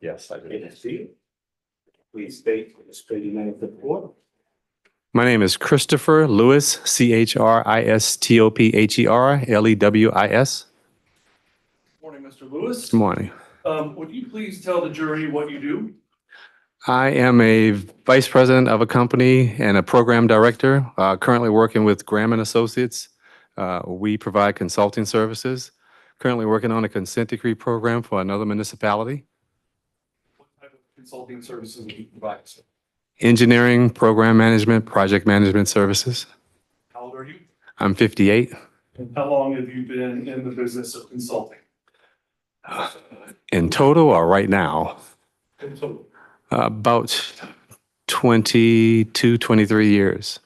Yes, I do. Good to see you. Please state your name for the board. My name is Christopher Lewis, ChristopherLewis. Morning, Mr. Lewis. Good morning. Would you please tell the jury what you do? I am a vice president of a company and a program director, currently working with Graham and Associates. We provide consulting services, currently working on a consent decree program for another municipality. What type of consulting services do you provide, sir? Engineering, program management, project management services. How old are you? I'm 58. And how long have you been in the business of consulting? In total or right now? In total. About 22, 23 years.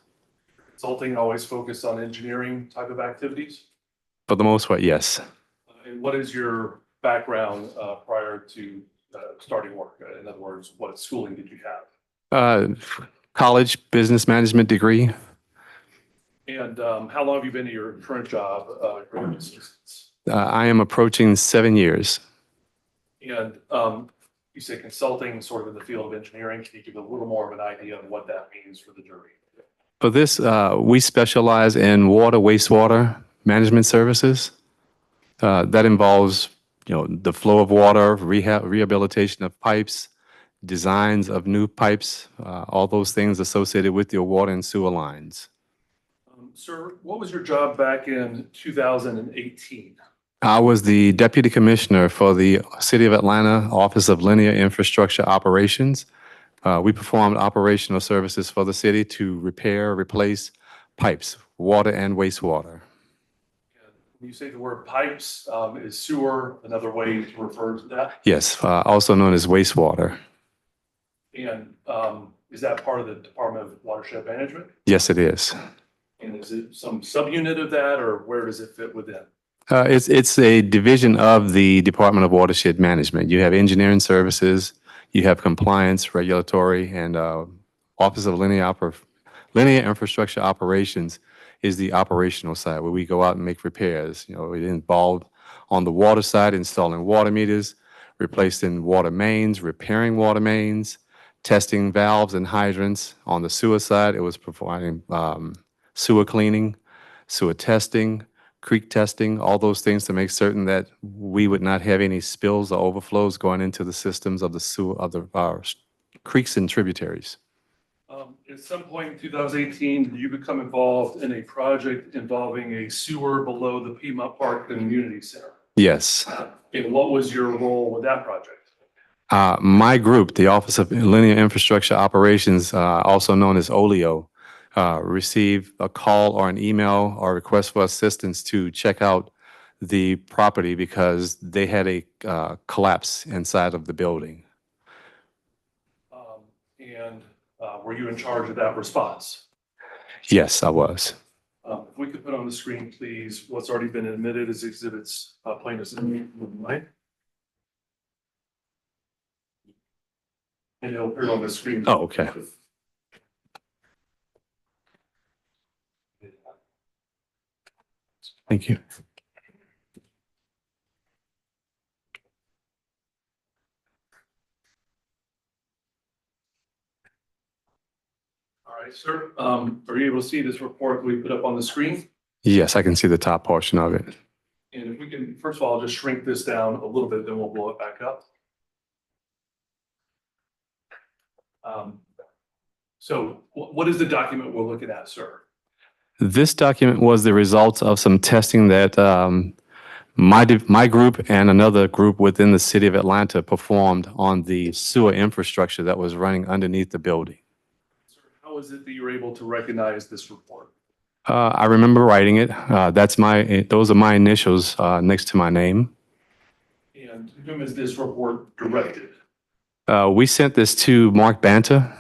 Consulting always focused on engineering type of activities? For the most part, yes. And what is your background prior to starting work? In other words, what schooling did you have? College business management degree. And how long have you been in your current job, Graham Associates? I am approaching 7 years. And you say consulting sort of in the field of engineering. Can you give a little more of an idea of what that means for the jury? For this, we specialize in water, wastewater management services. That involves, the flow of water, rehabilitation of pipes, designs of new pipes, all those things associated with your water and sewer lines. Sir, what was your job back in 2018? I was the Deputy Commissioner for the City of Atlanta Office of Linear Infrastructure Operations. We performed operational services for the city to repair, replace pipes, water and wastewater. When you say the word pipes, is sewer another way to refer to that? Yes, also known as wastewater. And is that part of the Department of Watershed Management? Yes, it is. And is it some subunit of that, or where does it fit within? It's a division of the Department of Watershed Management. You have engineering services, you have compliance, regulatory, and Office of Linear Infrastructure Operations is the operational side where we go out and make repairs. It involved on the water side, installing water meters, replacing water mains, repairing water mains, testing valves and hydrants. On the sewer side, it was providing sewer cleaning, sewer testing, creek testing, all those things to make certain that we would not have any spills or overflows going into the systems of the sewer of the creeks and tributaries. At some point in 2018, did you become involved in a project involving a sewer below the Piedmont Park Community Center? Yes. And what was your role with that project? My group, the Office of Linear Infrastructure Operations, also known as OLIO, received a call or an email or request for assistance to check out the property because they had a collapse inside of the building. And were you in charge of that response? Yes, I was. If we could put on the screen, please, what's already been admitted as exhibits, plaintiffs in right? And it'll appear on the screen. Oh, okay. Thank you. All right, sir. Are you able to see this report we put up on the screen? Yes, I can see the top portion of it. And if we can, first of all, just shrink this down a little bit, then we'll blow it back up. So what is the document we're looking at, sir? This document was the result of some testing that my group and another group within the city of Atlanta performed on the sewer infrastructure that was running underneath the building. Sir, how is it that you're able to recognize this report? I remember writing it. Those are my initials next to my name. And to whom is this report directed? We sent this to Mark Banta.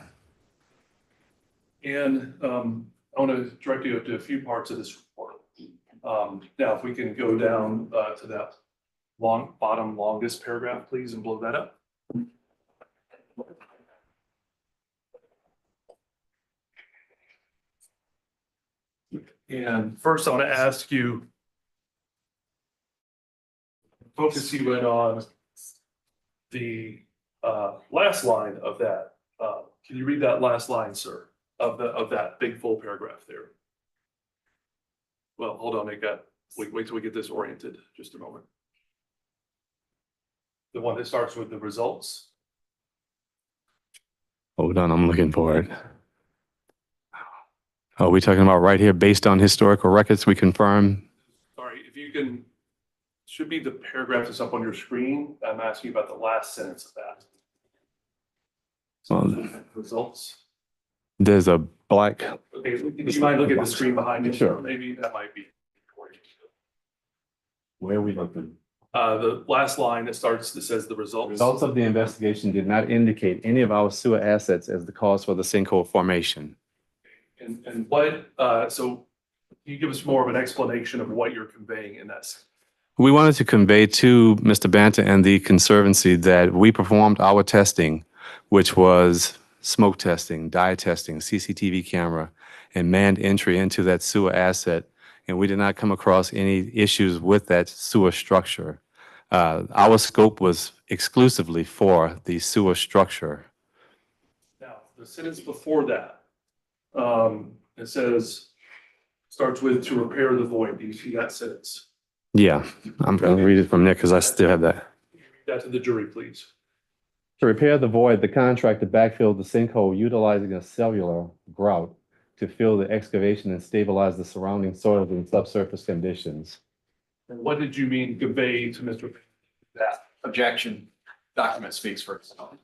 And I want to direct you to a few parts of this report. Now, if we can go down to that bottom longest paragraph, please, and blow that up. And first, I want to ask you, focus you in on the last line of that, can you read that last line, sir, of that big full paragraph there? Well, hold on, wait till we get this oriented, just a moment. The one that starts with the results. Hold on, I'm looking for it. Are we talking about right here, based on historical records, we confirm? Sorry, if you can, should be the paragraph that's up on your screen. I'm asking about the last sentence of that. Results. There's a black, Okay, do you mind looking at the screen behind you? Sure. Maybe that might be. where are we looking? The last line that says the results. Results of the investigation did not indicate any of our sewer assets as the cause for the sinkhole formation. And what, so can you give us more of an explanation of what you're conveying in that? We wanted to convey to Mr. Banta and the Conservancy that we performed our testing, which was smoke testing, dye testing, CCTV camera, and manned entry into that sewer asset. And we did not come across any issues with that sewer structure. Our scope was exclusively for the sewer structure. Now, the sentence before that, it says, starts with to repair the void. Do you see that sentence? Yeah, I'm going to read it from there because I still have that. Read that to the jury, please. To repair the void, the contractor backfilled the sinkhole utilizing a cellular grout to fill the excavation and stabilize the surrounding soils in subsurface conditions. And what did you mean convey to Mr. That? Objection. Document speaks for itself.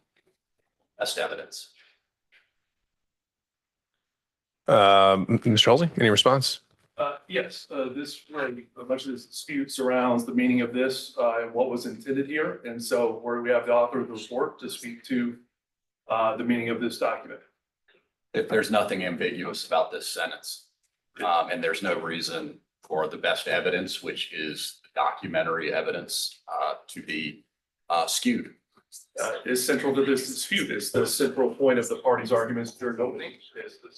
Best evidence. Mr. Halsey, any response? Yes, this really, much of this dispute surrounds the meaning of this and what was intended here. And so where we have the author of the report to speak to the meaning of this document. If there's nothing ambiguous about this sentence, and there's no reason for the best evidence, which is documentary evidence, to be skewed. Is central to this dispute. Is the central point of the party's arguments during opening. Is the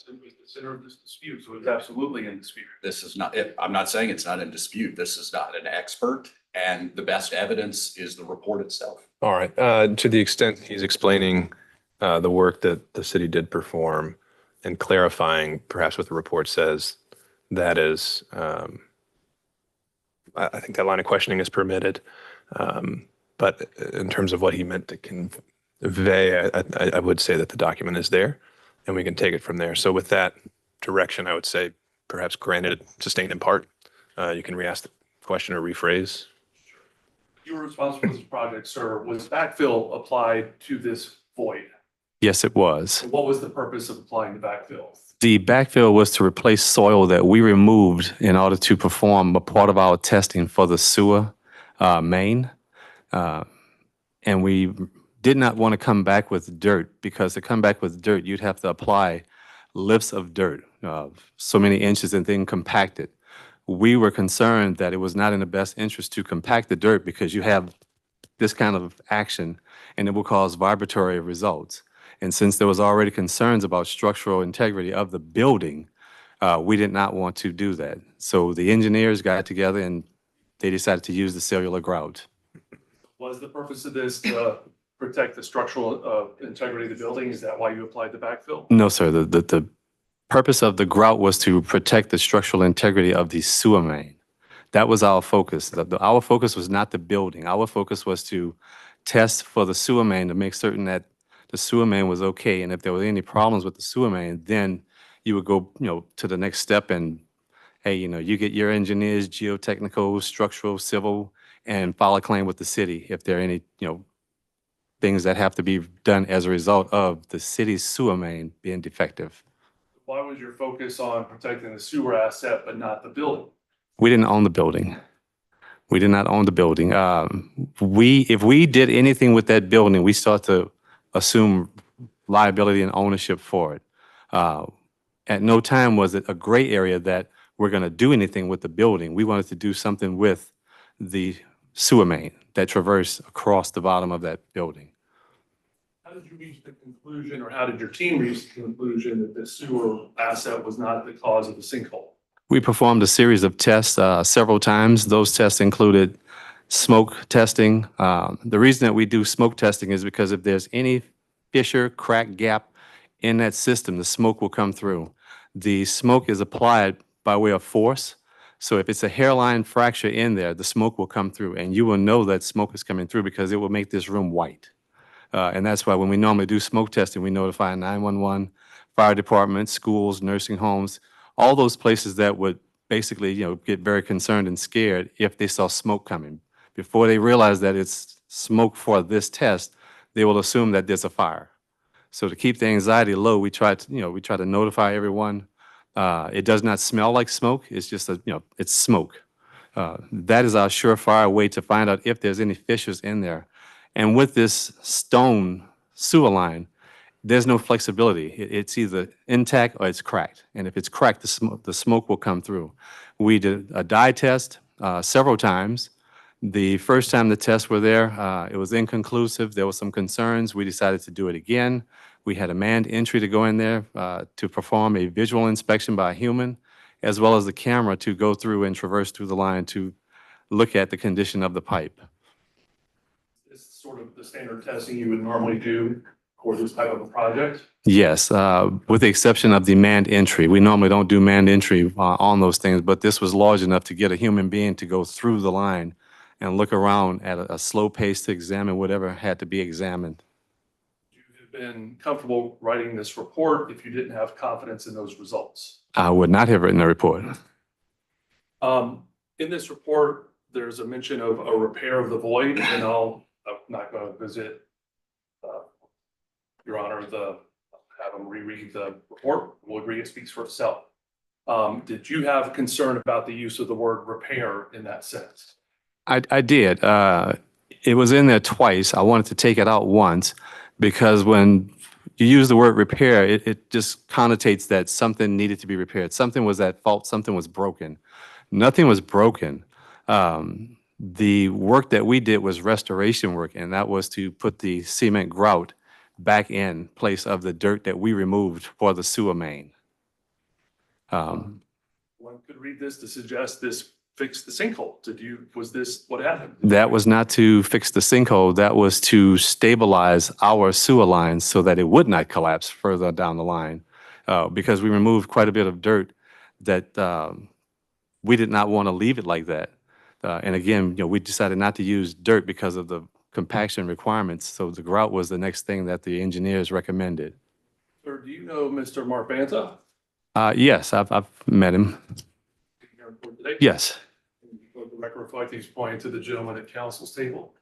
center of this dispute. So it's absolutely in dispute. This is not, I'm not saying it's not in dispute. This is not an expert, and the best evidence is the report itself. All right. To the extent he's explaining the work that the city did perform and clarifying perhaps what the report says, that is, I think that line of questioning is permitted. But in terms of what he meant to convey, I would say that the document is there and we can take it from there. So with that direction, I would say perhaps granted, sustained in part. You can re-ask the question or rephrase. You were responsible for this project, sir. Was backfill applied to this void? Yes, it was. What was the purpose of applying the backfill? The backfill was to replace soil that we removed in order to perform a part of our testing for the sewer main. And we did not want to come back with dirt, because to come back with dirt, you'd have to apply lifts of dirt, so many inches, and then compact it. We were concerned that it was not in the best interest to compact the dirt because you have this kind of action and it will cause vibratory results. And since there was already concerns about structural integrity of the building, we did not want to do that. So the engineers got together and they decided to use the cellular grout. Was the purpose of this to protect the structural integrity of the building? Is that why you applied the backfill? No, sir. The purpose of the grout was to protect the structural integrity of the sewer main. That was our focus. Our focus was not the building. Our focus was to test for the sewer main to make certain that the sewer main was okay. And if there were any problems with the sewer main, then you would go, to the next step and, hey, you get your engineers, geotechnical, structural, civil, and file a claim with the city if there are any, things that have to be done as a result of the city's sewer main being defective. Why was your focus on protecting the sewer asset but not the building? We didn't own the building. We did not own the building. If we did anything with that building, we start to assume liability and ownership for it. At no time was it a gray area that we're going to do anything with the building. We wanted to do something with the sewer main that traversed across the bottom of that building. How did you reach the conclusion, or how did your team reach the conclusion that the sewer asset was not the cause of the sinkhole? We performed a series of tests several times. Those tests included smoke testing. The reason that we do smoke testing is because if there's any fissure, crack, gap in that system, the smoke will come through. The smoke is applied by way of force. So if it's a hairline fracture in there, the smoke will come through, and you will know that smoke is coming through because it will make this room white. And that's why when we normally do smoke testing, we notify 911, fire departments, schools, nursing homes, all those places that would basically, get very concerned and scared if they saw smoke coming. Before they realize that it's smoke for this test, they will assume that there's a fire. So to keep the anxiety low, we try to notify everyone. It does not smell like smoke. It's just it's smoke. That is our surefire way to find out if there's any fissures in there. And with this stone sewer line, there's no flexibility. It's either intact or it's cracked. And if it's cracked, the smoke will come through. We did a dye test several times. The first time the tests were there, it was inconclusive. There were some concerns. We decided to do it again. We had a manned entry to go in there to perform a visual inspection by a human, as well as the camera to go through and traverse through the line to look at the condition of the pipe. Is sort of the standard testing you would normally do for this type of a project? Yes, with the exception of the manned entry. We normally don't do manned entry on those things, but this was large enough to get a human being to go through the line and look around at a slow pace to examine whatever had to be examined. Would you have been comfortable writing this report if you didn't have confidence in those results? I would not have written a report. In this report, there's a mention of a repair of the void, and I'm not going to visit, Your Honor, have them reread the report. We'll agree it speaks for itself. Did you have concern about the use of the word repair in that sentence? I did. It was in there twice. I wanted to take it out once because when you use the word repair, it just connotates that something needed to be repaired. Something was at fault. Something was broken. Nothing was broken. The work that we did was restoration work, and that was to put the cement grout back in place of the dirt that we removed for the sewer main. One could read this to suggest this fixed the sinkhole. Was this what happened? That was not to fix the sinkhole. That was to stabilize our sewer lines so that it would not collapse further down the line, because we removed quite a bit of dirt that we did not want to leave it like that. And again, we decided not to use dirt because of the compaction requirements. So the grout was the next thing that the engineers recommended. Sir, do you know Mr. Marpanta? Yes, I've met him. Today? Yes. The record reflect he's pointing to the gentleman at council's table.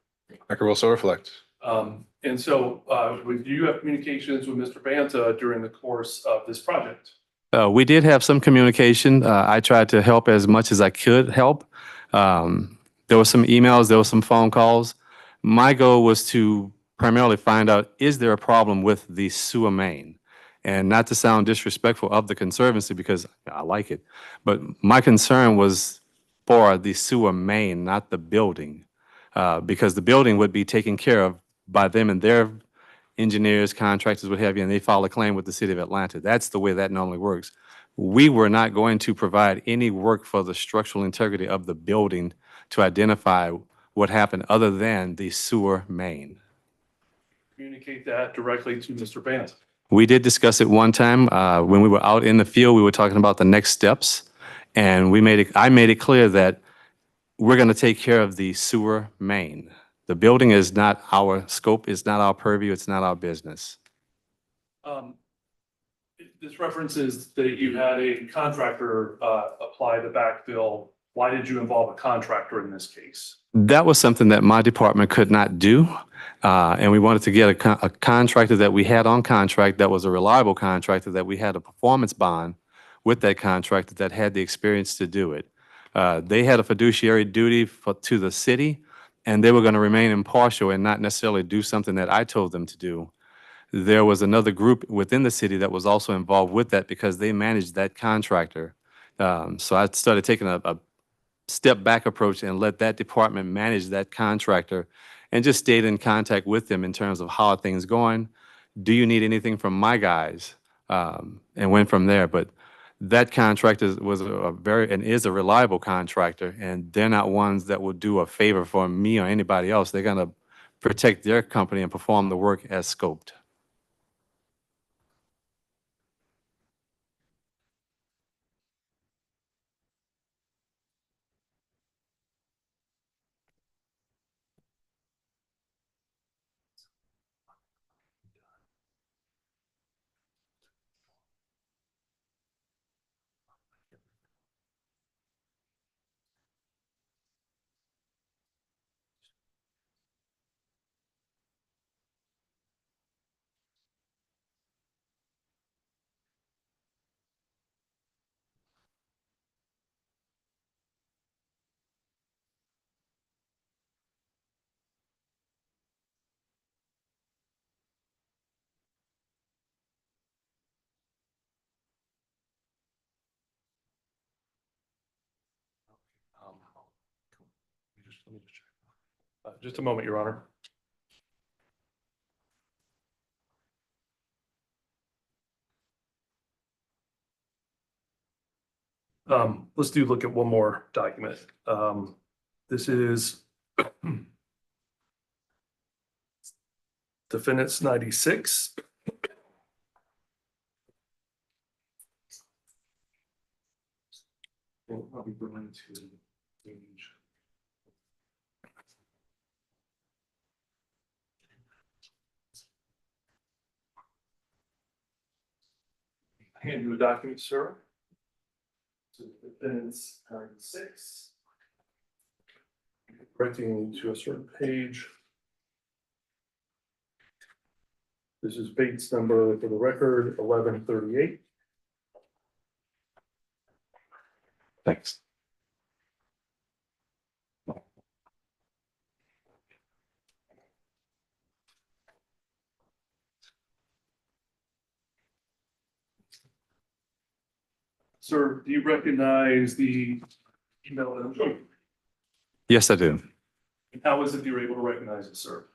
Record will so reflect. And so, do you have communications with Mr. Banta during the course of this project? We did have some communication. I tried to help as much as I could help. There were some emails, there were some phone calls. My goal was to primarily find out, is there a problem with the sewer main? And not to sound disrespectful of the Conservancy, because I like it, but my concern was for the sewer main, not the building, because the building would be taken care of by them and their engineers, contractors, what have you, and they file a claim with the city of Atlanta. That's the way that normally works. We were not going to provide any work for the structural integrity of the building to identify what happened other than the sewer main. Communicate that directly to Mr. Banta. We did discuss it one time when we were out in the field. We were talking about the next steps, and I made it clear that we're going to take care of the sewer main. The building is not our scope. It's not our purview. It's not our business. This references that you had a contractor apply the backfill. Why did you involve a contractor in this case? That was something that my department could not do, and we wanted to get a contractor that we had on contract that was a reliable contractor, that we had a performance bond with that contractor that had the experience to do it. They had a fiduciary duty to the city, and they were going to remain impartial and not necessarily do something that I told them to do. There was another group within the city that was also involved with that because they managed that contractor. So I started taking a step back approach and let that department manage that contractor and just stayed in contact with them in terms of how are things going. Do you need anything from my guys? And went from there. But that contractor was a very, and is a reliable contractor, and they're not ones that will do a favor for me or anybody else. They're going to protect their company and perform the work as scoped. Let me just check. Just a moment, Your Honor. Let's look at one more document. This is Defendants 96. I'll be going to page. Hand you a document, sir. To Defendants 96. Directing to a certain page. This is Bates number for the record, 1138. Thanks. Sir, do you recognize the email that I'm showing? Yes, I do. How is it you're able to recognize it, sir?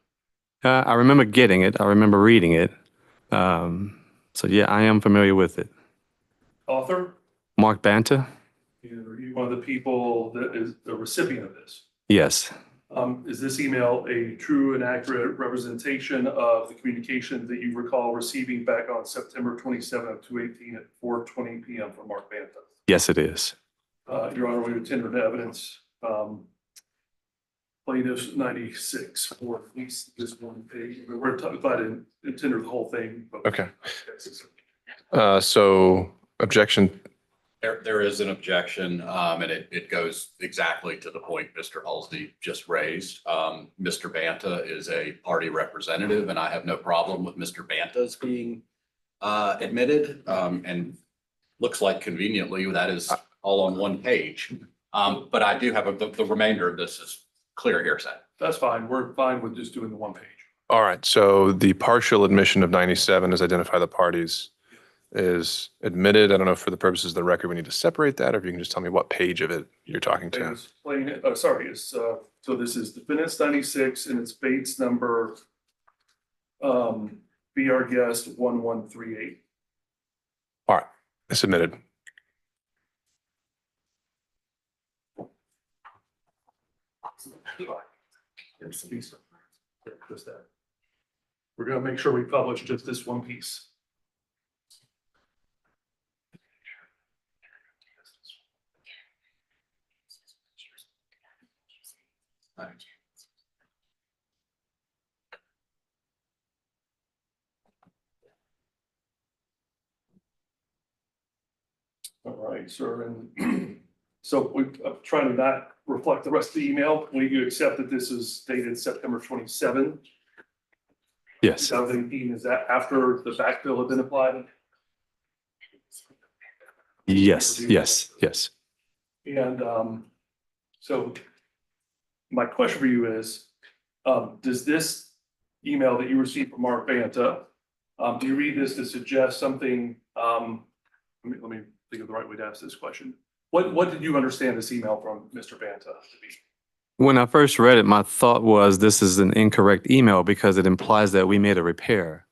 I remember getting it. I remember reading it. So yeah, I am familiar with it. Author? Mark Banta? And are you one of the people that is the recipient of this? Yes. Is this email a true and accurate representation of the communication that you recall receiving back on September 27th, 2018 at 4:20 p.m. from Mark Banta? Yes, it is. Your Honor, we would tender the evidence. Plaintiff's 96 for at least this one page. We're talking to tender the whole thing. But Okay. So objection. There is an objection, and it goes exactly to the point Mr. Halsey just raised. Mr. Banta is a party representative, and I have no problem with Mr. Banta's being admitted. And looks like conveniently that is all on one page. But I do have the remainder of this is clear hearsay. That's fine. We're fine with just doing the one page. All right. So the partial admission of 97 as identify the parties is admitted. I don't know if for the purposes of the record, we need to separate that, or if you can just tell me what page of it you're talking to. So this is Defendants 96 and it's Bates number be our guest 1138. All right. It's admitted. Just that. We're going to make sure we publish just this one piece. All right, sir. And so I'm trying to not reflect the rest of the email. Will you accept that this is dated September 27? Yes. 2018, is that after the back bill had been applied? Yes. Yes. Yes. And so my question for you is, does this email that you received from Mark Banta, do you read this to suggest something? Let me think of the right way to ask this question. What did you understand this email from Mr. Banta to be? When I first read it, my thought was this is an incorrect email because it implies that we made a repair.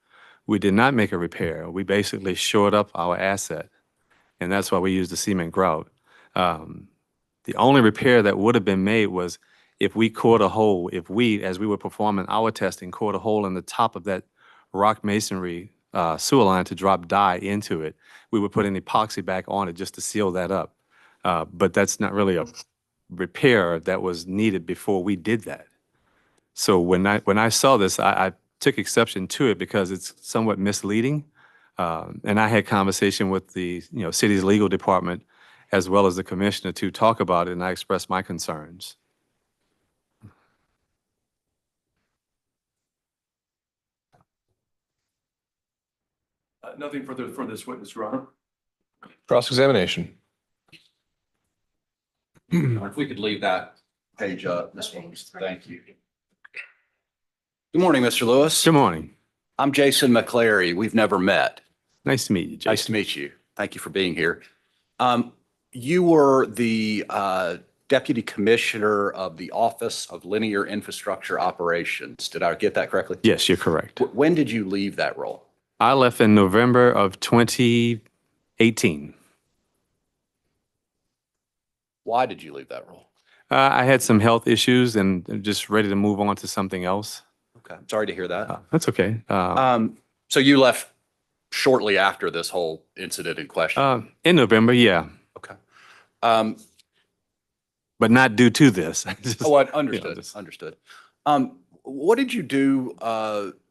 We did not make a repair. We basically shored up our asset. and that's why we use the cement grout. The only repair that would have been made was if we cored a hole, if we, as we were performing our testing, cored a hole in the top of that rock masonry sewer line to drop dye into it, we would put an epoxy back on it just to seal that up. But that's not really a repair that was needed before we did that. So when I saw this, I took exception to it because it's somewhat misleading. And I had conversation with the city's legal department as well as the commissioner to talk about it, and I expressed my concerns. Nothing further for this witness, Your Honor. Cross-examination. If we could leave that page up, Ms. Williams, thank you. Good morning, Mr. Lewis. Good morning. I'm Jason McClary. We've never met. Nice to meet you, Jason. Nice to meet you. Thank you for being here. You were the Deputy Commissioner of the Office of Linear Infrastructure Operations. Did I get that correctly? Yes, you're correct. When did you leave that role? I left in November of 2018. Why did you leave that role? I had some health issues and I'm just ready to move on to something else. Okay, sorry to hear that. That's okay. So you left shortly after this whole incident in question? In November, yeah, Okay. but not due to this. Oh, I understood, just- understood. What did you do,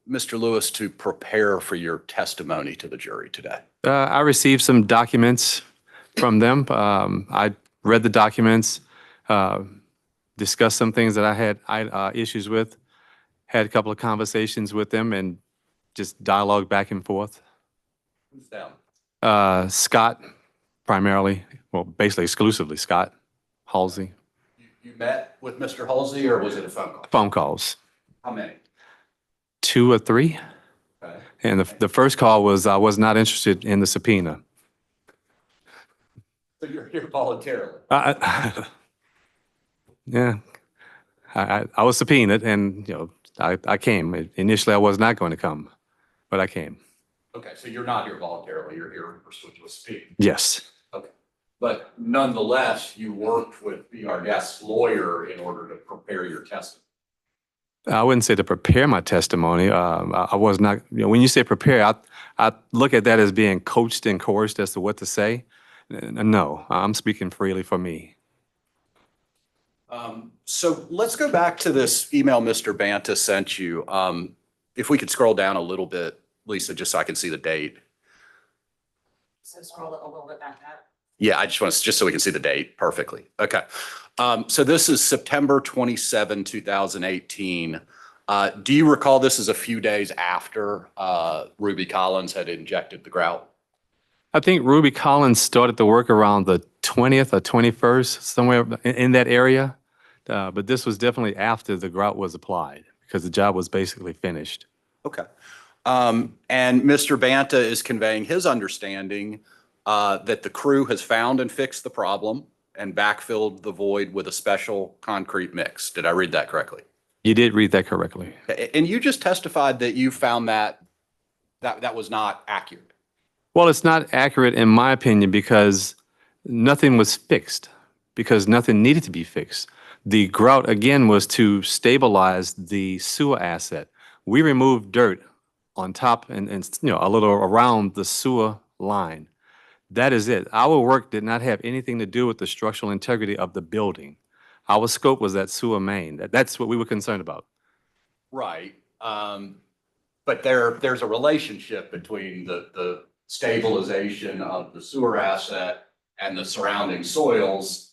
Mr. Lewis, to prepare for your testimony to the jury today? I received some documents from them. I read the documents, discussed some things that I had issues with, had a couple of conversations with them, and just dialogue back and forth. Who's them? Scott, primarily, well, basically exclusively Scott Halsey. You met with Mr. Halsey, or was it a phone call? Phone calls, How many? 2 or 3. Okay. And the first call was I was not interested in the subpoena. So you're here voluntarily? Yeah, I was subpoenaed, and I came. Initially, I was not going to come, but I came. Okay, so you're not here voluntarily, you're here pursuant to a subpoena. Yes, Okay. But nonetheless, you worked with our guest's lawyer in order to prepare your testimony. I wouldn't say to prepare my testimony. I was not. When you say prepare, I look at that as being coached and coerced as to what to say. No, I'm speaking freely for me. So let's go back to this email Mr. Banta sent you. If we could scroll down a little bit, Lisa, just so I can see the date. So scroll it a little bit back up. Yeah, I just want to, just so we can see the date perfectly. Okay. So this is September 27, 2018. Do you recall this is a few days after Ruby Collins had injected the grout? I think Ruby Collins started the work around the 20th or 21st, somewhere in that area. But this was definitely after the grout was applied because the job was basically finished. Okay. And Mr. Banta is conveying his understanding that the crew has found and fixed the problem and backfilled the void with a special concrete mix. Did I read that correctly? You did read that correctly. And you just testified that you found that was not accurate. Well, it's not accurate in my opinion because nothing was fixed, because nothing needed to be fixed. The grout, again, was to stabilize the sewer asset. We removed dirt on top and a little around the sewer line. That is it. Our work did not have anything to do with the structural integrity of the building. Our scope was that sewer main. That's what we were concerned about. Right. But there's a relationship between the stabilization of the sewer asset and the surrounding soils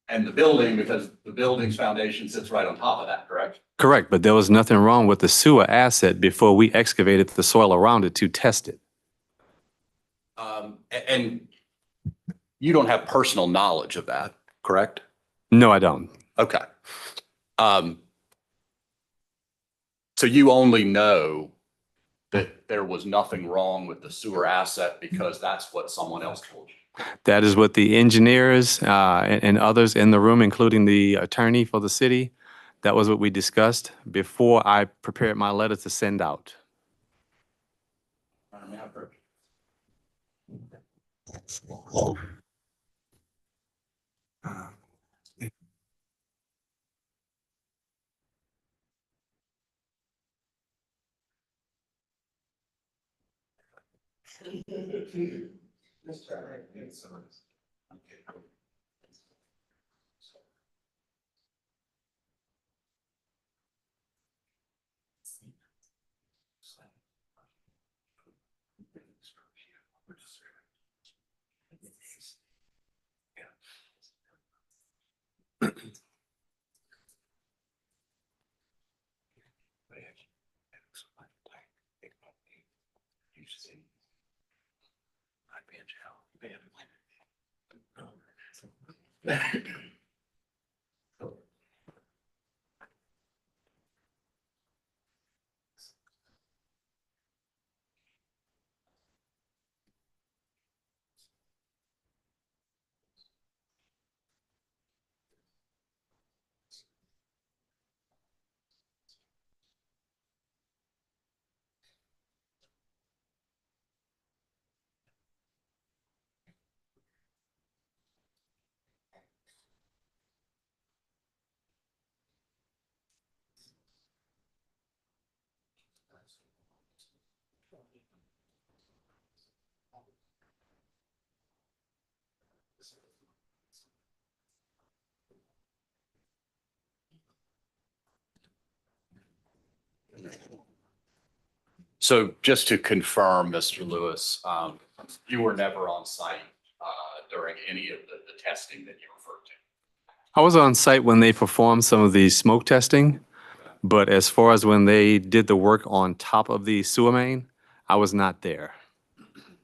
and the building, because the building's foundation sits right on top of that, correct? Correct, but there was nothing wrong with the sewer asset before we excavated the soil around it to test it. And you don't have personal knowledge of that, correct? No, I don't. Okay. So you only know that there was nothing wrong with the sewer asset because that's what someone else told you? That is what the engineers and others in the room, including the attorney for the city, that was what we discussed before I prepared my letter to send out. So just to confirm, Mr. Lewis, you were never on site during any of the testing that you referred to? I was on site when they performed some of the smoke testing, but as far as when they did the work on top of the sewer main, I was not there.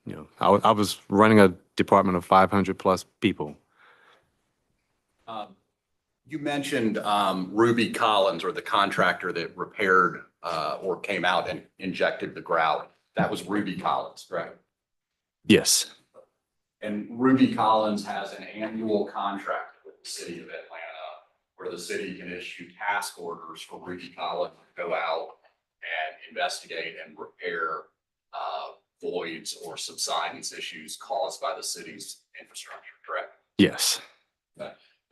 You know, I was running a department of 500 plus people. You mentioned Ruby Collins, or the contractor that repaired or came out and injected the grout. That was Ruby Collins, correct? Yes, And Ruby Collins has an annual contract with the city of Atlanta where the city can issue task orders for Ruby Collins to go out and investigate and repair voids or subsidence issues caused by the city's infrastructure, correct? yes,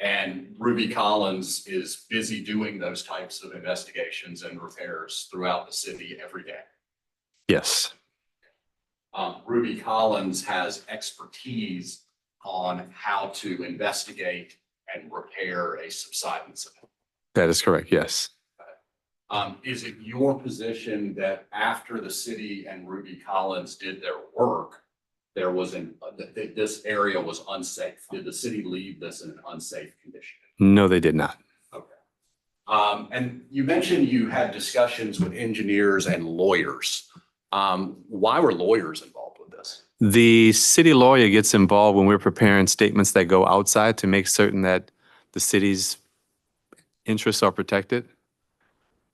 And Ruby Collins is busy doing those types of investigations and repairs throughout the city every day. yes, Ruby Collins has expertise on how to investigate and repair a subsidence event. that is correct, yes. Is it your position that after the city and Ruby Collins did their work, there was this area was unsafe? Did the city leave this in an unsafe condition? No, they did not. Okay. And you mentioned you had discussions with engineers and lawyers. Why were lawyers involved with this? The city lawyer gets involved when we're preparing statements that go outside to make certain that the city's interests are protected.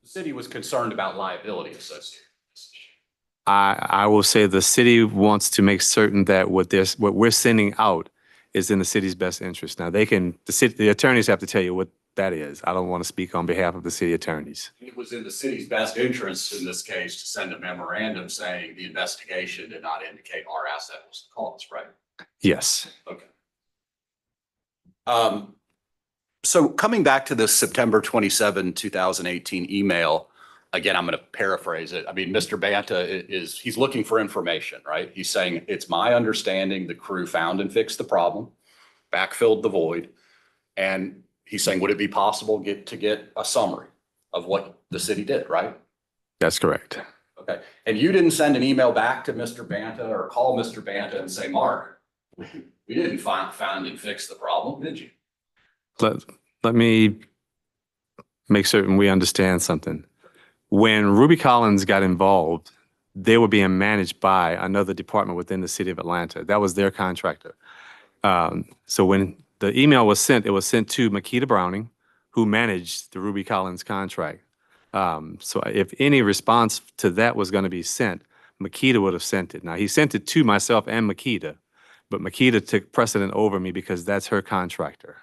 The city was concerned about liability associated with this issue. I will say the city wants to make certain that what we're sending out is in the city's best interest. Now, the attorneys have to tell you what that is. I don't want to speak on behalf of the city attorneys. It was in the city's best interest in this case to send a memorandum saying the investigation did not indicate our asset was the cause, right? Yes, Okay. So coming back to this September 27, 2018 email, again, I'm going to paraphrase it. I mean, Mr. Banta he's looking for information, right? He's saying, it's my understanding the crew found and fixed the problem, backfilled the void. And he's saying, would it be possible to get a summary of what the city did, right? that's correct. Okay. And you didn't send an email back to Mr. Banta or call Mr. Banta and say, Mark, we didn't found and fix the problem, did you? Let me make certain we understand something. When Ruby Collins got involved, they were being managed by another department within the city of Atlanta. That was their contractor. So when the email was sent, it was sent to Makita Browning, who managed the Ruby Collins contract. So if any response to that was going to be sent, Makita would have sent it. Now, he sent it to myself and Makita, but Makita took precedent over me because that's her contractor.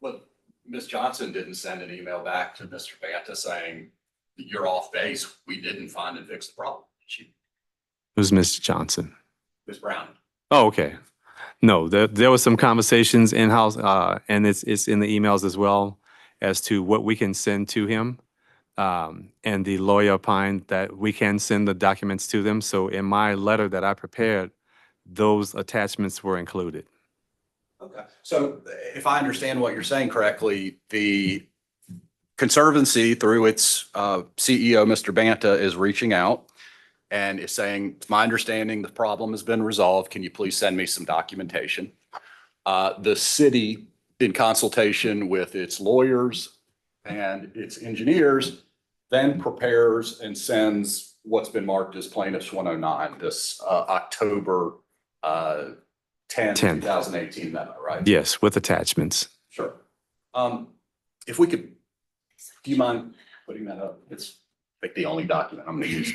Well, Ms. Johnson didn't send an email back to Mr. Banta saying, you're off base. We didn't find and fix the problem. She, Who's Ms. Johnson? Ms. Brown. Oh, okay. No, there was some conversations in-house, and it's in the emails as well as to what we can send to him. And the lawyer opined that we can send the documents to them. So in my letter that I prepared, those attachments were included. Okay. So if I understand what you're saying correctly, the Conservancy, through its CEO, Mr. Banta, is reaching out and is saying, it's my understanding the problem has been resolved. Can you please send me some documentation? The city, in consultation with its lawyers and its engineers, then prepares and sends what's been marked as plaintiff's 109, this October 10, 2018 memo, right? Yes, with attachments. Sure. If we could, do you mind putting that up? It's like the only document I'm gonna use.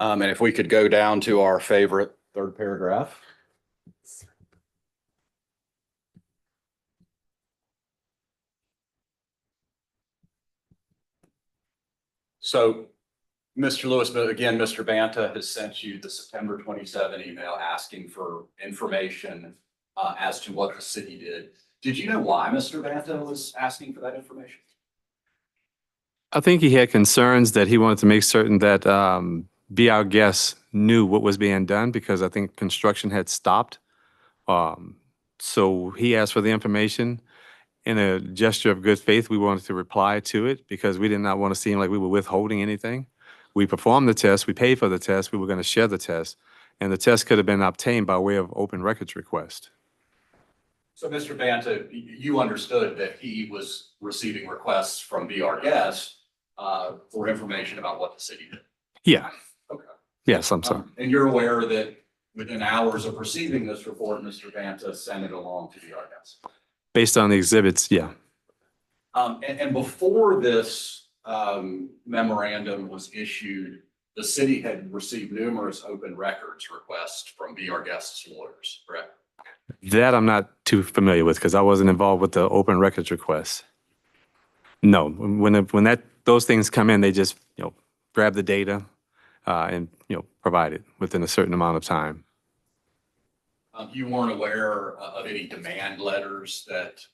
And if we could go down to our favorite third paragraph. So, Mr. Lewis, but again, Mr. Banta has sent you the September 27 email asking for information as to what the city did. Did you know why Mr. Banta was asking for that information? I think he had concerns that he wanted to make certain that Be Our Guest knew what was being done because I think construction had stopped. So he asked for the information. In a gesture of good faith, we wanted to reply to it because we did not want to seem like we were withholding anything. We performed the test, we paid for the test, we were going to share the test, and the test could have been obtained by way of open records request. So, Mr. Banta, you understood that he was receiving requests from Be Our Guest for information about what the city did? Yeah. Okay. Yes, I'm sorry. And you're aware that within hours of receiving this report, Mr. Banta sent it along to Be Our Guest? Based on the exhibits, yeah. And before this memorandum was issued, the city had received numerous open records requests from Be Our Guest's lawyers, correct? That I'm not too familiar with because I wasn't involved with the open records request. No, when those things come in, they just grab the data and provide it within a certain amount of time. You weren't aware of any demand letters that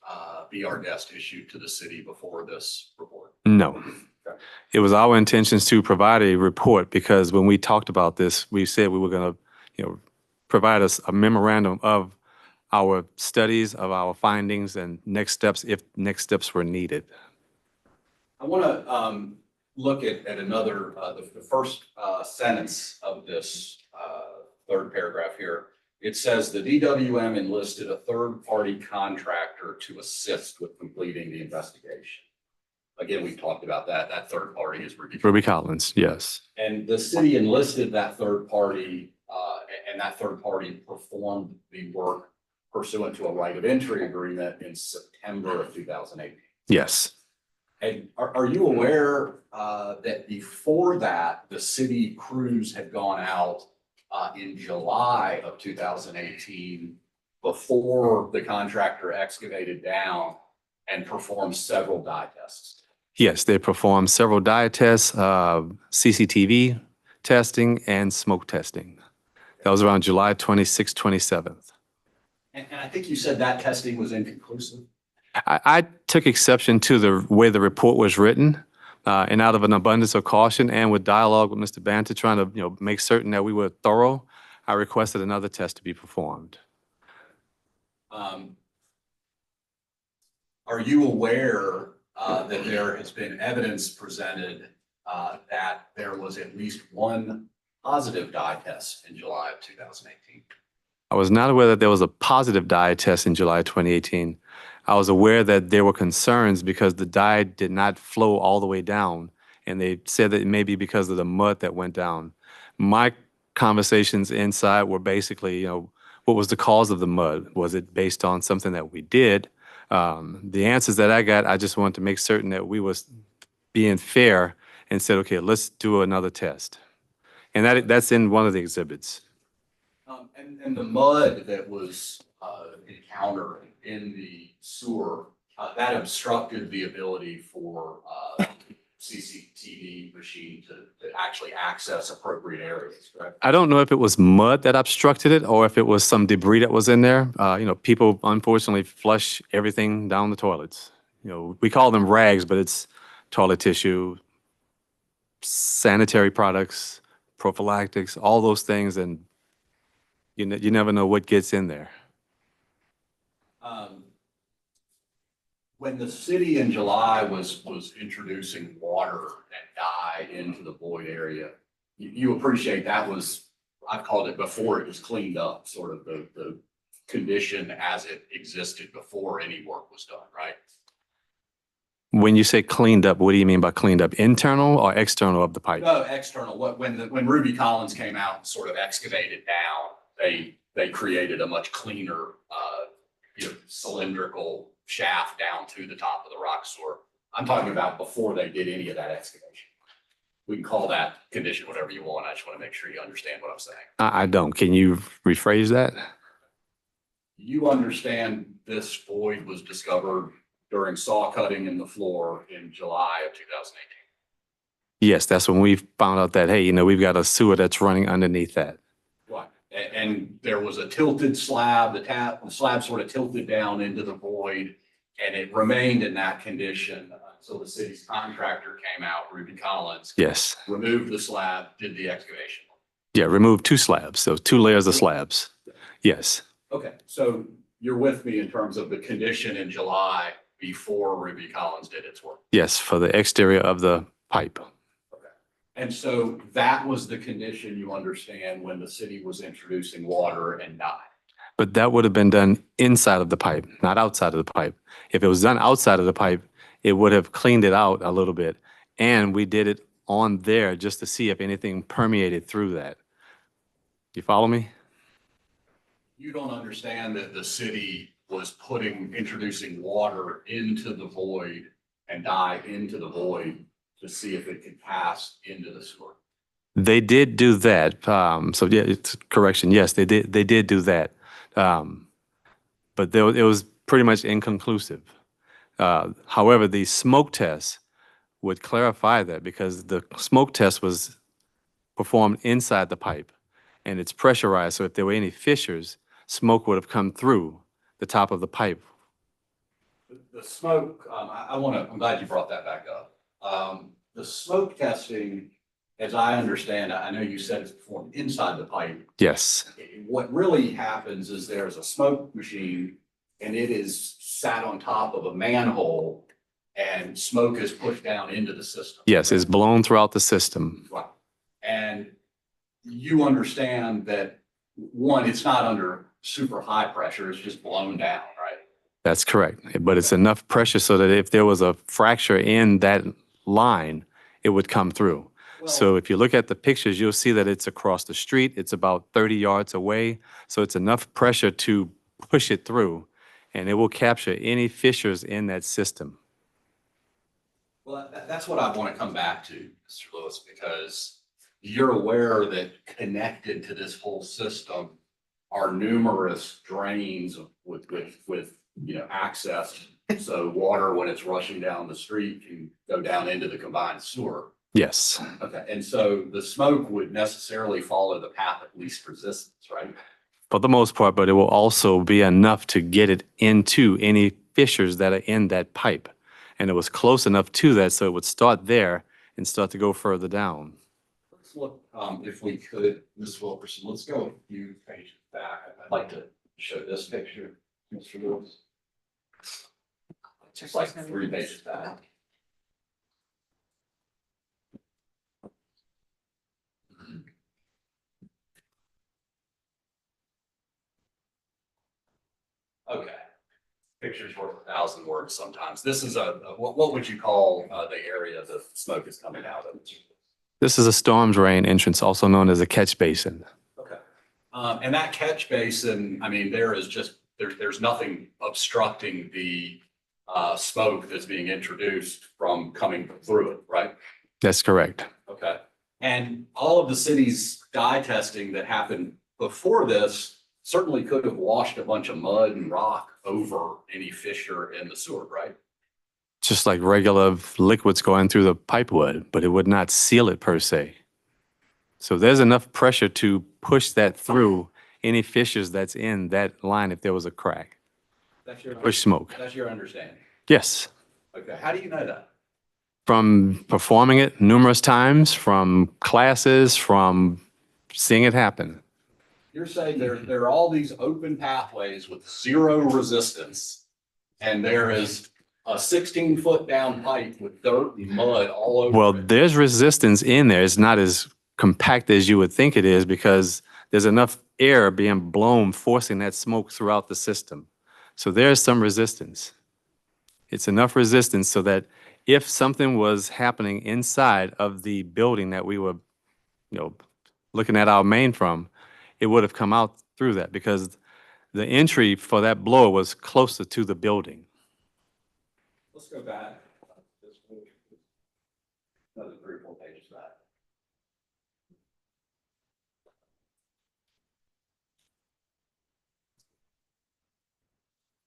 Be Our Guest issued to the city before this report? No. Okay. It was our intentions to provide a report because when we talked about this, we said we were going to, provide us a memorandum of our studies, of our findings, and next steps if next steps were needed. I want to look at another, the first sentence of this third paragraph here. It says the DWM enlisted a third-party contractor to assist with completing the investigation. Again, we talked about that. That third party is Ruby Collins, yes. And the city enlisted that third party, and that third party performed the work pursuant to a right of entry agreement in September of 2018. Yes. And are you aware that before that, the city crews had gone out in July of 2018 before the contractor excavated down and performed several dye tests? Yes, they performed several dye tests, CCTV testing, and smoke testing. That was around July 26th, 27th. And I think you said that testing was inconclusive. I took exception to the way the report was written, and out of an abundance of caution and with dialogue with Mr. Banta trying to make certain that we were thorough, I requested another test to be performed. Are you aware that there has been evidence presented that there was at least one positive dye test in July of 2018? I was not aware that there was a positive dye test in July 2018. I was aware that there were concerns because the dye did not flow all the way down, and they said that it may be because of the mud that went down. My conversations inside were basically, what was the cause of the mud? Was it based on something that we did? The answers that I got, I just wanted to make certain that we was being fair and said, okay, let's do another test. And that's in one of the exhibits. And the mud that was encountered in the sewer, that obstructed the ability for CCTV machine to actually access appropriate areas, correct? I don't know if it was mud that obstructed it or if it was some debris that was in there. People unfortunately flush everything down the toilets. We call them rags, but it's toilet tissue, sanitary products, prophylactics, all those things, and you never know what gets in there. When the city in July was introducing water and dye into the void area, you appreciate that was, I've called it before it was cleaned up, sort of the condition as it existed before any work was done, right? When you say cleaned up, what do you mean by cleaned up? Internal or external of the pipe? No, external. When Ruby Collins came out and sort of excavated down, they created a much cleaner, cylindrical shaft down to the top of the rock sewer. I'm talking about before they did any of that excavation. We can call that condition whatever you want. I just want to make sure you understand what I'm saying. I don't. Can you rephrase that? You understand this void was discovered during saw cutting in the floor in July of 2018. Yes, that's when we found out that, hey, we've got a sewer that's running underneath that. Right. And there was a tilted slab, the slab sort of tilted down into the void, and it remained in that condition until the city's contractor came out, Ruby Collins. Yes. Removed the slab, did the excavation. Yeah, remove 2 slabs, so 2 layers of slabs. Yes. Okay, so you're with me in terms of the condition in July before Ruby Collins did its work. Yes, for the exterior of the pipe. And so that was the condition, you understand, when the city was introducing water and dye. But that would have been done inside of the pipe, not outside of the pipe. If it was done outside of the pipe, it would have cleaned it out a little bit. And we did it on there just to see if anything permeated through that. You follow me? You don't understand that the city was introducing water into the void and dye into the void to see if it could pass into the sewer. They did do that. So yeah, it's correction. Yes, they did do that. But it was pretty much inconclusive. However, the smoke test would clarify that because the smoke test was performed inside the pipe and it's pressurized. So if there were any fissures, smoke would have come through the top of the pipe. The smoke, I'm glad you brought that back up. The smoke testing, as I understand, I know you said it's performed inside the pipe. Yes. What really happens is there's a smoke machine and it is sat on top of a manhole and smoke is pushed down into the system. Yes, it's blown throughout the system. Right. And you understand that, one, it's not under super high pressure, it's just blown down, right? That's correct. But it's enough pressure so that if there was a fracture in that line, it would come through. So if you look at the pictures, you'll see that it's across the street. It's about 30 yards away. So it's enough pressure to push it through, and it will capture any fissures in that system. Well, that's what I want to come back to, Mr. Lewis, because you're aware that connected to this whole system are numerous drains with access. So water, when it's rushing down the street, can go down into the combined sewer. Yes. Okay, and so the smoke would necessarily follow the path of least resistance, right? For the most part, but it will also be enough to get it into any fissures that are in that pipe. And it was close enough to that so it would start there and start to go further down. Let's look, if we could, Ms. Wilkerson, let's go a few pages back. I'd like to show this picture, Mr. Lewis. Just like 3 pages back. Okay. Pictures worth 1,000 words sometimes. This is what would you call the area the smoke is coming out of? This is a storm drain entrance, also known as a catch basin. Okay. And that catch basin, I mean, there is just there's nothing obstructing the smoke that's being introduced from coming through it, right? That's correct. Okay. And all of the city's dye testing that happened before this certainly could have washed a bunch of mud and rock over any fissure in the sewer, right? Just like regular liquids going through the pipe would, but it would not seal it per se. So there's enough pressure to push that through any fissures that's in that line if there was a crack. Push smoke. That's your understanding. Yes. Okay. How do you know that? From performing it numerous times, from classes, from seeing it happen. You're saying there are all these open pathways with zero resistance, and there is a 16-foot down pipe with dirt and mud all over Well, it. there's resistance in there. It's not as compact as you would think it is because there's enough air being blown, forcing that smoke throughout the system. So there's some resistance. It's enough resistance so that if something was happening inside of the building that we were, looking at our main from, it would have come out through that because the entry for that blower was closer to the building. Let's go back. Another 3 or 4 pages back.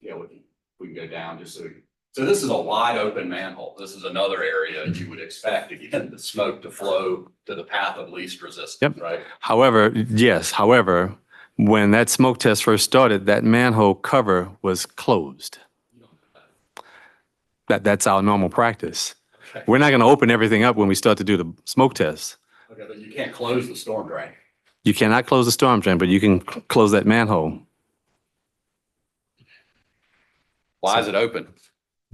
Yeah, we can go down just so this is a wide open manhole. This is another area you would expect, again, the smoke to flow to the path of least resistance, Yep. right? However, when that smoke test first started, that manhole cover was closed. That's our normal practice. Okay. We're not going to open everything up when we start to do the smoke test. Okay, but you can't close the storm drain. You cannot close the storm drain, but you can close that manhole. Why is it open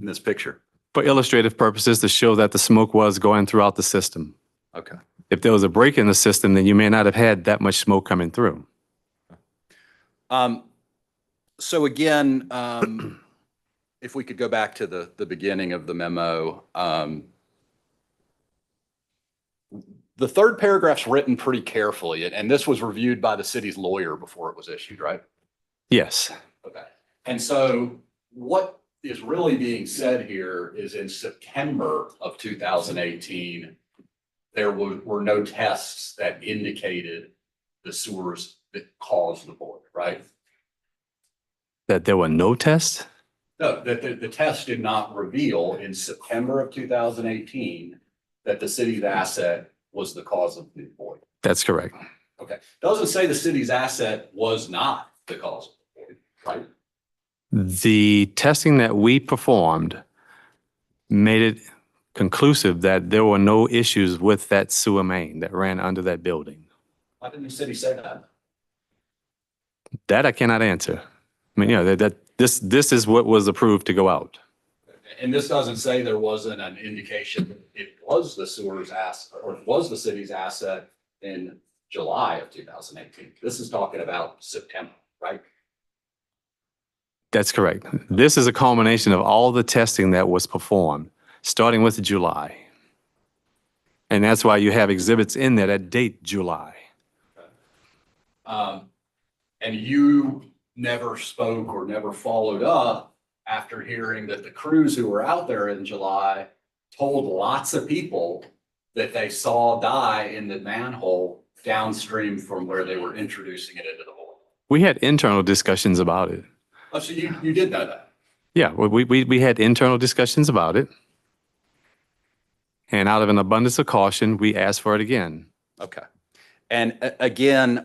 in this picture? For illustrative purposes, to show that the smoke was going throughout the system. Okay. If there was a break in the system, then you may not have had that much smoke coming through. So again, if we could go back to the beginning of the memo, the third paragraph's written pretty carefully, and this was reviewed by the city's lawyer before it was issued, right? Yes, Okay. And so what is really being said here is in September of 2018, there were no tests that indicated the sewers that caused the void, right? that there were no tests? No, that the test did not reveal in September of 2018 that the city's asset was the cause of the void. That's correct. Okay. Doesn't say the city's asset was not the cause of the void, right? The testing that we performed made it conclusive that there were no issues with that sewer main that ran under that building. Why didn't the city say that? That I cannot answer. I mean, this is what was approved to go out. And this doesn't say there wasn't an indication that it was the sewer's asset or it was the city's asset in July of 2018. This is talking about September, right? That's correct. This is a culmination of all the testing that was performed, starting with July. And that's why you have exhibits in there that date July. And you never spoke or never followed up after hearing that the crews who were out there in July told lots of people that they saw dye in the manhole downstream from where they were introducing it into the hole. We had internal discussions about it. Oh, so you did know that? Yeah, we had internal discussions about it. And out of an abundance of caution, we asked for it again. Okay. And again,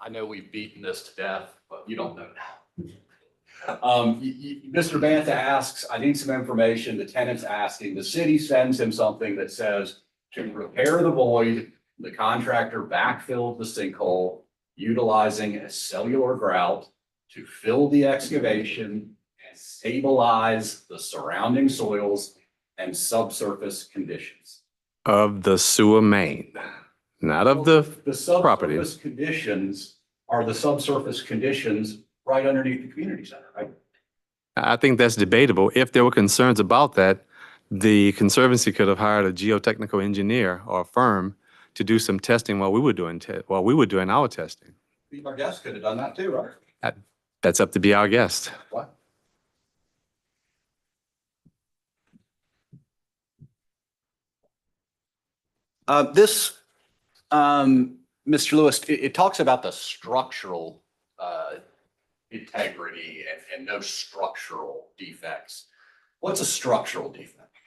I know we've beaten this to death, but you don't know now. Mr. Bantha asks, I need some information. The tenant's asking, the city sends him something that says to repair the void, the contractor backfilled the sinkhole utilizing a cellular grout to fill the excavation and stabilize the surrounding soils and subsurface conditions. Of the sewer main, not of the property. Subsurface conditions are the subsurface conditions right underneath the community center, right? I think that's debatable. If there were concerns about that, the Conservancy could have hired a geotechnical engineer or a firm to do some testing while we were doing our testing. Our guests could have done that too, right? That's up to be our guest. What? This, Mr. Lewis, it talks about the structural integrity and no structural defects. What's a structural defect?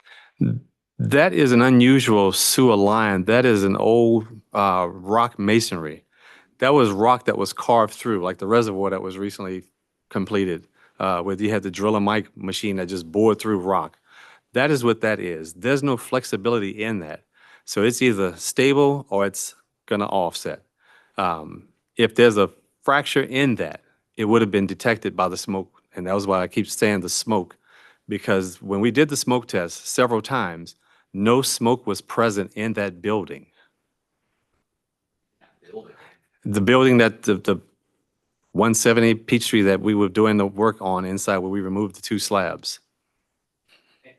That is an unusual sewer line. That is an old rock masonry. That was rock that was carved through, like the reservoir that was recently completed, where you had the drill and mic machine that just bored through rock. That is what that is. There's no flexibility in that. So it's either stable or it's going to offset. If there's a fracture in that, it would have been detected by the smoke. And that was why I keep saying the smoke, because when we did the smoke test several times, no smoke was present in that building. The building that the 170 Peachtree that we were doing the work on inside where we removed the two slabs.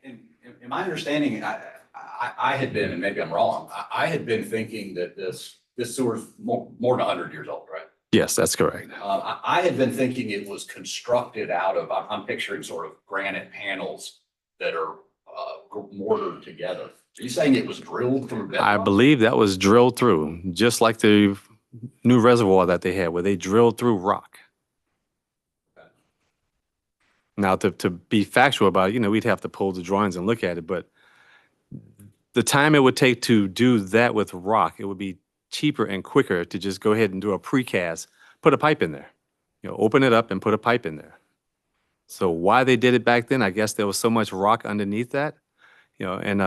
In my understanding, I had been, and maybe I'm wrong, I had been thinking that this sewer's more than 100 years old, right? Yes, that's correct. I had been thinking it was constructed out of, I'm picturing sort of granite panels that are mortared together. Are you saying it was drilled through bedrock? I believe that was drilled through, just like the new reservoir that they had, where they drilled through rock. Okay. Now, to be factual about it, we'd have to pull the drawings and look at it, but the time it would take to do that with rock, it would be cheaper and quicker to just go ahead and do a precast, put a pipe in there, open it up and put a pipe in there. So why they did it back then, I guess there was so much rock underneath that, and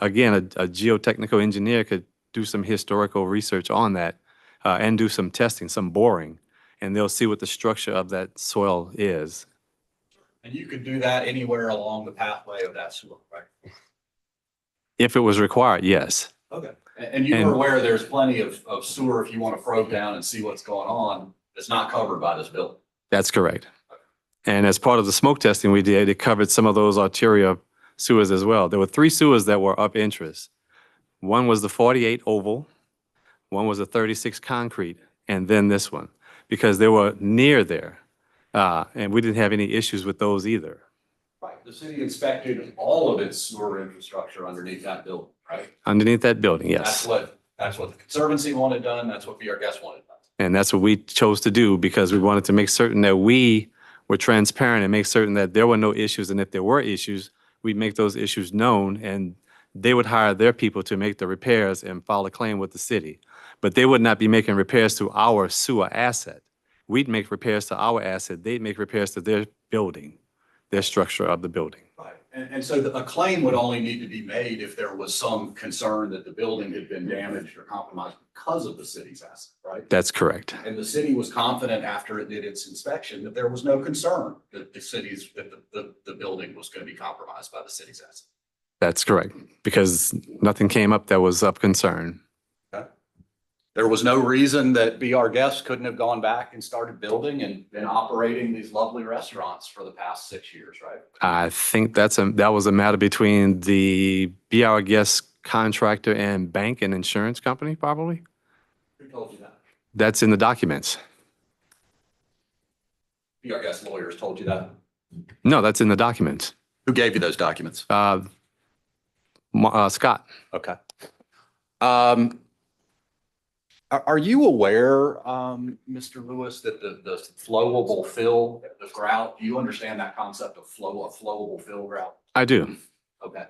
again, a geotechnical engineer could do some historical research on that and do some testing, some boring, and they'll see what the structure of that soil is. And you could do that anywhere along the pathway of that sewer, right? If it was required, yes. Okay. And you were aware there's plenty of sewer if you want to probe down and see what's going on that's not covered by this building? That's correct. And as part of the smoke testing we did, it covered some of those arterial sewers as well. There were 3 sewers that were of interest. One was the 48 oval, one was the 36 concrete, and then this one, because they were near there. And we didn't have any issues with those either. Right. The city inspected all of its sewer infrastructure underneath that building, right? Underneath that building, yes. That's what the Conservancy wanted done. That's what our guests wanted done. And that's what we chose to do because we wanted to make certain that we were transparent and make certain that there were no issues. And if there were issues, we'd make those issues known and they would hire their people to make the repairs and file a claim with the city. But they would not be making repairs to our sewer asset. We'd make repairs to our asset. They'd make repairs to their building, their structure of the building. Right. And so a claim would only need to be made if there was some concern that the building had been damaged or compromised because of the city's asset, right? That's correct. And the city was confident after it did its inspection that there was no concern that the building was going to be compromised by the city's asset. That's correct, because nothing came up that was of concern. Okay. There was no reason that BR Guests couldn't have gone back and started building and been operating these lovely restaurants for the past 6 years, right? I think that was a matter between the BR Guest contractor and bank and insurance company, probably. Who told you that? That's in the documents. BR Guests lawyers told you that? No, that's in the documents. Who gave you those documents? Scott. Okay. Are you aware, Mr. Lewis, that the flowable fill, the grout, do you understand that concept of flowable fill grout? I do. Okay.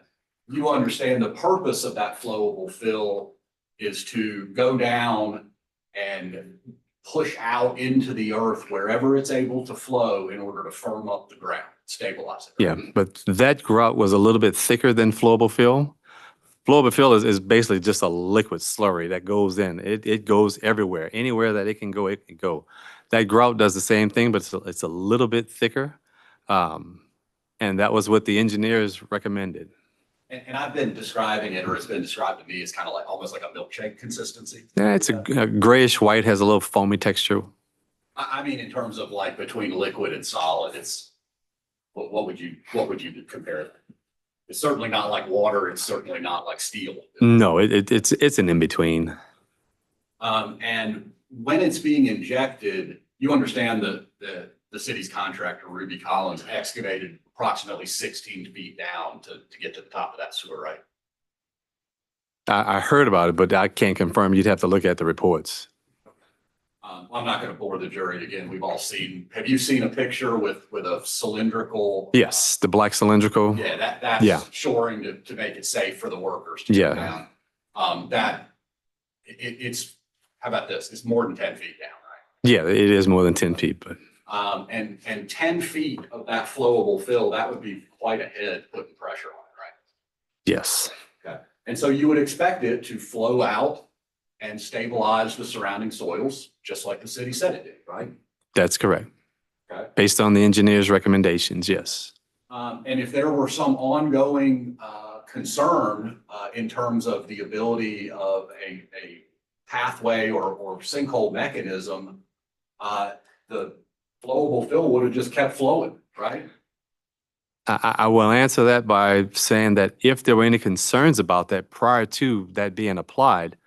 You understand the purpose of that flowable fill is to go down and push out into the earth wherever it's able to flow in order to firm up the ground, stabilize it. Yeah, but that grout was a little bit thicker than flowable fill. Flowable fill is basically just a liquid slurry that goes in. It goes everywhere. Anywhere that it can go, it can go. That grout does the same thing, but it's a little bit thicker. And that was what the engineers recommended. And I've been describing it, or it's been described to me as kind of like almost like a milkshake consistency. Yeah, it's a grayish white, has a little foamy texture. I mean, in terms of like between liquid and solid, it's what would you compare it? It's certainly not like water. It's certainly not like steel. No, it's an in-between. And when it's being injected, you understand the the city's contractor, Ruby Collins, excavated approximately 16 feet down to get to the top of that sewer, right? I heard about it, but I can't confirm. You'd have to look at the reports. I'm not going to bore the jury again. We've all seen, have you seen a picture with a cylindrical? Yes, the black cylindrical. Yeah, Yeah. that's shoring to make it safe for the workers to Yeah. go down. It's, how about this? It's more than 10 feet down, right? Yeah, it is more than 10 feet, but And 10 feet of that flowable fill, that would be quite a head putting pressure on it, right? yes, Okay. And so you would expect it to flow out and stabilize the surrounding soils, just like the city said it did, right? that's correct. Okay. Based on the engineer's recommendations, yes. And if there were some ongoing concern in terms of the ability of a pathway or sinkhole mechanism, the flowable fill would have just kept flowing, right? I will answer that by saying that if there were any concerns about that prior to that being applied,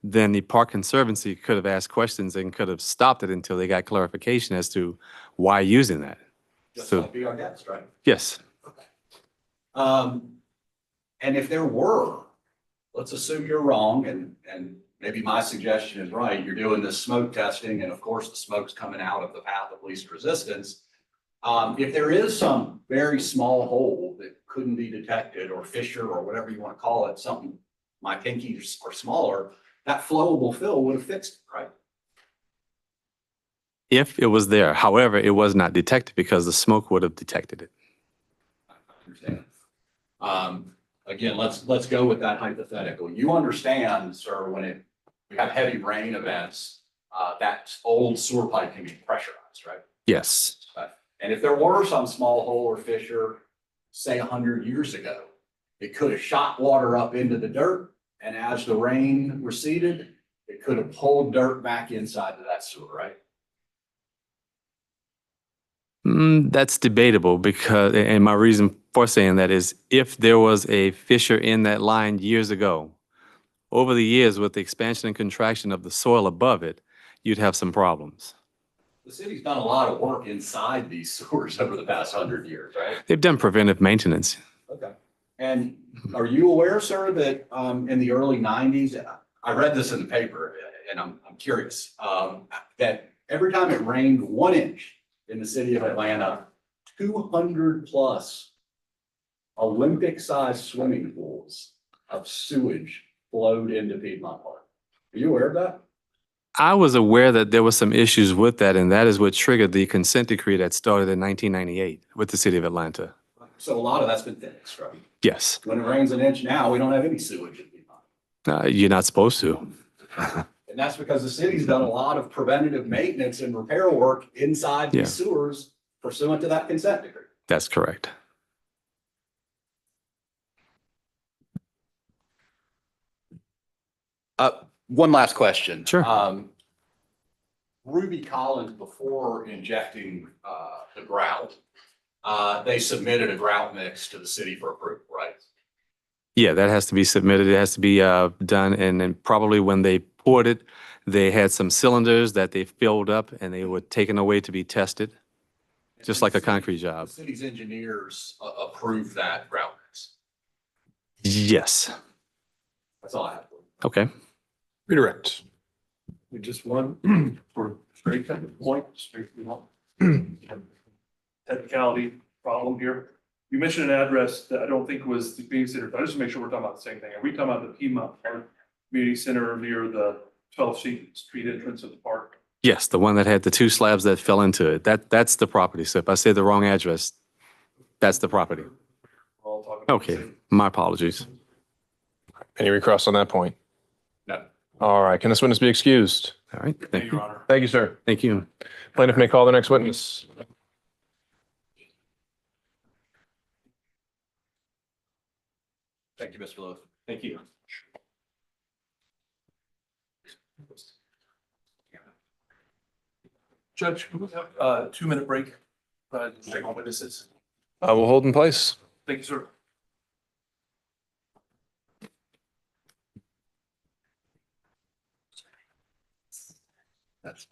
then the Park Conservancy could have asked questions and could have stopped it until they got clarification as to why using that. Just So- like be our guest, right? Yes, And if there were, let's assume you're wrong and maybe my suggestion is right. You're doing this smoke testing and of course the smoke's coming out of the path of least resistance. If there is some very small hole that couldn't be detected or fissure or whatever you want to call it, something my pinky or smaller, that flowable fill would have fixed it, right? if it was there. However, it was not detected because the smoke would have detected it. I understand. Again, let's go with that hypothetical. You understand, sir, when we have heavy rain events, that old sewer pipe can be pressurized, right? Yes, And if there were some small hole or fissure, say 100 years ago, it could have shot water up into the dirt. And as the rain receded, it could have pulled dirt back inside of that sewer, right? That's debatable because, and my reason for saying that is if there was a fissure in that line years ago, over the years with the expansion and contraction of the soil above it, you'd have some problems. The city's done a lot of work inside these sewers over the past 100 years, right? They've done preventive maintenance. Okay. And are you aware, sir, that in the early 90s, I read this in the paper and I'm curious, that every time it rained 1 inch in the city of Atlanta, 200 plus Olympic-sized swimming pools of sewage flowed into Piedmont Park. Are you aware of that? I was aware that there were some issues with that, and that is what triggered the consent decree that started in 1998 with the city of Atlanta. So a lot of that's been fixed, right? Yes, When it rains 1 inch now, we don't have any sewage in Piedmont. you're not supposed to. And that's because the city's done a lot of preventative maintenance and repair work inside Yeah. these sewers pursuant to that consent decree. That's correct. One last question. Sure. Ruby Collins, before injecting the grout, they submitted a grout mix to the city for approval, right? Yeah, that has to be submitted. It has to be done, and then probably when they poured it, they had some cylinders that they filled up and they were taken away to be tested, just like a concrete The job. city's engineers approved that grout mix. Yes. That's all I have. Okay. Redirect. We just one for straight point, straight technicality problem here. You mentioned an address that I don't think was the community center, but I just want to make sure we're talking about the same thing. Are we talking about the Piedmont Park Community Center near the 12th Street entrance of the park? Yes, the one that had the two slabs that fell into it. That's the property. So if I say the wrong address, that's the property. We're all talking about the Okay, same. my apologies. Any recross on that point? No. All right. Can this witness be excused? All right, Thank thank you, Your you. Honor. Thank you, sir. Thank you. Plaintiff may call the next witness. Thank you, Mr. Lewis. Thank you. Judge, can we have a 2-minute break? Check on witnesses. We'll hold in place. Thank you, sir. That's.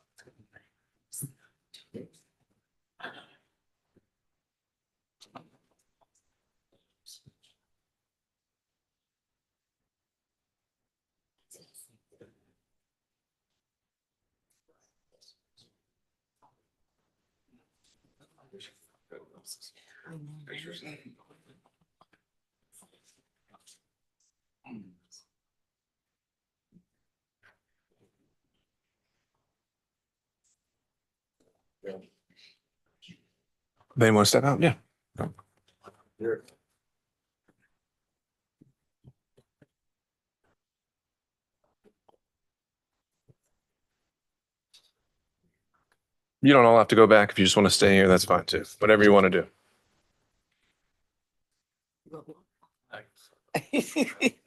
They want to step out? Yeah. You don't all have to go back. If you just want to stay here, that's fine too. Whatever you want to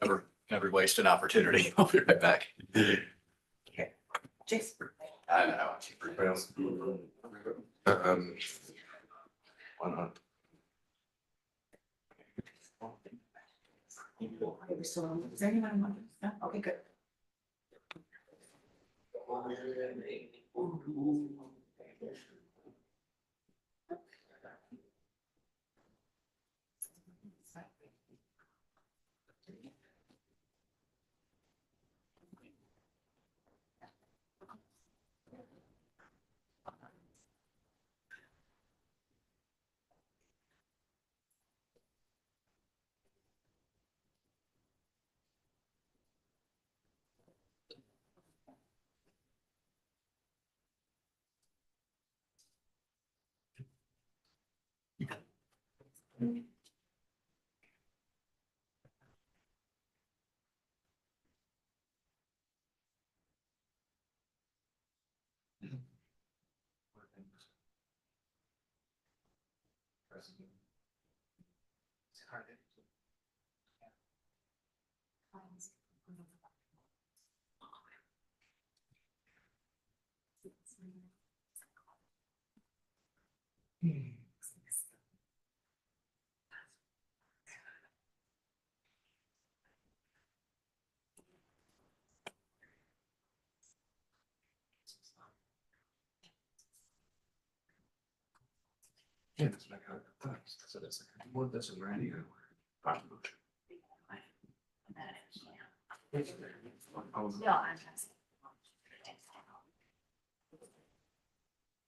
do. Never waste an opportunity. I'll be right back. Jason. I know. Why not? Is there anyone? No? Okay, good.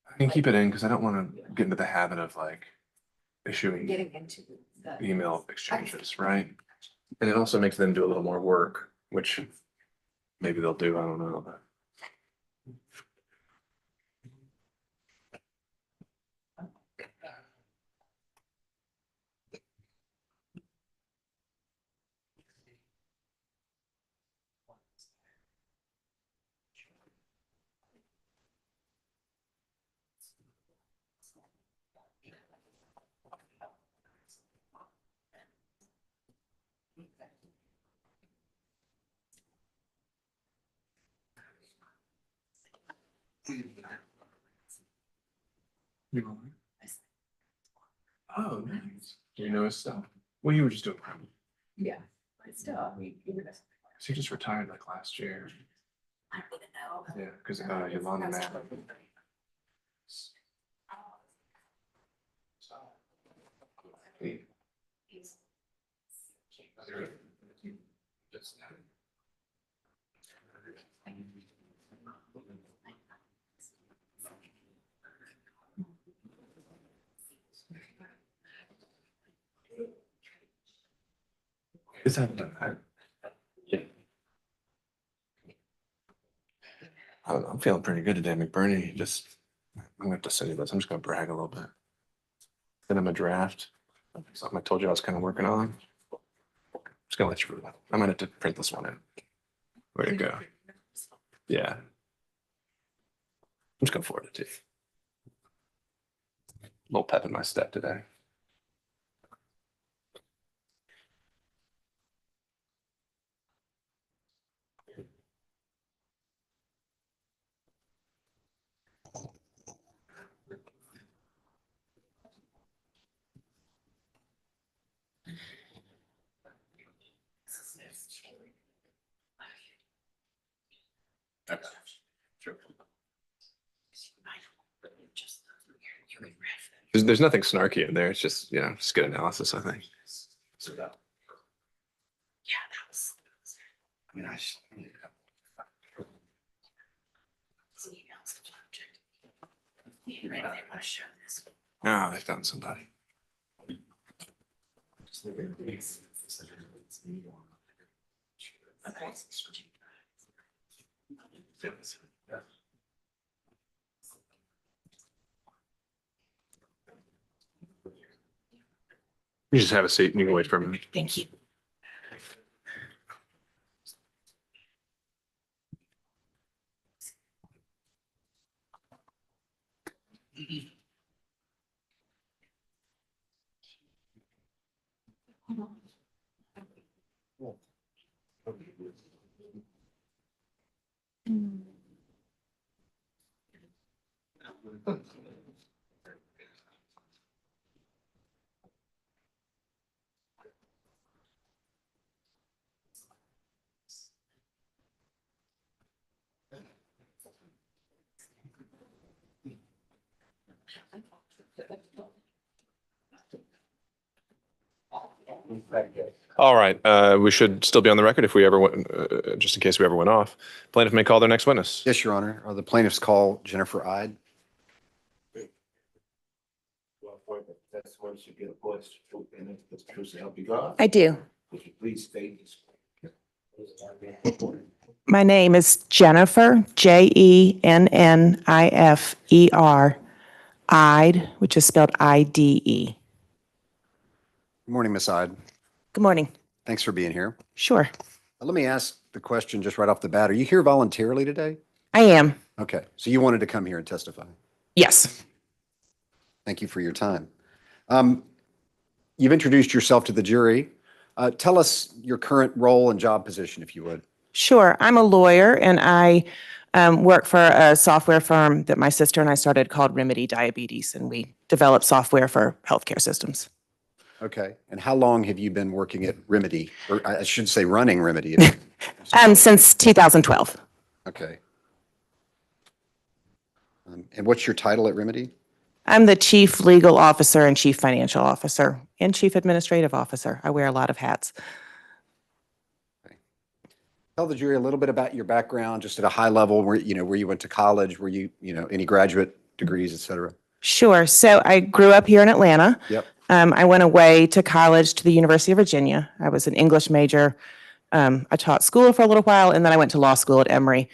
I can keep it in because I don't want to get into the habit of like issuing Getting into the. email exchanges, right? And it also makes them do a little more work, which maybe they'll do, I don't know. But oh, nice. You know his stuff. Well, you were just doing crime. Yeah, but still, I mean, even if. So he just retired like last year. I don't even know. Yeah, because Yolanda Matt. Is that yeah. I don't know. I'm feeling pretty good today, McBurney. Just I'm gonna have to send you this. I'm just gonna brag a little bit. Then I'm a draft. Something I told you I was kind of working on. Just gonna let you read that. I might have to print this one in. Way to go. Yeah. I'm just gonna forward it to you. A little pep in my step today. Okay. Sure. There's nothing snarky in there. It's just, just good analysis, I think. So that. Yeah, that was. I mean, I just. Emails subject. Right, they want to show this. Ah, I found somebody. You just have a seat and you can wait for me. Thank you. All right, we should still be on the record if we ever went, just in case we ever went off. Plaintiff may call their next witness. Yes, Your Honor. The plaintiffs call Jennifer Ide. That's where you get a voice and it's supposed to help you God. I do. Would you please state this? My name is Jennifer, Jennifer, Ide, which is spelled IDE. Good morning, Ms. Ide. Good morning. Thanks for being here. Sure, Let me ask the question just right off the bat. Are you here voluntarily today? I am. Okay, so you wanted to come here and testify. Yes. Thank you for your time. You've introduced yourself to the jury. Tell us your current role and job position, if you would. Sure. I'm a lawyer and I work for a software firm that my sister and I started called Remedy Diabetes, and we develop software for healthcare systems. Okay, and how long have you been working at Remedy? Or I should say running Remedy. Since 2012. Okay. And what's your title at Remedy? I'm the chief legal officer and chief financial officer and chief administrative officer. I wear a lot of hats. Tell the jury a little bit about your background, just at a high level, where you went to college, were you, any graduate degrees, et cetera? Sure. So I grew up here in Atlanta. Yep. I went away to college to the University of Virginia. I was an English major. I taught school for a little while, and then I went to law school at Emory.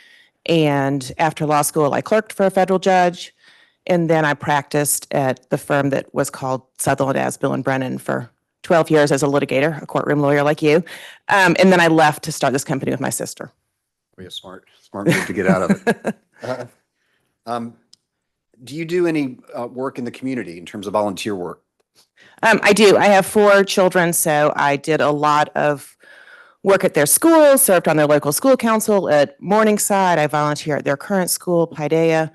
And after law school, I clerked for a federal judge, and then I practiced at the firm that was called Sutherland, Asbill and Brennan for 12 years as a litigator, a courtroom lawyer like you. And then I left to start this company with my sister. Be a smart move to get out of it. Do you do any work in the community in terms of volunteer work? I do. I have 4 children, so I did a lot of work at their school, served on their local school council at Morningside. I volunteer at their current school, Paideia.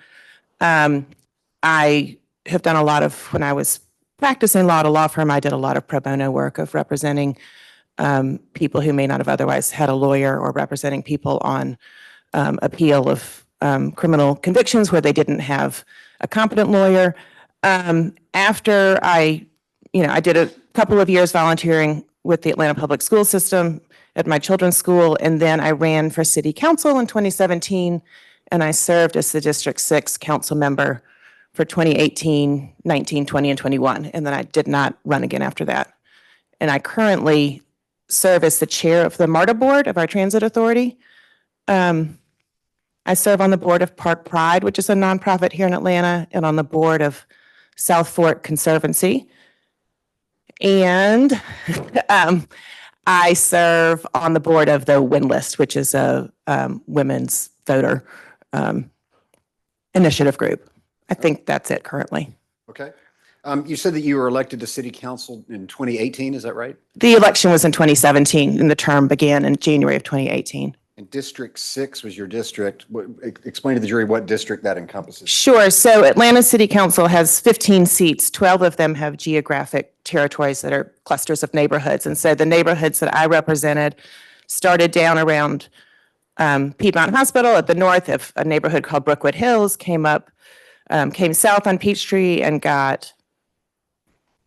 I have done a lot of, when I was practicing law at a law firm, I did a lot of pro bono work of representing people who may not have otherwise had a lawyer, or representing people on appeal of criminal convictions where they didn't have a competent lawyer. After I did a couple of years volunteering with the Atlanta Public School System at my children's school, and then I ran for city council in 2017, and I served as the District 6 council member for 2018, 19, 20, and 21, and then I did not run again after that. And I currently serve as the chair of the MARTA board of our transit authority. I serve on the board of Park Pride, which is a nonprofit here in Atlanta, and on the board of South Fork Conservancy. And I serve on the board of the Win List, which is a women's voter initiative group. I think that's it currently. Okay. You said that you were elected to city council in 2018, is that right? The election was in 2017, and the term began in January of 2018. And District 6 was your district. Explain to the jury what district that encompasses. Sure. So Atlanta City Council has 15 seats. 12 of them have geographic territories that are clusters of neighborhoods. And so the neighborhoods that I represented started down around Piedmont Hospital at the north of a neighborhood called Brookwood Hills, came south on Peachtree and got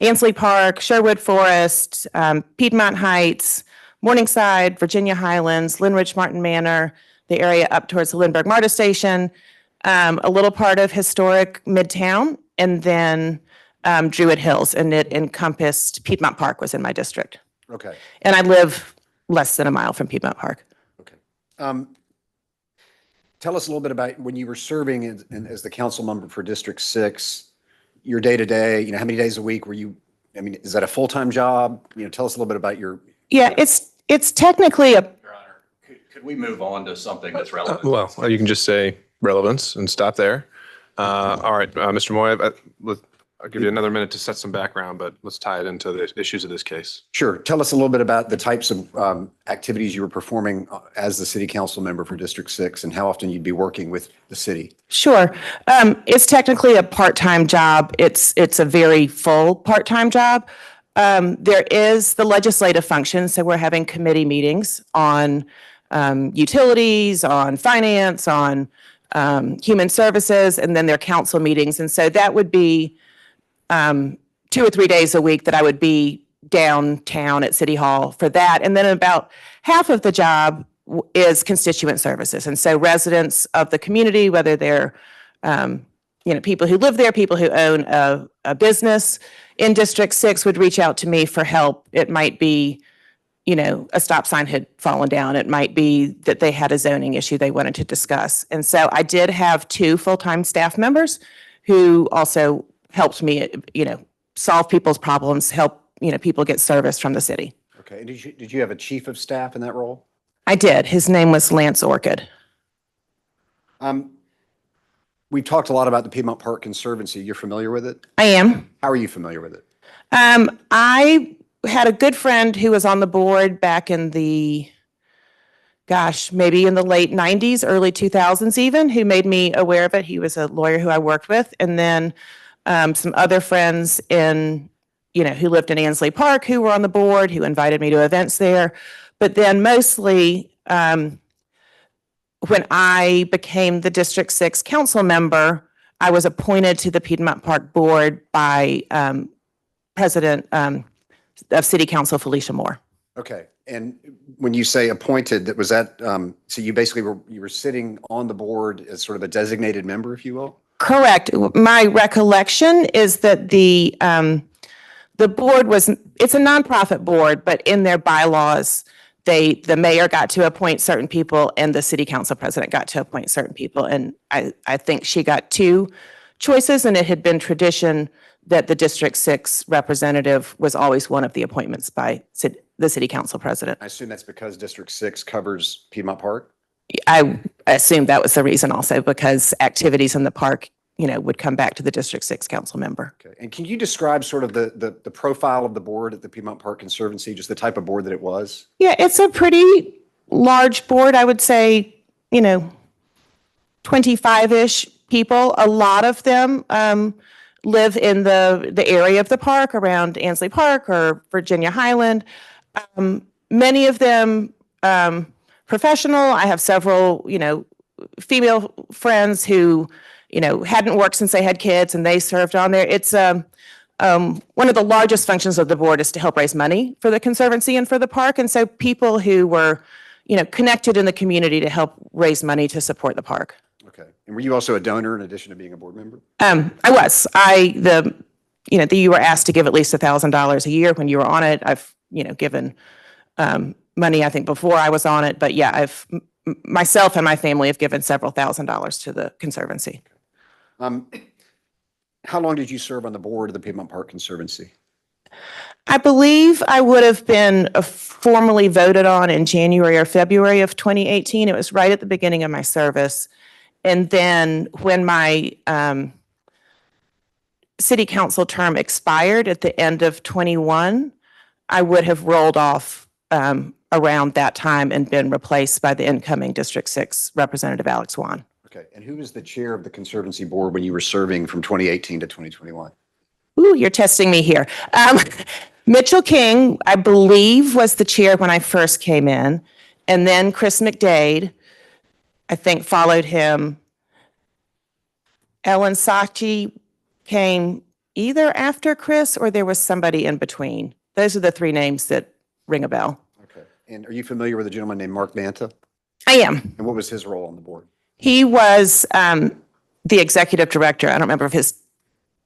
Ansley Park, Sherwood Forest, Piedmont Heights, Morningside, Virginia Highlands, Linridge Martin Manor, the area up towards the Lindbergh MARTA station, a little part of historic Midtown, and then Druid Hills, and it encompassed Piedmont Park was in my district. Okay. And I live less than a mile from Piedmont Park. Okay. Tell us a little bit about when you were serving as the council member for District 6, your day-to-day, how many days a week were you, is that a full-time job? Tell us a little bit about your. Yeah, it's technically a, Your Honor, could we move on to something that's relevant? Well, you can just say relevance and stop there. All right, Mr. Moy, I'll give you another minute to set some background, but let's tie it into the issues of this case. Sure. Tell us a little bit about the types of activities you were performing as the city council member for District 6 and how often you'd be working with the city. sure. It's technically a part-time job. It's a very full part-time job. There is the legislative function, so we're having committee meetings on utilities, on finance, on human services, and then there are council meetings. And so that would be 2 or 3 days a week that I would be downtown at City Hall for that. And then about half of the job is constituent services. And so residents of the community, whether they're, people who live there, people who own a business in District 6 would reach out to me for help. It might be, a stop sign had fallen down. It might be that they had a zoning issue they wanted to discuss. And so I did have 2 full-time staff members who also helped me, solve people's problems, help, people get service from the city. Okay. And did you have a chief of staff in that role? I did. His name was Lance Orchid. We've talked a lot about the Piedmont Park Conservancy. You're familiar with it? I am. How are you familiar with it? I had a good friend who was on the board back in maybe in the late 90s, early 2000s even, who made me aware of it. He was a lawyer who I worked with. And then some other friends who lived in Ansley Park who were on the board, who invited me to events there. But then mostly when I became the District 6 council member, I was appointed to the Piedmont Park Board by President of City Council Felicia Moore. Okay. And when you say appointed, was that, so you basically you were sitting on the board as sort of a designated member, if you will? Correct. My recollection is that the board it's a nonprofit board, but in their bylaws, the mayor got to appoint certain people and the city council president got to appoint certain people. And I think she got 2 choices, and it had been tradition that the District 6 representative was always one of the appointments by the city council president. I assume that's because District 6 covers Piedmont Park? I assume that was the reason also, because activities in the park, would come back to the District 6 council member. Okay. And can you describe sort of the profile of the board at the Piedmont Park Conservancy, just the type of board that it was? Yeah, it's a pretty large board. I would say, 25-ish people. A lot of them live in the area of the park around Ansley Park or Virginia Highland. Many of them professional. I have several, female friends who, hadn't worked since they had kids and they served on there. It's one of the largest functions of the board is to help raise money for the Conservancy and for the park. And so people who were, connected in the community to help raise money to support the park. Okay. And were you also a donor in addition to being a board member? I was. You were asked to give at least $1,000 a year when you were on it. I've, given money, I think, before I was on it. But yeah, myself and my family have given several $1,000s to the Conservancy. How long did you serve on the board of the Piedmont Park Conservancy? I believe I would have been formally voted on in January or February of 2018. It was right at the beginning of my service. And then when my city council term expired at the end of 21, I would have rolled off around that time and been replaced by the incoming District 6 Representative Alex Wan. Okay. And who was the chair of the Conservancy board when you were serving from 2018 to 2021? Ooh, you're testing me here. Mitchell King, I believe, was the chair when I first came in. And then Chris McDade, I think, followed him. Ellen Sachi came either after Chris or there was somebody in between. Those are the 3 names that ring a bell. Okay. And are you familiar with a gentleman named Mark Banta? I am. And what was his role on the board? He was the executive director. I don't remember if his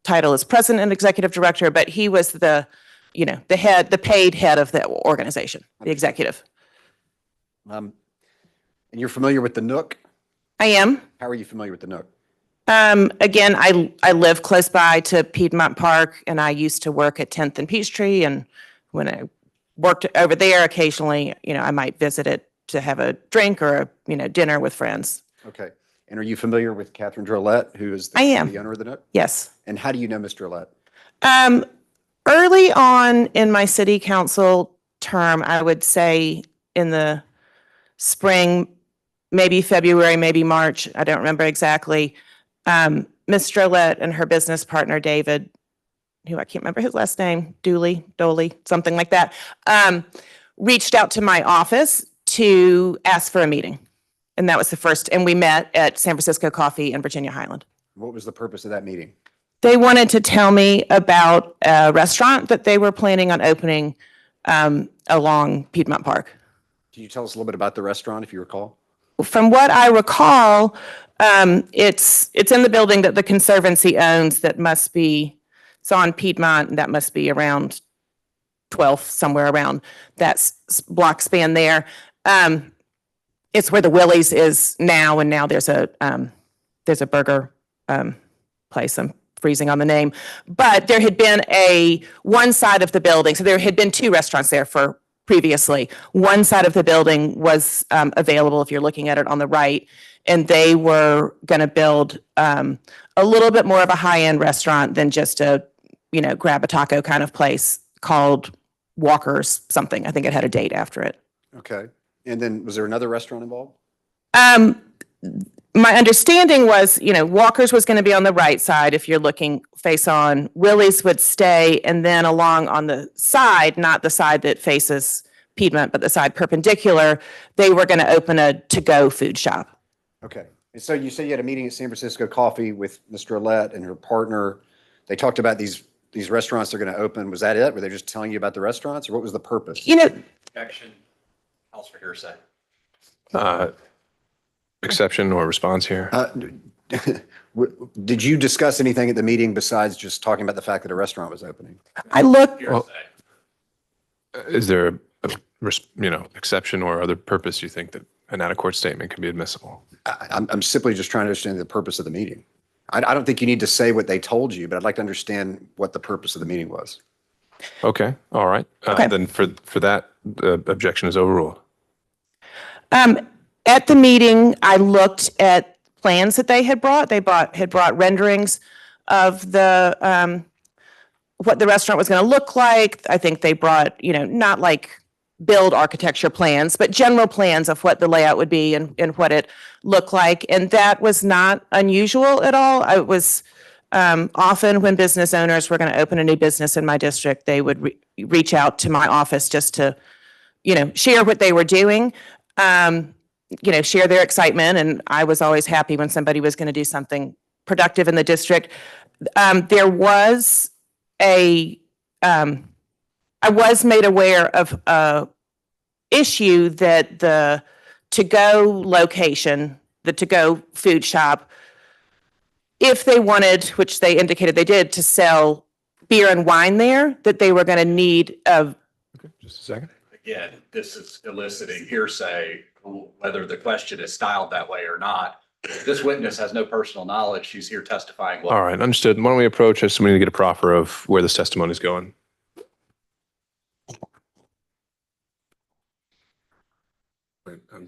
title is president and executive director, but he was the, the head, the paid head of the organization, the executive. And you're familiar with the Nook? I am. How are you familiar with the Nook? Again, I live close by to Piedmont Park, and I used to work at 10th and Peachtree, and when I worked over there occasionally, I might visit it to have a drink or a, dinner with friends. Okay. And are you familiar with Catherine Drolette, who is I am. the owner of the Nook? Yes. And how do you know Ms. Drolette? Early on in my city council term, I would say in the spring, maybe February, maybe March, I don't remember exactly. Ms. Drolette and her business partner, David, who I can't remember his last name, Doley, something like that, reached out to my office to ask for a meeting. And that was the first, and we met at San Francisco Coffee in Virginia Highland. What was the purpose of that meeting? They wanted to tell me about a restaurant that they were planning on opening along Piedmont Park. Can you tell us a little bit about the restaurant, if you recall? From what I recall, it's in the building that the Conservancy owns. It's on Piedmont, and that must be around 12th, somewhere around that block span there. It's where the Willie's is now, and now there's a burger place. I'm freezing on the name, but there had been one side of the building. So there had been two restaurants there previously. One side of the building was available if you're looking at it on the right, and they were going to build a little bit more of a high-end restaurant than just a, grab a taco kind of place called Walker's something. I think it had a date after it. Okay. And then was there another restaurant involved? My understanding was, Walker's was going to be on the right side if you're looking face on. Willie's would stay, and then along on the side, not the side that faces Piedmont, but the side perpendicular, they were going to open a to-go food shop. Okay. And so you said you had a meeting at San Francisco Coffee with Ms. Drolette and her partner. They talked about these restaurants they're going to open. Was that it? Were they just telling you about the restaurants, or what was the purpose? Objection. Calls for hearsay. Exception or response here? Did you discuss anything at the meeting besides just talking about the fact that a restaurant was opening? I looked. Hearsay. Is there exception or other purpose you think that an out-of-court statement can be admissible? I'm simply just trying to understand the purpose of the meeting. I don't think you need to say what they told you, but I'd like to understand what the purpose of the meeting was. Okay, all right. Okay. Then for that, the objection is overruled. At the meeting, I looked at plans that they had brought. They had brought renderings of the what the restaurant was going to look like. I think they brought, not like build architecture plans, but general plans of what the layout would be and what it looked like. And that was not unusual at all. It was often when business owners were going to open a new business in my district, they would reach out to my office just to, share what they were doing. Share their excitement. And I was always happy when somebody was going to do something productive in the district. There was I was made aware of a issue that the to-go location, the to-go food shop, if they wanted, which they indicated they did, to sell beer and wine there, that they were going to need Okay, just a second. Again, this is eliciting hearsay, whether the question is styled that way or not. This witness has no personal knowledge. She's here testifying. All right, understood. Why don't we approach this? We need to get a proffer of where this testimony is going. Wait, are you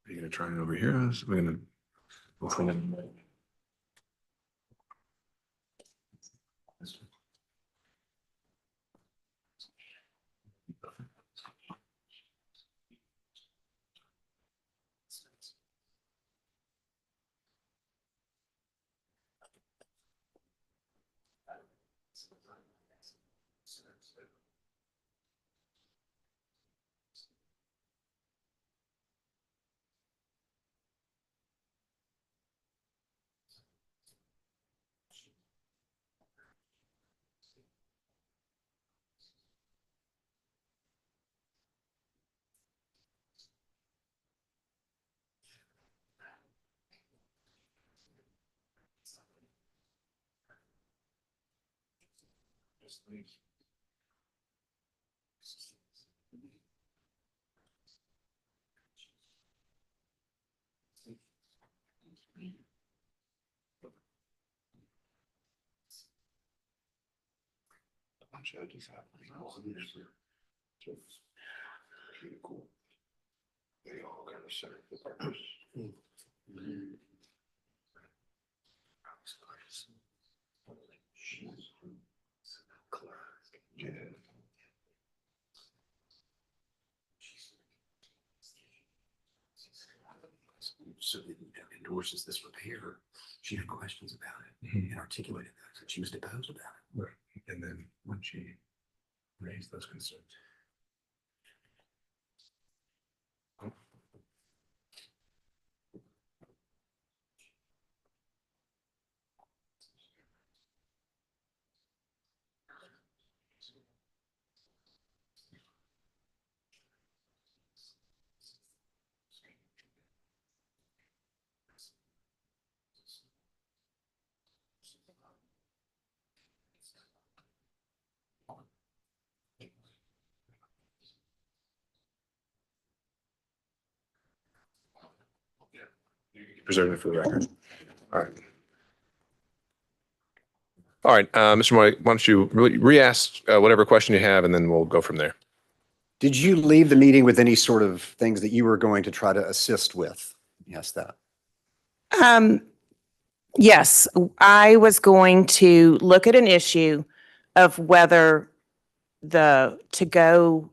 going to try it over here? We're going to. They all kind of serve the purpose. Yeah. So it endorses this repair. She had questions about it and articulated those, and she was deposed about it. Right. And then when she raised those concerns. Preserve it for the record. All right. All right, Mr. Moy, why don't you re-ask whatever question you have, and then we'll go from there. Did you leave the meeting with any sort of things that you were going to try to assist with? Yes, that. Yes, I was going to look at an issue of whether the to-go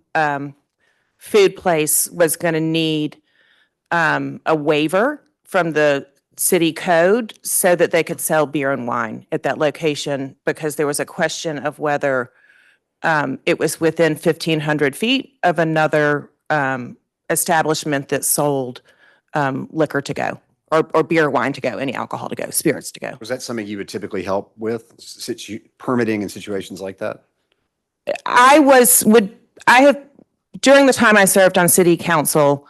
food place was going to need a waiver from the city code so that they could sell beer and wine at that location, because there was a question of whether it was within 1,500 feet of another establishment that sold liquor to go, or beer, wine to go, any alcohol to go, spirits to go. Was that something you would typically help with, permitting in situations like that? During the time I served on city council,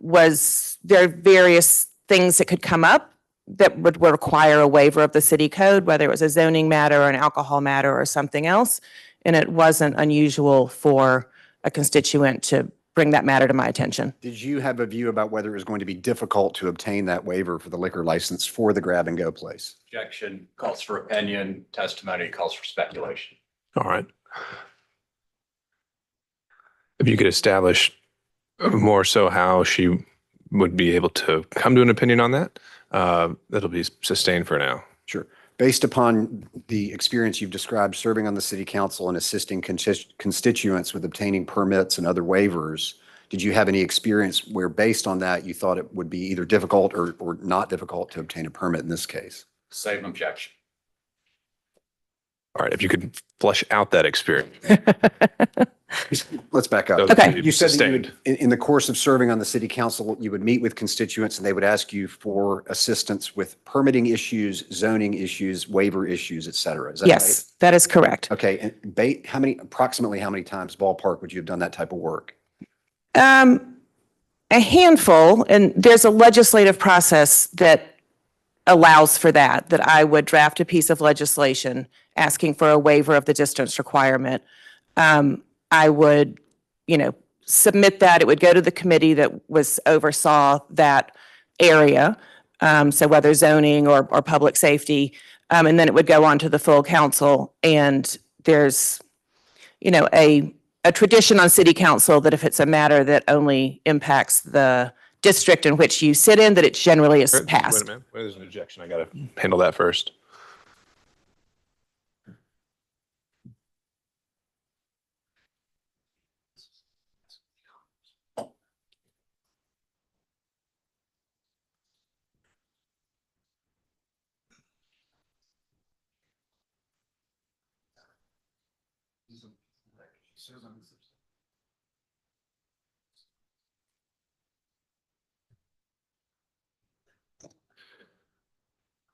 was there various things that could come up that would require a waiver of the city code, whether it was a zoning matter or an alcohol matter or something else. And it wasn't unusual for a constituent to bring that matter to my attention. Did you have a view about whether it was going to be difficult to obtain that waiver for the liquor license for the grab and go place? Objection calls for opinion, testimony calls for speculation. All right. If you could establish more so how she would be able to come to an opinion on that, that'll be sustained for now. Sure. Based upon the experience you've described serving on the city council and assisting constituents with obtaining permits and other waivers, did you have any experience where based on that you thought it would be either difficult or not difficult to obtain a permit in this case? Same objection. All right, if you could flesh out that experience. Let's back up. That would Okay. be You said that you sustained. would, in the course of serving on the city council, you would meet with constituents and they would ask you for assistance with permitting issues, zoning issues, waiver issues, et cetera. Is that right? Yes, that is correct. Okay. And approximately how many times ballpark would you have done that type of work? A handful, and there's a legislative process that allows for that I would draft a piece of legislation asking for a waiver of the distance requirement. I would, submit that. It would go to the committee that oversaw that area. So whether zoning or public safety, and then it would go on to the full council. And there's, a tradition on city council that if it's a matter that only impacts the district in which you sit in, that it generally is Wait a passed. minute, there's an objection. I got to handle that first.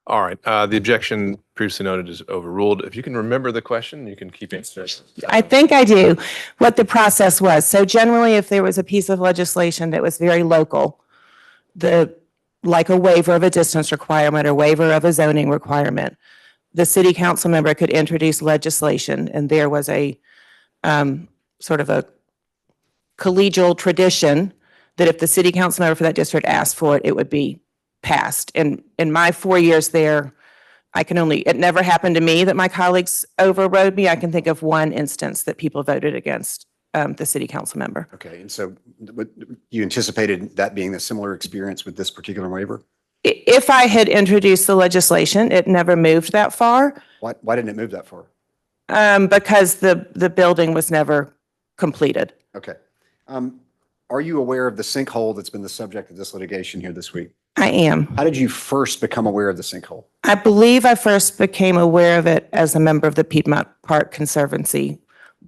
All right, the objection previously noted is overruled. If you can remember the question, you can keep answering. I think I do, what the process was. So generally, if there was a piece of legislation that was very local, like a waiver of a distance requirement or waiver of a zoning requirement, the city council member could introduce legislation, and there was a sort of a collegial tradition that if the city council member for that district asked for it, it would be passed. And in my 4 years there, it never happened to me that my colleagues overrode me. I can think of one instance that people voted against the city council member. Okay, and so you anticipated that being a similar experience with this particular waiver? If I had introduced the legislation, it never moved that far Why didn't it move that far? because the building was never completed. Okay. Are you aware of the sinkhole that's been the subject of this litigation here this week? I am. How did you first become aware of the sinkhole? I believe I first became aware of it as a member of the Piedmont Park Conservancy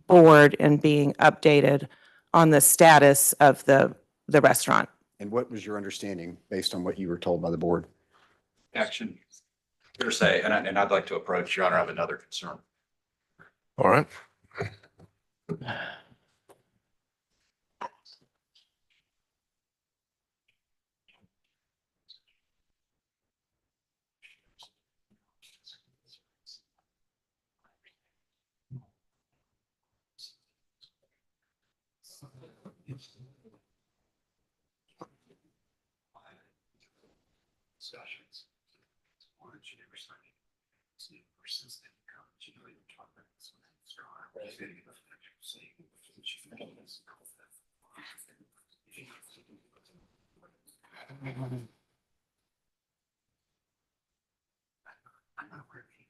board and being updated on the status of the restaurant. And what was your understanding based on what you were told by the board? Action. Hearsay, and I'd like to approach, Your Honor, I have another concern. All right. Discussions. Why did you never sign it? Since then, you know, you talk about this. I'm not aware of any.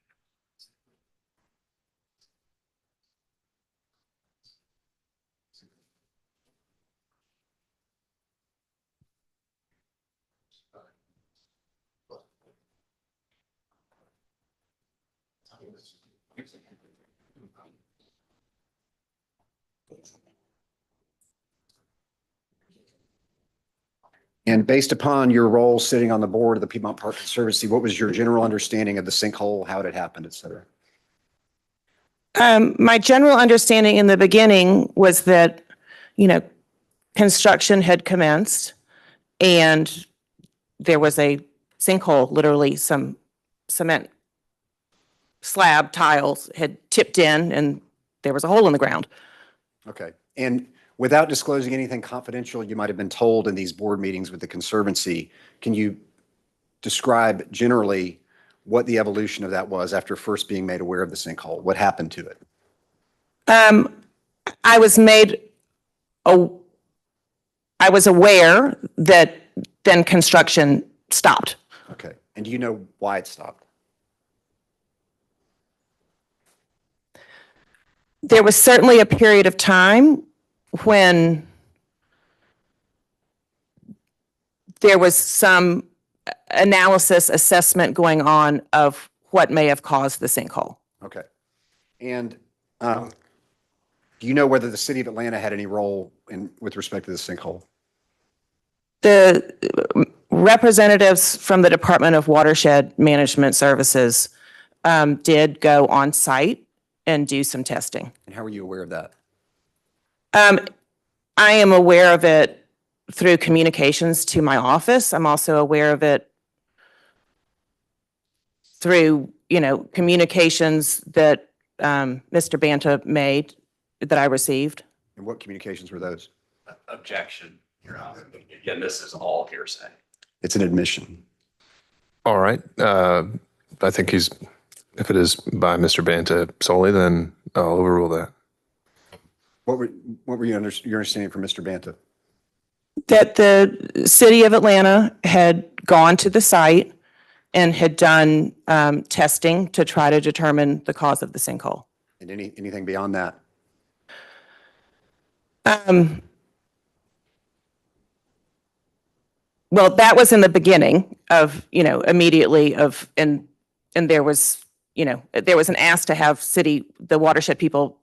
And based upon your role sitting on the board of the Piedmont Park Conservancy, what was your general understanding of the sinkhole, how it had happened, et cetera? My general understanding in the beginning was that, construction had commenced and there was a sinkhole, literally some cement slab tiles had tipped in and there was a hole in the ground. Okay. And without disclosing anything confidential you might have been told in these board meetings with the Conservancy, can you describe generally what the evolution of that was after first being made aware of the sinkhole? What happened to it? I was aware that then construction stopped. Okay. And do you know why it stopped? There was certainly a period of time when there was some analysis, assessment going on of what may have caused the sinkhole. Okay. And do you know whether the city of Atlanta had any role with respect to the sinkhole? The representatives from the Department of Watershed Management Services did go on site and do some testing. And how were you aware of that? I am aware of it through communications to my office. I'm also aware of it through, communications that Mr. Banta made that I received. And what communications were those? Objection, Your Honor. Again, this is all hearsay. It's an admission. All right. I think if it is by Mr. Banta solely, then I'll overrule that. What were your understanding from Mr. Banta? That the city of Atlanta had gone to the site and had done testing to try to determine the cause of the sinkhole. And anything beyond that? Well, that was in the beginning of, immediately and there was, there was an ask to have the watershed people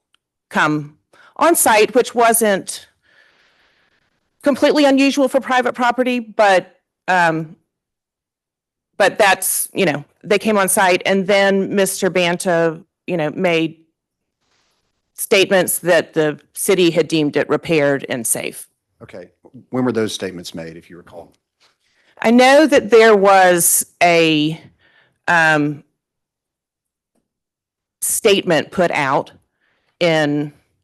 come on site, which wasn't completely unusual for private property, but that's, they came on site and then Mr. Banta, made statements that the city had deemed it repaired and safe. Okay. When were those statements made, if you recall? I know that there was a statement put out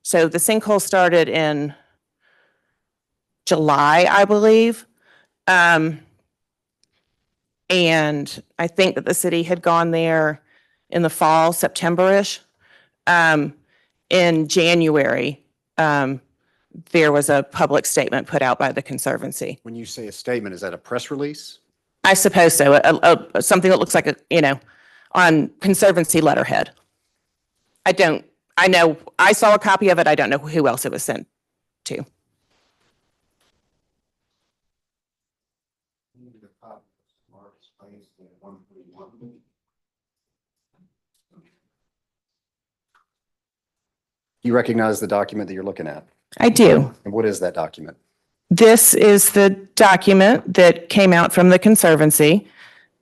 so the sinkhole started in July, I believe. And I think that the city had gone there in the fall, September-ish. In January, there was a public statement put out by the Conservancy. When you say a statement, is that a press release? I suppose so, something that looks like on Conservancy letterhead. I know, I saw a copy of it, I don't know who else it was sent to. You recognize the document that you're looking at? I do. And what is that document? This is the document that came out from the Conservancy.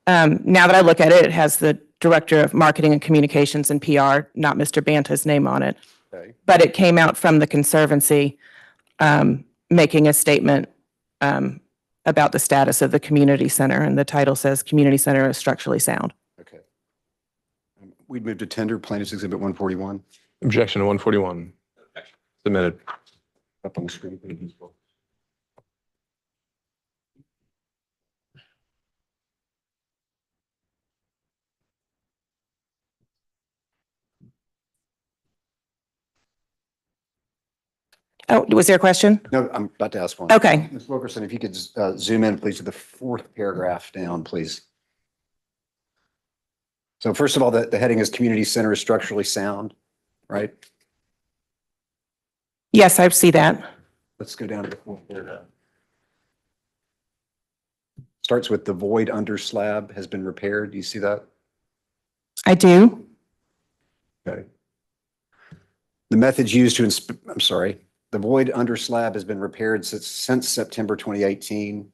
Now that I look at it, it has the Director of Marketing and Communications and PR, not Mr. Banta's name on it. Okay. But it came out from the Conservancy, making a statement about the status of the community center, and the title says Community Center is structurally sound. Okay. We'd move to tender plaintiff's exhibit 141. Objection to 141. Submitted. Up on the screen, please. Oh, was there a question? No, I'm about to ask one. Okay. Ms. Wilkerson, if you could zoom in, please, to the fourth paragraph down, please. So first of all, the heading is Community Center is structurally sound, right? Yes, I see that. Let's go down to the fourth paragraph. Starts with the void under slab has been repaired. Do you see that? I do. Okay. The methods used to I'm sorry. The void under slab has been repaired since September 2018.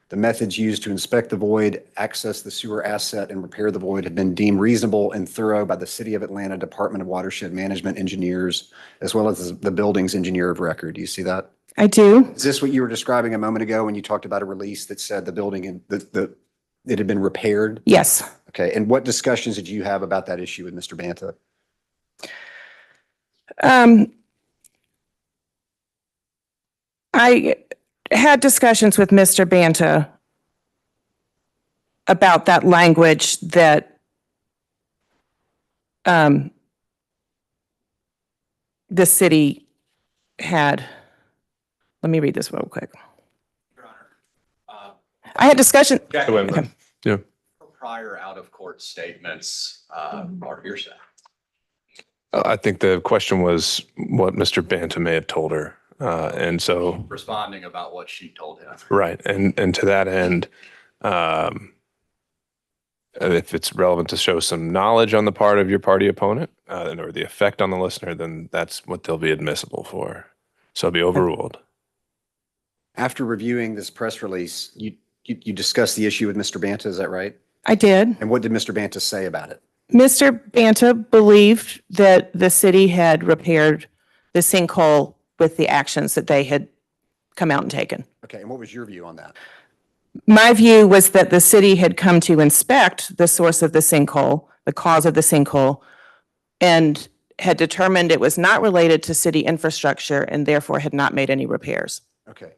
The methods used to inspect the void, access the sewer asset, and repair the void have been deemed reasonable and thorough by the City of Atlanta Department of Watershed Management engineers, as well as the building's engineer of record. Do you see that? I do. Is this what you were describing a moment ago when you talked about a release that said the building and it had been repaired? Yes. Okay. And what discussions did you have about that issue with Mr. Banta? I had discussions with Mr. Banta about that language that the city had. Let me read this real quick. Your Honor, I had discussion. Wait a minute. Okay. Yeah. prior out-of-court statements are hearsay. I think the question was what Mr. Banta may have told her. And so, Responding about what she told him. right. And to that end, if it's relevant to show some knowledge on the part of your party opponent or the effect on the listener, then that's what they'll be admissible for. So it'll be overruled. After reviewing this press release, you discussed the issue with Mr. Banta, is that right? I did. And what did Mr. Banta say about it? Mr. Banta believed that the city had repaired the sinkhole with the actions that they had come out and taken. Okay, and what was your view on that? My view was that the city had come to inspect the source of the sinkhole, the cause of the sinkhole, and had determined it was not related to city infrastructure and therefore had not made any repairs. Okay.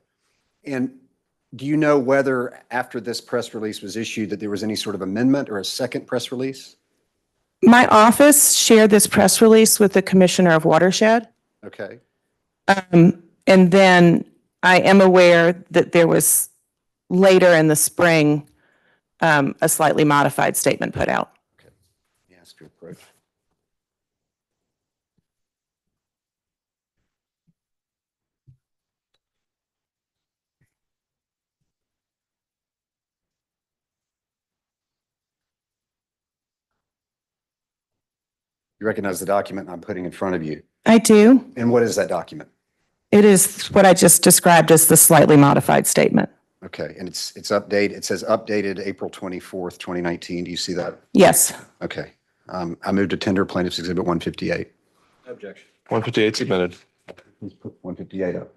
And do you know whether after this press release was issued that there was any sort of amendment or a second press release? My office shared this press release with the Commissioner of Watershed. Okay. And then I am aware that there was later in the spring, a slightly modified statement put out. Okay. Yes, to approach. You recognize the document I'm putting in front of you. I do. And what is that document? It is what I just described as the slightly modified statement. Okay, and it's updated. It says updated April 24th, 2019. Do you see that? Yes. Okay. I move to tender plaintiff's exhibit 158. Objection. 158 submitted. Please put 158 up.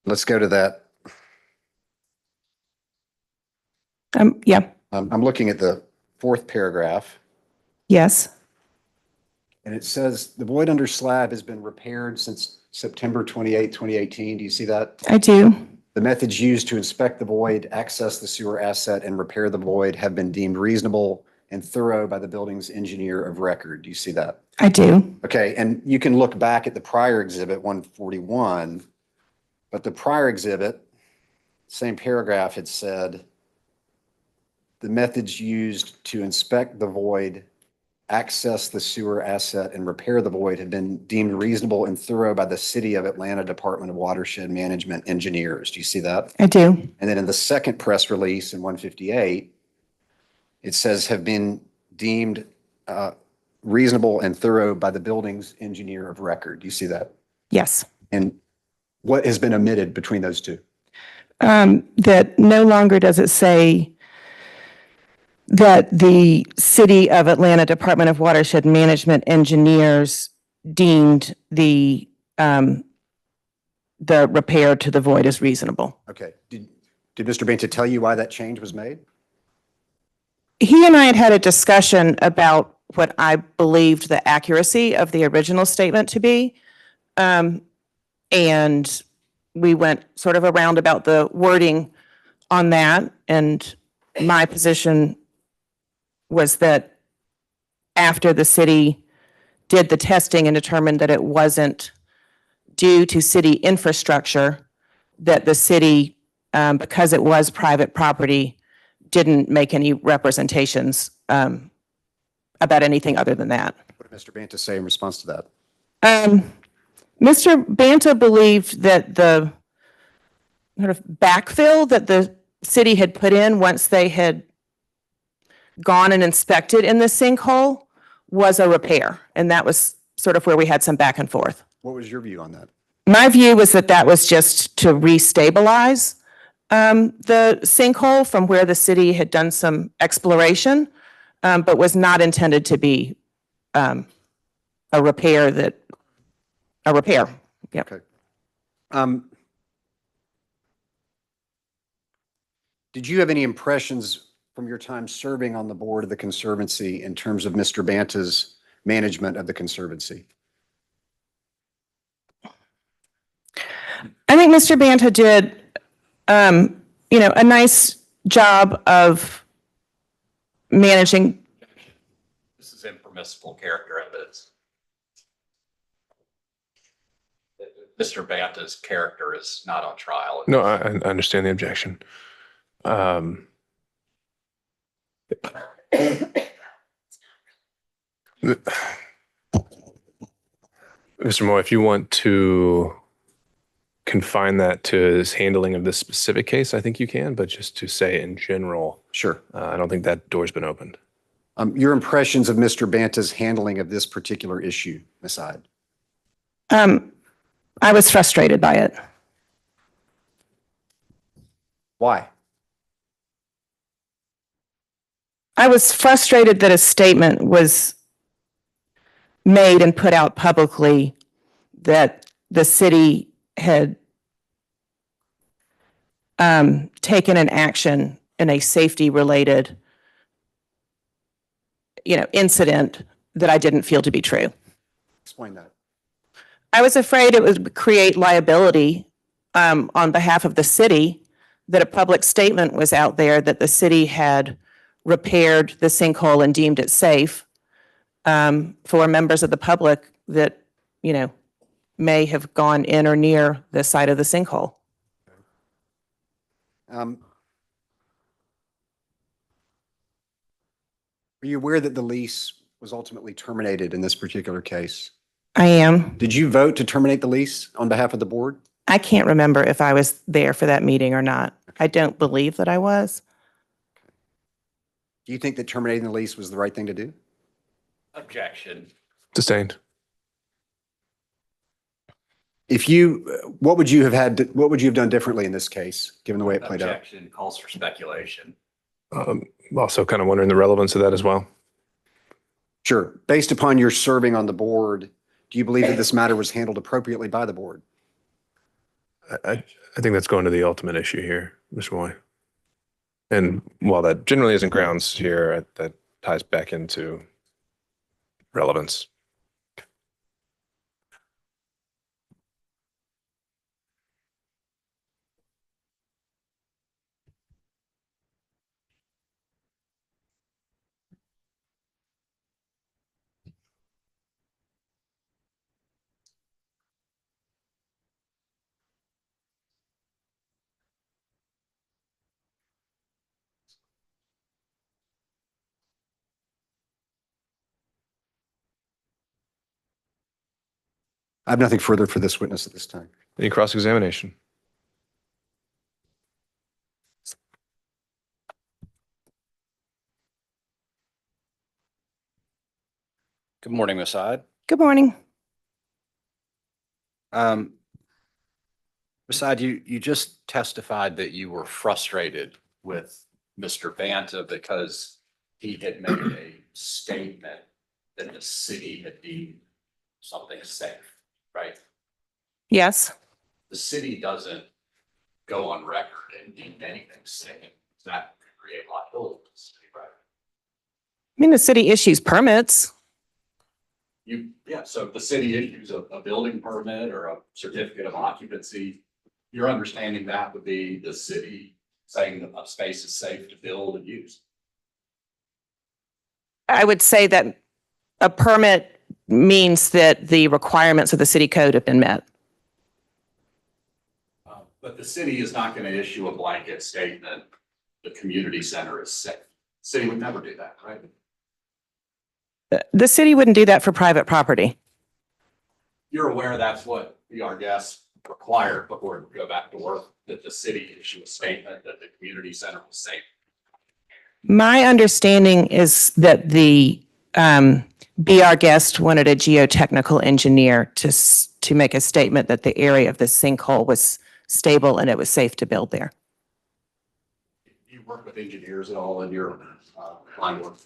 Let's go to that. Yeah. I'm looking at the fourth paragraph, Yes, and it says the void under slab has been repaired since September 28, 2018. Do you see that? I do. The methods used to inspect the void, access the sewer asset, and repair the void have been deemed reasonable and thorough by the building's engineer of record. Do you see that? I do. Okay, and you can look back at the prior exhibit 141, but the prior exhibit, same paragraph, had said the methods used to inspect the void, access the sewer asset, and repair the void have been deemed reasonable and thorough by the City of Atlanta Department of Watershed Management engineers. Do you see that? I do. And then in the second press release in 158, it says have been deemed reasonable and thorough by the building's engineer of record. Do you see that? Yes. And what has been omitted between those two? That no longer does it say that the City of Atlanta Department of Watershed Management engineers deemed the repair to the void as reasonable. Okay. Did Mr. Banta tell you why that change was made? He and I had a discussion about what I believed the accuracy of the original statement to be. And we went sort of around about the wording on that. And my position was that after the city did the testing and determined that it wasn't due to city infrastructure, that the city, because it was private property, didn't make any representations about anything other than that. What did Mr. Banta say in response to that? Mr. Banta believed that the sort of backfill that the city had put in once they had gone and inspected in the sinkhole was a repair. And that was sort of where we had some back and forth. What was your view on that? My view was that that was just to restabilize the sinkhole from where the city had done some exploration, but was not intended to be a repair. Yep. Okay. Did you have any impressions from your time serving on the board of the Conservancy in terms of Mr. Banta's management of the Conservancy? I think Mr. Banta did, a nice job of managing. This is impermissible character evidence. Mr. Banta's character is not on trial. No, I understand the objection. Mr. Moore, if you want to confine that to his handling of this specific case, I think you can, but just to say in general, Sure. I don't think that door's been opened. Your impressions of Mr. Banta's handling of this particular issue, Ms. Ide? I was frustrated by it. Why? I was frustrated that a statement was made and put out publicly that the city had taken an action in a safety-related, incident that I didn't feel to be true. Explain that. I was afraid it would create liability on behalf of the city, that a public statement was out there that the city had repaired the sinkhole and deemed it safe for members of the public that, may have gone in or near the site of the sinkhole. Are you aware that the lease was ultimately terminated in this particular case? I am. Did you vote to terminate the lease on behalf of the board? I can't remember if I was there for that meeting or not. I don't believe that I was. Do you think that terminating the lease was the right thing to do? Objection. Sustained. What would you have done differently in this case, given the way it played out? Objection calls for speculation. Also kind of wondering the relevance of that as well. Sure. Based upon your serving on the board, do you believe that this matter was handled appropriately by the board? I think that's going to the ultimate issue here, Mr. Moy. And while that generally isn't grounds here, that ties back into relevance. I have nothing further for this witness at this time. Any cross-examination? Good morning, Ms. Ide. Good morning. Ms. Ide, you just testified that you were frustrated with Mr. Banta because he had made a statement that the city had deemed something safe, right? Yes. The city doesn't go on record and deem anything safe. That could create liability for the city, right? I mean, the city issues permits. So if the city issues a building permit or a certificate of occupancy, your understanding that would be the city saying that a space is safe to build and use. I would say that a permit means that the requirements of the city code have been met. But the city is not going to issue a blanket statement, the community center is safe. City would never do that, right? The city wouldn't do that for private property. You're aware that's what our guests required before we go back to work, that the city issue a statement that the community center was safe. My understanding is that the BR guest wanted a geotechnical engineer to make a statement that the area of the sinkhole was stable and it was safe to build there. Do you work with engineers at all in your line of work?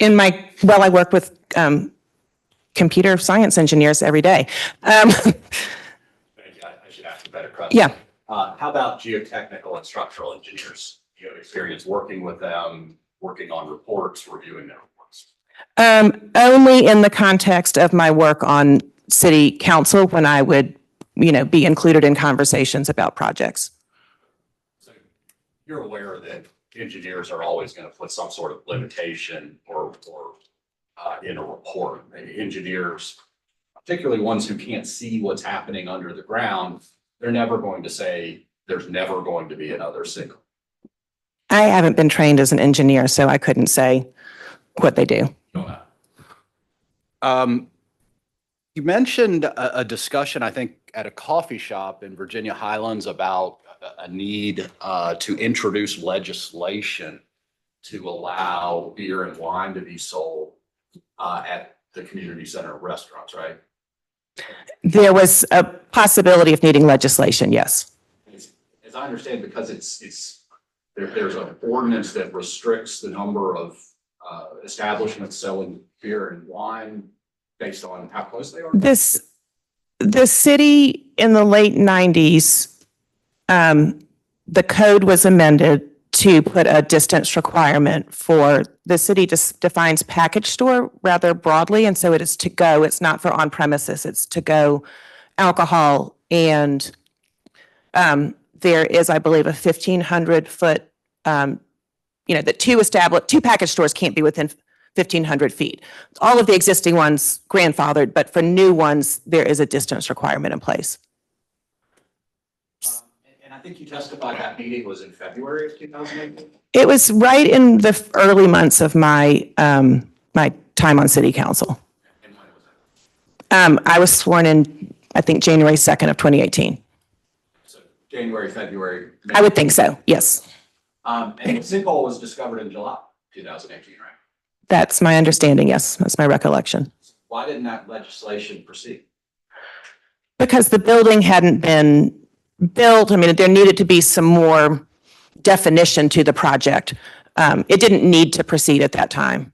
I work with computer science engineers every day. Thank you. I should ask a better question. Yeah. How about geotechnical and structural engineers? Do you have experience working with them, working on reports, reviewing their reports? Only in the context of my work on city council when I would, be included in conversations about projects. So you're aware that engineers are always going to put some sort of limitation or in a report. Engineers, particularly ones who can't see what's happening under the ground, they're never going to say there's never going to be another sinkhole. I haven't been trained as an engineer, so I couldn't say what they do. You mentioned a discussion, I think, at a coffee shop in Virginia Highlands about a need to introduce legislation to allow beer and wine to be sold at the community center restaurants, right? There was a possibility of needing legislation, yes. As I understand, because there's an ordinance that restricts the number of establishments selling beer and wine based on how close they are. The city in the late 90s, the code was amended to put a distance requirement for, the city just defines package store rather broadly. And so it is to go, it's not for on premises, it's to go alcohol. And there is, I believe, a 1,500-foot, that two package stores can't be within 1,500 feet. All of the existing ones grandfathered, but for new ones, there is a distance requirement in place. And I think you testified that meeting was in February of 2018. It was right in the early months of my my time on city council. And when was that? I was sworn in, I think, January 2nd of 2018. So January, February. May. I would think so, yes. And the sinkhole was discovered in July 2018, right? That's my understanding, yes. That's my recollection. Why didn't that legislation proceed? Because the building hadn't been built. I mean, there needed to be some more definition to the project. It didn't need to proceed at that time.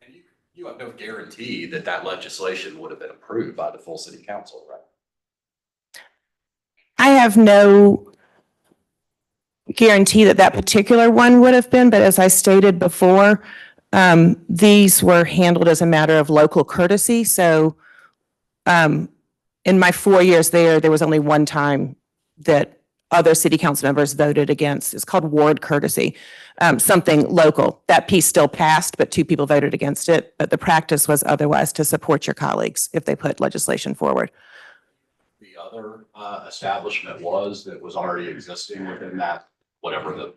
And you have no guarantee that that legislation would have been approved by the full city council, right? I have no guarantee that that particular one would have been, but as I stated before, these were handled as a matter of local courtesy. So in my 4 years there was only one time that other city council members voted against. It's called ward courtesy, something local. That piece still passed, but 2 people voted against it. But the practice was otherwise to support your colleagues if they put legislation forward. The other establishment that was already existing within that, whatever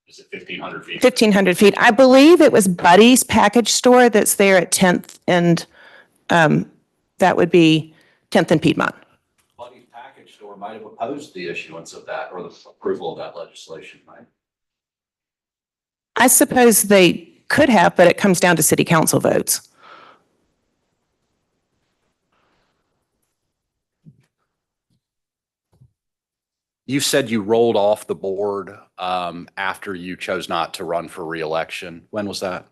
is it 1,500 feet? 1,500 feet. I believe it was Buddy's Package Store that's there at 10th and that would be 10th and Piedmont. Buddy's Package Store might have opposed the issuance of that or the approval of that legislation, right? I suppose they could have, but it comes down to city council votes. You said you rolled off the board after you chose not to run for reelection. When was that?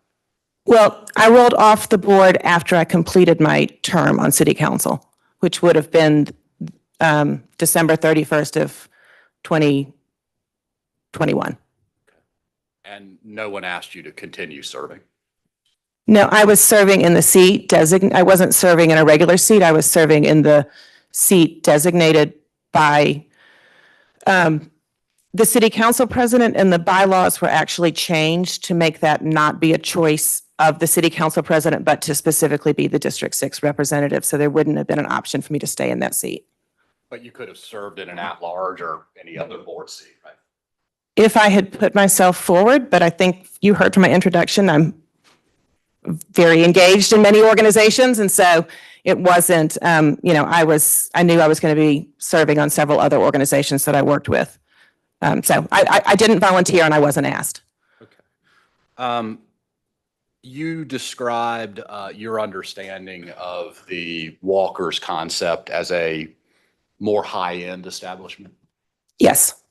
Well, I rolled off the board after I completed my term on city council, which would have been December 31st of 2021. And no one asked you to continue serving? No, I was serving in the seat I wasn't serving in a regular seat. I was serving in the seat designated by the city council president, and the bylaws were actually changed to make that not be a choice of the city council president, but to specifically be the District 6 representative. So there wouldn't have been an option for me to stay in that seat. But you could have served in an at-large or any other board seat, right? If I had put myself forward, but I think you heard from my introduction, I'm very engaged in many organizations. And so it wasn't, I knew I was going to be serving on several other organizations that I worked with. So I didn't volunteer and I wasn't asked. Okay. You described your understanding of the Walker's concept as a more high-end establishment. Yes.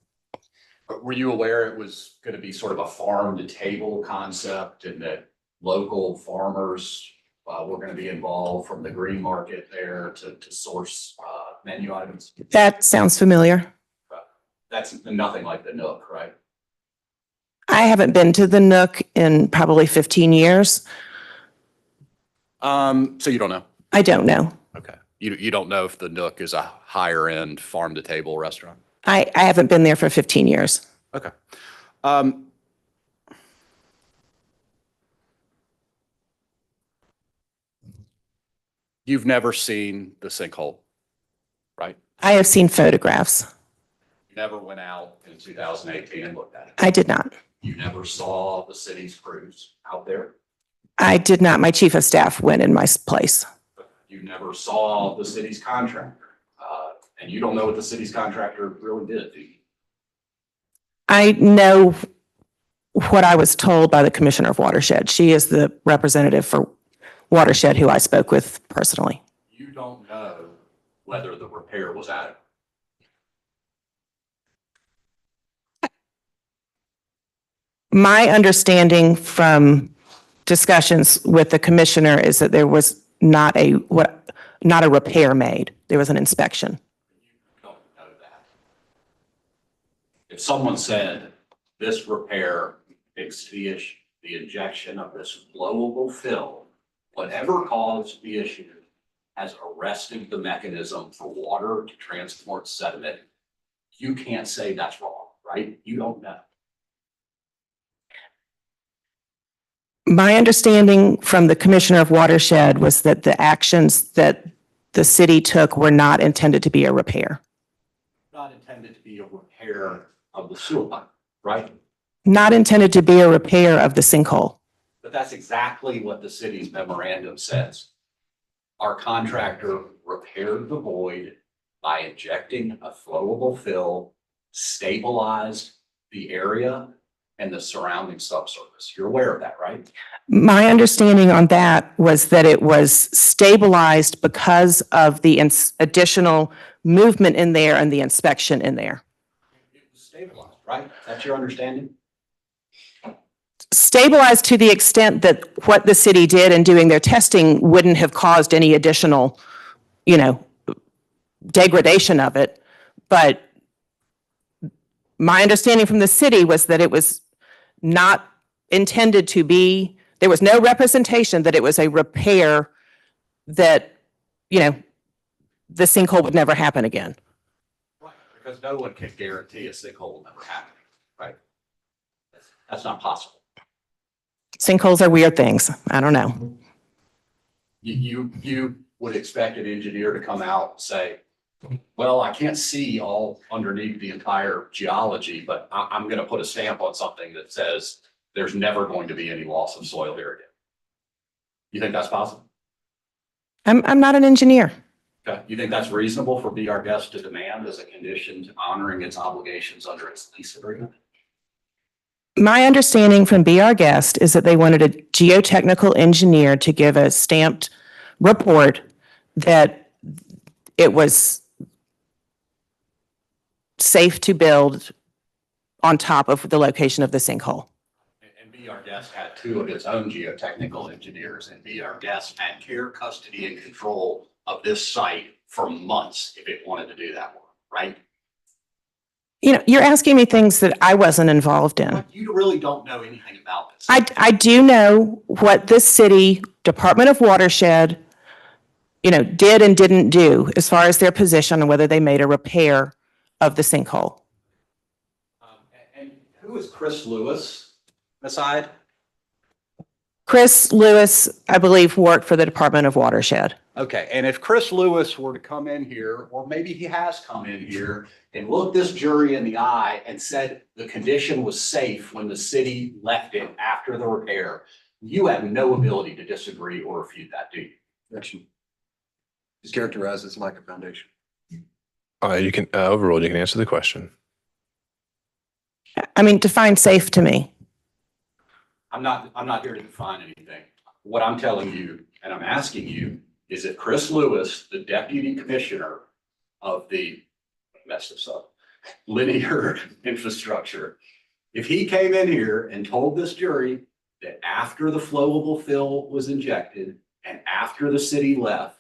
Were you aware it was going to be sort of a farm-to-table concept and that local farmers were going to be involved from the green market there to source menu items? That sounds familiar. That's nothing like the Nook, right? I haven't been to the Nook in probably 15 years. So you don't know? I don't know. Okay. You don't know if the Nook is a higher-end farm-to-table restaurant? I haven't been there for 15 years. Okay. You've never seen the sinkhole, right? I have seen photographs. You never went out in 2018 and looked at it. I did not. You never saw the city's crews out there. I did not. My chief of staff went in my place. You never saw the city's contractor. And you don't know what the city's contractor really did, do you? I know what I was told by the Commissioner of Watershed. She is the representative for Watershed who I spoke with personally. You don't know whether the repair was adequate. My understanding from discussions with the commissioner is that there was not a repair made. There was an inspection. You don't know that. If someone said this repair fixed the issue, the injection of this flowable fill, whatever caused the issue, has arrested the mechanism for water to transport sediment, you can't say that's wrong, right? You don't know. My understanding from the Commissioner of Watershed was that the actions that the city took were not intended to be a repair. Not intended to be a repair of the sewer pipe, right? Not intended to be a repair of the sinkhole. But that's exactly what the city's memorandum says. Our contractor repaired the void by injecting a flowable fill, stabilized the area and the surrounding subsurface. You're aware of that, right? My understanding on that was that it was stabilized because of the additional movement in there and the inspection in there. It was stabilized, right? That's your understanding? Stabilized to the extent that what the city did in doing their testing wouldn't have caused any additional, degradation of it. But my understanding from the city was that it was not intended to be, there was no representation that it was a repair that, you know, the sinkhole would never happen again. Right, because no one can guarantee a sinkhole will never happen, right? That's not possible. Sinkholes are weird things. I don't know. You would expect an engineer to come out and say, well, I can't see all underneath the entire geology, but I'm going to put a stamp on something that says there's never going to be any loss of soil here again. You think that's possible? I'm not an engineer. Okay. You think that's reasonable for Be Our Guest to demand as a condition to honoring its obligations under its lease agreement? My understanding from Be Our Guest is that they wanted a geotechnical engineer to give a stamped report that it was safe to build on top of the location of the sinkhole. And Be Our Guest had two of its own geotechnical engineers, and Be Our Guest had care, custody, and control of this site for months if it wanted to do that work, right? You know, you're asking me things that I wasn't involved in. But you really don't know anything about this. I do know what the city Department of Watershed, you know, did and didn't do as far as their position on whether they made a repair of the sinkhole. And who is Chris Lewis beside? Chris Lewis, I believe, worked for the Department of Watershed. Okay, and if Chris Lewis were to come in here, or maybe he has come in here and looked this jury in the eye and said the condition was safe when the city left it after the repair, you have no ability to disagree or refute that, do you? Objection. Is characterized as lack of foundation. You can, overruled, you can answer the question. I mean, define safe to me. I'm not here to define anything. What I'm telling you, and I'm asking you, is if Chris Lewis, the deputy commissioner of the, messed this up, linear infrastructure, if he came in here and told this jury that after the flowable fill was injected and after the city left,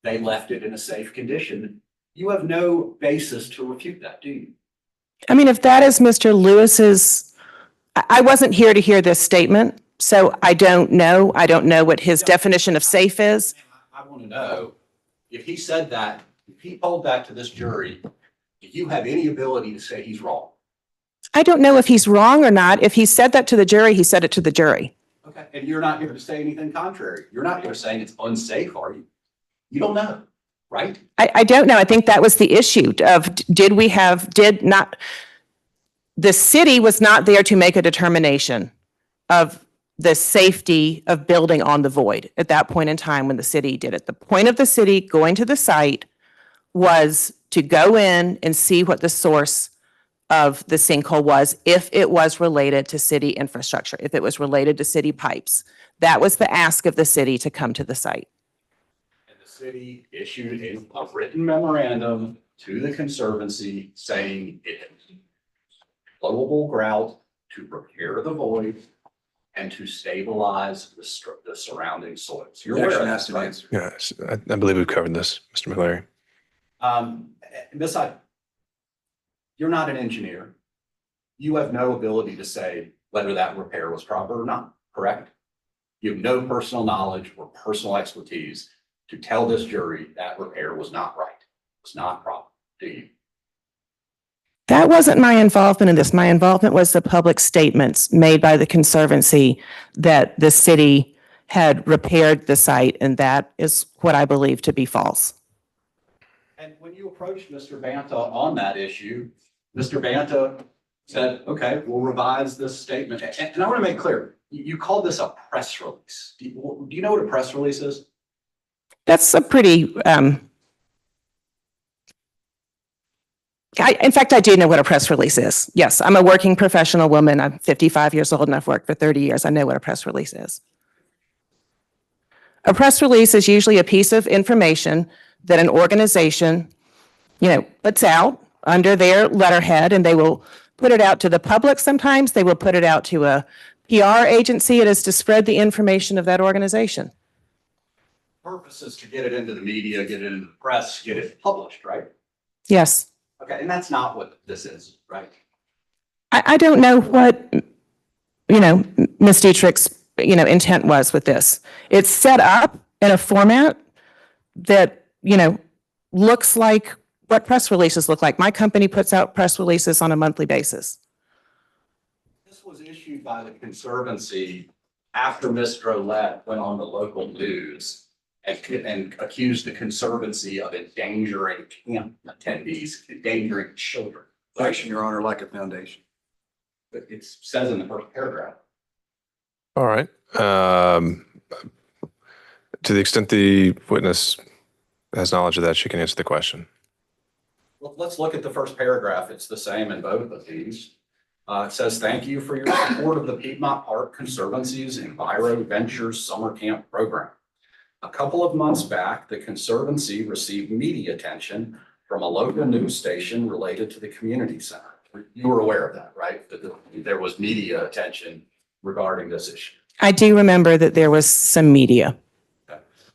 they left it in a safe condition, you have no basis to refute that, do you? I mean, if that is Mr. Lewis's, I wasn't here to hear this statement, so I don't know. I don't know what his definition of safe is. I want to know, if he said that, if he told that to this jury, do you have any ability to say he's wrong? I don't know if he's wrong or not. If he said that to the jury, he said it to the jury. Okay, and you're not here to say anything contrary. You're not here saying it's unsafe, are you? You don't know, right? I don't know. I think that was the issue of the city was not there to make a determination of the safety of building on the void at that point in time when the city did it. The point of the city going to the site was to go in and see what the source of the sinkhole was, if it was related to city infrastructure, if it was related to city pipes. That was the ask of the city to come to the site. And the city issued a written memorandum to the Conservancy saying it had flowable grout to repair the void and to stabilize the surrounding soils. You're aware of Objection that, has to be right? answered. Yes, I believe we've covered this, Mr. McLary. Besides, you're not an engineer. You have no ability to say whether that repair was proper or not, correct? You have no personal knowledge or personal expertise to tell this jury that repair was not right, was not proper, do you? That wasn't my involvement in this. My involvement was the public statements made by the Conservancy that the city had repaired the site, and that is what I believe to be false. And when you approached Mr. Banta on that issue, Mr. Banta said, okay, we'll revise this statement. And I want to make clear, you called this a press release. Do you know what a press release is? That's a pretty, in fact, I do know what a press release is. Yes, I'm a working professional woman. I'm 55 years old and I've worked for 30 years. I know what a press release is. A press release is usually a piece of information that an organization, puts out under their letterhead, and they will put it out to the public sometimes. They will put it out to a PR agency. It is to spread the information of that organization. Purpose is to get it into the media, get it into the press, get it published, right? Yes. Okay, and that's not what this is, right? I don't know what, Ms. Dietrich's, intent was with this. It's set up in a format that, looks like what press releases look like. My company puts out press releases on a monthly basis. This was issued by the Conservancy after Mr. Ouellette went on the local news and accused the Conservancy of endangering camp attendees, endangering children. Action, Your Honor, like a foundation. But it says in the first paragraph. All right. To the extent the witness has knowledge of that, she can answer the question. Well, let's look at the first paragraph. It's the same in both of these. It says, thank you for your support of the Piedmont Park Conservancy's Enviro Ventures Summer Camp Program. A couple of months back, the Conservancy received media attention from a local news station related to the community center. You were aware of that, right? That there was media attention regarding this issue. I do remember that there was some media.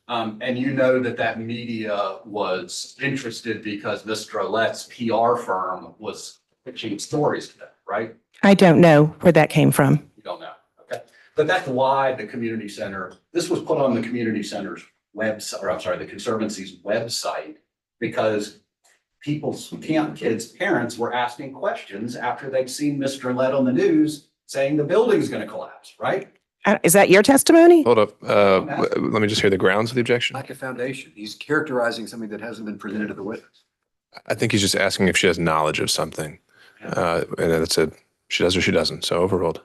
And you know that media was interested because Mr. Ouellette's PR firm was pitching stories to them, right? I don't know where that came from. You don't know, okay? But that's why the community center, this was put on the community center's website, or I'm sorry, the Conservancy's website, because people's camp kids' parents were asking questions after they'd seen Mr. Ouellette on the news saying the building's going to collapse, right? Is that your testimony? Hold up. Let me just hear the grounds of the objection. Like a foundation. He's characterizing something that hasn't been presented to the witness. I think he's just asking if she has knowledge of something. And that's it. She does or she doesn't. So overruled.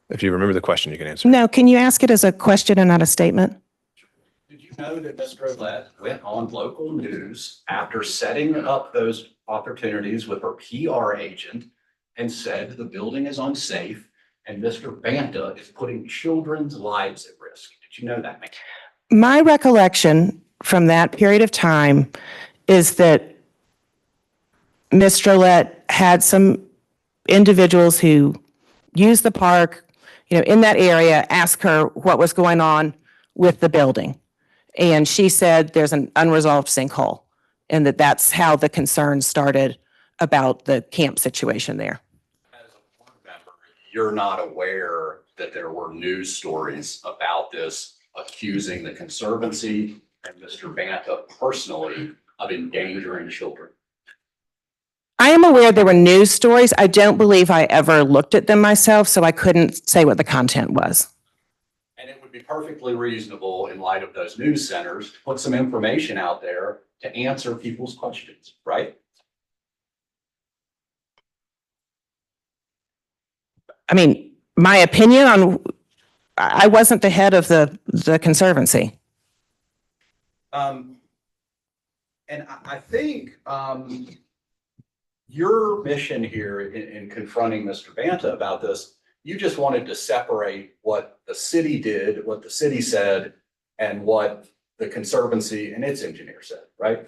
If you remember the question, you can answer. No, can you ask it as a question and not a statement? Did you know that Mr. Ouellette went on local news after setting up those opportunities with her PR agent and said the building is unsafe and Mr. Banta is putting children's lives at risk? Did you know that, ma'am? My recollection from that period of time is that Mr. Ouellette had some individuals who used the park, in that area, ask her what was going on with the building. And she said there's an unresolved sinkhole and that's how the concern started about the camp situation there. As a board member, you're not aware that there were news stories about this accusing the Conservancy and Mr. Banta personally of endangering children. I am aware there were news stories. I don't believe I ever looked at them myself, so I couldn't say what the content was. And it would be perfectly reasonable in light of those news centers to put some information out there to answer people's questions, right? I mean, my opinion on, I wasn't the head of the Conservancy. And I think your mission here in confronting Mr. Banta about this, you just wanted to separate what the city did, what the city said, and what the Conservancy and its engineer said, right?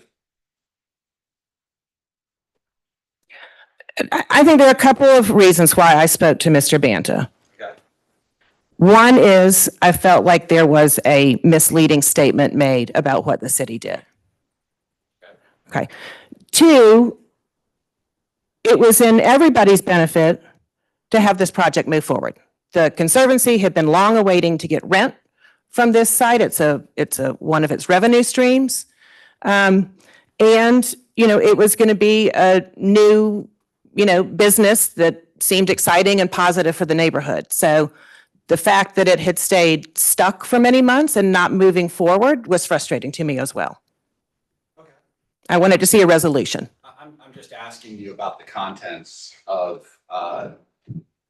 I think there are a couple of reasons why I spoke to Mr. Banta. Okay. One is I felt like there was a misleading statement made about what the city did. Okay. Two, it was in everybody's benefit to have this project move forward. The Conservancy had been long awaiting to get rent from this site. It's one of its revenue streams. And, it was going to be a new, business that seemed exciting and positive for the neighborhood. So the fact that it had stayed stuck for many months and not moving forward was frustrating to me as well. Okay. I wanted to see a resolution. I'm just asking you about the contents of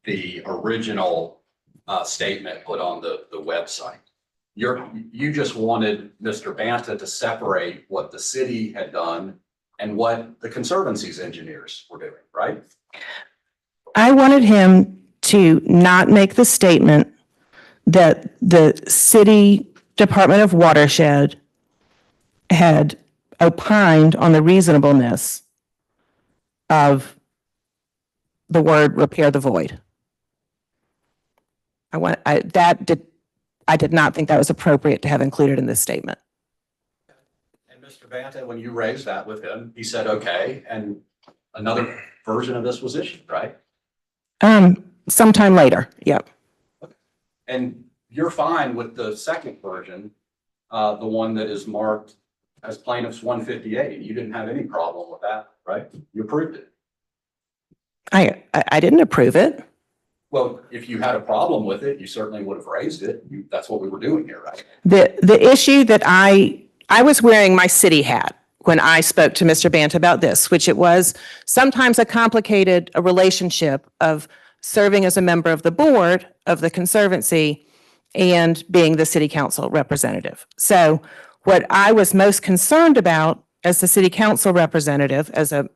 the original statement put on the website. You just wanted Mr. Banta to separate what the city had done and what the Conservancy's engineers were doing, right? I wanted him to not make the statement that the city Department of Watershed had opined on the reasonableness of the word repair the void. I did not think that was appropriate to have included in this statement. And Mr. Banta, when you raised that with him, he said, okay. And another version of this was issued, right? Sometime later, yep. And you're fine with the second version, the one that is marked as plaintiff's 158. You didn't have any problem with that, right? You approved it. I didn't approve it. Well, if you had a problem with it, you certainly would have raised it. That's what we were doing here, right? The issue that I was wearing my city hat when I spoke to Mr. Bant about this, which it was sometimes a complicated relationship of serving as a member of the board of the Conservancy and being the city council representative. So what I was most concerned about as the city council representative, as a,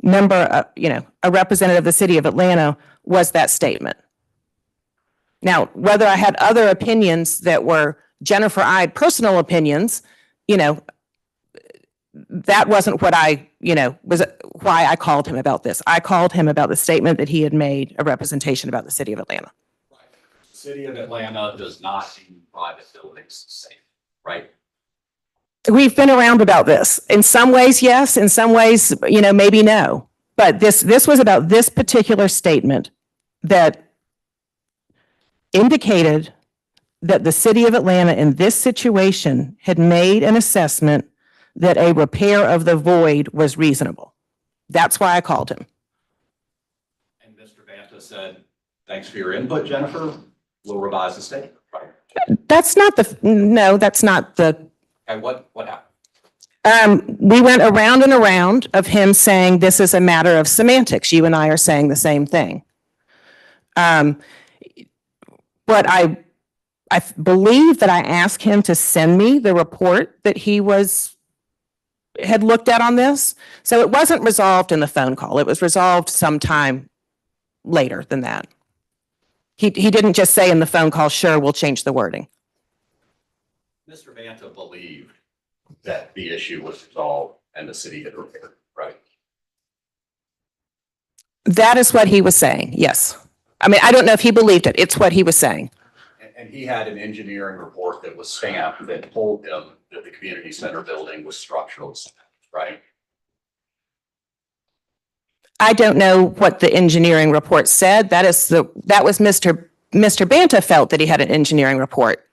member, a representative of the city of Atlanta, was that statement. Now, whether I had other opinions that were Jennifer-eyed personal opinions, that wasn't what was why I called him about this. I called him about the statement that he had made a representation about the city of Atlanta. The city of Atlanta does not deem private buildings safe, right? We've been around about this. In some ways, yes. In some ways, maybe no. But this was about this particular statement that indicated that the city of Atlanta in this situation had made an assessment that a repair of the void was reasonable. That's why I called him. And Mr. Banta said, thanks for your input, Jennifer. We'll revise the statement, right? That's not the. Okay, what happened? We went around and around of him saying this is a matter of semantics. You and I are saying the same thing. But I believe that I asked him to send me the report that he had looked at on this. So it wasn't resolved in the phone call. It was resolved sometime later than that. He didn't just say in the phone call, sure, we'll change the wording. Mr. Banta believed that the issue was resolved and the city had repaired, right? That is what he was saying, yes. I mean, I don't know if he believed it. It's what he was saying. And he had an engineering report that was stamped that told him that the community center building was structurally sound, right? I don't know what the engineering report said. That was Mr. Banta felt that he had an engineering report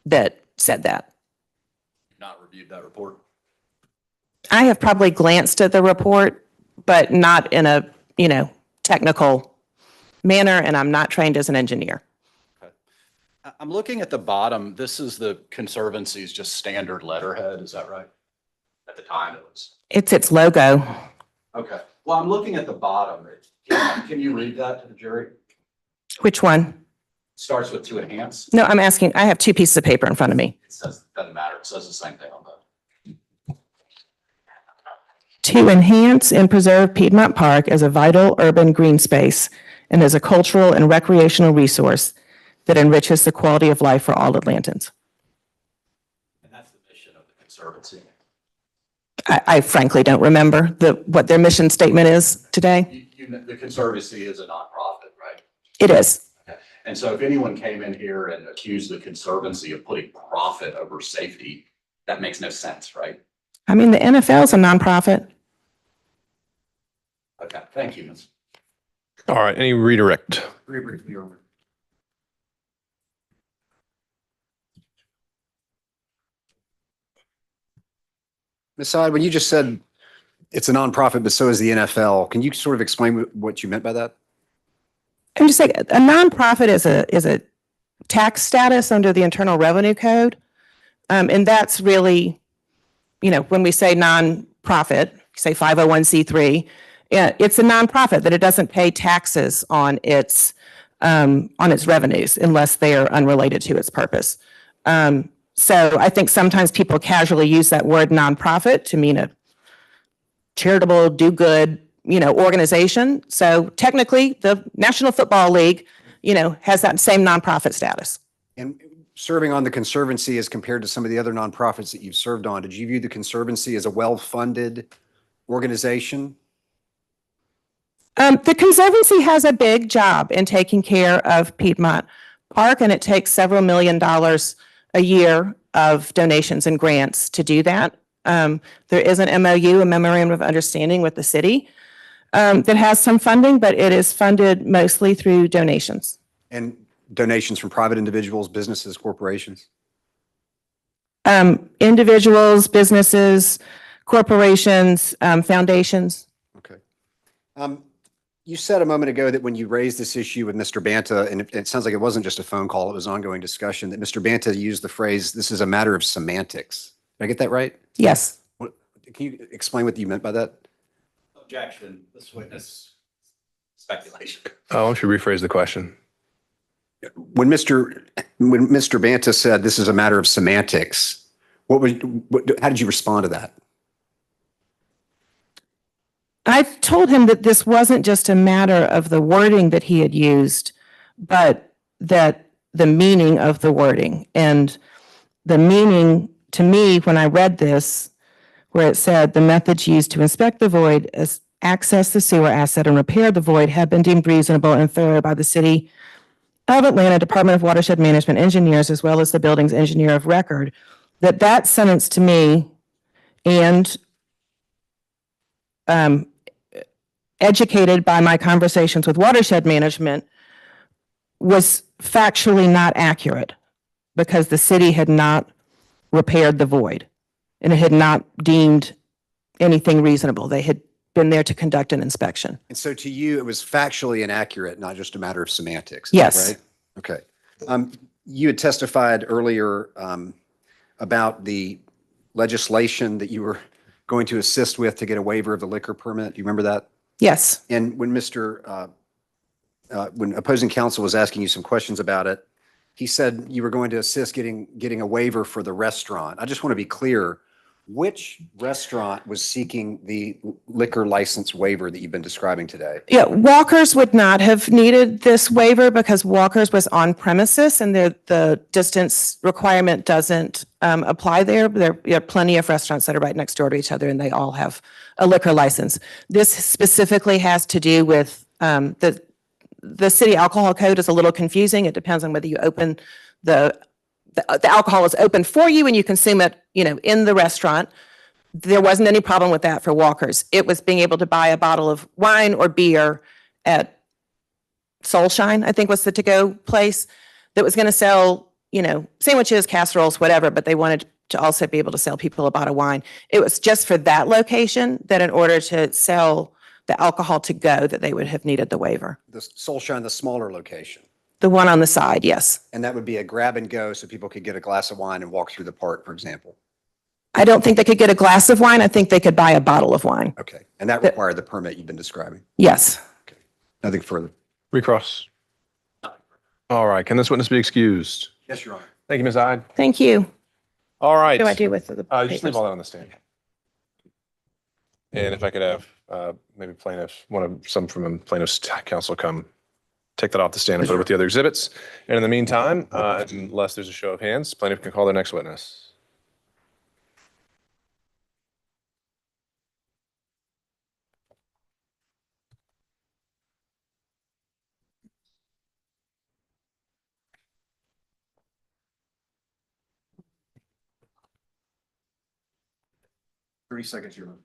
that said that. You've not reviewed that report? I have probably glanced at the report, but not in a, technical manner, and I'm not trained as an engineer. Okay. I'm looking at the bottom. This is the Conservancy's just standard letterhead. Is that right? At the time it was. It's its logo. Okay. Well, I'm looking at the bottom. Can you read that to the jury? Which one? Starts with to enhance. No, I'm asking, I have two pieces of paper in front of me. It says, doesn't matter. It says the same thing on that. To enhance and preserve Piedmont Park as a vital urban green space and as a cultural and recreational resource that enriches the quality of life for all Atlantans. And that's the mission of the Conservancy. I frankly don't remember what their mission statement is today. The Conservancy is a nonprofit, right? It is. And so if anyone came in here and accused the Conservancy of putting profit over safety, that makes no sense, right? I mean, the NFL is a nonprofit. Okay, thank you, Ms. All right, any redirect? Very briefly, Your Honor. Ms. Side, when you just said it's a nonprofit, but so is the NFL, can you sort of explain what you meant by that? I'm just saying, a nonprofit is a tax status under the Internal Revenue Code. And that's really, when we say nonprofit, say 501c3, it's a nonprofit that it doesn't pay taxes on its revenues unless they are unrelated to its purpose. So I think sometimes people casually use that word nonprofit to mean a charitable, do-good, organization. So technically, the National Football League, has that same nonprofit status. And serving on the Conservancy as compared to some of the other nonprofits that you've served on, did you view the Conservancy as a well-funded organization? The Conservancy has a big job in taking care of Piedmont Park, and it takes several $1 million a year of donations and grants to do that. There is an MOU, a memorandum of understanding with the city, that has some funding, but it is funded mostly through donations. And donations from private individuals, businesses, corporations? Individuals, businesses, corporations, foundations. Okay. You said a moment ago that when you raised this issue with Mr. Banta, and it sounds like it wasn't just a phone call, it was ongoing discussion, that Mr. Banta used the phrase, "This is a matter of semantics." Did I get that right? Yes. Can you explain what you meant by that? Objection, this witness speculation. Why don't you rephrase the question? When Mr. Banta said, "This is a matter of semantics," how did you respond to that? I told him that this wasn't just a matter of the wording that he had used, but that the meaning of the wording. And the meaning to me, when I read this, where it said the methods used to inspect the void, as access the sewer asset and repair the void have been deemed reasonable and thorough by the City of Atlanta Department of Watershed Management engineers, as well as the building's engineer of record, that sentence to me, and educated by my conversations with watershed management, was factually not accurate, because the city had not repaired the void and it had not deemed anything reasonable. They had been there to conduct an inspection. And so to you, it was factually inaccurate, not just a matter of semantics. Is that Yes. right? Okay. You had testified earlier about the legislation that you were going to assist with to get a waiver of the liquor permit. Do you remember that? Yes. And when when opposing counsel was asking you some questions about it, he said you were going to assist getting a waiver for the restaurant. I just want to be clear, which restaurant was seeking the liquor license waiver that you've been describing today? Yeah, Walker's would not have needed this waiver because Walker's was on premises and the distance requirement doesn't apply there. There are plenty of restaurants that are right next door to each other and they all have a liquor license. This specifically has to do with the city alcohol code is a little confusing. It depends on whether you open the alcohol is open for you and you consume it, in the restaurant. There wasn't any problem with that for Walker's. It was being able to buy a bottle of wine or beer at Soulshine, I think was the to-go place, that was going to sell, sandwiches, casseroles, whatever, but they wanted to also be able to sell people a bottle of wine. It was just for that location that in order to sell the alcohol to go, that they would have needed the waiver. The Soulshine, the smaller location. The one on the side, yes. And that would be a grab and go so people could get a glass of wine and walk through the park, for example. I don't think they could get a glass of wine. I think they could buy a bottle of wine. Okay. And that required the permit you've been describing. Yes. Nothing further. Recross. All right, can this witness be excused? Yes, Your Honor. Thank you, Ms. Ide. Thank you. All right. What do I do with the Just leave papers? all that on the stand. And if I could have maybe some from plaintiff's counsel come take that off the stand and put it with the other exhibits. And in the meantime, unless there's a show of hands, plaintiff can call their next witness. Seconds, Your Honor.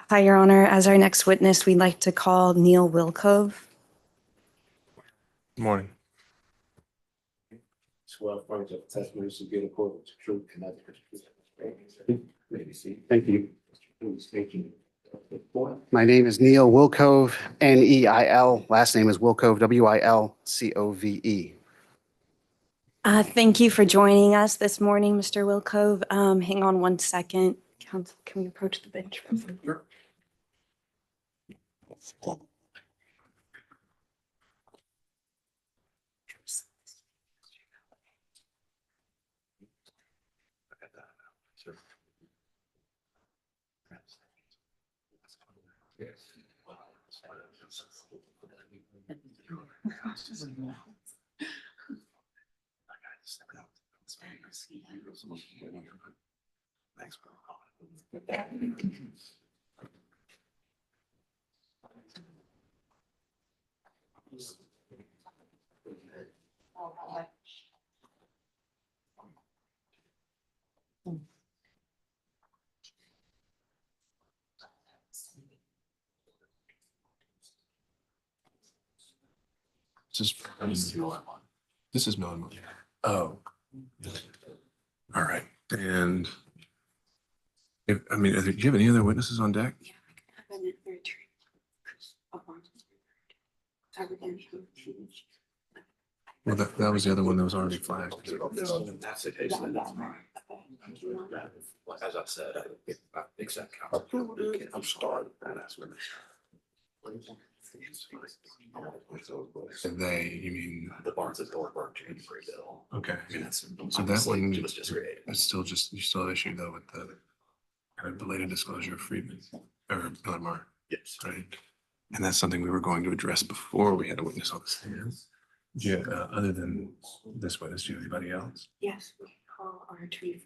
Hi, Your Honor. As our next witness, we'd like to call Neil Wilkove. Morning. Swear affirm that the testimony should be in accordance with truth and nothing but truth. Thank you. Thank you. My name is Neil Wilkove, Neil. Last name is Wilkove, Wilcove. Thank you for joining us this morning, Mr. Wilkove. Hang on one second. Counsel, can we approach the bench? This is Mellon. Oh. All right. And do you have any other witnesses on deck? Well, that was the other one that was already flagged. That's the case. As I said, I accept counsel. I'm starting. And they, you mean? The Barnes and Thornburg change free bill. Okay. I mean, that's So that one, it was just created. it's still just, you still have issue though with the kind of belated disclosure of Friedman or Millamar, Yes. right? And that's something we were going to address before we had a witness on the stand. Yeah, other than this witness, do you have anybody else? Yes, we call our attorney to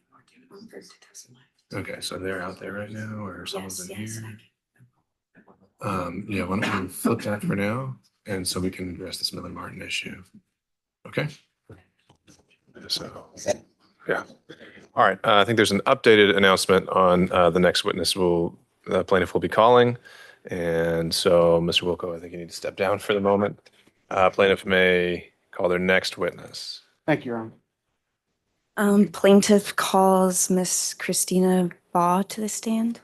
testify. Okay, so they're out there right now or someone's in Yes, here? Yeah, why don't we flip that for now? And so we can address this Miller Martin issue. Okay? So, yeah. All right, I think there's an updated announcement on the next witness plaintiff will be calling. And so, Mr. Wilco, I think you need to step down for the moment. Plaintiff may call their next witness. Thank you, Your Honor. Plaintiff calls Miss Christina Baugh to the stand.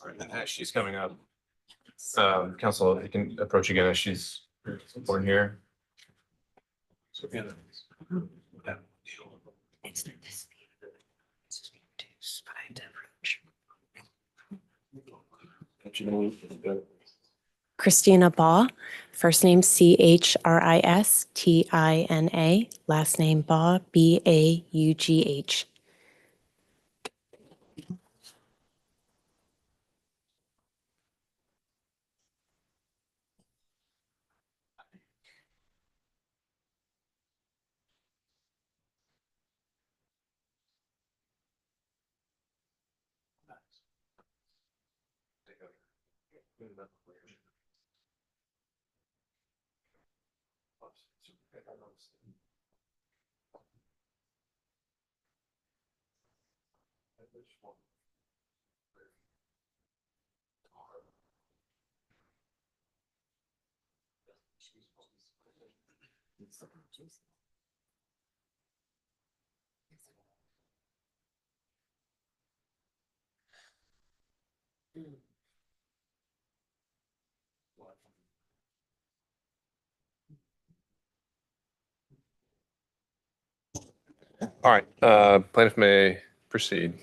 All right, and as she's coming up, counsel, you can approach again as she's born here. So, yeah. It's not this. It's reduced, but I have to approach. Christina Baugh, first name Christina, last name Baugh, Baugh. All right, plaintiff may proceed.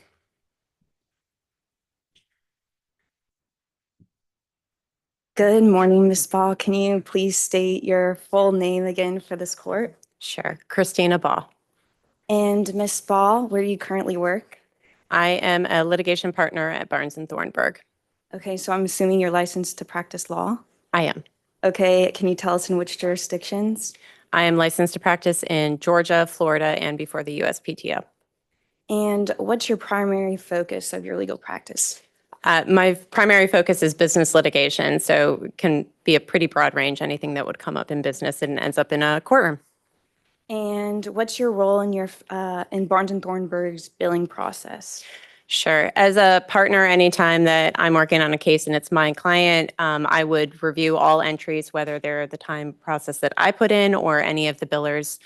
Good morning, Ms. Ball. Can you please state your full name again for this court? Sure. Christina Ball. And Ms. Ball, where do you currently work? I am a litigation partner at Barnes and Thornburg. Okay, so I'm assuming you're licensed to practice law. I am. Okay, can you tell us in which jurisdictions? I am licensed to practice in Georgia, Florida, and before the USPTO. And what's your primary focus of your legal practice? My primary focus is business litigation, so it can be a pretty broad range, anything that would come up in business and ends up in a courtroom. And what's your role in your in Barnes and Thornburg's billing process? Sure. As a partner, anytime that I'm working on a case and it's my client, I would review all entries, whether they're the time process that I put in or any of the billers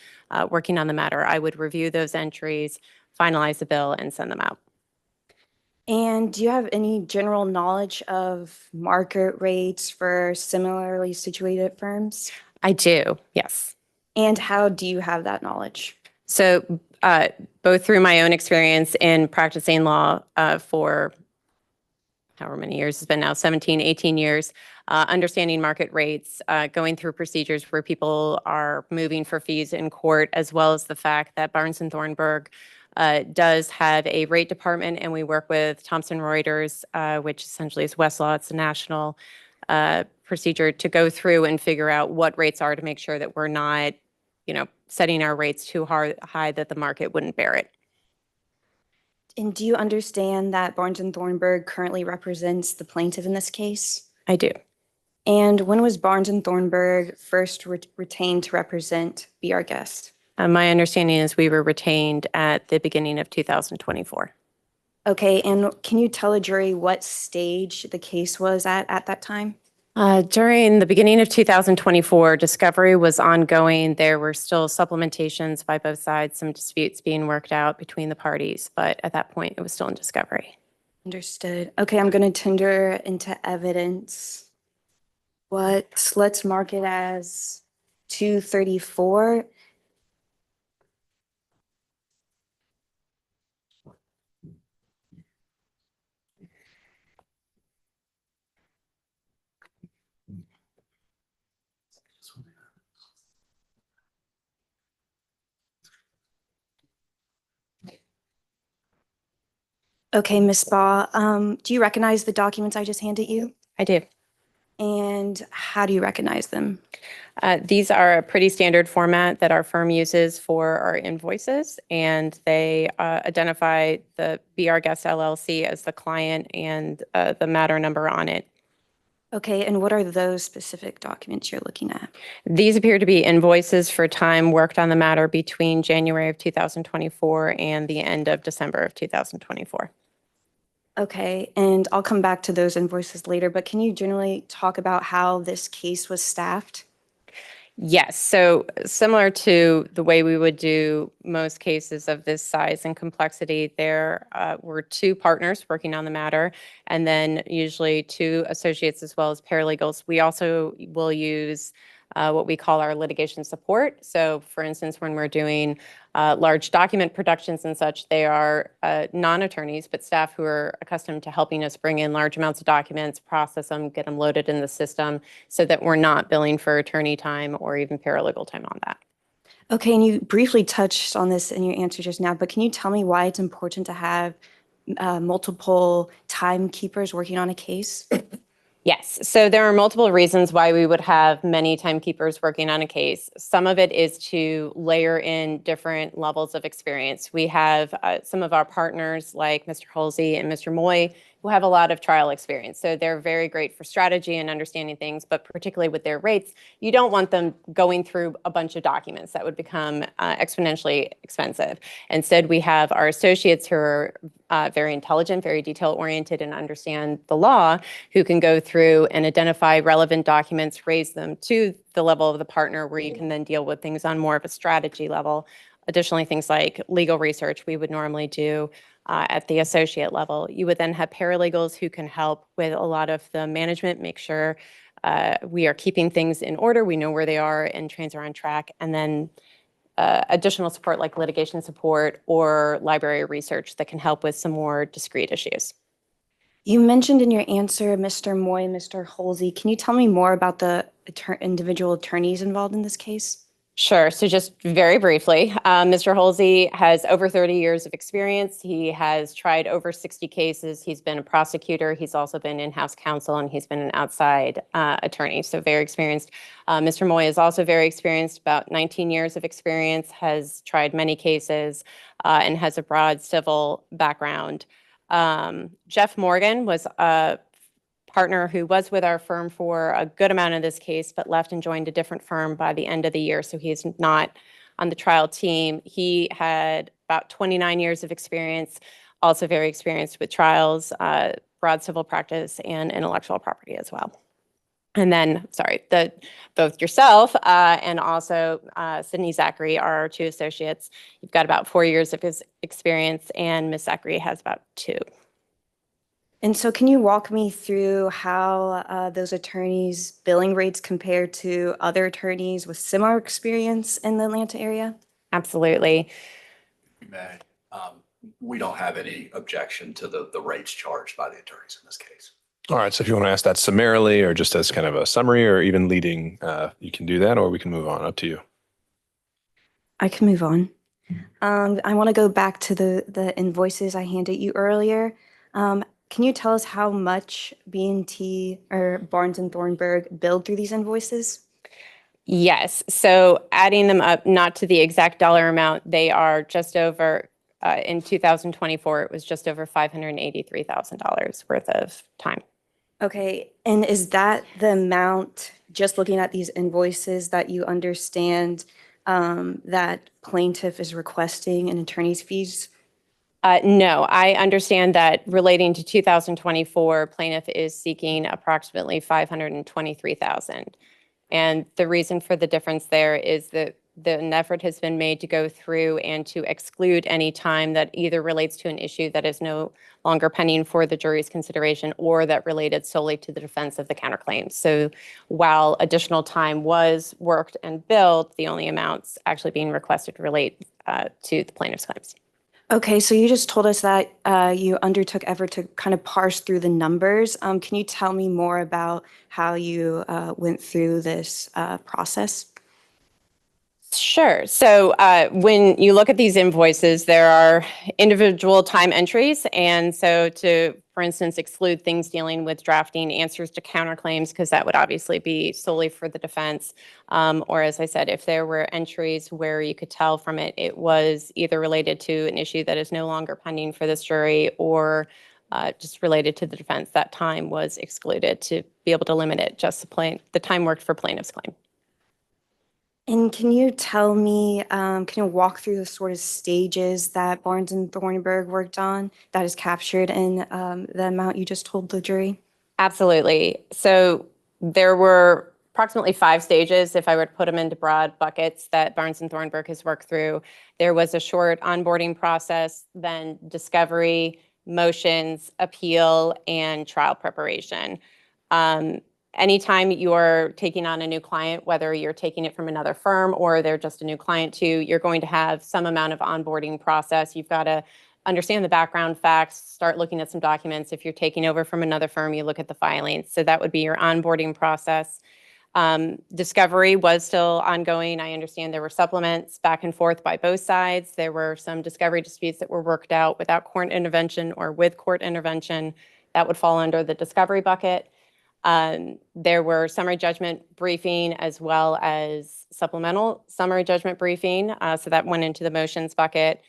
working on the matter. I would review those entries, finalize the bill, and send them out. And do you have any general knowledge of market rates for similarly situated firms? I do, yes. And how do you have that knowledge? So both through my own experience in practicing law for however many years it's been now, 17, 18 years, understanding market rates, going through procedures where people are moving for fees in court, as well as the fact that Barnes and Thornburg does have a rate department, and we work with Thomson Reuters, which essentially is Westlaw. It's a national procedure to go through and figure out what rates are to make sure that we're not, setting our rates too high that the market wouldn't bear it. And do you understand that Barnes and Thornburg currently represents the plaintiff in this case? I do. And when was Barnes and Thornburg first retained to represent Be Our Guest? My understanding is we were retained at the beginning of 2024. Okay, and can you tell a jury what stage the case was at that time? During the beginning of 2024, discovery was ongoing. There were still supplementations by both sides, some disputes being worked out between the parties, but at that point, it was still in discovery. Understood. Okay, I'm going to tender into evidence. Let's mark it as 234. Okay, Ms. Baugh, do you recognize the documents I just handed you? I do. And how do you recognize them? These are a pretty standard format that our firm uses for our invoices, and they identify the Be Our Guest LLC as the client and the matter number on it. Okay, and what are those specific documents you're looking at? These appear to be invoices for time worked on the matter between January of 2024 and the end of December of 2024. Okay, and I'll come back to those invoices later, but can you generally talk about how this case was staffed? Yes, so similar to the way we would do most cases of this size and complexity, there were two partners working on the matter, and then usually two associates as well as paralegals. We also will use what we call our litigation support. So for instance, when we're doing large document productions and such, they are non-attorneys, but staff who are accustomed to helping us bring in large amounts of documents, process them, get them loaded in the system so that we're not billing for attorney time or even paralegal time on that. Okay, and you briefly touched on this in your answer just now, but can you tell me why it's important to have multiple timekeepers working on a case? Yes, so there are multiple reasons why we would have many timekeepers working on a case. Some of it is to layer in different levels of experience. We have some of our partners like Mr. Halsey and Mr. Moy who have a lot of trial experience. So they're very great for strategy and understanding things, but particularly with their rates, you don't want them going through a bunch of documents. That would become exponentially expensive. Instead, we have our associates who are very intelligent, very detail-oriented, and understand the law, who can go through and identify relevant documents, raise them to the level of the partner where you can then deal with things on more of a strategy level. Additionally, things like legal research we would normally do at the associate level. You would then have paralegals who can help with a lot of the management, make sure we are keeping things in order, we know where they are, and trains are on track. And then additional support like litigation support or library research that can help with some more discrete issues. You mentioned in your answer, Mr. Moy and Mr. Halsey. Can you tell me more about the individual attorneys involved in this case? Sure. So just very briefly, Mr. Halsey has over 30 years of experience. He has tried over 60 cases. He's been a prosecutor. He's also been in-house counsel, and he's been an outside attorney, so very experienced. Mr. Moy is also very experienced, about 19 years of experience, has tried many cases, and has a broad civil background. Jeff Morgan was a partner who was with our firm for a good amount of this case, but left and joined a different firm by the end of the year. So he's not on the trial team. He had about 29 years of experience, also very experienced with trials, broad civil practice, and intellectual property as well. And then, sorry, both yourself and also Sydney Zachary are our two associates. You've got about 4 years of his experience, and Ms. Zachary has about 2. And so can you walk me through how those attorneys' billing rates compare to other attorneys with similar experience in the Atlanta area? Absolutely. We may. We don't have any objection to the rates charged by the attorneys in this case. All right, so if you want to ask that summarily or just as kind of a summary or even leading, you can do that, or we can move on. Up to you. I can move on. I want to go back to the invoices I handed you earlier. Can you tell us how much B&T or Barnes & Thornburg billed through these invoices? Yes. So adding them up, not to the exact dollar amount, they are just over, in 2024, it was just over $583,000 worth of time. Okay. And is that the amount, just looking at these invoices, that you understand that plaintiff is requesting in attorney's fees? No, I understand that relating to 2024, plaintiff is seeking approximately $523,000. And the reason for the difference there is that an effort has been made to go through and to exclude any time that either relates to an issue that is no longer pending for the jury's consideration or that related solely to the defense of the counterclaims. So while additional time was worked and billed, the only amounts actually being requested relate to the plaintiff's claims. Okay, so you just told us that you undertook effort to kind of parse through the numbers. Can you tell me more about how you went through this process? Sure. So when you look at these invoices, there are individual time entries. And so for instance, exclude things dealing with drafting answers to counterclaims, because that would obviously be solely for the defense. Or as I said, if there were entries where you could tell from it, it was either related to an issue that is no longer pending for this jury or just related to the defense, that time was excluded to be able to limit it just the time worked for plaintiff's claim. And can you tell me, can you walk through the sort of stages that Barnes & Thornburg worked on that is captured in the amount you just told the jury? Absolutely. So there were approximately 5 stages, if I were to put them into broad buckets, that Barnes & Thornburg has worked through. There was a short onboarding process, then discovery, motions, appeal, and trial preparation. Anytime you're taking on a new client, whether you're taking it from another firm or they're just a new client to you, you're going to have some amount of onboarding process. You've got to understand the background facts, start looking at some documents. If you're taking over from another firm, you look at the filings. So that would be your onboarding process. Discovery was still ongoing. I understand there were supplements back and forth by both sides. There were some discovery disputes that were worked out without court intervention or with court intervention. That would fall under the discovery bucket. There were summary judgment briefing as well as supplemental summary judgment briefing. So that went into the motions bucket.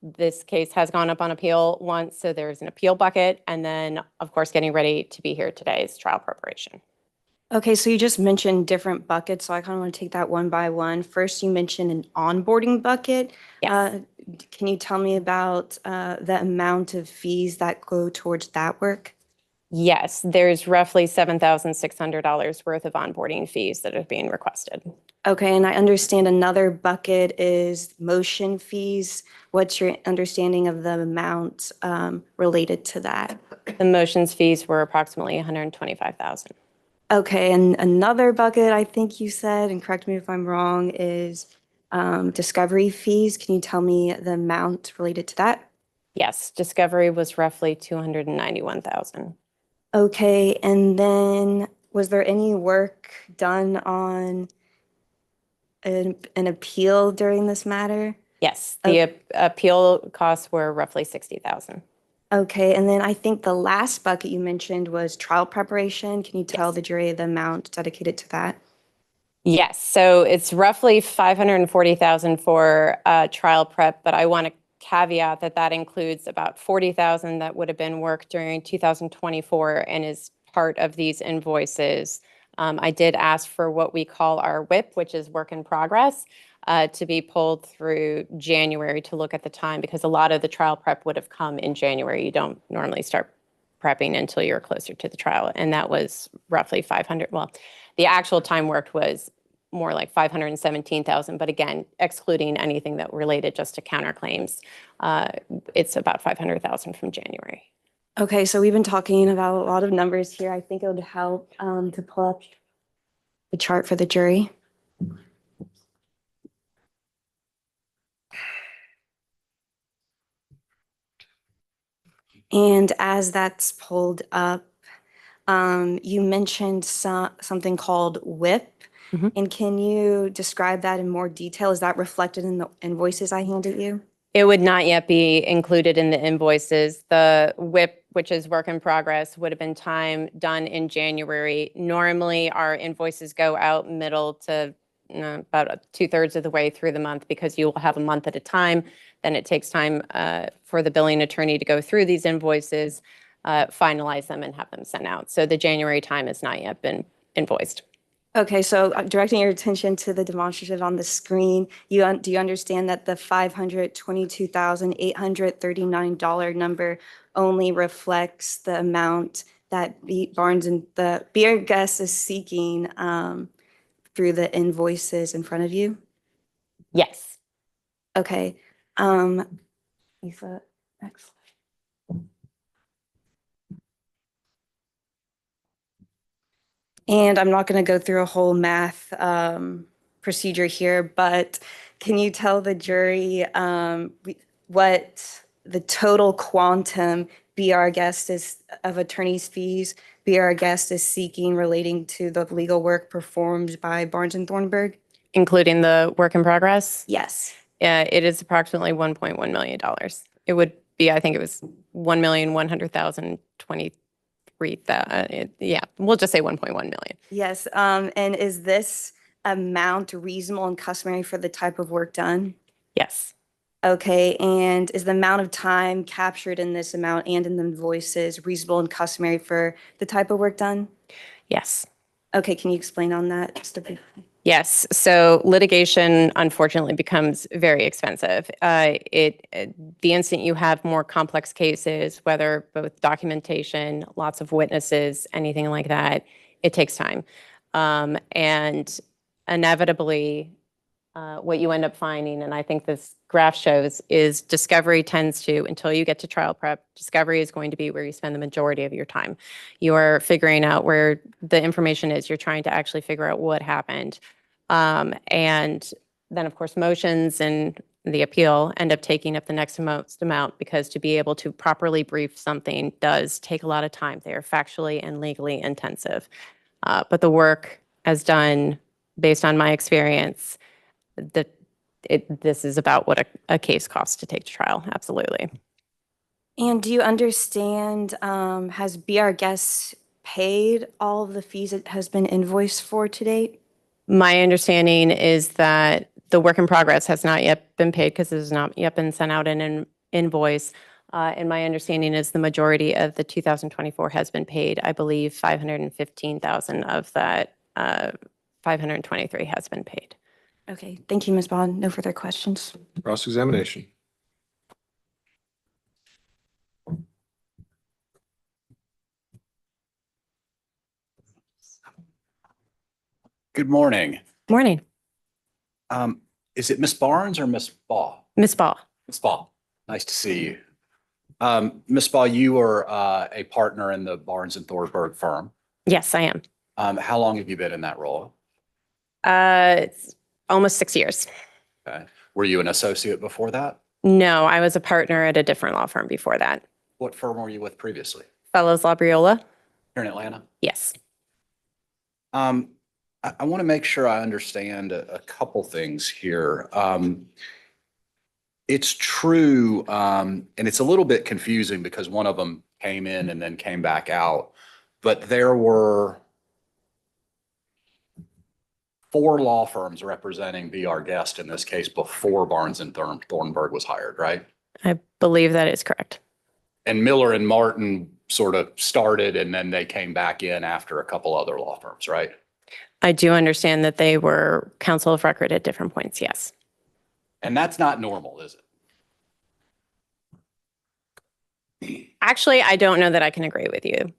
This case has gone up on appeal once, so there's an appeal bucket. And then, of course, getting ready to be here today is trial preparation. Okay, so you just mentioned different buckets, so I kind of want to take that one by one. First, you mentioned an onboarding bucket. Yes. Can you tell me about the amount of fees that go towards that work? Yes, there's roughly $7,600 worth of onboarding fees that are being requested. Okay, and I understand another bucket is motion fees. What's your understanding of the amount related to that? The motions fees were approximately $125,000. Okay, and another bucket, I think you said, and correct me if I'm wrong, is discovery fees. Can you tell me the amount related to that? Yes, discovery was roughly $291,000. Okay, and then was there any work done on an appeal during this matter? Yes, the appeal costs were roughly $60,000. Okay, and then I think the last bucket you mentioned was trial preparation. Can you tell Yes. the jury the amount dedicated to that? Yes, so it's roughly $540,000 for trial prep, but I want to caveat that that includes about $40,000 that would have been work during 2024 and is part of these invoices. I did ask for what we call our WIP, which is work in progress, to be pulled through January to look at the time, because a lot of the trial prep would have come in January. You don't normally start prepping until you're closer to the trial, and that was roughly 500. Well, the actual time worked was more like 517,000, but again, excluding anything that related just to counterclaims, it's about 500,000 from January. Okay, so we've been talking about a lot of numbers here. I think it would help to pull up the chart for the jury. And as that's pulled up, you mentioned something called WIP. Mhm. And can you describe that in more detail? Is that reflected in the invoices I handed you? It would not yet be included in the invoices. The WIP, which is work in progress, would have been time done in January. Normally, our invoices go out middle to about 2/3 of the way through the month, because you will have a month at a time. Then it takes time for the billing attorney to go through these invoices, finalize them, and have them sent out. So the January time has not yet been invoiced. Okay, so directing your attention to the demonstrative on the screen, do you understand that the $522,839 number only reflects the amount that Barnes and the Beer Guest is seeking through the invoices in front of you? Yes. Okay. Lisa, next. And I'm not going to go through a whole math procedure here, but can you tell the jury what the total quantum BR Guest is of attorney's fees BR Guest is seeking relating to the legal work performed by Barnes and Thornburg? Including the work in progress? Yes. It is approximately $1.1 million. It would be, I think it was 1,100,023. Yeah, we'll just say 1.1 million. Yes. And is this amount reasonable and customary for the type of work done? Yes. Okay, and is the amount of time captured in this amount and in the invoices reasonable and customary for the type of work done? Yes. Okay, can you explain on that just a bit? Yes. So litigation, unfortunately, becomes very expensive. The instant you have more complex cases, whether both documentation, lots of witnesses, anything like that, it takes time. And inevitably, what you end up finding, and I think this graph shows, is discovery tends to, until you get to trial prep, discovery is going to be where you spend the majority of your time. You are figuring out where the information is. You're trying to actually figure out what happened. And then, of course, motions and the appeal end up taking up the next most amount, because to be able to properly brief something does take a lot of time. They are factually and legally intensive. But the work, as done based on my experience, this is about what a case costs to take to trial. Absolutely. And do you understand, has BR Guest paid all of the fees it has been invoiced for to date? My understanding is that The work in progress has not yet been paid because it has not yet been sent out in an invoice. And my understanding is the majority of the 2024 has been paid. I believe 515,000 of that 523 has been paid. Okay, thank you, Ms. Bond. No further questions. Cross-examination. Good morning. Morning, Is it Miss Barnes or Miss Ball? Ms. Ball. Miss Ball, nice to see you. Miss Ball, you are a partner in the Barnes and Thornburg firm. Yes, I am. How long have you been in that role? It's almost 6 years. Okay. Were you an associate before that? No, I was a partner at a different law firm before that. What firm were you with previously? Fellows Labriola? Here in Atlanta? Yes. I want to make sure I understand a couple things here. It's true, and it's a little bit confusing because one of them came in and then came back out, but there were 4 law firms representing Be Our Guest in this case before Barnes and Thornburg was hired, right? I believe that is correct. And Miller and Martin sort of started and then they came back in after a couple other law firms, right? I do understand that they were counsel of record at different points, yes. And that's not normal, is it? Actually, I don't know that I can agree with you.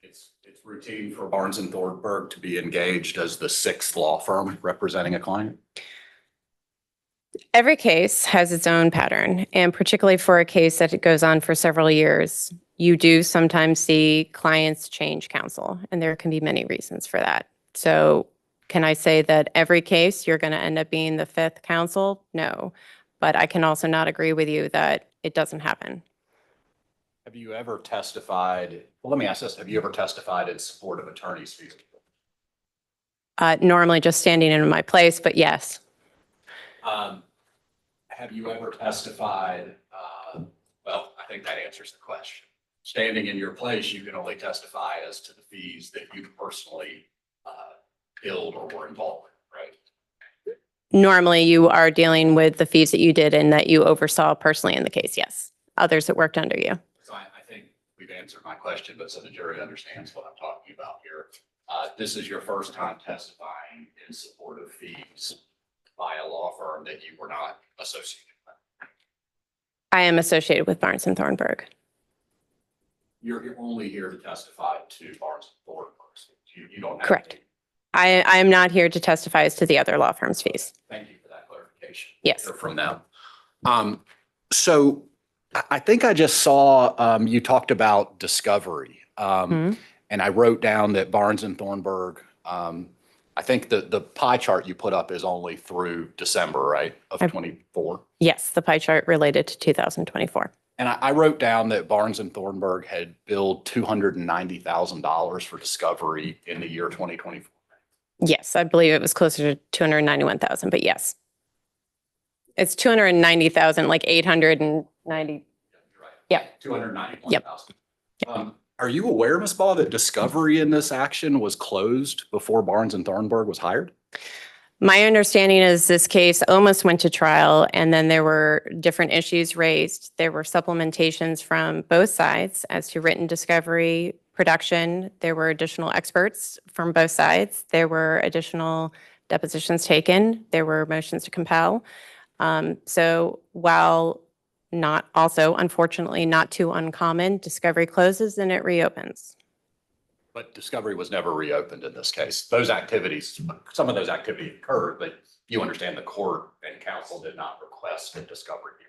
It's routine for Barnes and Thornburg to be engaged as the 6th law firm representing a client. Every case has its own pattern, and particularly for a case that it goes on for several years, you do sometimes see clients change counsel, and there can be many reasons for that. So can I say that every case you're going to end up being the 5th counsel? No, but I can also not agree with you that it doesn't happen. Have you ever testified, well, let me ask this, have you ever testified in support of attorney's fees? Normally just standing in my place, but yes. Have you ever testified, well, I think that answers the question. Standing in your place, you can only testify as to the fees that you personally billed or were involved in, right? Normally you are dealing with the fees that you did and that you oversaw personally in the case, yes. Others that worked under you. So I think we've answered my question, but so the jury understands what I'm talking about here. This is your first time testifying in support of fees by a law firm that you were not associated with. I am associated with Barnes and Thornburg. You're only here to testify to Barnes and Thornburg. You don't have. Correct. I am not here to testify as to the other law firm's fees. Thank you for that clarification. Yes. Hear from them. So I think I just saw you talked about discovery. And I wrote down that Barnes and Thornburg, I think the pie chart you put up is only through December, right, of 24? Yes, the pie chart related to 2024. And I wrote down that Barnes and Thornburg had billed $290,000 for discovery in the year 2024. Yes, I believe it was closer to 291,000, but yes. It's 290,000, like 890. You're right. Yeah. 291,000. Are you aware, Ms. Ball, that discovery in this action was closed before Barnes and Thornburg was hired? My understanding is this case almost went to trial and then there were different issues raised. There were supplementations from both sides as to written discovery, production. There were additional experts from both sides. There were additional depositions taken. There were motions to compel. So while not also, unfortunately, not too uncommon, discovery closes and it reopens. But discovery was never reopened in this case. Those activities, some of those activities occurred, but you understand the court and counsel did not request a discovery period.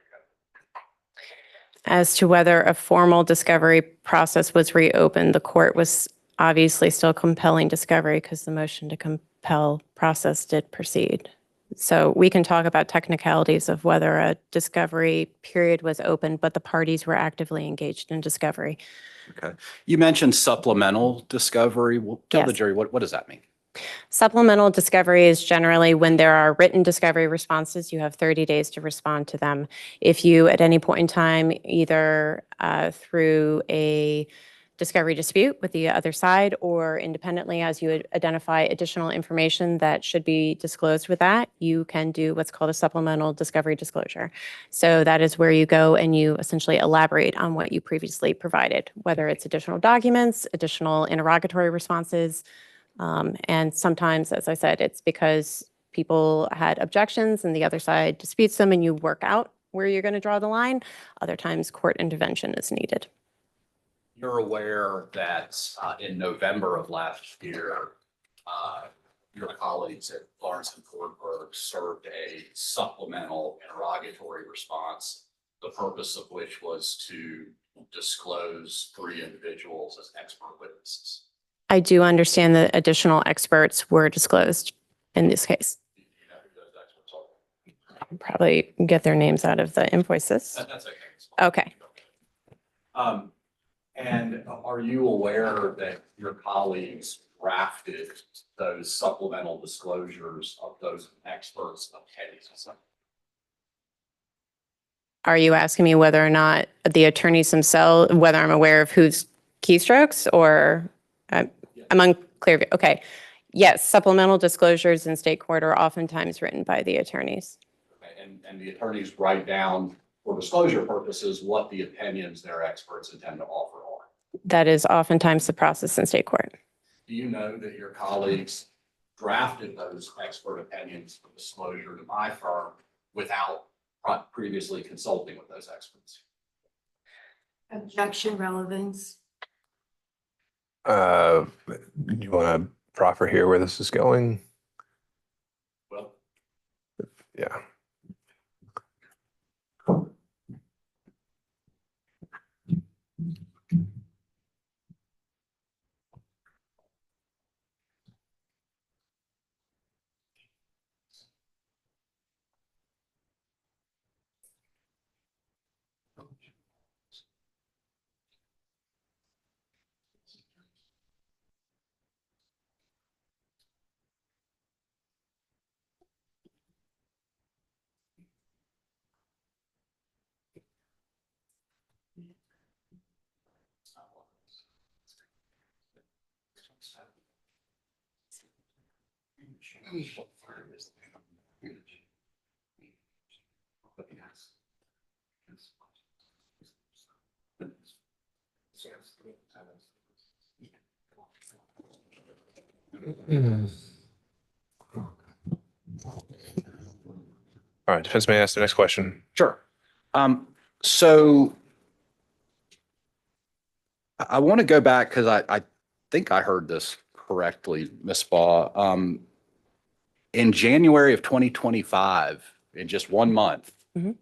As to whether a formal discovery process was reopened, the court was obviously still compelling discovery because the motion to compel process did proceed. So we can talk about technicalities of whether a discovery period was open, but the parties were actively engaged in discovery. Okay. You mentioned supplemental discovery. Well, tell the Yes. jury, what does that mean? Supplemental discovery is generally when there are written discovery responses, you have 30 days to respond to them. If you, at any point in time, either through a discovery dispute with the other side, or independently, as you identify additional information that should be disclosed with that, you can do what's called a supplemental discovery disclosure. So that is where you go and you essentially elaborate on what you previously provided, whether it's additional documents, additional interrogatory responses. And sometimes, as I said, it's because people had objections and the other side disputes them and you work out where you're going to draw the line. Other times, court intervention is needed. You're aware that in November of last year, your colleagues at Lawrence and Fordberg served a supplemental interrogatory response, the purpose of which was to disclose 3 individuals as expert witnesses. I do understand that additional experts were disclosed in this case. Do you know who those experts are? I'll probably get their names out of the invoices. That's okay. It's fine. Okay. And are you aware that your colleagues drafted those supplemental disclosures of those experts' opinions? Are you asking me whether or not the attorneys themselves, whether I'm aware of whose keystrokes or I'm unclear? Okay. Yes, supplemental disclosures in state court are oftentimes written by the attorneys. Okay. And the attorneys write down for disclosure purposes what the opinions their experts intend to offer are. That is oftentimes the process in state court. Do you know that your colleagues drafted those expert opinions for disclosure to my firm without previously consulting with those experts? Objection relevance. You want to proffer here where this is going? Well, Yeah. All right, defense may ask the next question. Sure. So I want to go back because I think I heard this correctly, Ms. Baugh. In January of 2025, in just 1 month, Mhm.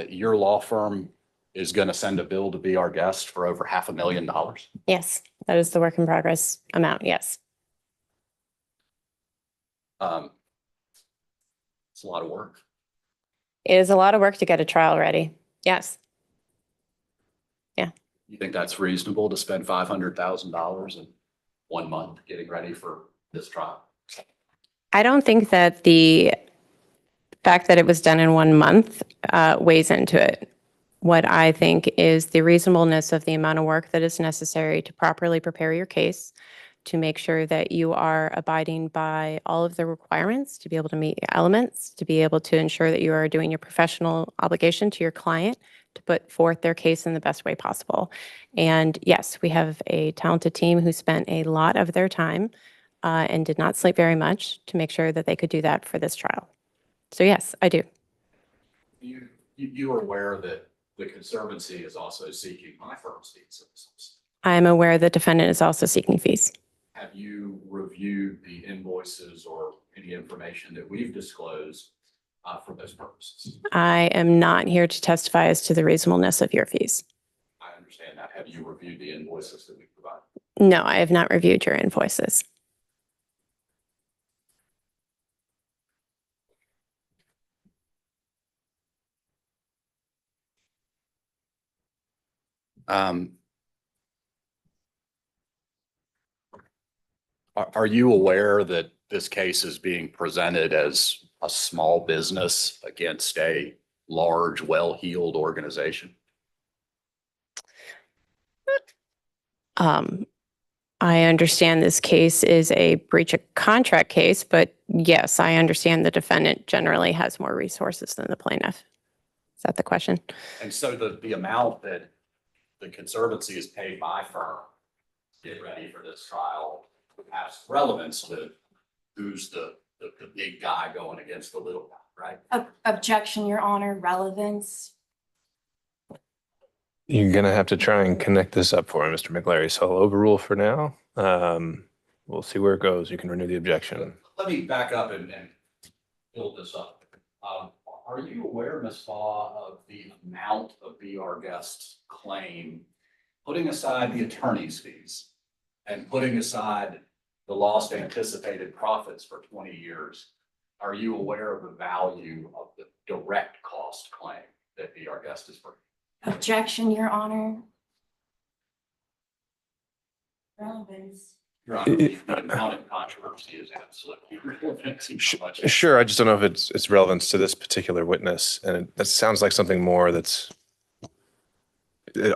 Your law firm is going to send a bill to be our guest for over $500,000. Yes, that is the work in progress amount. Yes. it's a lot of work. It is a lot of work to get a trial ready. Yes. You think that's reasonable to spend $500,000 in 1 month getting ready for this trial? I don't think that the fact that it was done in 1 month weighs into it. What I think is the reasonableness of the amount of work that is necessary to properly prepare your case, to make sure that you are abiding by all of the requirements, to be able to meet elements, to be able to ensure that you are doing your professional obligation to your client, to put forth their case in the best way possible. And yes, we have a talented team who spent a lot of their time and did not sleep very much to make sure that they could do that for this trial. So yes, I do. You are aware that the Conservancy is also seeking my firm's fee services. I am aware the defendant is also seeking fees. Have you reviewed the invoices or any information that we've disclosed for those purposes? I am not here to testify as to the reasonableness of your fees. I understand that. Have you reviewed the invoices that we provide? No, I have not reviewed your invoices. Are you aware that this case is being presented as a small business against a large, well-heeled organization? I understand this case is a breach of contract case, but yes, I understand the defendant generally has more resources than the plaintiff. Is that the question? And so the amount that the Conservancy is paid my firm to get ready for this trial has relevance to who's the big guy going against the little guy, right? Objection, Your Honor, relevance. You're going to have to try and connect this up for him, Mr. McLary. So I'll overrule for now. We'll see where it goes. You can renew the objection. Let me back up and build this up. Are you aware, Ms. Faw, of the amount of Be Our Guest's claim, putting aside the attorney's fees and putting aside the lost anticipated profits for 20 years? Are you aware of the value of the direct cost claim that Be Our Guest is bringing? Objection, Your Honor. Relevance. Your Honor, the amount of controversy is absolutely relevant. Sure. I just don't know if it's relevance to this particular witness. And that sounds like something more that's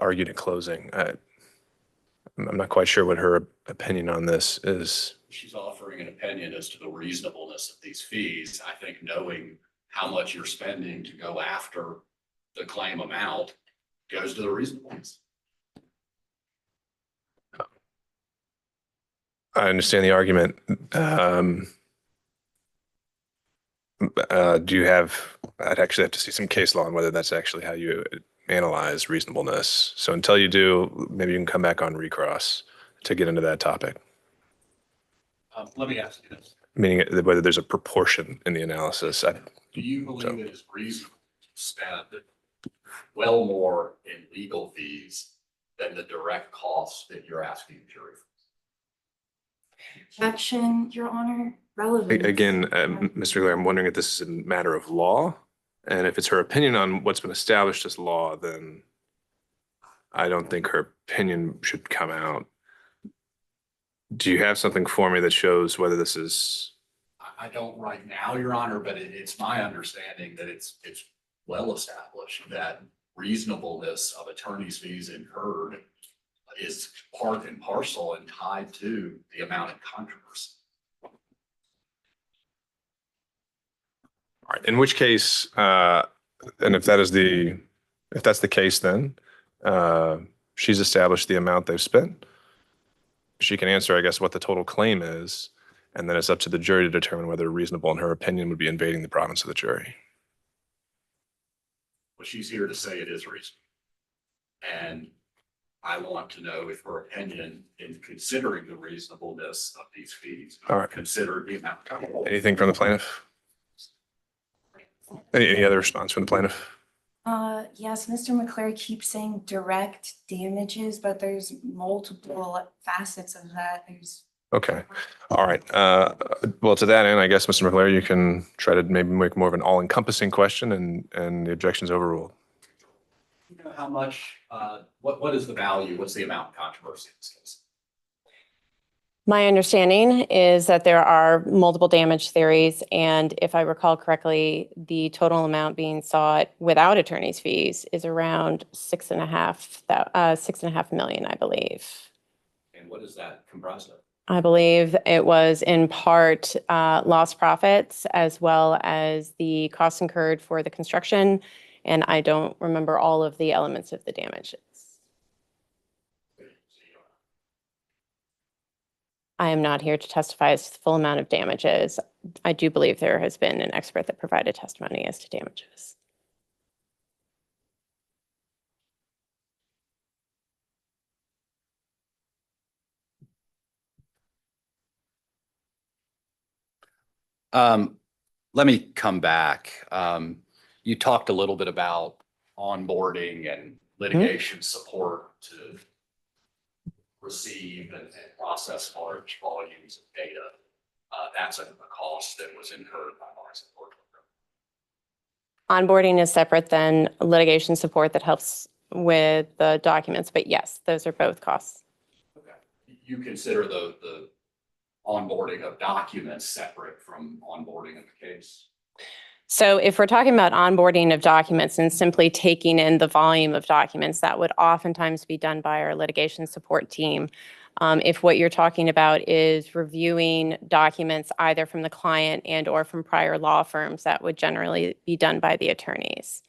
argued at closing. I'm not quite sure what her opinion on this is. She's offering an opinion as to the reasonableness of these fees. I think knowing how much you're spending to go after the claim amount goes to the reasonableness. I understand the argument. Do you have, I'd actually have to see some case law on whether that's actually how you analyze reasonableness. So until you do, maybe you can come back on recross to get into that topic. Let me ask you this. Meaning whether there's a proportion in the analysis. Do you believe it is reasonable to spend well more in legal fees than the direct costs that you're asking the jury for? Objection, Your Honor. Relevance. Again, Mr. Glare, I'm wondering if this is a matter of law. And if it's her opinion on what's been established as law, then I don't think her opinion should come out. Do you have something for me that shows whether this is? I don't right now, Your Honor, but it's my understanding that it's well established that reasonableness of attorney's fees incurred is part and parcel and tied to the amount of controversy. All right. In which case, and if that's the case, then she's established the amount they've spent. She can answer, I guess, what the total claim is, and then it's up to the jury to determine whether reasonable in her opinion would be invading the province of the jury. Well, she's here to say it is reasonable. And I want to know if her opinion in considering the reasonableness of these fees, All right. consider the amount. Anything from the plaintiff? Any other response from the plaintiff? Yes, Mr. McClary keeps saying direct damages, but there's multiple facets of that. There's Okay. All right. Well, to that end, I guess, Mr. McClary, you can try to maybe make more of an all-encompassing question and the objection's overruled. You know how much, what is the value? What's the amount of controversy in this case? My understanding is that there are multiple damage theories, and if I recall correctly, the total amount being sought without attorney's fees is around $6.5 million, I believe. And what is that comprised of? I believe it was in part lost profits as well as the costs incurred for the construction, and I don't remember all of the elements of the damages. I am not here to testify as to the full amount of damages. I do believe there has been an expert that provided testimony as to damages. Let me come back. You talked a little bit about onboarding and litigation support to receive and process large volumes of data. That's a cost that was incurred by our support. Onboarding is separate than litigation support that helps with the documents, but yes, those are both costs. Okay. You consider the onboarding of documents separate from onboarding of the case? So if we're talking about onboarding of documents and simply taking in the volume of documents, that would oftentimes be done by our litigation support team. If what you're talking about is reviewing documents either from the client and or from prior law firms, that would generally be done by the attorneys.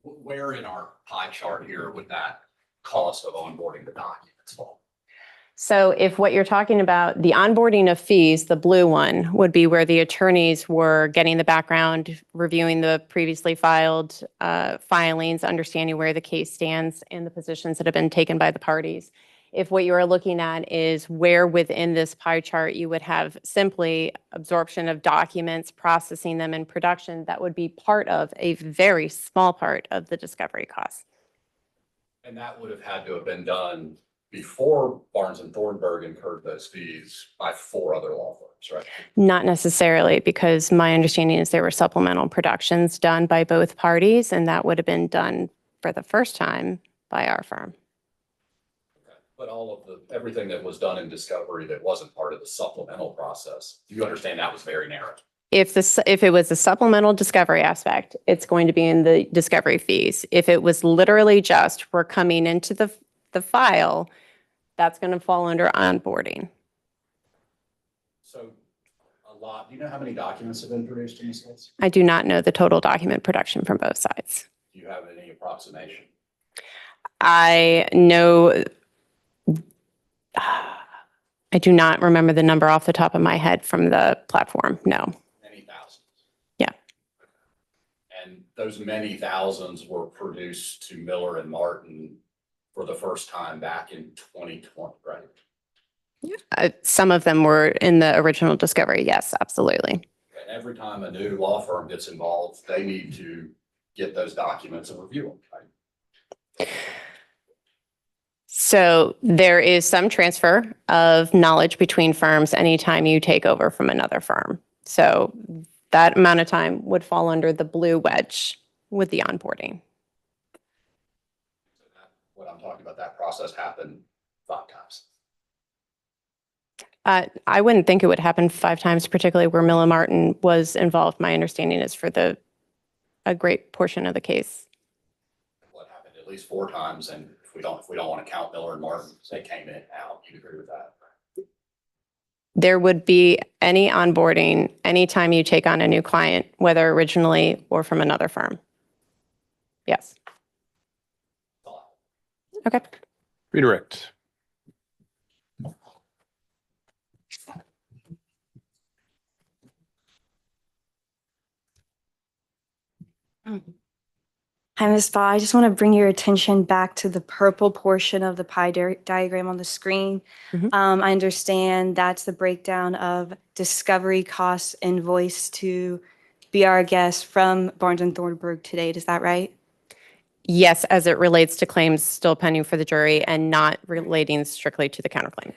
Where in our pie chart here would that cost of onboarding the documents fall? So if what you're talking about, the onboarding of fees, the blue one, would be where the attorneys were getting the background, reviewing the previously filed filings, understanding where the case stands and the positions that have been taken by the parties. If what you are looking at is where within this pie chart you would have simply absorption of documents, processing them in production, that would be part of a very small part of the discovery costs. And that would have had to have been done before Barnes and Thornburg incurred those fees by 4 other law firms, right? Not necessarily, because my understanding is there were supplemental productions done by both parties, and that would have been done for the first time by our firm. Okay. But all of everything that was done in discovery that wasn't part of the supplemental process, do you understand that was very narrow? If it was a supplemental discovery aspect, it's going to be in the discovery fees. If it was literally just we're coming into the file, that's going to fall under onboarding. So do you know how many documents have been produced in this case? I do not know the total document production from both sides. Do you have any approximation? I know, I do not remember the number off the top of my head from the platform, no. Many thousands. Yeah. And those many thousands were produced to Miller and Martin for the first time back in 2020, right? Some of them were in the original discovery, yes, absolutely. And every time a new law firm gets involved, they need to get those documents and review them, right? So there is some transfer of knowledge between firms anytime you take over from another firm. So that amount of time would fall under the blue wedge with the onboarding. So what I'm talking about, that process happened 5 times. I wouldn't think it would happen 5 times, particularly where Miller Martin was involved. My understanding is for a great portion of the case. What happened at least 4 times, and if we don't want to count Miller and Martin, they came in and out. You agree with that? There would be any onboarding anytime you take on a new client, whether originally or from another firm. Yes. Okay. Redirect. Hi, Ms. Ba. I just want to bring your attention back to the purple portion of the pie diagram on the screen. Mhm. I understand that's the breakdown of discovery costs invoiced to BR Guest from Barnes and Thornburg to date. Is that right? Yes, as it relates to claims still pending for the jury and not relating strictly to the counterclaim.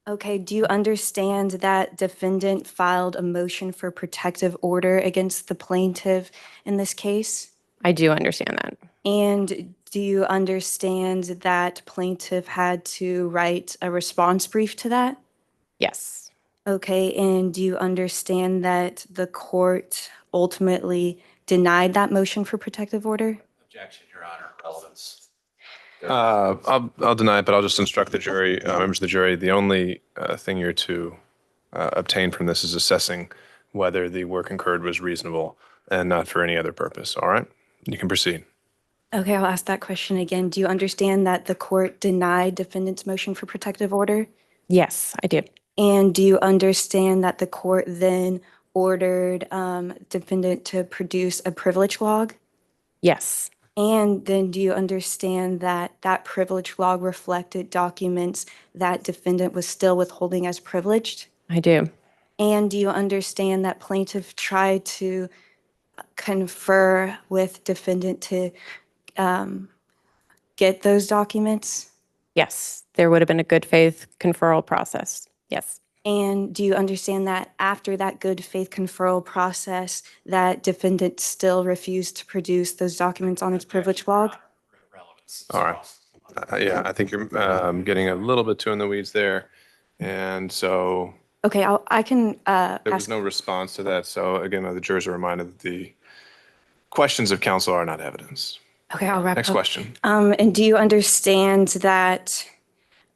Okay, do you understand that defendant filed a motion for protective order against the plaintiff in this case? I do understand that. And do you understand that plaintiff had to write a response brief to that? Yes. Okay, and do you understand that the court ultimately denied that motion for protective order? Objection, Your Honor. Relevance. I'll deny it, but I'll just instruct the jury, members of the jury, the only thing you're to obtain from this is assessing whether the work incurred was reasonable and not for any other purpose. All right? You can proceed. Okay, I'll ask that question again. Do you understand that the court denied defendant's motion for protective order? Yes, I do. And do you understand that the court then ordered defendant to produce a privilege log? Yes. And then do you understand that that privilege log reflected documents that defendant was still withholding as privileged? I do. And do you understand that plaintiff tried to confer with defendant to get those documents? Yes, there would have been a good faith conferral process. Yes. And do you understand that after that good faith conferral process, that defendant still refused to produce those documents on its privilege log? Relevance. All right. Yeah, I think you're getting a little bit too in the weeds there. And so Okay, I can There was ask. no response to that. So again, the jurors are reminded that the questions of counsel are not evidence. Okay, I'll wrap Next up. question. And do you understand that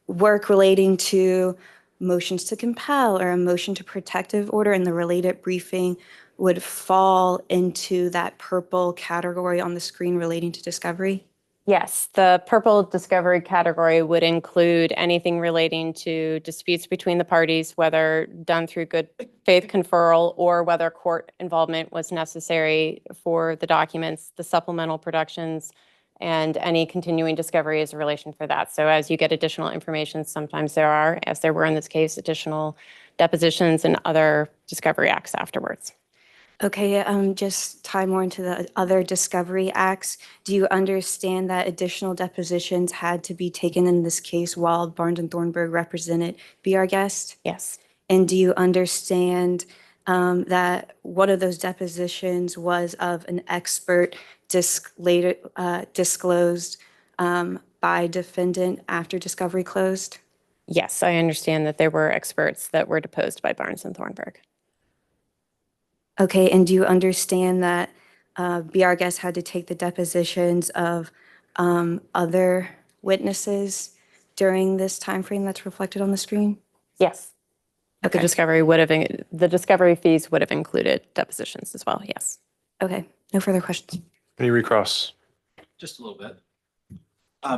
work relating to motions to compel or a motion to protective order and the related briefing would fall into that purple category on the screen relating to discovery? Yes, the purple discovery category would include anything relating to disputes between the parties, whether done through good faith conferral or whether court involvement was necessary for the documents, the supplemental productions, and any continuing discovery as a relation for that. So as you get additional information, sometimes there are, as there were in this case, additional depositions and other discovery acts afterwards. Okay, just tie more into the other discovery acts. Do you understand that additional depositions had to be taken in this case while Barnes and Thornburg represented Be Our Guest? Yes. And do you understand that one of those depositions was of an expert later disclosed by defendant after discovery closed? Yes, I understand that there were experts that were deposed by Barnes and Thornburg. Okay, and do you understand that Be Our Guest had to take the depositions of other witnesses during this time frame that's reflected on the screen? Yes. The Okay. the discovery fees would have included depositions as well, yes. Okay, no further questions. Any recross? Just a little bit.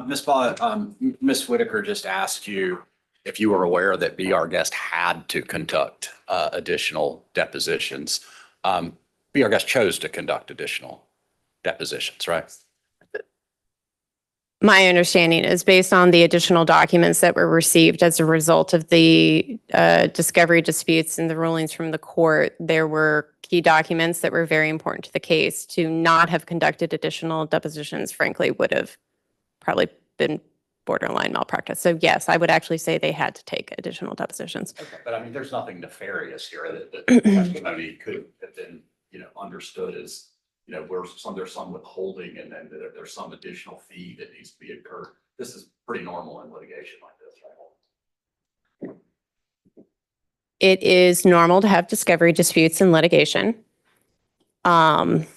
Ms. Paula, Ms. Whitaker just asked you if you were aware that Be Our Guest had to conduct additional depositions. Be Our Guest chose to conduct additional depositions, right? My understanding is based on the additional documents that were received as a result of the discovery disputes and the rulings from the court, there were key documents that were very important to the case. To not have conducted additional depositions, frankly, would have probably been borderline malpractice. So yes, I would actually say they had to take additional depositions. Okay, but I mean, there's nothing nefarious here that the testimony could have been, understood as, there's some withholding and then there's some additional fee that needs to be incurred. This is pretty normal in litigation like this, right? It is normal to have discovery disputes in litigation. I'm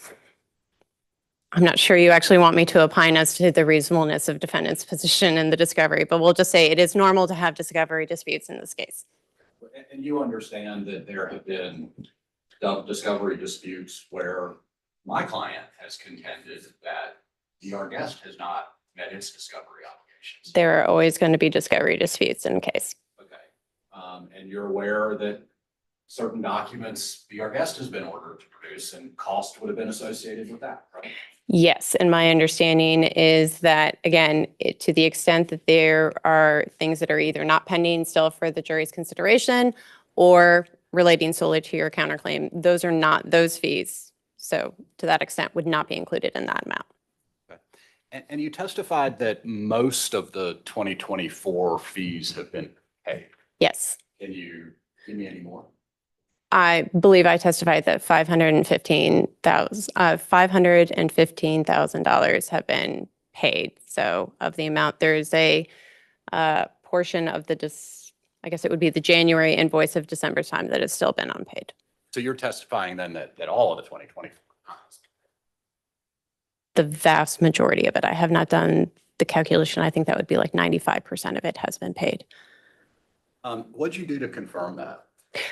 not sure you actually want me to opine as to the reasonableness of defendant's position in the discovery, but we'll just say it is normal to have discovery disputes in this case. And you understand that there have been discovery disputes where my client has contended that Our Guest has not met its discovery obligations. There are always going to be discovery disputes in case. Okay. And you're aware that certain documents Our Guest has been ordered to produce and cost would have been associated with that, right? Yes, and my understanding is that, again, to the extent that there are things that are either not pending still for the jury's consideration or relating solely to your counterclaim, those are not those fees. So to that extent would not be included in that amount. Okay. And you testified that most of the 2024 fees have been paid. Yes. Can you give me any more? I believe I testified that $515,000 have been paid. So of the amount, there's a portion of I guess it would be the January invoice of December's time that has still been unpaid. So you're testifying then that all of the 2024? The vast majority of it. I have not done the calculation. I think that would be like 95% of it has been paid. What'd you do to confirm that?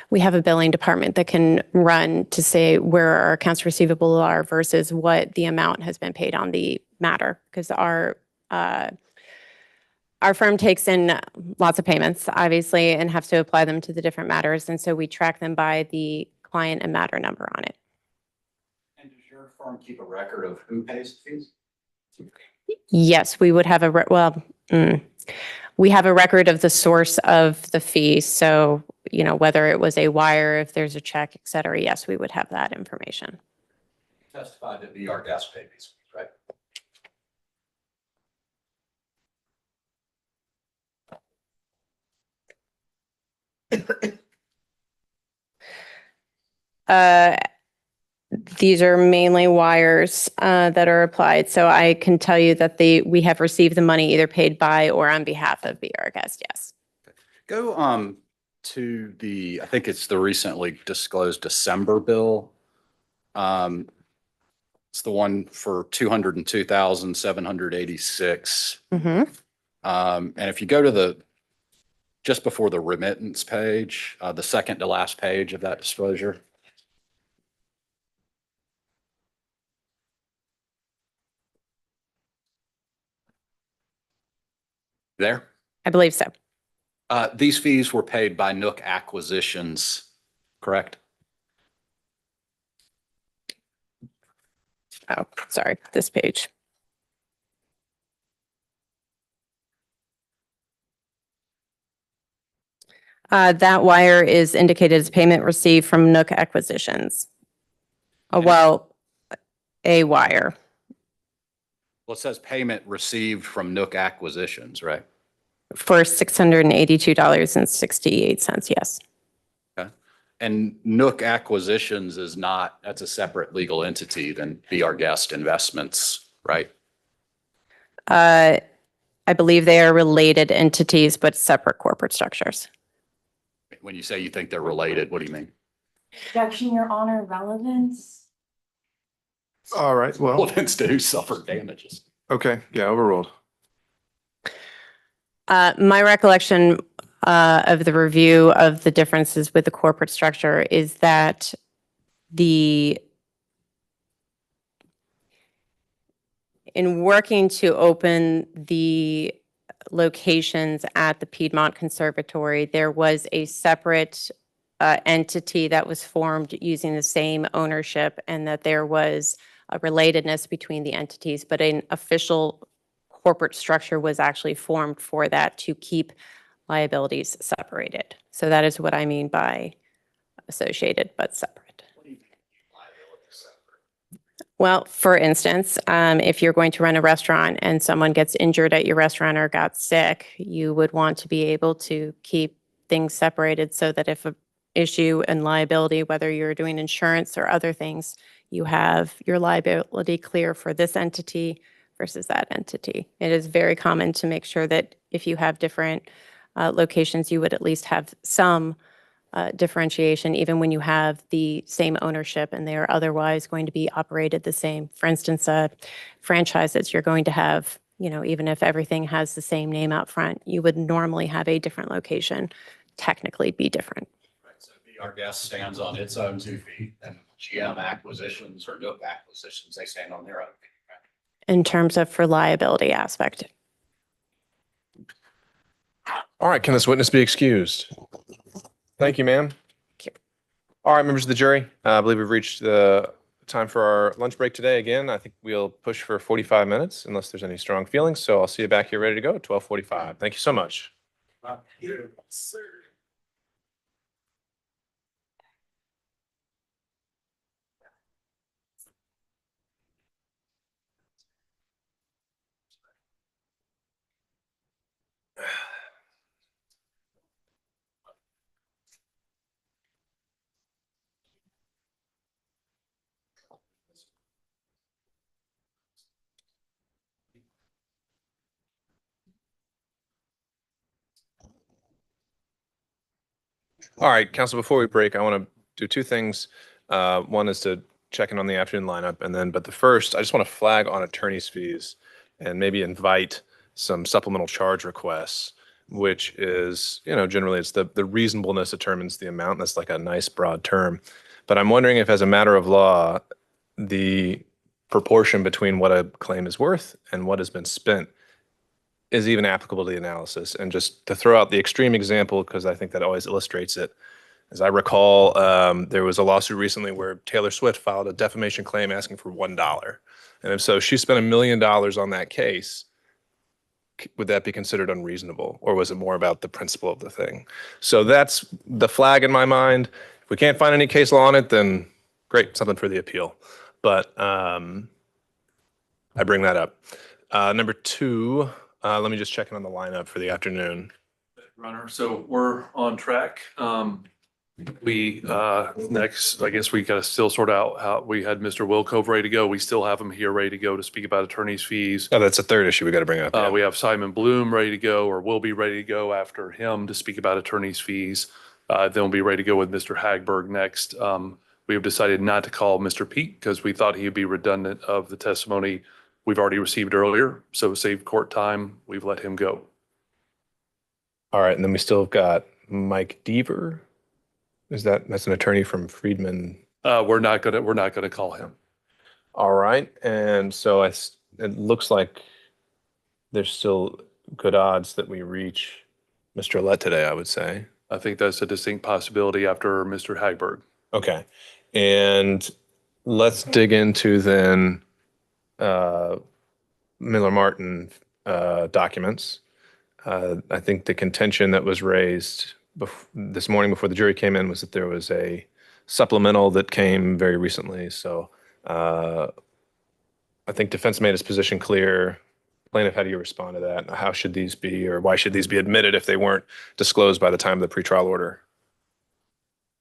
We have a billing department that can run to say where our accounts receivable are versus what the amount has been paid on the matter, because our firm takes in lots of payments, obviously, and have to apply them to the different matters. And so we track them by the client and matter number on it. And does your firm keep a record of who pays the fees? Yes, we would have we have a record of the source of the fee. So, whether it was a wire, if there's a check, et cetera, yes, we would have that information. You testified that Our Guest paid these fees, right? These are mainly wires that are applied. So I can tell you that we have received the money either paid by or on behalf of Be Our Guest, yes. Go to the, I think it's the recently disclosed December bill. It's the one for 202,786. Mhm. And if you go to just before the remittance page, the second to last page of that disclosure. There. I believe so. These fees were paid by Nook Acquisitions, correct? Oh, sorry, this page. That wire is indicated as payment received from Nook Acquisitions. Well, a wire Well, it says payment received from Nook Acquisitions, right? for $682.68, yes. Okay. And Nook Acquisitions is not, that's a separate legal entity than Be Our Guest Investments, right? I believe they are related entities, but separate corporate structures. When you say you think they're related, what do you mean? Objection, Your Honor, relevance. All right, well, Relevance to who suffered damages. okay, yeah, overruled. My recollection of the review of the differences with the corporate structure is that in working to open the locations at the Piedmont Conservatory, there was a separate entity that was formed using the same ownership, and that there was a relatedness between the entities, but an official corporate structure was actually formed for that to keep liabilities separated. So that is what I mean by associated but separate. Well, for instance, if you're going to run a restaurant and someone gets injured at your restaurant or got sick, you would want to be able to keep things separated so that if an issue and liability, whether you're doing insurance or other things, you have your liability clear for this entity versus that entity. It is very common to make sure that if you have different locations, you would at least have some differentiation, even when you have the same ownership and they are otherwise going to be operated the same. For instance, franchises, you're going to have, even if everything has the same name out front, you would normally have a different location, technically be different. Right, so Be Our Guest stands on its own 2 feet, and GM Acquisitions or Nook Acquisitions, they stand on their own feet. Right? In terms of for liability aspect. All right, can this witness be excused? Thank you, ma'am. All right, members of the jury, I believe we've reached the time for our lunch break today. Again, I think we'll push for 45 minutes unless there's any strong feelings. So I'll see you back here ready to go at 12:45. Thank you so much. All right, council, before we break, I want to do 2 things. One is to check in on the afternoon lineup, but the first, I just want to flag on attorney's fees and maybe invite some supplemental charge requests, which is, generally it's the reasonableness determines the amount. That's like a nice broad term. But I'm wondering if, as a matter of law, the proportion between what a claim is worth and what has been spent is even applicable to the analysis. And just to throw out the extreme example, because I think that always illustrates it, as I recall, there was a lawsuit recently where Taylor Swift filed a defamation claim asking for $1. And if so, she spent $1 million on that case. Would that be considered unreasonable, or was it more about the principle of the thing? So that's the flag in my mind. If we can't find any case law on it, then great, something for the appeal. But I bring that up. Number 2, let me just check in on the lineup for the afternoon. Runner, so we're on track. We next, I guess we got to still sort out how we had Mr. Wilcove ready to go. We still have him here ready to go to speak about attorney's fees. Oh, that's a third issue we got to bring up. Yeah. We have Simon Bloom ready to go, or will be ready to go after him to speak about attorney's fees. Then we'll be ready to go with Mr. Hagberg next. We have decided not to call Mr. Peak because we thought he'd be redundant of the testimony we've already received earlier. So to save court time, we've let him go. All right, and then we still have got Mike Deaver. That's an attorney from Friedman? We're not gonna call him. All right, and so it looks like there's still good odds that we reach Mr. Lett today, I would say. I think that's a distinct possibility after Mr. Hagberg. Okay, and let's dig into then Miller Martin documents. I think the contention that was raised this morning before the jury came in was that there was a supplemental that came very recently. So I think defense made its position clear. Plaintiff, how do you respond to that? How should these be, or why should these be admitted if they weren't disclosed by the time of the pretrial order?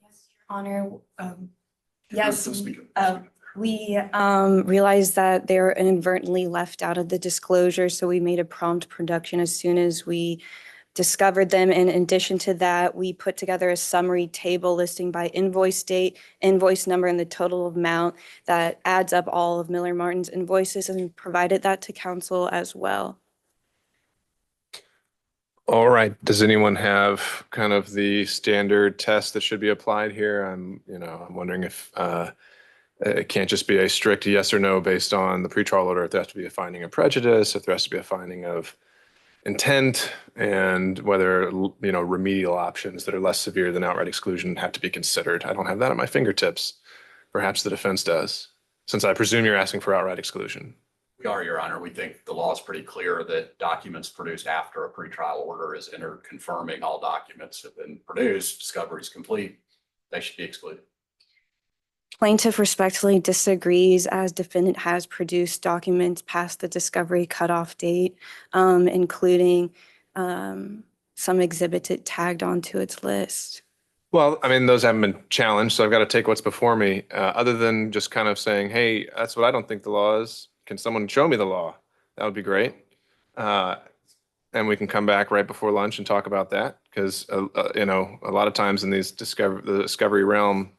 Yes, Your Honor. Yes, we realized that they were inadvertently left out of the disclosure, so we made a prompt production as soon as we discovered them. And in addition to that, we put together a summary table listing by invoice date, invoice number, and the total amount that adds up all of Miller Martin's invoices, and provided that to counsel as well. All right. Does anyone have kind of the standard test that should be applied here? I'm wondering if it can't just be a strict yes or no based on the pretrial order. If there has to be a finding of prejudice, if there has to be a finding of intent, and whether remedial options that are less severe than outright exclusion have to be considered. I don't have that at my fingertips. Perhaps the defense does, since I presume you're asking for outright exclusion. We are, Your Honor. We think the law is pretty clear that documents produced after a pretrial order is entered confirming all documents have been produced, discovery is complete, they should be excluded. Plaintiff respectfully disagrees, as defendant has produced documents past the discovery cutoff date, including some exhibits it tagged onto its list. Well, I mean, those haven't been challenged, so I've got to take what's before me. Other than just kind of saying, hey, that's what I don't think the law is. Can someone show me the law? That would be great. And we can come back right before lunch and talk about that, because a lot of times in the discovery realm,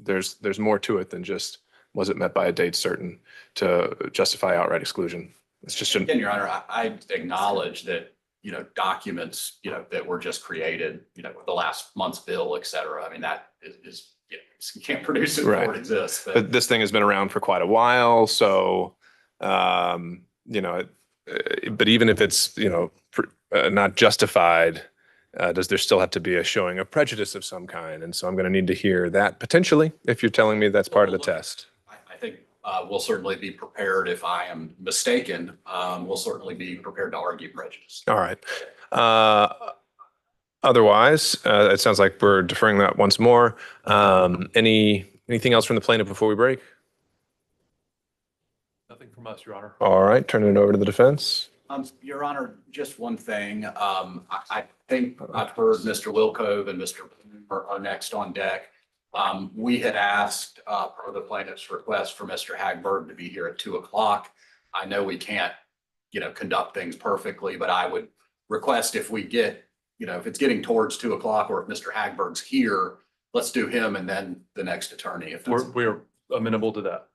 there's more to it than just was it met by a date certain to justify outright exclusion. It's just Again, Your Honor, I acknowledge that documents that were just created the last month's bill, et cetera. I mean, that is you can't produce it before it exists. But this thing has been around for quite a while, so but even if it's not justified, does there still have to be a showing of prejudice of some kind? And so I'm going to need to hear that potentially, if you're telling me that's part of the test. I think we'll certainly be prepared. If I am mistaken, we'll certainly be prepared to argue prejudice. All right. Otherwise, it sounds like we're deferring that once more. Anything else from the plaintiff before we break? Nothing from us, Your Honor. All right, turning it over to the defense. Your Honor, just one thing. I think I've heard Mr. Wilcove and Mr. are next on deck. We had asked per the plaintiff's request for Mr. Hagberg to be here at 2 o'clock. I know we can't, conduct things perfectly, but I would request if we get, if it's getting towards 2 o'clock, or if Mr. Hagberg's here, let's do him and then the next attorney. If that's We're amenable to that.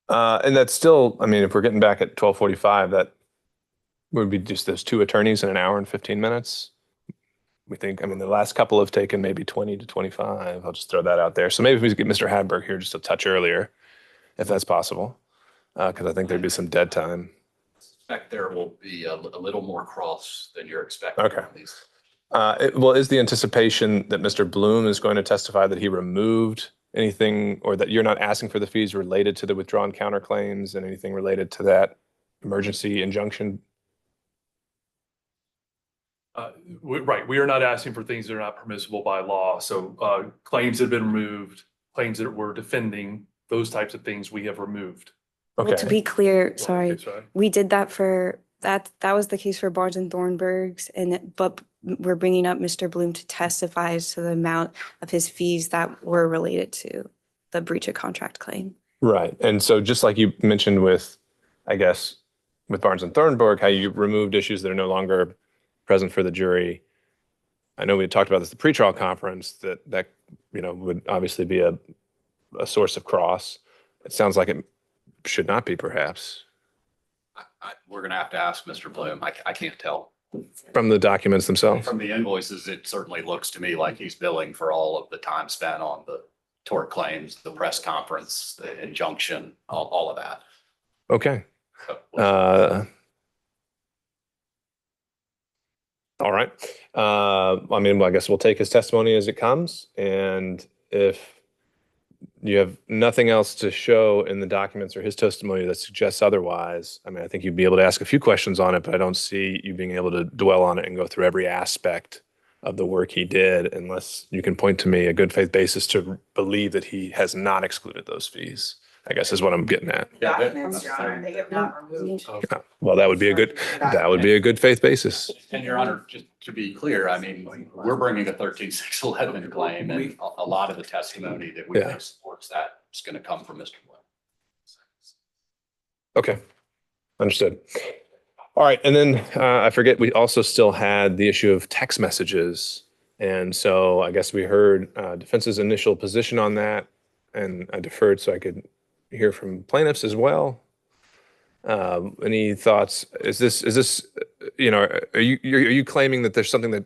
And that's still, I mean, if we're getting back at 12:45, that would be just those two attorneys in an hour and 15 minutes. We think, I mean, the last couple have taken maybe 20 to 25. I'll just throw that out there. So maybe if we could get Mr. Hagberg here just a touch earlier, if that's possible, because I think there'd be some dead time. I suspect there will be a little more cross than you're expecting. Okay. Well, is the anticipation that Mr. Bloom is going to testify that he removed anything, or that you're not asking for the fees related to the withdrawn counterclaims and anything related to that emergency injunction? Right. We are not asking for things that are not permissible by law. So claims that have been removed, claims that we're defending, those types of things we have removed. Okay. Well, to be clear, Okay, sorry, we did that for that was the case for Barnes and Thornburg's, but we're bringing up Mr. Bloom to testify as to the amount of his fees that were related to the breach of contract claim. Right. And so just like you mentioned with, I guess, with Barnes and Thornburg, how you removed issues that are no longer present for the jury, I know we talked about this at the pretrial conference, that would obviously be a source of cross. It sounds like it should not be, perhaps, We're going to have to ask Mr. Bloom. I can't tell. from the documents themselves. From the invoices, it certainly looks to me like he's billing for all of the time spent on the tort claims, the press conference, the injunction, all of that. Okay. So, All right. I mean, I guess we'll take his testimony as it comes. And if you have nothing else to show in the documents or his testimony that suggests otherwise, I mean, I think you'd be able to ask a few questions on it, but I don't see you being able to dwell on it and go through every aspect of the work he did, unless you can point to me a good faith basis to believe that he has not excluded those fees, I guess is what I'm getting at. Documents, Your Honor, they have not removed. Yeah. Well, that would be a good faith basis. And Your Honor, just to be clear, I mean, we're bringing a 13-611 claim, and a lot of the testimony that we think supports that is going to come from Mr. Bloom. Okay, understood. All right, and then I forget, we also still had the issue of text messages. And so I guess we heard defense's initial position on that, and I deferred so I could hear from plaintiffs as well. Any thoughts? Is this, are you claiming that there's something that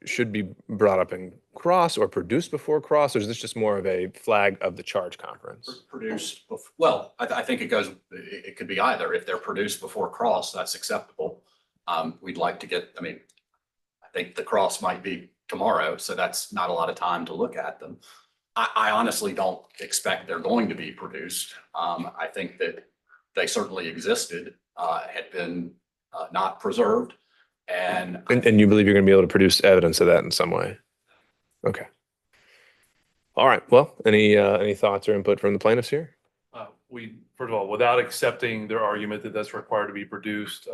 should be brought up in cross or produced before cross, or is this just more of a flag of the charge conference? Produced, well, I think it could be either. If they're produced before cross, that's acceptable. We'd like to get, I think the cross might be tomorrow, so that's not a lot of time to look at them. I honestly don't expect they're going to be produced. I think that they certainly existed, had been not preserved. And you believe you're going to be able to produce evidence of that in some way? Okay. All right. Well, any thoughts or input from the plaintiffs here? First of all, without accepting their argument that that's required to be produced,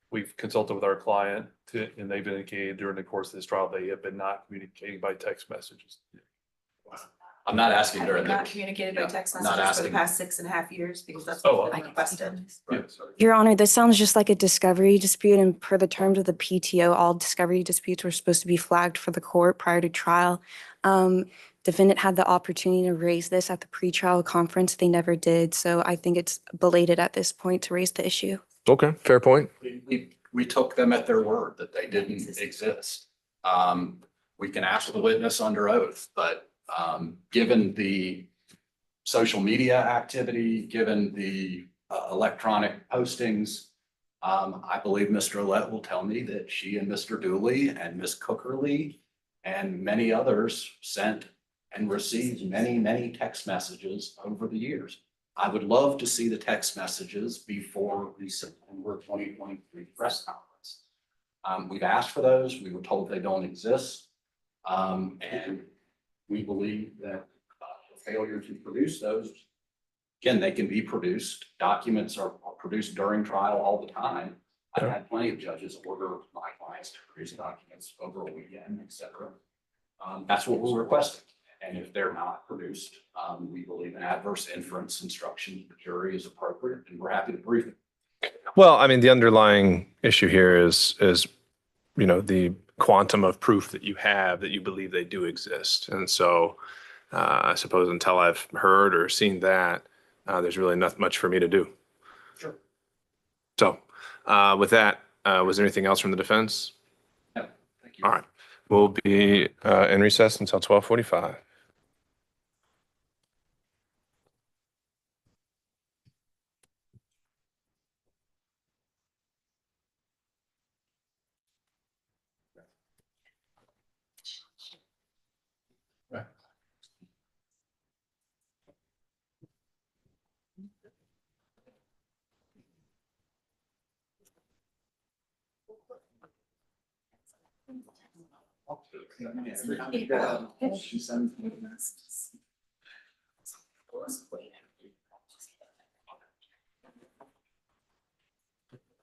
we've consulted with our client and they've indicated during the course of this trial, they have been not communicating by text messages. I'm not asking Have during they the. not communicated by text Not messages for the asking. past 6.5 years? Because that's Oh, what I requested. Your Honor, this sounds just like a discovery dispute, and per the terms of the PTO, all discovery disputes were supposed to be flagged for the court prior to trial. Defendant had the opportunity to raise this at the pretrial conference. They never did, so I think it's belated at this point to raise the issue. Okay, fair point. We took them at their word that they didn't exist. We can ask the witness under oath, but given the social media activity, given the electronic postings, I believe Mr. Ouellette will tell me that she and Mr. Dooley and Ms. Cookerly and many others sent and received many, many text messages over the years. I would love to see the text messages before the September 2023 press conference. We've asked for those. We were told they don't exist. And we believe that the failure to produce those, again, they can be produced. Documents are produced during trial all the time. I've had plenty of judges order my clients to produce documents over a weekend, et cetera. That's what we're requesting. And if they're not produced, we believe an adverse inference instruction to the jury is appropriate, and we're happy to brief it. Well, I mean, the underlying issue here is the quantum of proof that you have that you believe they do exist. And so I suppose until I've heard or seen that, there's really not much for me to do. Sure. So with that, was there anything else from the defense? No, thank you. All right. We'll be in recess until 12:45.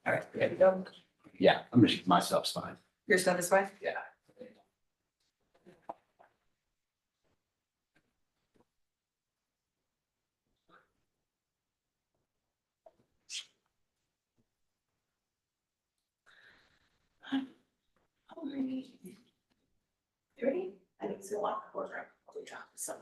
All right, ready to go? Yeah, my stuff's fine. Your stuff is fine? Yeah. Ready? I think it's a lot of work. I'll drop some.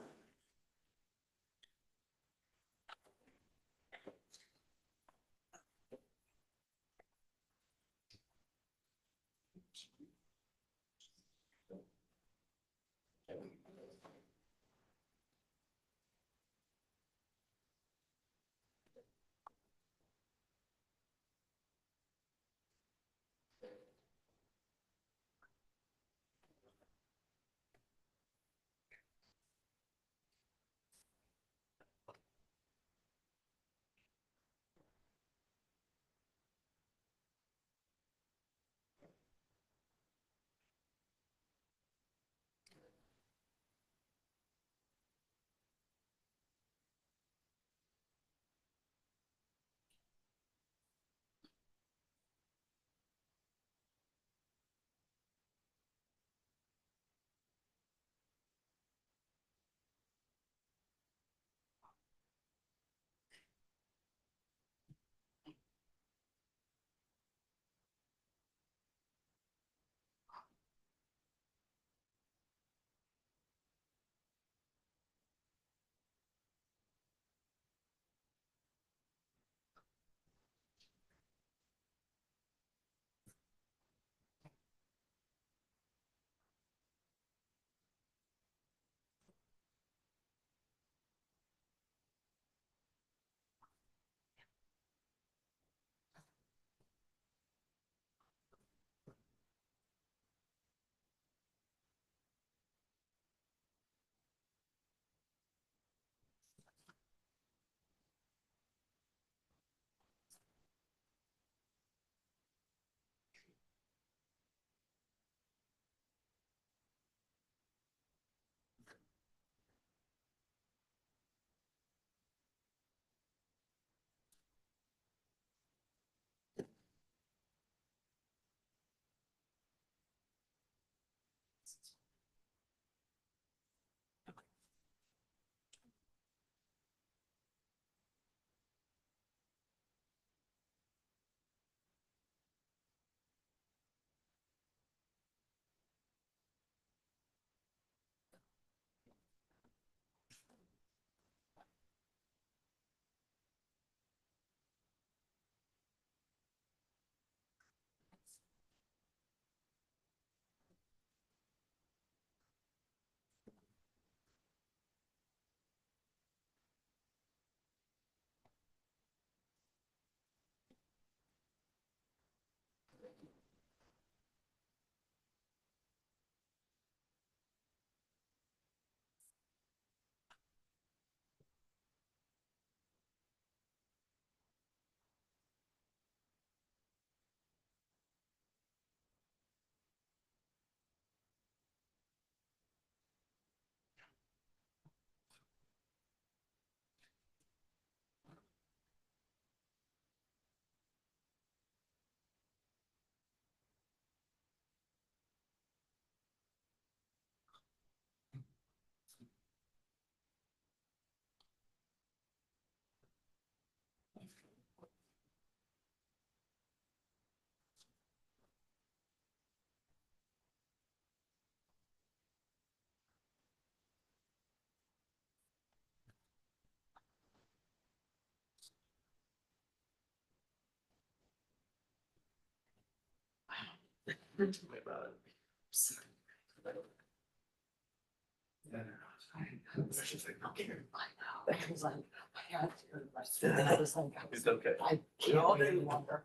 It's okay. I can't any longer.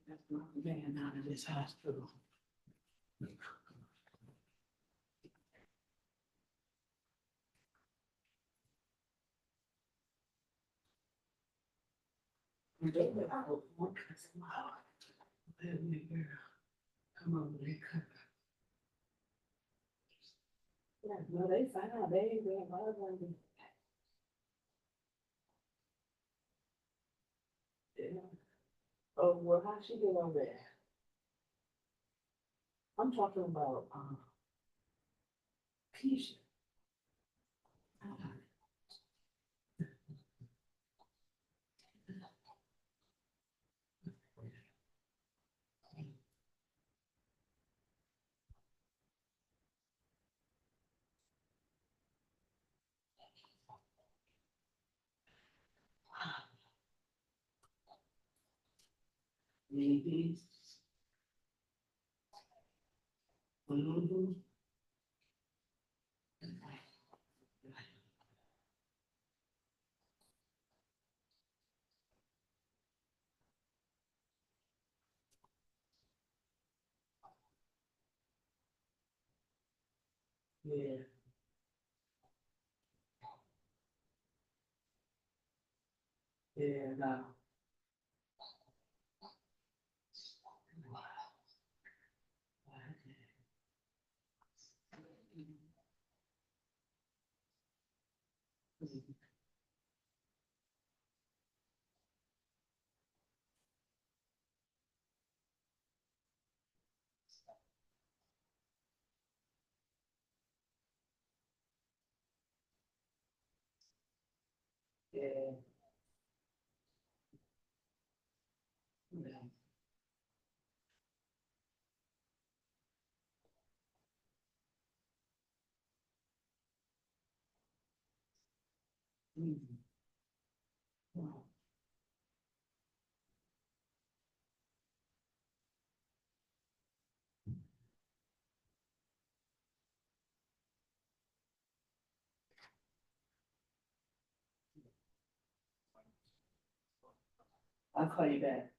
That's my man out of this hospital. Come on, yeah, no, they found, they ain't been bothering. Yeah. Oh, well, how she get over there? I'm talking about, Keisha. Mhm. Mhm. Yeah, yeah, no. Yeah. Yeah. Mhm. Wow. I'll call you back.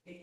Yeah,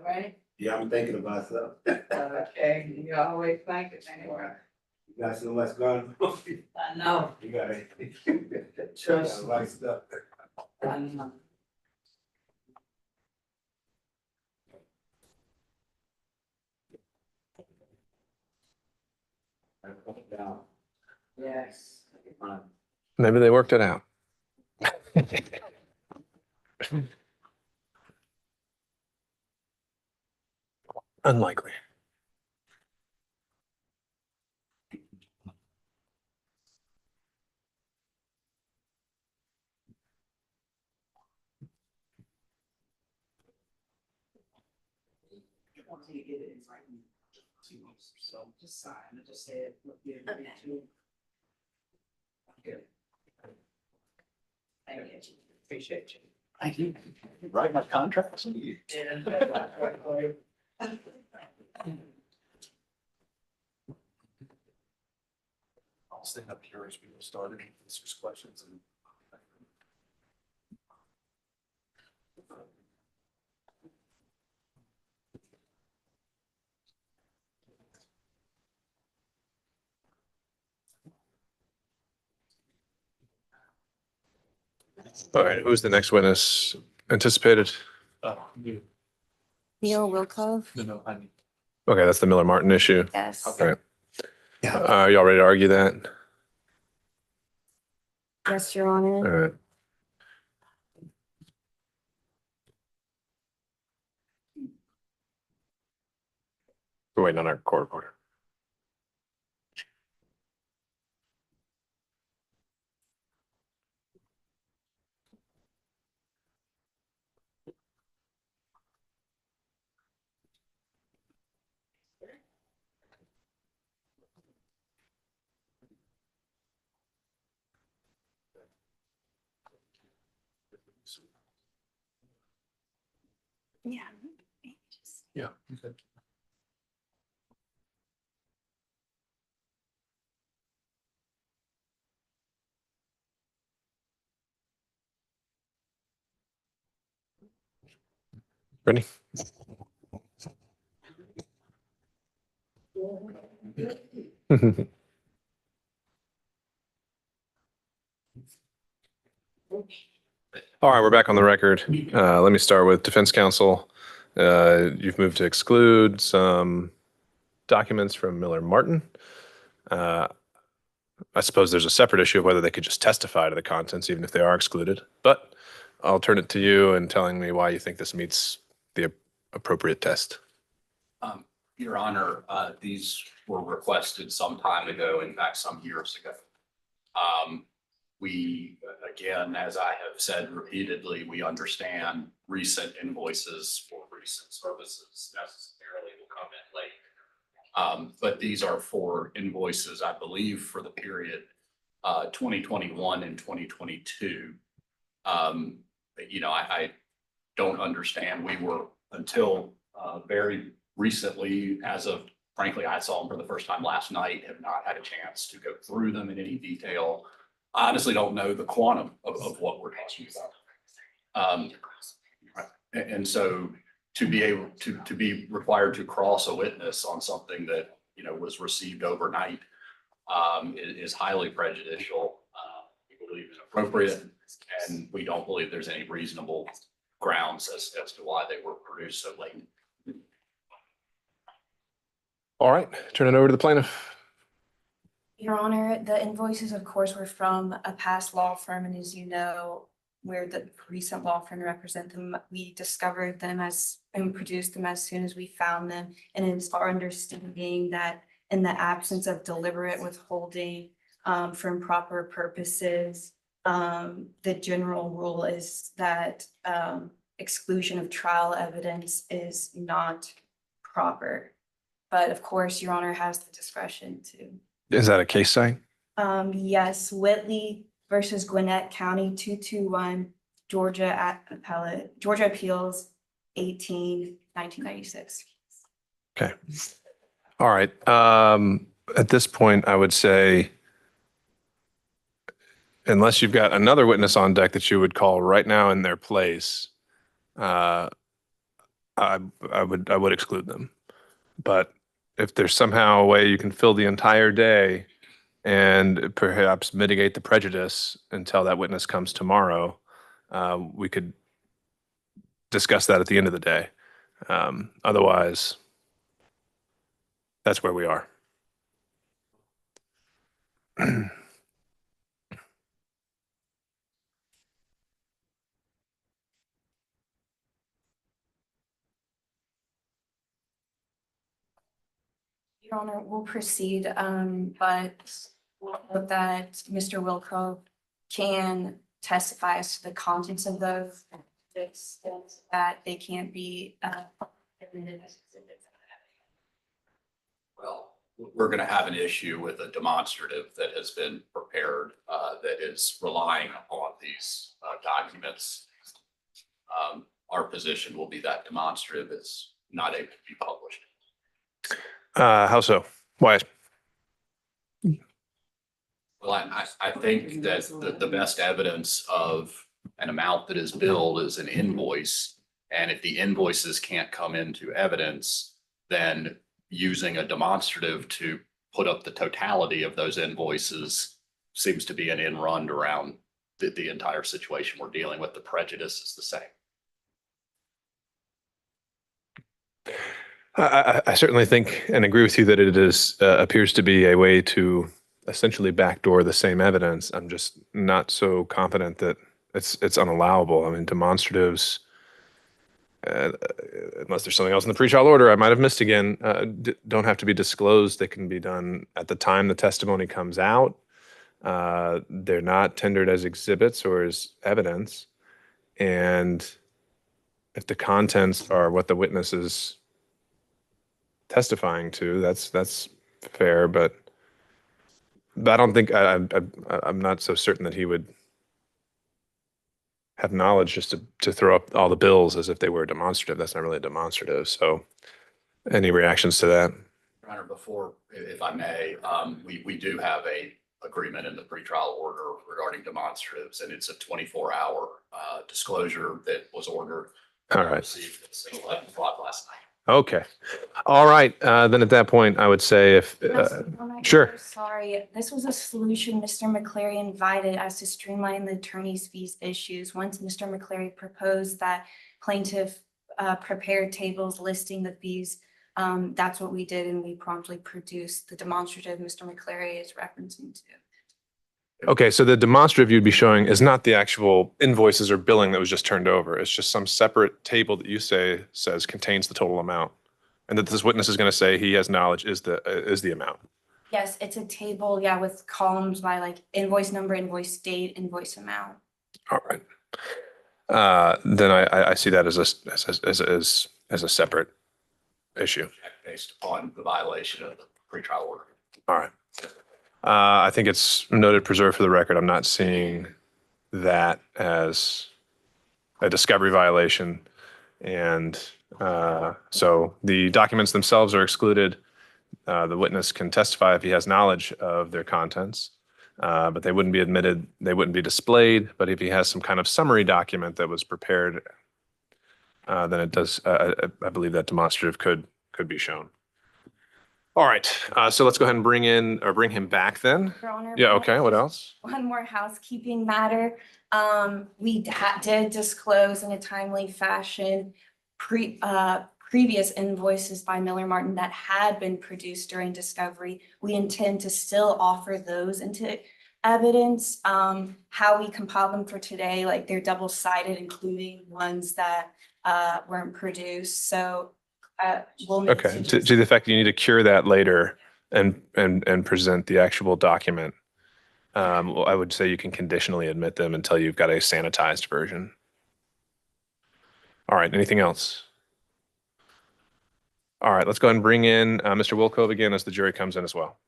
right? Yeah, I'm thinking about stuff. Okay, you always think it anyway. You got so much going on. I know, You got it. Trust me. Like stuff. I know. Down. Yes. Maybe they worked it out. Unlikely. Once you get it, it's like, so just sign, I just said, look, you agree to. Okay. Thank you, appreciate you. Thank you. Write my contracts. Yeah, that's right for you. I'll stand up here as we get started, answer questions and. All right, who's the next witness anticipated? No, Neil Wilkov? no, I need. Okay, that's the Miller Martin issue. Yes. All right. Y'all ready to argue that? Yes, Your All Honor. right. We're waiting on our court reporter. Yeah. Yeah. Brittany? All right, we're back on the record. Let me start with Defense Counsel. You've moved to exclude some documents from Miller Martin. I suppose there's a separate issue of whether they could just testify to the contents, even if they are excluded. But I'll turn it to you and telling me why you think this meets the appropriate test. Your Honor, these were requested some time ago, in fact, some years ago. We, again, as I have said repeatedly, we understand recent invoices for recent services necessarily will come in late. But these are for invoices, I believe, for the period 2021 and 2022. I don't understand. We were, until very recently, as of, frankly, I saw them for the first time last night, have not had a chance to go through them in any detail. I honestly don't know the quantum of what we're talking about. And so to be able to be required to cross a witness on something that, was received overnight is highly prejudicial. We believe inappropriate, and we don't believe there's any reasonable grounds as to why they were produced so late. All right, turn it over to the plaintiff. Your Honor, the invoices, of course, were from a past law firm, and as you know, where the recent law firm represent them, we discovered them and produced them as soon as we found them. And it's our understanding that in the absence of deliberate withholding for improper purposes, the general rule is that exclusion of trial evidence is not proper. But of course, Your Honor has the discretion to. Is that a case sign? Yes, Whitley versus Gwinnett County, 221, Georgia Appeals, 1996. Okay. All right. At this point, I would say, unless you've got another witness on deck that you would call right now in their place, I would exclude them. But if there's somehow a way you can fill the entire day and perhaps mitigate the prejudice until that witness comes tomorrow, we could discuss that at the end of the day. Otherwise, that's where we are. Your Honor, we'll proceed, but we'll note that Mr. Wilco can testify as to the contents of those, that they can't be admitted as exhibits. Well, we're going to have an issue with a demonstrative that has been prepared that is relying upon these documents. Our position will be that demonstrative is not able to be published. How so? Why? Well, I think that the best evidence of an amount that is billed is an invoice. And if the invoices can't come into evidence, then using a demonstrative to put up the totality of those invoices seems to be an end run around the entire situation we're dealing with. The prejudice is the same. I certainly think and agree with you that it is appears to be a way to essentially backdoor the same evidence. I'm just not so confident that it's unallowable. I mean, demonstratives, unless there's something else in the pretrial order I might have missed again, don't have to be disclosed. They can be done at the time the testimony comes out. They're not tendered as exhibits or as evidence. And if the contents are what the witness is testifying to, that's fair, but I don't think I'm not so certain that he would have knowledge just to throw up all the bills as if they were demonstrative. That's not really demonstrative. So any reactions to that? Your Honor, before, if I may, we do have a agreement in the pretrial order regarding demonstratives, and it's a 24-hour disclosure that was ordered. All right. Received at 11:00 last night. Okay. All right. Then at that point, I would say if, sure. Sorry, this was a solution Mr. McCleary invited us to streamline the attorney's fees issues. Once Mr. McCleary proposed that plaintiff prepared tables listing the fees, that's what we did, and we promptly produced the demonstrative Mr. McCleary is referencing to. Okay, so the demonstrative you'd be showing is not the actual invoices or billing that was just turned over. It's just some separate table that you say says contains the total amount. And that this witness is going to say he has knowledge is the amount. Yes, it's a table, yeah, with columns by like invoice number, invoice date, invoice amount. All right. Then I see that as a separate issue. Based upon the violation of the pretrial order. All right. I think it's noted preserved for the record. I'm not seeing that as a discovery violation. And so the documents themselves are excluded. The witness can testify if he has knowledge of their contents, but they wouldn't be admitted, they wouldn't be displayed. But if he has some kind of summary document that was prepared, then it does, I believe that demonstrative could be shown. All right, so let's go ahead and bring him back then. Your Honor, Yeah, okay, what else? one more housekeeping matter. We did disclose in a timely fashion previous invoices by Miller Martin that had been produced during discovery. We intend to still offer those into evidence. How we compile them for today, like they're double-sided, including ones that weren't produced. So we'll need Okay, to the effect that you need to cure that later and present the actual document. Well, I would say you can conditionally admit them until you've got a sanitized version. All right, anything else? All right, let's go ahead and bring in Mr. Wilcove again as the jury comes in as well.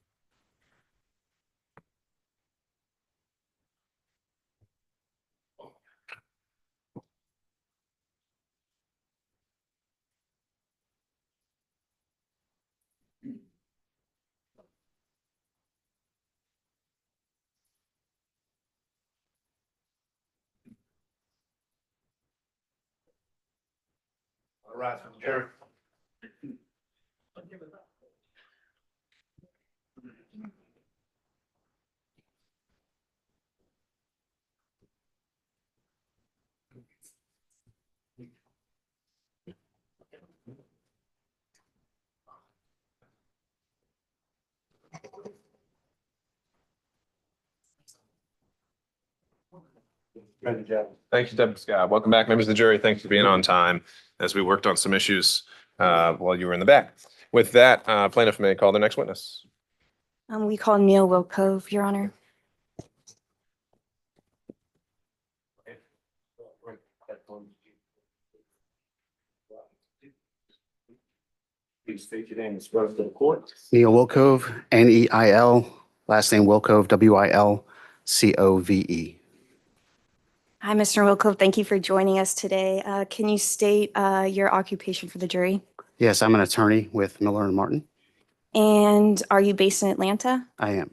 All right, Jerry. Thank you, Deputy Scott. Welcome back, members of the jury. Thanks for being on time as we worked on some issues while you were in the back. With that, plaintiff may call the next witness. we call Neil Wilcove, Your Honor. Please state your name and spell it to the court. Neil Wilcove, Neil, last name Wilcove, Wilcove. Hi, Mr. Wilcove. Thank you for joining us today. Can you state your occupation for the jury? Yes, I'm an attorney with Miller and Martin. And are you based in Atlanta? I am.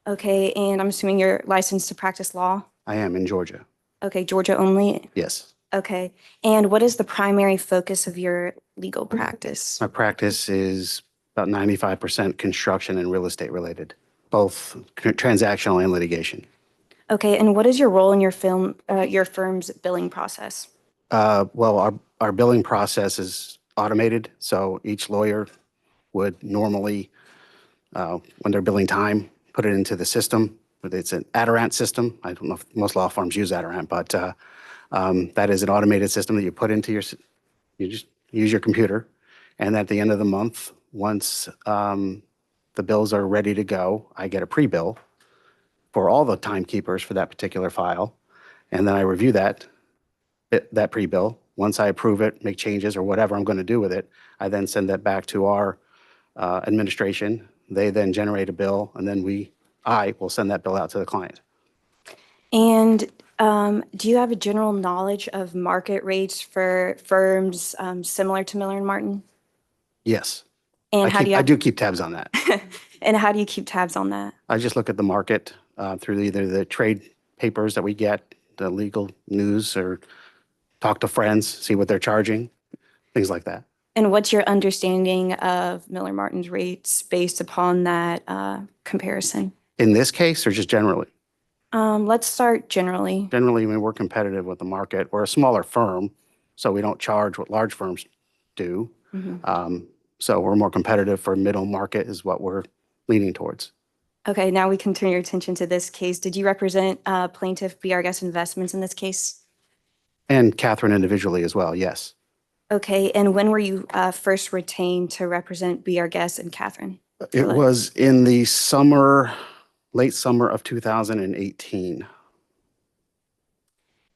Okay, and I'm assuming you're licensed to practice law? I am in Georgia. Okay, Georgia only? Yes. Okay, and what is the primary focus of your legal practice? My practice is about 95% construction and real estate related, both transactional and litigation. Okay, and what is your role in your firm's billing process? Well, our billing process is automated, so each lawyer would normally, when they're billing time, put it into the system. But it's an Adirant system. I don't know if most law firms use Adirant, but that is an automated system that you put into you just use your computer. And at the end of the month, once the bills are ready to go, I get a pre-bill for all the timekeepers for that particular file. And then I review that pre-bill. Once I approve it, make changes or whatever I'm going to do with it, I then send that back to our administration. They then generate a bill, and then I will send that bill out to the client. And Do you have a general knowledge of market rates for firms similar to Miller and Martin? Yes, And how do you I have, do keep tabs on that. and how do you keep tabs on that? I just look at the market through either the trade papers that we get, the legal news, or talk to friends, see what they're charging, things like that. And what's your understanding of Miller Martin's rates based upon that comparison? In this case, or just generally? Let's start generally. Generally, when we're competitive with the market, we're a smaller firm, so we don't charge what large firms do. So we're more competitive for middle market is what we're leaning towards. Okay, now we can turn your attention to this case. Did you represent plaintiff B. R. Guest Investments in this case? And Catherine individually as well, yes. Okay, and when were you first retained to represent B. R. Guest and Catherine? It was in the summer, late summer of 2018.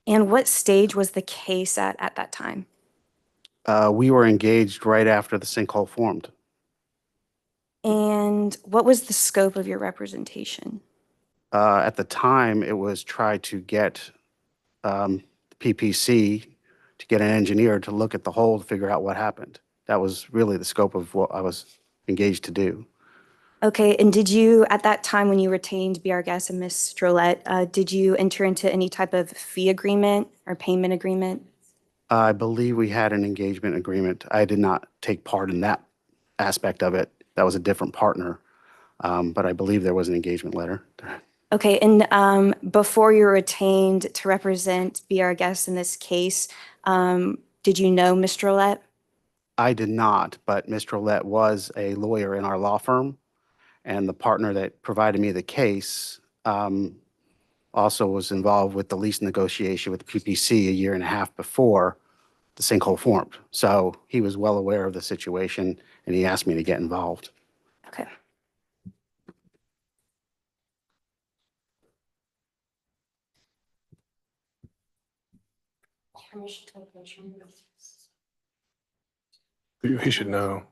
And what stage was the case at that time? We were engaged right after the sinkhole formed. And what was the scope of your representation? At the time, it was try to get PPC to get an engineer to look at the hole to figure out what happened. That was really the scope of what I was engaged to do. Okay, and did you, at that time when you retained B. R. Guest and Ms. Strolette, did you enter into any type of fee agreement or payment agreement? I believe we had an engagement agreement. I did not take part in that aspect of it. That was a different partner, but I believe there was an engagement letter. Okay, and before you were retained to represent B. R. Guest in this case, did you know Ms. Strolette? I did not, but Mr. Roulette was a lawyer in our law firm, and the partner that provided me the case also was involved with the lease negotiation with the PPC a year and a half before the sinkhole formed. So he was well aware of the situation, and he asked me to get involved. Okay. You should know.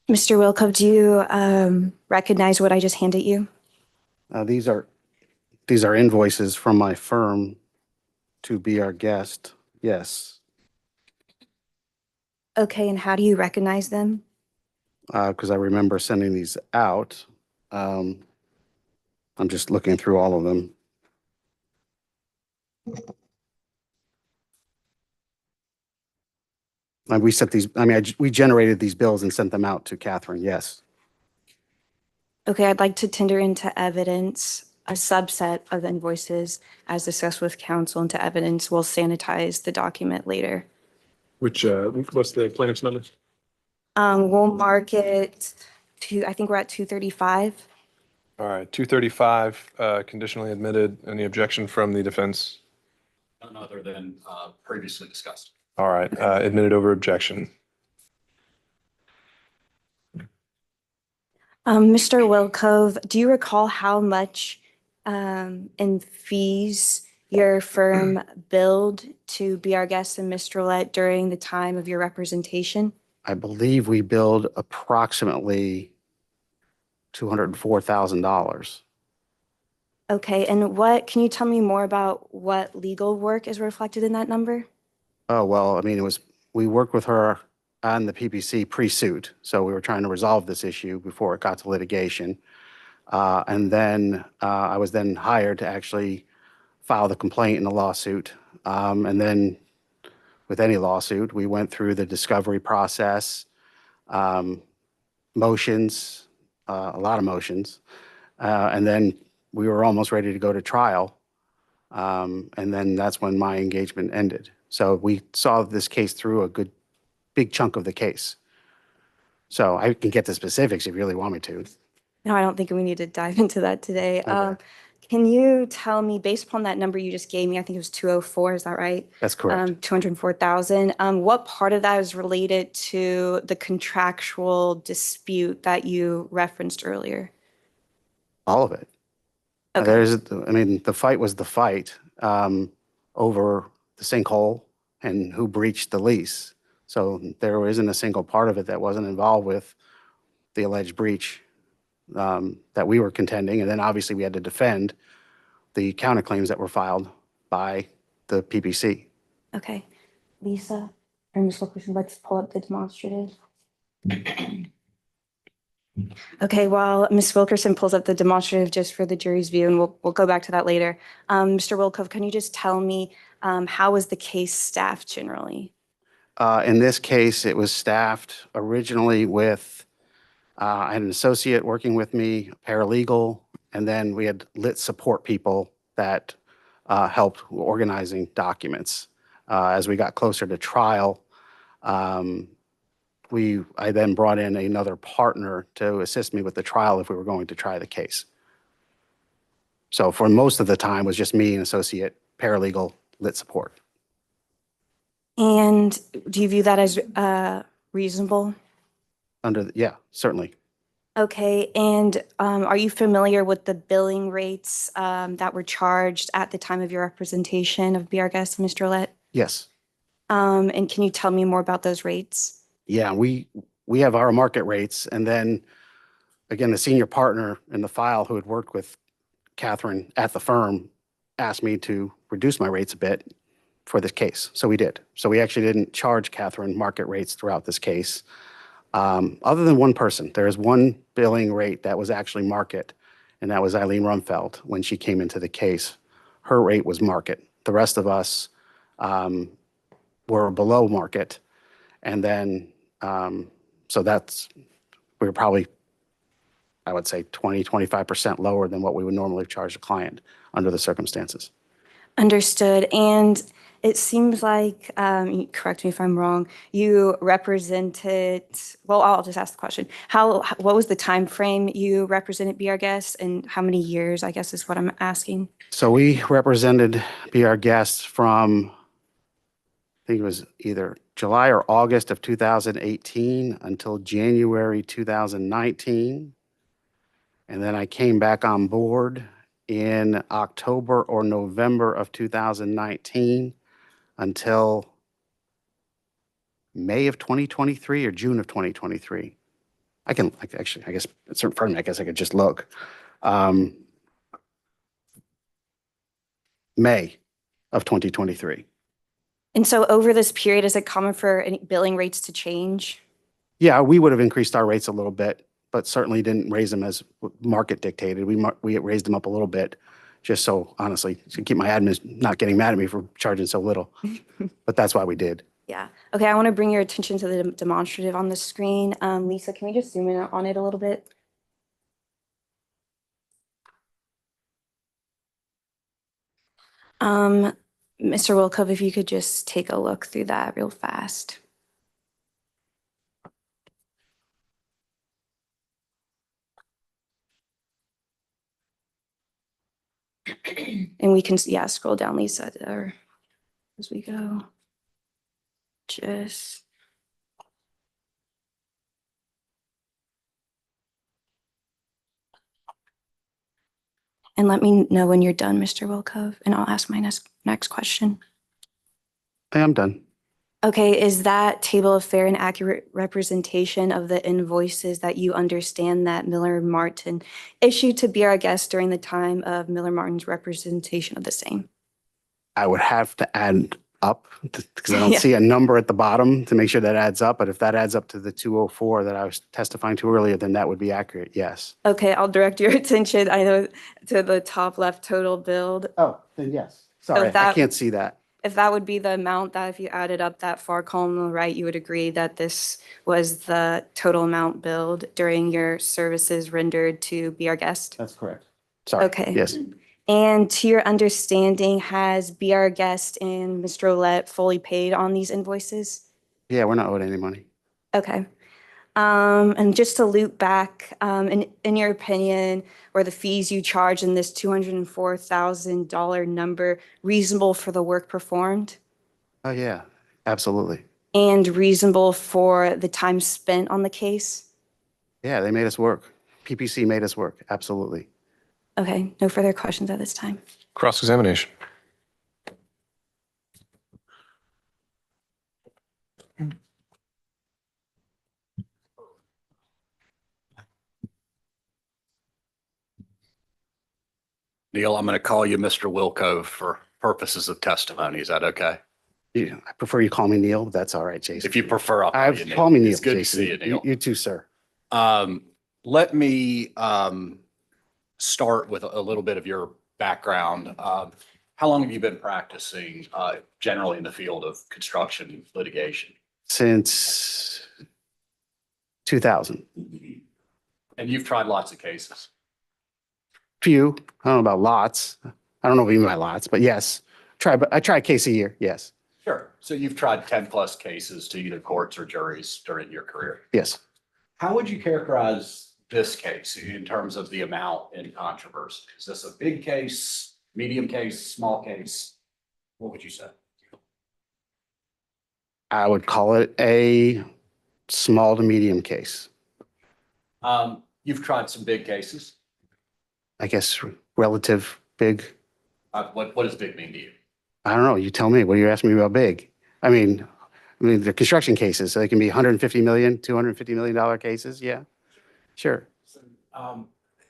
Mr. Wilco, do you recognize what I just handed you? These are invoices from my firm to be our guest. Yes, Okay, and how do you recognize them? because I remember sending these out. I'm just looking through all of them. And we set these, we generated these bills and sent them out to Catherine, yes. Okay, I'd like to tender into evidence a subset of invoices as discussed with counsel into evidence. We'll sanitize the document later. Which, what's the plaintiff's number? We'll mark it to, I think we're at 235. All right, 235, conditionally admitted. Any objection from the defense? None other than previously discussed. All right, admitted over objection. Mr. Wilcove, do you recall how much in fees your firm billed to be our guest and Ms. Roulette during the time of your representation? I believe we billed approximately $204,000. Okay, and what, can you tell me more about what legal work is reflected in that number? Oh, well, we worked with her on the PPC pre-suit, so we were trying to resolve this issue before it got to litigation. And then I was then hired to actually file the complaint in the lawsuit. And then with any lawsuit, we went through the discovery process, motions, a lot of motions. And then we were almost ready to go to trial. And then that's when my engagement ended. So we saw this case through a good, big chunk of the case. So I can get the specifics if you really want me to. No, I don't think we need to dive into that today. Okay. Can you tell me, based upon that number you just gave me, I think it was 204, is that right? That's correct. 204,000. What part of that is related to the contractual dispute that you referenced earlier? All of it. Okay. I mean, the fight was the fight over the sinkhole and who breached the lease. So there isn't a single part of it that wasn't involved with the alleged breach that we were contending. And then obviously we had to defend the counterclaims that were filed by the PPC. Okay. Lisa or Ms. Wilkerson, let's pull up the demonstrative. Okay, while Ms. Wilkerson pulls up the demonstrative just for the jury's view, and we'll go back to that later. Mr. Wilkov, can you just tell me how was the case staffed generally? In this case, it was staffed originally with, I had an associate working with me, a paralegal, and then we had lit support people that helped organizing documents. As we got closer to trial, I then brought in another partner to assist me with the trial if we were going to try the case. So for most of the time, it was just me, an associate, paralegal, lit support. And do you view that as reasonable? Yeah, certainly. Okay, and are you familiar with the billing rates that were charged at the time of your representation of Be Our Guest, Mr. Olet? Yes. And can you tell me more about those rates? Yeah, we have our market rates. And then, again, the senior partner in the file who had worked with Catherine at the firm asked me to reduce my rates a bit for this case. So we did. So we actually didn't charge Catherine market rates throughout this case. Other than one person, there is one billing rate that was actually market, and that was Eileen Rumfeld when she came into the case. Her rate was market. The rest of us were below market. And then, so we were probably, I would say 20, 25% lower than what we would normally charge a client under the circumstances. Understood. And it seems like, correct me if I'm wrong, you represented, well, I'll just ask the question. What was the time frame you represented Be Our Guest, and how many years, I guess is what I'm asking? So we represented Be Our Guest from, I think it was either July or August of 2018 until January 2019. And then I came back on board in October or November of 2019 until May of 2023 or June of 2023. I guess it's in front of me. I guess I could just look. May of 2023. And so over this period, is it common for any billing rates to change? Yeah, we would have increased our rates a little bit, but certainly didn't raise them as market dictated. We raised them up a little bit, just so honestly, to keep my admins not getting mad at me for charging so little. But that's why we did. Yeah. Okay, I want to bring your attention to the demonstrative on the screen. Lisa, can we just zoom in on it a little bit? Mr. Wilkov, if you could just take a look through that real fast. And we can, yeah, scroll down, Lisa, there as we go. Just. And let me know when you're done, Mr. Wilkov, and I'll ask my next question. I am done. Okay, is that table a fair and accurate representation of the invoices that you understand that Miller Martin issued to Be Our Guest during the time of Miller Martin's representation of the same? I would have to add up because I don't Yeah. see a number at the bottom to make sure that adds up. But if that adds up to the 204 that I was testifying to earlier, then that would be accurate. Yes. Okay, I'll direct your attention, I know, to the top left total billed. Oh, then yes. Sorry, I can't see that. If that would be the amount that if you added up that far column on the right, you would agree that this was the total amount billed during your services rendered to Be Our Guest? That's correct. Sorry. Okay. Yes. And to your understanding, has BR Guest and Mr. Roulette fully paid on these invoices? Yeah, we're not owed any money. Okay. And just to loop back, in your opinion, were the fees you charge in this $204,000 number reasonable for the work performed Oh, yeah, absolutely. and reasonable for the time spent on the case? Yeah, they made us work. PPC made us work, absolutely. Okay, no further questions at this time. Cross-examination. Neil, I'm going to call you Mr. Wilco for purposes of testimony. Is that okay? Yeah, I prefer you call me Neil, but that's all right, Jason. If you prefer, I'll call you Neil. Call me Neil, It's good to Jason. see you, Neil. You too, sir. Let me start with a little bit of your background. How long have you been practicing generally in the field of construction litigation? Since 2000. And you've tried lots of cases. Few, I don't know about lots. I don't know if you mean by lots, but yes. I try a case a year, yes, Sure. So you've tried 10 plus cases to either courts or juries during your career. yes. How would you characterize this case in terms of the amount in controversy? Is this a big case, medium case, small case? What would you say? I would call it a small to medium case. You've tried some big cases. I guess relative big. What does big mean to you? I don't know. You tell me. What are you asking me about big? I mean, the construction cases, so they can be 150 million, $250 million cases. Yeah, sure.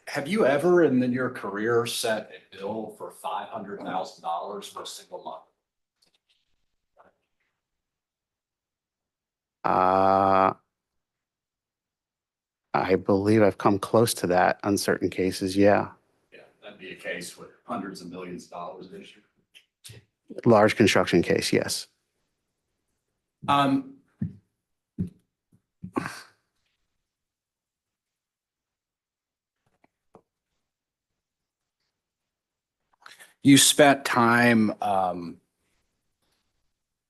Have you ever in your career set a bill for $500,000 for a single month? I believe I've come close to that on certain cases. Yeah. Yeah, that'd be a case with hundreds of millions of dollars this year. Large construction case. Yes. You spent time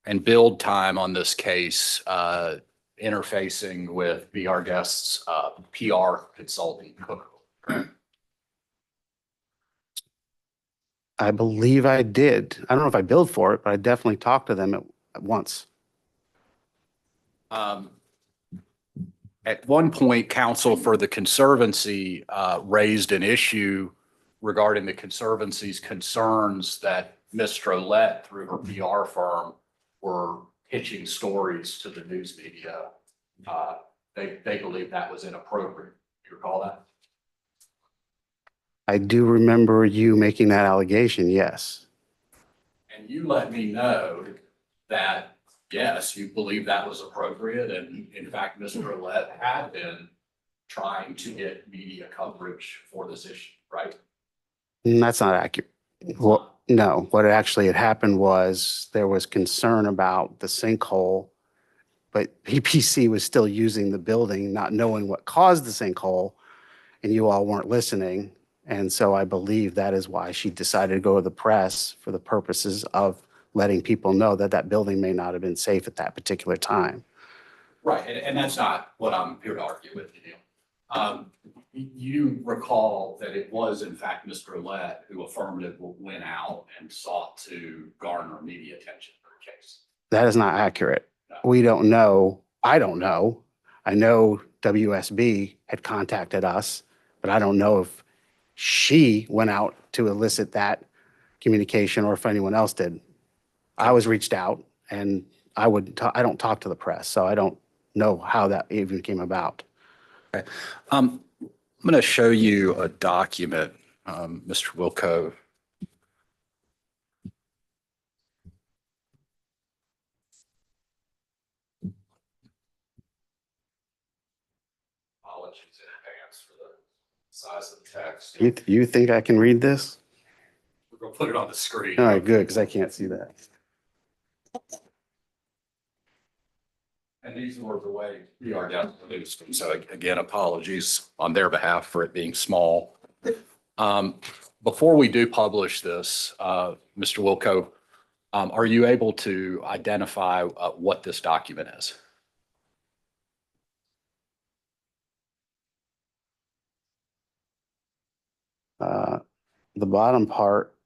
and build time on this case interfacing with BR Guest's PR consulting. I believe I did. I don't know if I billed for it, but I definitely talked to them at once. At one point, counsel for the Conservancy raised an issue regarding the Conservancy's concerns that Ms. Strolette, through her PR firm, were pitching stories to the news media. They believe that was inappropriate. Do you recall that? I do remember you making that allegation. Yes. And you let me know that, yes, you believe that was appropriate. And in fact, Ms. Strolette had been trying to get media coverage for this issue, right? That's not accurate. Well, no, what actually had happened was there was concern about the sinkhole, but PPC was still using the building, not knowing what caused the sinkhole, and you all weren't listening. And so I believe that is why she decided to go to the press for the purposes of letting people know that that building may not have been safe at that particular time. Right, and that's not what I'm here to argue with you. You recall that it was in fact Mr. Roulette who affirmatively went out and sought to garner media attention for the case. That is not accurate. No. We don't know. I don't know. I know WSB had contacted us, but I don't know if she went out to elicit that communication or if anyone else did. I was reached out and I don't talk to the press, so I don't know how that even came about. Okay. I'm going to show you a document, Mr. Wilco. Apologies in advance for the size of the text. You think I can read this? We're going to put it on the screen. All right, good, because I can't see that. And these were the way we are down to lose them. So again, apologies on their behalf for it being small. Before we do publish this, Mr. Wilco, are you able to identify what this document is? The bottom part,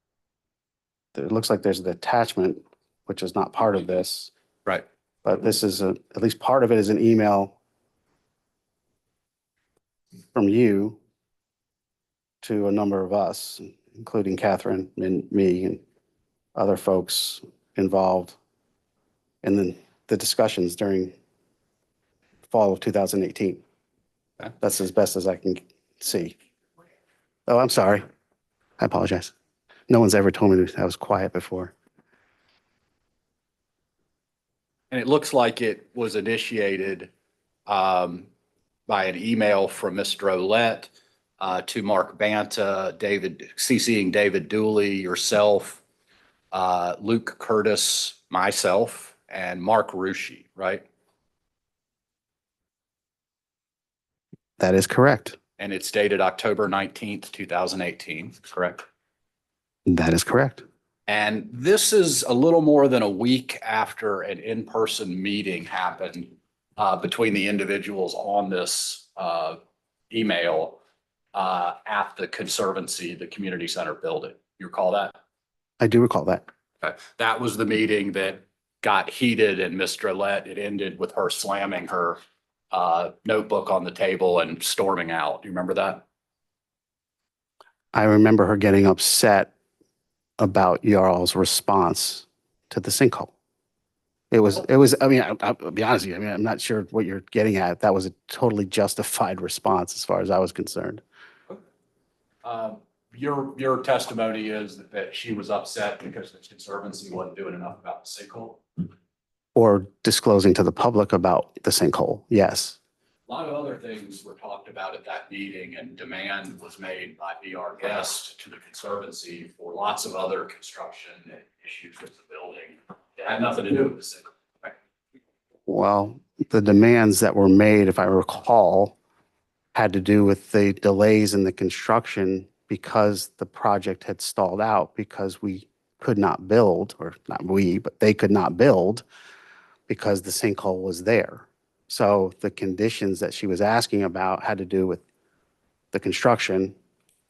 it looks like there's an attachment, which is not part of this, Right. but this is at least part of it is an email from you to a number of us, including Catherine and me and other folks involved in the discussions during fall of 2018. Okay. That's as best as I can see. Oh, I'm sorry. I apologize. No one's ever told me I was quiet before. And it looks like it was initiated by an email from Mr. Olette to Mark Banta, CCing David Dooley, yourself, Luke Curtis, myself, and Mark Rushi, right? That is correct. And it's dated October 19th, 2018, correct? That is correct. And this is a little more than a week after an in-person meeting happened between the individuals on this email at the Conservancy, the community center building. You recall that? I do recall that. Okay. That was the meeting that got heated, and Mr. Olette, it ended with her slamming her notebook on the table and storming out. Do you remember that? I remember her getting upset about y'all's response to the sinkhole. I mean, I'll be honest with you. I mean, I'm not sure what you're getting at. That was a totally justified response as far as I was concerned. Your testimony is that she was upset because the Conservancy wasn't doing enough about the sinkhole. Or disclosing to the public about the sinkhole. Yes. A lot of other things were talked about at that meeting, and demand was made by VR Guest to the Conservancy for lots of other construction issues with the building. It had nothing to do with the sinkhole. Right? Well, the demands that were made, if I recall, had to do with the delays in the construction because the project had stalled out because we could not build, or not we, but they could not build because the sinkhole was there. So the conditions that she was asking about had to do with the construction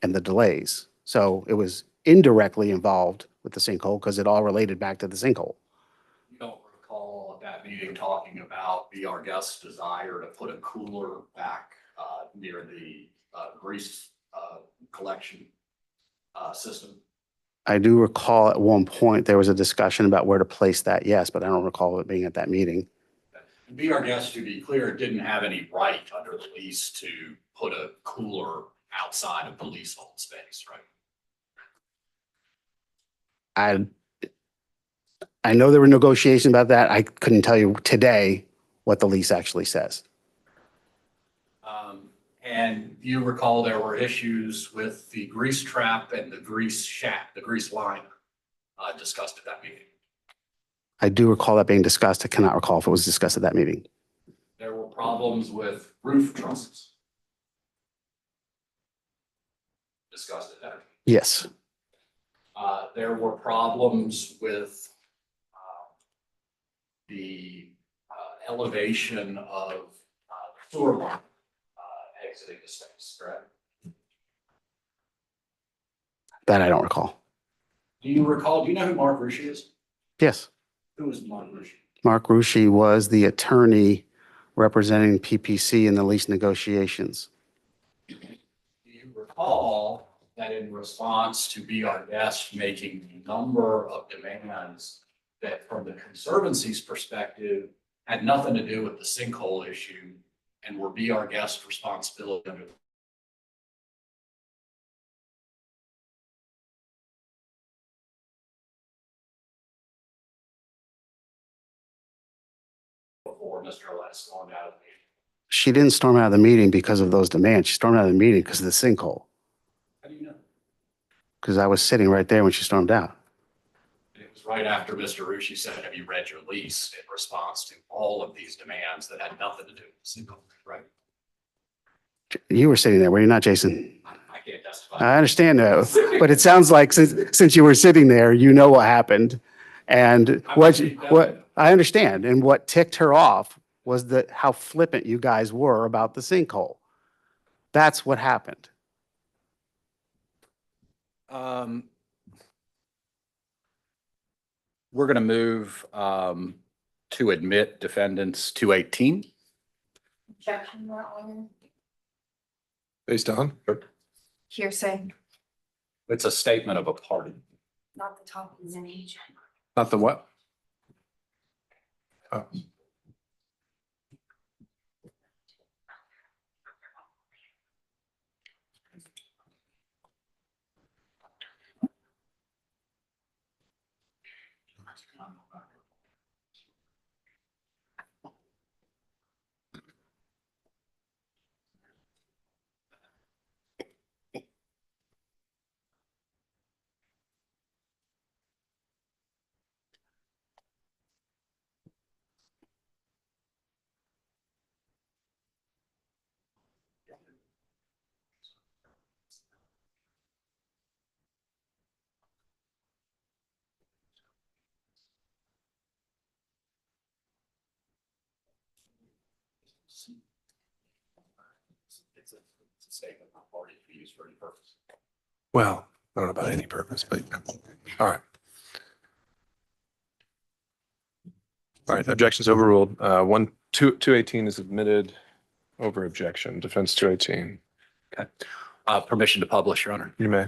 and the delays. So it was indirectly involved with the sinkhole because it all related back to the sinkhole. You don't recall at that meeting talking about VR Guest's desire to put a cooler back near the grease collection system? I do recall at one point there was a discussion about where to place that, yes, but I don't recall it being at that meeting. VR Guest, to be clear, didn't have any right under the lease to put a cooler outside of the leasehold space, right? I know there were negotiations about that. I couldn't tell you today what the lease actually says. And you recall there were issues with the grease trap and the grease shaft, the grease line discussed at that meeting. I do recall that being discussed. I cannot recall if it was discussed at that meeting. There were problems with roof trusses discussed at that meeting. Yes. There were problems with the elevation of sewer line exiting the space, correct? That I don't recall. Do you know who Mark Rushi is? Yes. Who is Mark Rushi? Mark Rushi was the attorney representing PPC in the lease negotiations. Do you recall that in response to VR Guest making a number of demands that from the Conservancy's perspective had nothing to do with the sinkhole issue and were VR Guest's responsibility under before Mr. Olette stormed out of the meeting? She didn't storm out of the meeting because of those demands. She stormed out of the meeting because of the sinkhole. How do you know? Because I was sitting right there when she stormed out. It was right after Mr. Rushi said, "Have you read your lease?" in response to all of these demands that had nothing to do with the sinkhole, right? You were sitting there, were you not, Jason? I can't testify. I understand that, but it sounds like since you were sitting there, you know what happened. And what I understand and what ticked her off was how flippant you guys were about the sinkhole. That's what happened. We're going to move to admit defendants 218. Objection, Your Honor. Based on? Hearsay, It's a statement of a party. not the top of the page. Not the what? Oh. It's a statement of a party to be used for any purpose. Well, I don't know about any purpose, but all right. All right, objections overruled. 218 is admitted over objection. Defense 218. Okay. Permission to publish, Your Honor. You may.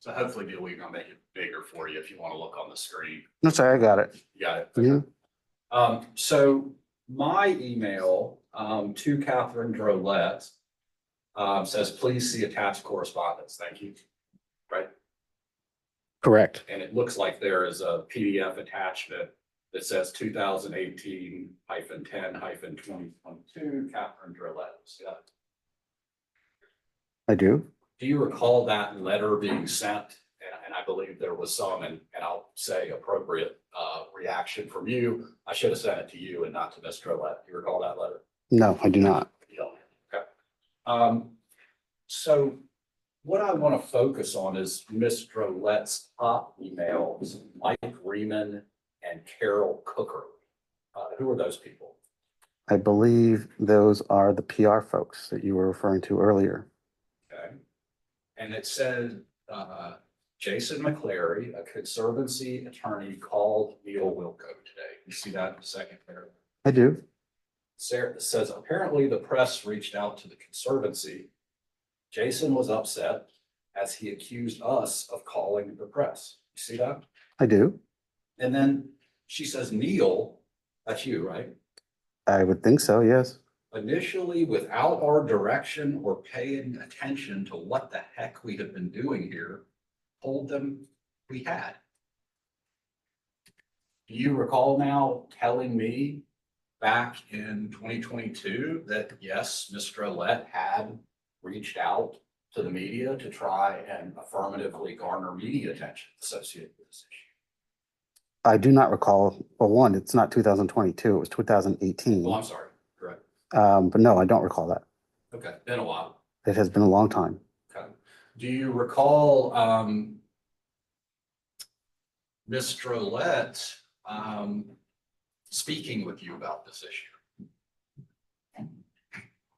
So hopefully, Neil, we're going to make it bigger for you if you want to look on the screen. I'm sorry, I got it. You got it. Mhm. So my email to Catherine Drolette says, please see attached correspondence. Thank you. Right. Correct. And it looks like there is a PDF attachment that says 2018-10-2022, Catherine Drolette. See that? I do. Do you recall that letter being sent? And I believe there was some, and I'll say appropriate reaction from you. I should have sent it to you and not to Ms. Drolette. Do you recall that letter? No, I do not. You don't. Okay. So what I want to focus on is Ms. Drolette's top emails, Mike Riemann and Carol Cooker. Who are those people? I believe those are the PR folks that you were referring to earlier. Okay. And it said, Jason McClary, a Conservancy attorney, called Neil Wilco today. You see that in the second paragraph? I do. Sarah says, apparently the press reached out to the Conservancy. Jason was upset as he accused us of calling the press. You see that? I do. And then she says, Neil, that's you, right? I would think so, yes. Initially, without our direction or paying attention to what the heck we have been doing here, told them we had. Do you recall now telling me back in 2022 that yes, Ms. Drolette had reached out to the media to try and affirmatively garner media attention associated with this issue? I do not recall. Well, one, it's not 2022, it was 2018. Oh, I'm sorry. Correct. But no, I don't recall that. Okay, been a while. It has been a long time. Okay. Do you recall Ms. Drolette speaking with you about this issue?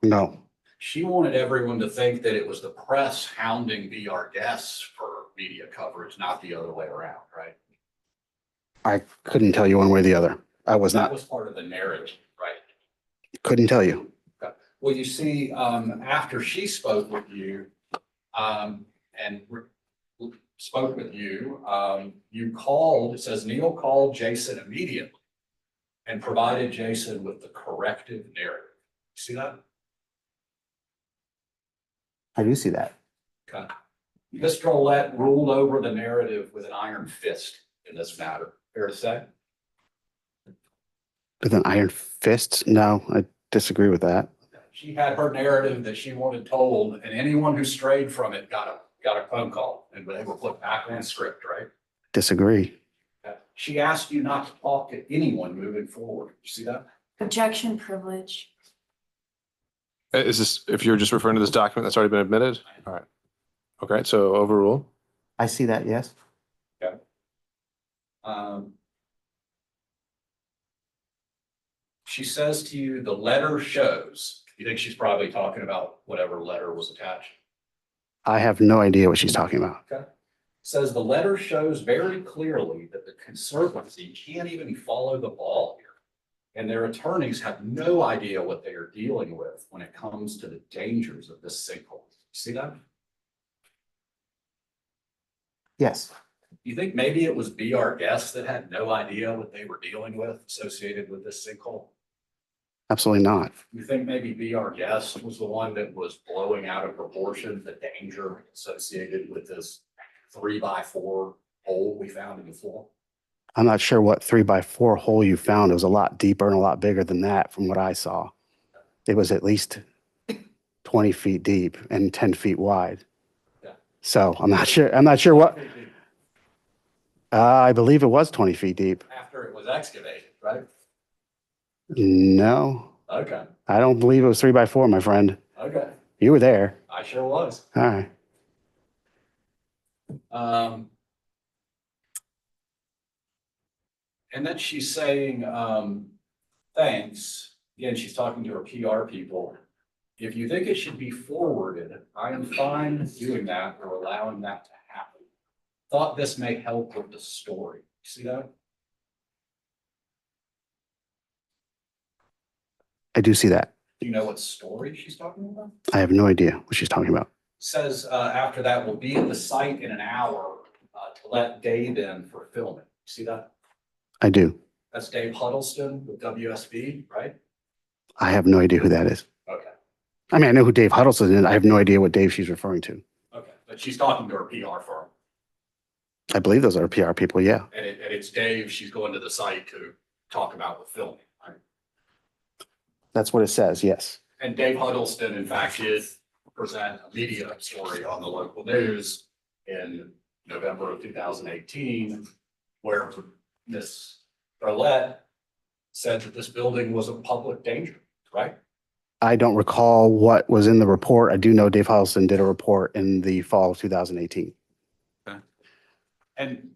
No, She wanted everyone to think that it was the press hounding be our guests for media coverage, not the other way around, right? I couldn't tell you one way or the other. I was That not, was part of the narrative, right? couldn't tell you. Okay. Well, you see, after she spoke with you, spoke with you, you called, it says Neil called Jason immediately and provided Jason with the corrective narrative. See that? I do see that. Okay. Mr. Olet ruled over the narrative with an iron fist in this matter. Fair to say? With an iron fist? No, I disagree with that. She had her narrative that she wanted told, and anyone who strayed from it got a phone call and they were put back on script, right? Disagree. She asked you not to talk to anyone moving forward. You see that? Objection privilege. Is this, if you're just referring to this document that's already been admitted? All right. Okay, so overrule. I see that, yes. Okay. She says to you, the letter shows. You think she's probably talking about whatever letter was attached? I have no idea what she's talking about. Okay. Says the letter shows very clearly that the Conservancy can't even follow the ball here. And their attorneys have no idea what they are dealing with when it comes to the dangers of this sinkhole. See that? Yes. You think maybe it was Be Our Guest that had no idea what they were dealing with associated with this sinkhole? Absolutely not. You think maybe Be Our Guest was the one that was blowing out of proportion the danger associated with this 3x4 hole we found in the floor? I'm not sure what 3x4 hole you found. It was a lot deeper and a lot bigger than that from what I saw. It was at least 20 feet deep and 10 feet wide. Yeah. So I'm not sure what, I believe it was 20 feet deep. After it was excavated, right? No, Okay, I don't believe it was 3x4, my friend. okay. You were there. I sure was. All right. And then she's saying, thanks. Again, she's talking to her PR people. If you think it should be forwarded, I am fine doing that or allowing that to happen. Thought this may help with the story. See that? I do see that. Do you know what story she's talking about? I have no idea what she's talking about. Says after that, we'll be at the site in an hour to let Dave in for filming. See that? I do. That's Dave Huddleston with WSB, right? I have no idea who that is. Okay, I mean, I know who Dave Huddleston is. I have no idea what Dave she's referring to. okay. But she's talking to her PR firm. I believe those are PR people, yeah. And it's Dave, she's going to the site to talk about the filming, right? That's what it says, yes. And Dave Huddleston, in fact, did present a media story on the local news in November of 2018, where Ms. Burlett said that this building was a public danger, right? I don't recall what was in the report. I do know Dave Huddleston did a report in the fall of 2018. And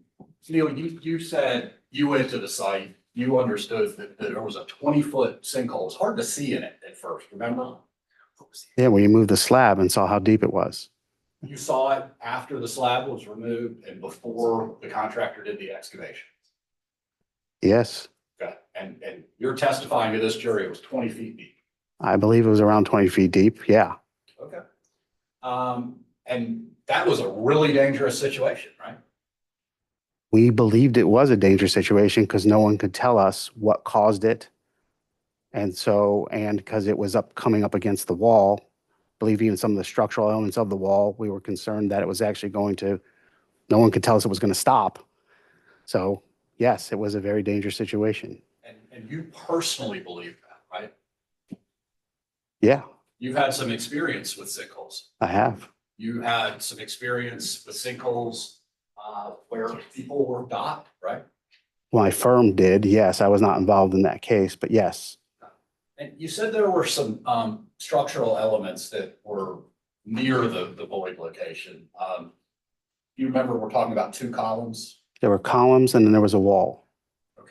Neil, you said you went to the site, you understood that there was a 20-foot sinkhole. It's hard to see in it at first, remember? Yeah, when you moved the slab and saw how deep it was. You saw it after the slab was removed and before the contractor did the excavation. Yes, Okay, and you're testifying to this jury, it was 20 feet deep. I believe it was around 20 feet deep, yeah. Okay. And that was a really dangerous situation, right? We believed it was a dangerous situation because no one could tell us what caused it. And because it was coming up against the wall, I believe even some of the structural elements of the wall, we were concerned that it was actually no one could tell us it was going to stop. So yes, it was a very dangerous situation. And you personally believe that, right? Yeah, You've had some experience with sinkholes. I have. You had some experience with sinkholes where people were docked, right? My firm did, yes. I was not involved in that case, but yes. And you said there were some structural elements that were near the void location. You remember we're talking about 2 columns? There were columns and then there was a wall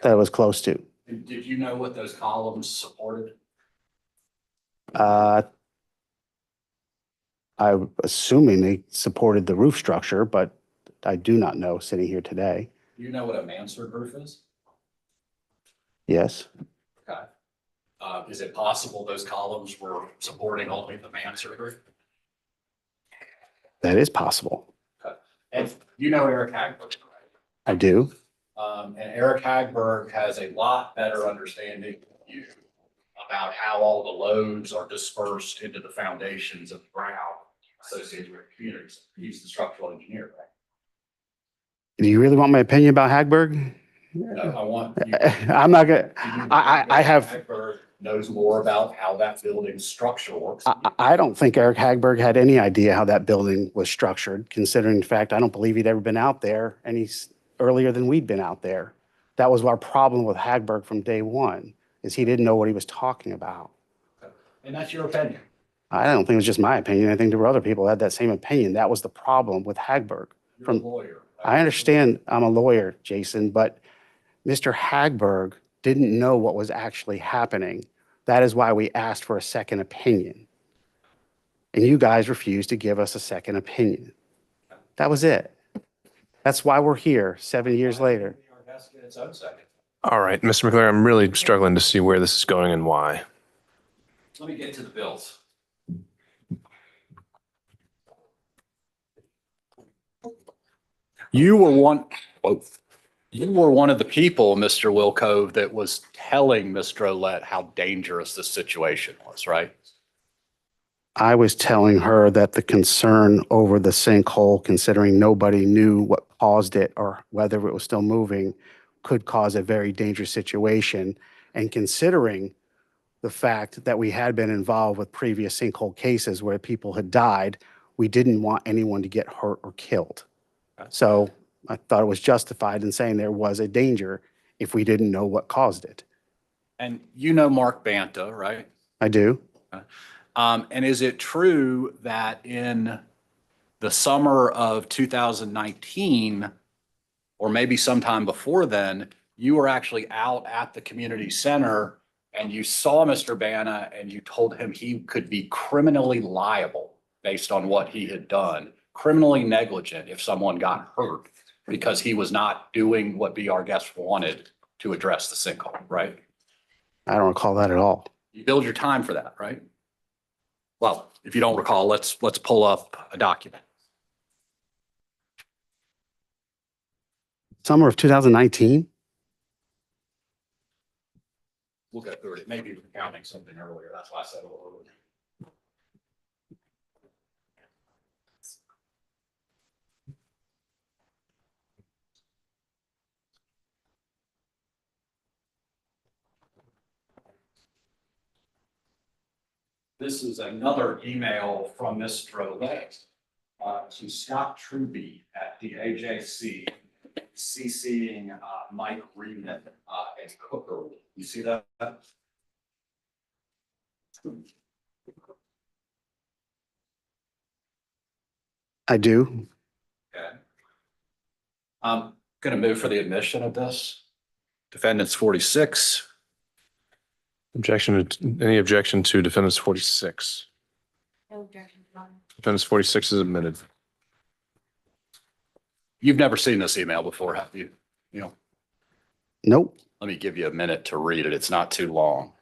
that it was close to. And did you know what those columns supported? I'm assuming they supported the roof structure, but I do not know sitting here today. You know what a mansard roof is? Yes, Okay. Is it possible those columns were supporting only the mansard roof? that is possible. Okay. And you know Eric Hagberg, right? I do. And Eric Hagberg has a lot better understanding than you about how all the loads are dispersed into the foundations of the ground. associated with communities. He's the structural engineer, right? Do you really want my opinion about Hagberg? No, I want. I'm not gonna, Do you I have, Hagberg knows more about how that building's structure works. I don't think Eric Hagberg had any idea how that building was structured, considering the fact I don't believe he'd ever been out there earlier than we'd been out there. That was our problem with Hagberg from day one, is he didn't know what he was talking about. And that's your opinion. I don't think it was just my opinion. I think there were other people who had that same opinion. That was the problem with Hagberg. You're a lawyer. I understand I'm a lawyer, Jason, but Mr. Hagberg didn't know what was actually happening. That is why we asked for a second opinion. And you guys refused to give us a second opinion. That was it. That's why we're here 7 years later. All right, Mr. McClure, I'm really struggling to see where this is going and why. Let me get to the bills. You were one of the people, Mr. Wilcove, that was telling Mr. Olette how dangerous the situation was, right? I was telling her that the concern over the sinkhole, considering nobody knew what caused it or whether it was still moving, could cause a very dangerous situation. And considering the fact that we had been involved with previous sinkhole cases where people had died, we didn't want anyone to get hurt or killed. So I thought it was justified in saying there was a danger if we didn't know what caused it. And you know Mark Banta, right? I do. And is it true that in the summer of 2019, or maybe sometime before then, you were actually out at the community center and you saw Mr. Banta and you told him he could be criminally liable based on what he had done, criminally negligent if someone got hurt because he was not doing what Be Our Guest wanted to address the sinkhole, right? I don't recall that at all. You billed your time for that, right? Well, if you don't recall, let's pull up a document. Summer of 2019? We'll go through it. Maybe we're counting something earlier. That's why I said a little earlier. This is another email from Mr. Olette to Scott Truby at the AJC, CCing Mike Reedman and Cooker. You see that? I do. Okay. I'm going to move for the admission of this. Defendants 46. Any objection to defendants 46? No objection. Defendants 46 is admitted. You've never seen this email before, have you? You know, Nope. let me give you a minute to read it. It's not too long.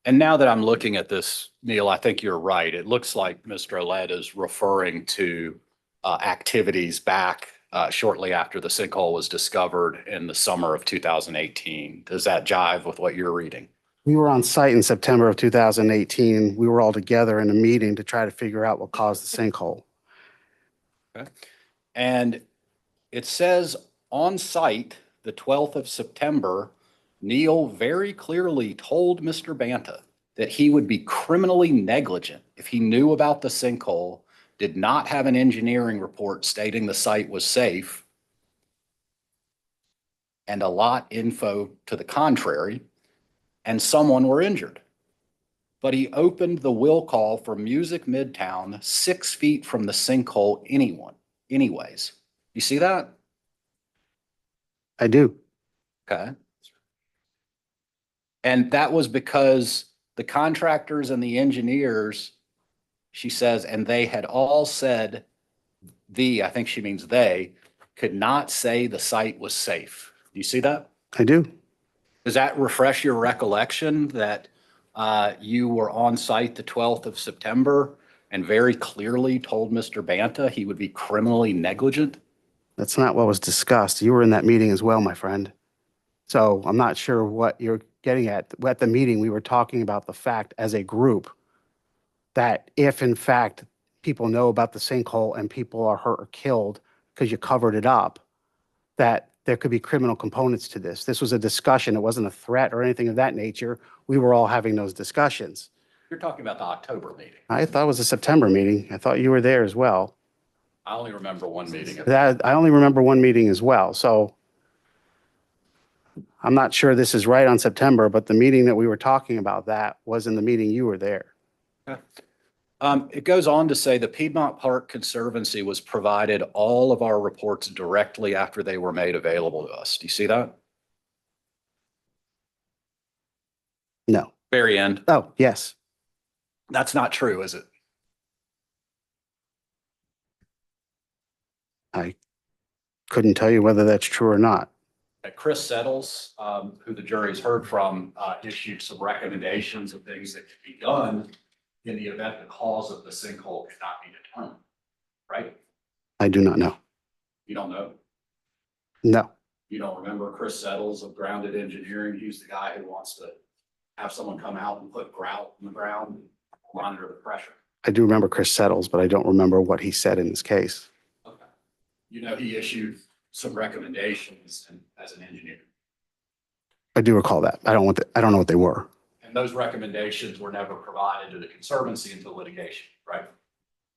And now that I'm looking at this, Neil, I think you're right. It looks like Mr. Olette is referring to activities back shortly after the sinkhole was discovered in the summer of 2018. Does that jive with what you're reading? We were on site in September of 2018. We were all together in a meeting to try to figure out what caused the sinkhole. Okay. And it says on site, the 12th of September, Neil very clearly told Mr. Banta that he would be criminally negligent if he knew about the sinkhole, did not have an engineering report stating the site was safe, and a lot info to the contrary, and someone were injured. But he opened the will call for Music Midtown 6 feet from the sinkhole anyways. You see that? I do. Okay. And that was because the contractors and the engineers, she says, and they had all said I think she means they, could not say the site was safe. Do you see that? I do. Does that refresh your recollection that you were on site the 12th of September and very clearly told Mr. Banta he would be criminally negligent? That's not what was discussed. You were in that meeting as well, my friend. So I'm not sure what you're getting at. At the meeting, we were talking about the fact as a group that if in fact people know about the sinkhole and people are hurt or killed because you covered it up, that there could be criminal components to this. This was a discussion. It wasn't a threat or anything of that nature. We were all having those discussions. You're talking about the October meeting. I thought it was a September meeting. I thought you were there as well. I only remember one meeting. I only remember one meeting as well. So I'm not sure this is right on September, but the meeting that we were talking about that was in the meeting you were there. It goes on to say the Piedmont Park Conservancy was provided all of our reports directly after they were made available to us. Do you see that? No. Very end. Oh, yes. That's not true, is it? I couldn't tell you whether that's true or not. Chris Settles, who the jury's heard from, issued some recommendations of things that could be done in the event the cause of the sinkhole could not be determined, right? I do not know. You don't know? No. You don't remember Chris Settles of Grounded Engineering? He's the guy who wants to have someone come out and put grout in the ground, and monitor the pressure. I do remember Chris Settles, but I don't remember what he said in this case. Okay. You know, he issued some recommendations as an engineer. I do recall that. I don't know what they were. And those recommendations were never provided to the Conservancy until litigation, right?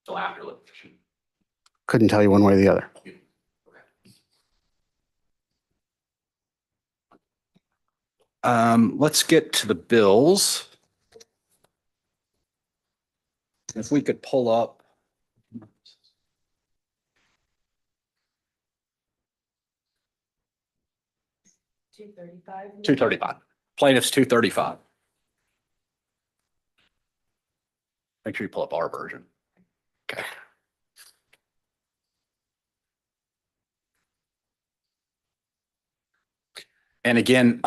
Till after litigation. Couldn't tell you one way or the other. Let's get to the bills. If we could pull up. 235. Plaintiff's 235. Make sure you pull up our version. Okay. And again,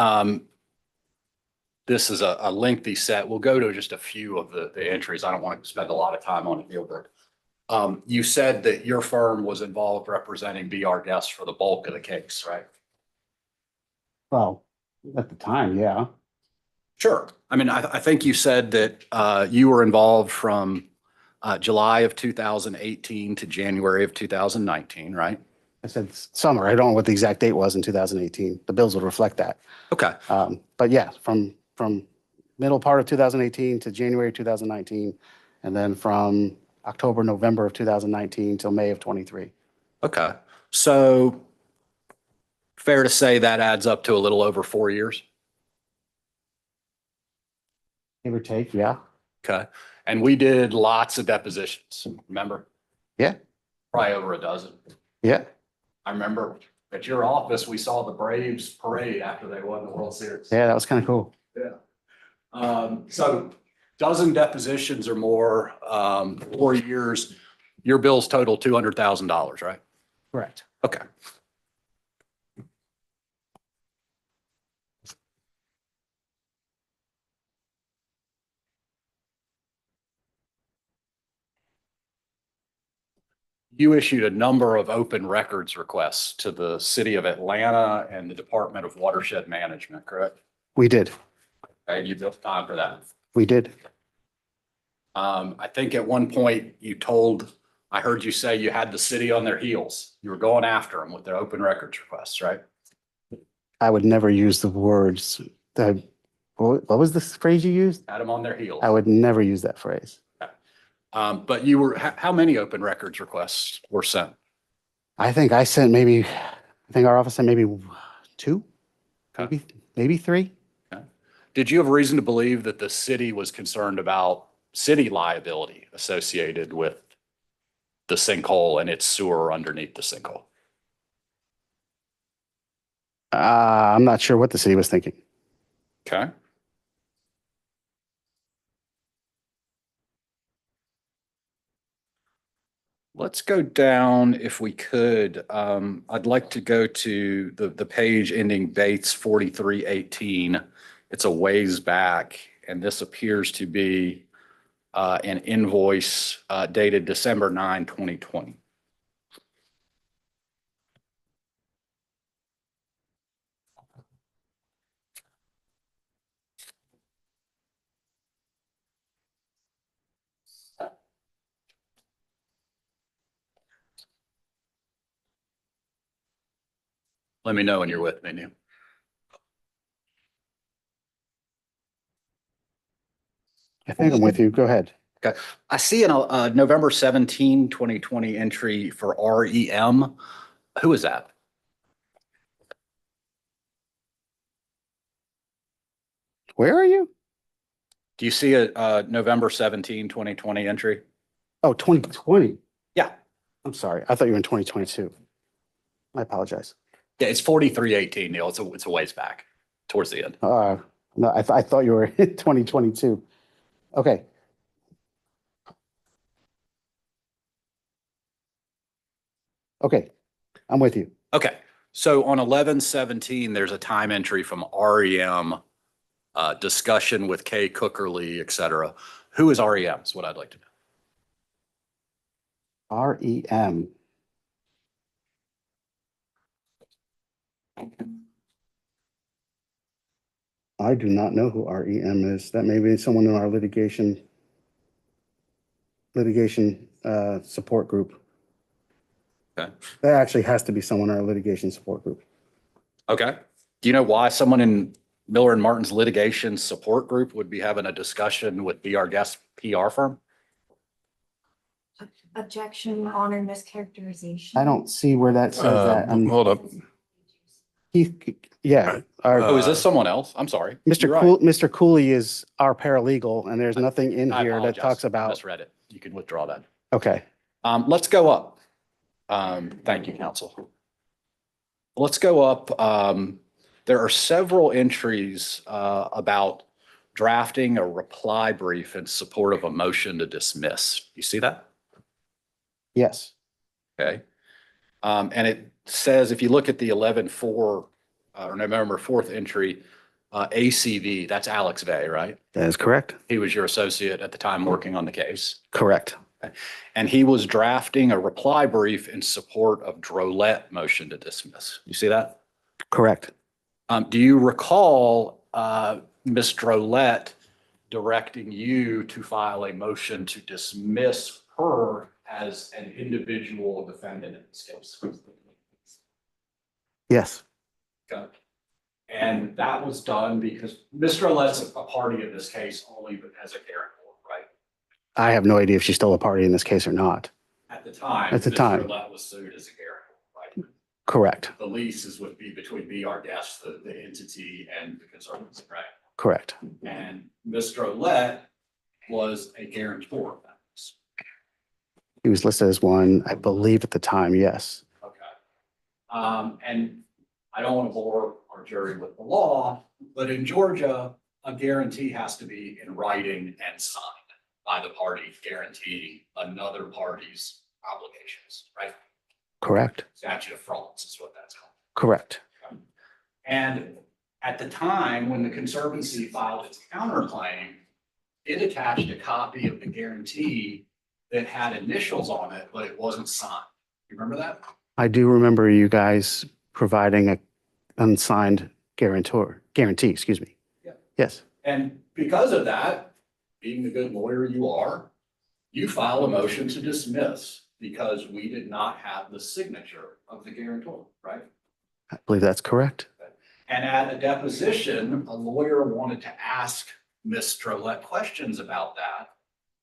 this is a lengthy set. We'll go to just a few of the entries. I don't want to spend a lot of time on it here, but you said that your firm was involved representing BR Guest for the bulk of the case, right? Well, at the time, yeah. Sure. I mean, I think you said that you were involved from July of 2018 to January of 2019, right? I said summer. I don't know what the exact date was in 2018. The bills would reflect that. Okay. But yeah, from middle part of 2018 to January 2019, and then from October, November of 2019 till May of 23. Okay. So fair to say that adds up to a little over 4 years? Give or take, yeah. Okay. And we did lots of depositions, remember? Yeah. Probably over a dozen. Yeah. I remember at your office, we saw the Braves parade after they won the World Series. Yeah, that was kind of cool. Yeah. So dozen depositions or more, 4 years, your bills total $200,000, right? Correct. Okay. You issued a number of open records requests to the city of Atlanta and the Department of Watershed Management, correct? We did. And you built time for that. We did. I think at one point I heard you say you had the city on their heels. You were going after them with their open records requests, right? I would never use the words that, what was the phrase you used? Had them on their heels. I would never use that phrase. But you were, how many open records requests were sent? I think I sent maybe, I think our office sent maybe 2, Okay. maybe 3. Did you have reason to believe that the city was concerned about city liability associated with the sinkhole and its sewer underneath the sinkhole? I'm not sure what the city was thinking. Okay. Let's go down if we could. I'd like to go to the page ending Bates 4318. It's a ways back, and this appears to be an invoice dated December 9, 2020. Let me know when you're with me, Neil. I think I'm with you. Go ahead. Okay. I see a November 17, 2020 entry for REM. Who is that? Where are you? Do you see a November 17, 2020 entry? Oh, 2020. Yeah. I'm sorry. I thought you were in 2022. I apologize. Yeah, it's 4318, Neil. It's a ways back towards the end. No, I thought you were in 2022. Okay. Okay. I'm with you. Okay. So on 11/17, there's a time entry from REM, discussion with Kay Cookerly, et cetera. Who is REM is what I'd like to know. REM. I do not know who REM is. That may be someone in our litigation support group. Okay. That actually has to be someone in our litigation support group. Okay. Do you know why someone in Miller and Martin's litigation support group would be having a discussion with Be Our Guest PR firm? Objection, honor, mischaracterization. I don't see where that says that. Hold up. Yeah. Oh, is this someone else? I'm sorry. You're right. Mr. Cooley is our paralegal, and there's nothing in I here that apologize. talks I about. misread it. You can withdraw that. Okay. Let's go up. Thank you, counsel. Let's go up. There are several entries about drafting a reply brief in support of a motion to dismiss. You see that? Yes. Okay. And it says, if you look at the 11/4 or November 4th entry, ACV, that's Alex Vey, right? That is correct. He was your associate at the time working on the case. Correct. And he was drafting a reply brief in support of Drolet motion to dismiss. You see that? Correct. Do you recall Ms. Drolet directing you to file a motion to dismiss her as an individual defendant in this case? Yes. Okay. And that was done because Ms. Drolet's a party in this case only as a guarantor, right? I have no idea if she's still a party in this case or not. At the time. At the Ms. time. Drolet was sued as a guarantor, right? Correct. The lease would be between Be Our Guest, the entity, and the Conservancy, right? Correct. And Ms. Drolet was a guarantor of that lease. He was listed as one, I believe at the time, yes. Okay. And I don't want to bore our jury with the law, but in Georgia, a guarantee has to be in writing and signed by the party guaranteeing another party's obligations, right? Correct. Statute of frauds is what that's called. Correct. And at the time, when the Conservancy filed its counterclaim, it attached a copy of the guarantee that had initials on it, but it wasn't signed. You remember that? I do remember you guys providing a unsigned guarantee, excuse me. Yeah. Yes. And because of that, being the good lawyer you are, you file a motion to dismiss because we did not have the signature of the guarantor, right? I believe that's correct. And at a deposition, a lawyer wanted to ask Ms. Drolet questions about that.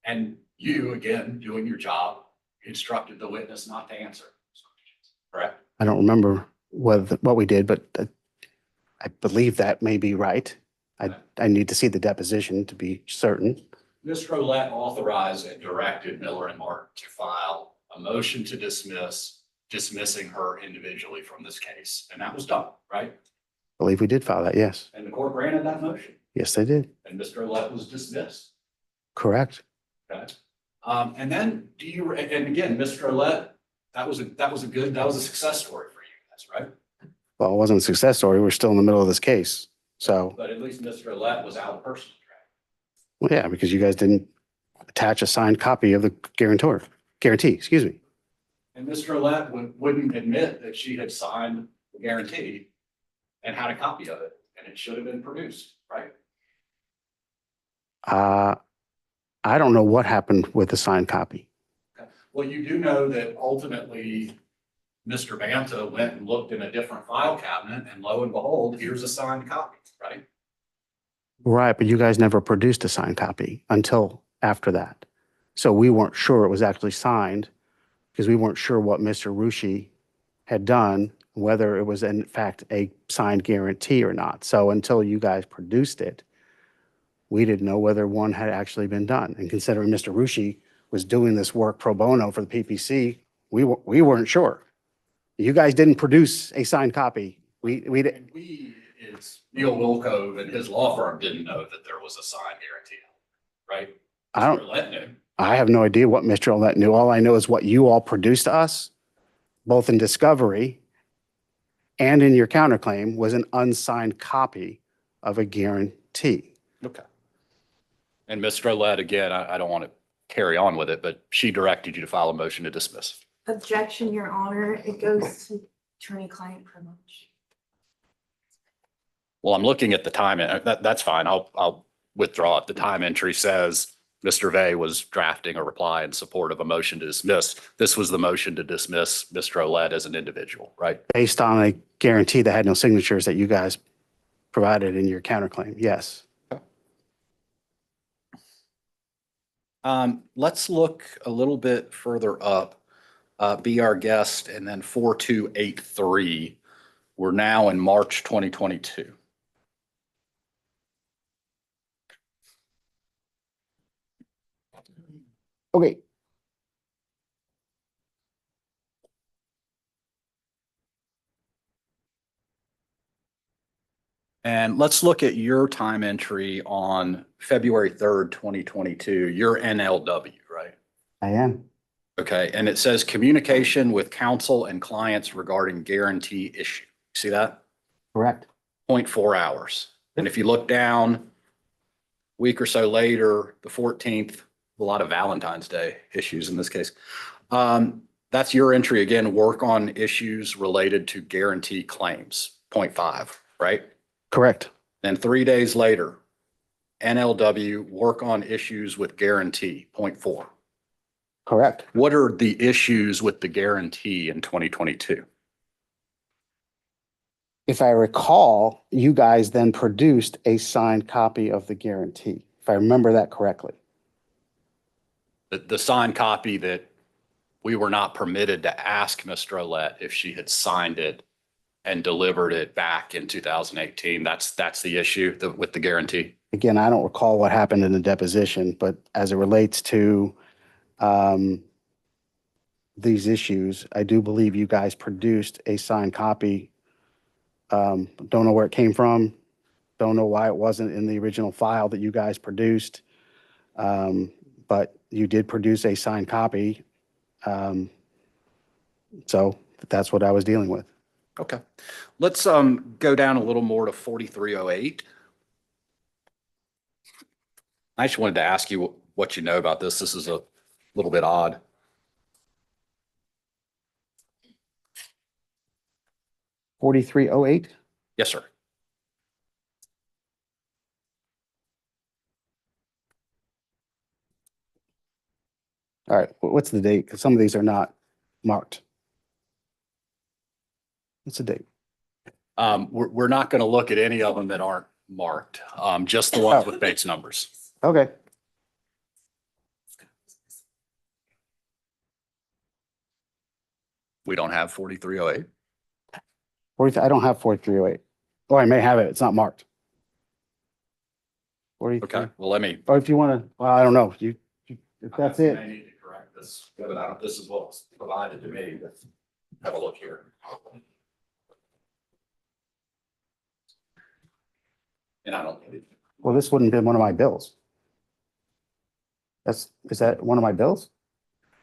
And you, again, doing your job, instructed the witness not to answer those questions, correct? I don't remember what we did, but I believe that may be right. I need to see the deposition to be certain. Ms. Drolet authorized and directed Miller and Martin to file a motion to dismiss, dismissing her individually from this case. And that was done, right? I believe we did file that, yes. And the court granted that motion. Yes, they did. And Mr. Let was dismissed. Correct. Okay. And then and again, Mr. Olet, that was a success story for you guys, right? Well, it wasn't a success story. We're still in the middle of this case. So, But at least Mr. Olet was out personally, right? well, yeah, because you guys didn't attach a signed copy of the guarantee, excuse me. And Mr. Olet wouldn't admit that she had signed the guarantee and had a copy of it, and it should have been produced, right? I don't know what happened with the signed copy. Well, you do know that ultimately, Mr. Banta went and looked in a different file cabinet, and lo and behold, here's a signed copy, right? Right, but you guys never produced a signed copy until after that. So we weren't sure it was actually signed because we weren't sure what Mr. Rushi had done, whether it was in fact a signed guarantee or not. So until you guys produced it, we didn't know whether one had actually been done. And considering Mr. Rushi was doing this work pro bono for the PPC, we weren't sure. You guys didn't produce a signed copy. We didn't. And is Neil Wilco and his law firm didn't know that there was a signed guarantee, right? Mr. Olet knew. I have no idea what Mr. Olet knew. All I know is what you all produced to us, both in discovery and in your counterclaim, was an unsigned copy of a guarantee. Okay. And Mr. Olet, again, I don't want to carry on with it, but she directed you to file a motion to dismiss. Objection, Your Honor. It goes to attorney-client privilege. Well, I'm looking at the time, and that's fine. I'll withdraw it. The time entry says Mr. Vey was drafting a reply in support of a motion to dismiss. This was the motion to dismiss Mr. Olet as an individual, right? Based on a guarantee that had no signatures that you guys provided in your counterclaim, yes. Let's look a little bit further up, be our guest, and then 4283. We're now in March 2022. Okay. And let's look at your time entry on February 3rd, 2022. You're NLW, right? I am. Okay, and it says communication with counsel and clients regarding guarantee issue. See that? Correct. 0.4 hours. And if you look down, a week or so later, the 14th, a lot of Valentine's Day issues in this case. That's your entry again, work on issues related to guarantee claims, 0.5, right? Correct. Then 3 days later, NLW, work on issues with guarantee, 0.4. Correct. What are the issues with the guarantee in 2022? If I recall, you guys then produced a signed copy of the guarantee, if I remember that correctly. The signed copy that we were not permitted to ask Mr. Olet if she had signed it and delivered it back in 2018. That's the issue with the guarantee. Again, I don't recall what happened in the deposition, but as it relates to these issues, I do believe you guys produced a signed copy. Don't know where it came from. Don't know why it wasn't in the original file that you guys produced. But you did produce a signed copy. So that's what I was dealing with. Okay. Let's go down a little more to 4308. I just wanted to ask you what you know about this. This is a little bit odd. $43.08. Yes, sir. All right. What's the date? Because some of these are not marked. What's the date? We're not going to look at any of them that aren't marked, just the ones with Bates numbers. Okay. We don't have 4308. 43, I don't have 4308. Oh, I may have it. It's not marked. 43. Okay, well, let me. Or if you want to, well, I don't know. If that's I it. may need to correct this, but this is what was provided to me. Have a look here. And I don't need it. Well, this wouldn't have been one of my bills. Is that one of my bills?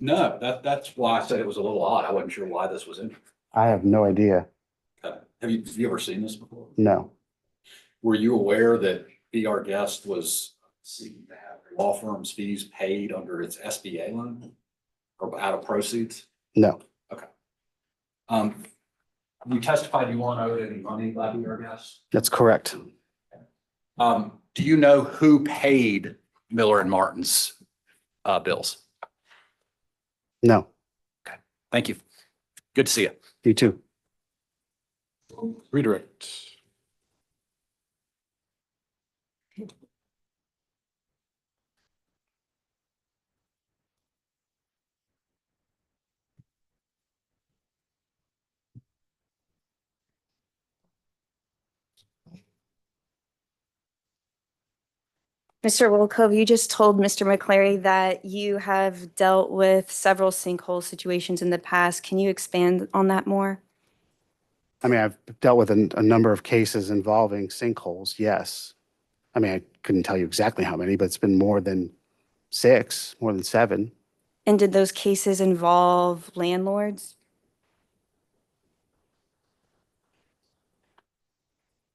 No, that's why I said it was a little odd. I wasn't sure why this was in. I have no idea. Have you ever seen this before? No. Were you aware that Be Our Guest was seeking to have law firm's fees paid under its SBA loan or out of proceeds? No. You testified you weren't owed any money by Be Our Guest. That's correct. Do you know who paid Miller and Martin's bills? No. Thank you. Good to see you. You too. Redirect. Mr. Wilcove, you just told Mr. McClary that you have dealt with several sinkhole situations in the past. Can you expand on that more? I mean, I've dealt with a number of cases involving sinkholes, yes. I mean, I couldn't tell you exactly how many, but it's been more than 6, more than 7. And did those cases involve landlords?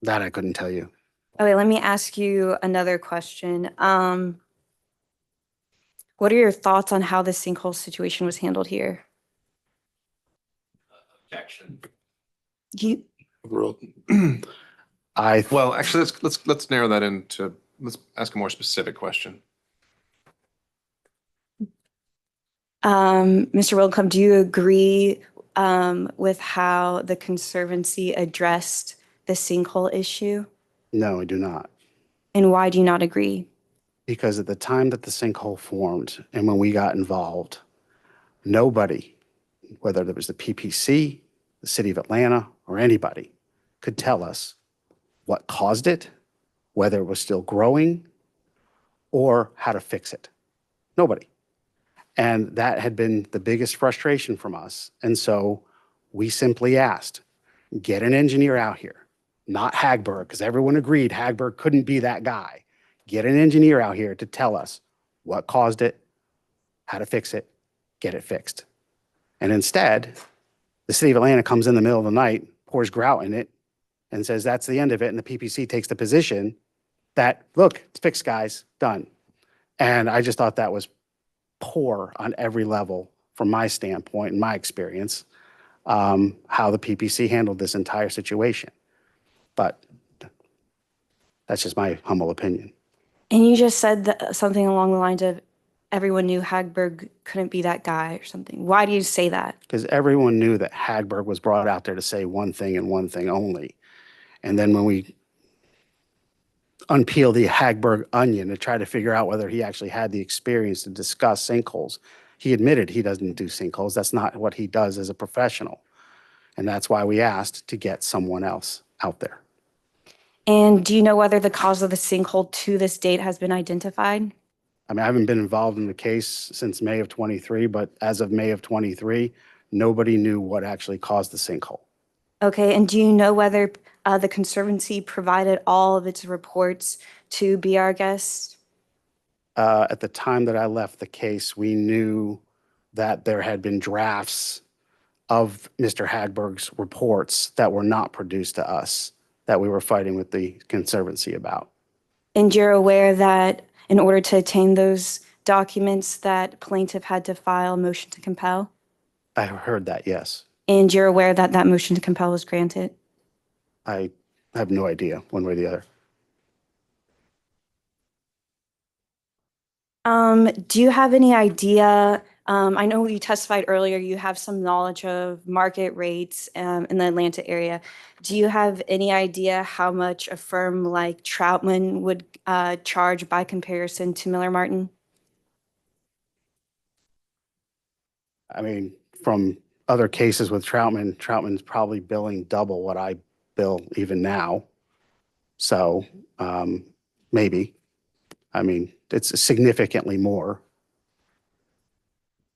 That I couldn't tell you. Okay, let me ask you another question. What are your thoughts on how the sinkhole situation was handled here? Objection. You, Rule. Well, actually, let's narrow that into, let's ask a more specific question. Mr. Wilcome, do you agree with how the Conservancy addressed the sinkhole issue? No, I do not. And why do you not agree? Because at the time that the sinkhole formed and when we got involved, nobody, whether it was the PPC, the City of Atlanta, or anybody, could tell us what caused it, whether it was still growing, or how to fix it. Nobody. And that had been the biggest frustration from us. And so we simply asked, get an engineer out here, not Hagberg, because everyone agreed Hagberg couldn't be that guy. Get an engineer out here to tell us what caused it, how to fix it, get it fixed. And instead, the City of Atlanta comes in the middle of the night, pours grout in it, and says that's the end of it. And the PPC takes the position that, look, it's fixed, guys, done. And I just thought that was poor on every level from my standpoint and my experience, how the PPC handled this entire situation. But that's just my humble opinion. And you just said that, something along the lines of everyone knew Hagberg couldn't be that guy or something. Why do you say that? Because everyone knew that Hagberg was brought out there to say one thing and one thing only. And then when we unpeel the Hagberg onion to try to figure out whether he actually had the experience to discuss sinkholes, he admitted he doesn't do sinkholes. That's not what he does as a professional. And that's why we asked to get someone else out there. And do you know whether the cause of the sinkhole to this date has been identified? I mean, I haven't been involved in the case since May of 23, but as of May of 23, nobody knew what actually caused the sinkhole. Okay, and do you know whether the Conservancy provided all of its reports to Be Our Guest? At the time that I left the case, we knew that there had been drafts of Mr. Hagberg's reports that were not produced to us, that we were fighting with the Conservancy about. And you're aware that in order to obtain those documents, that plaintiff had to file a motion to compel? I heard that, yes. And you're aware that that motion to compel was granted? I have no idea, one way or the other. Do you have any idea, I know you testified earlier, you have some knowledge of market rates in the Atlanta area. Do you have any idea how much a firm like Troutman would charge by comparison to Miller Martin? I mean, from other cases with Troutman's probably billing double what I bill even now. So maybe. I mean, it's significantly more.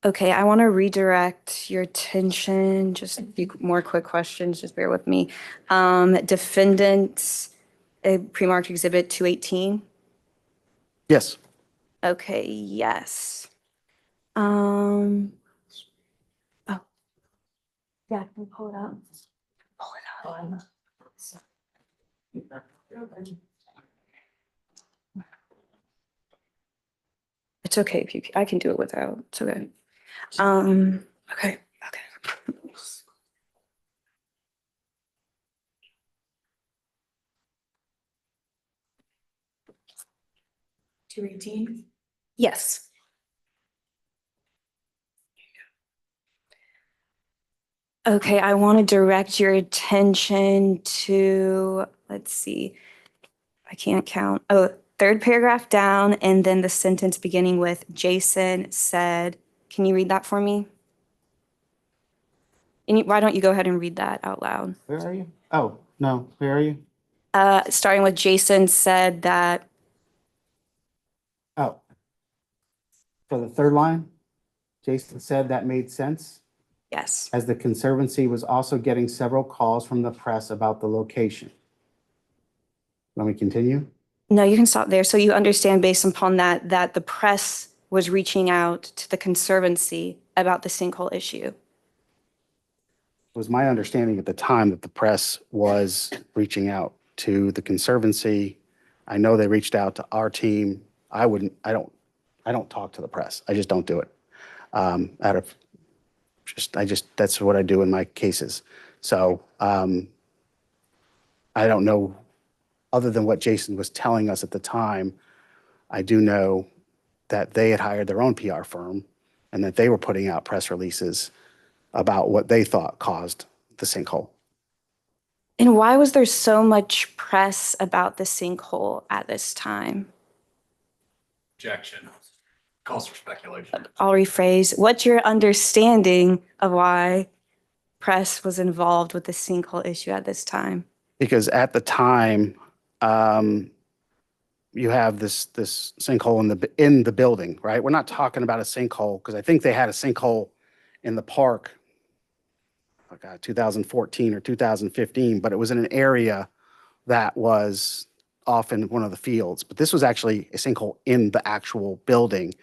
Okay, I want to redirect your attention, just a few more quick questions, just bear with me. Defendants, pre-marked exhibit 218. Yes. Okay, yes. Oh. Yeah, can we pull it up? Pull it up. It's okay if you, I can do it without, it's okay. Okay, okay. 218? Yes. Okay, I want to direct your attention to, let's see, I can't count. Oh, third paragraph down, and then the sentence beginning with Jason said, can you read that for me? And why don't you go ahead and read that out loud? Where are you? Oh, no, where are you? Starting with Jason said that, Oh. For the third line, Jason said that made sense, yes. as the Conservancy was also getting several calls from the press about the location. Let me continue? No, you can stop there. So you understand based upon that, that the press was reaching out to the Conservancy about the sinkhole issue. It was my understanding at the time that the press was reaching out to the Conservancy. I know they reached out to our team. I don't talk to the press. I just don't do it. That's what I do in my cases. So I don't know, other than what Jason was telling us at the time, I do know that they had hired their own PR firm and that they were putting out press releases about what they thought caused the sinkhole. And why was there so much press about the sinkhole at this time? Objection. Calls for speculation. I'll rephrase. What's your understanding of why press was involved with the sinkhole issue at this time? Because at the time, you have this sinkhole in the building, right? We're not talking about a sinkhole, because I think they had a sinkhole in the park, oh God, 2014 or 2015, but it was in an area that was off in one of the fields. But this was actually a sinkhole in the actual building.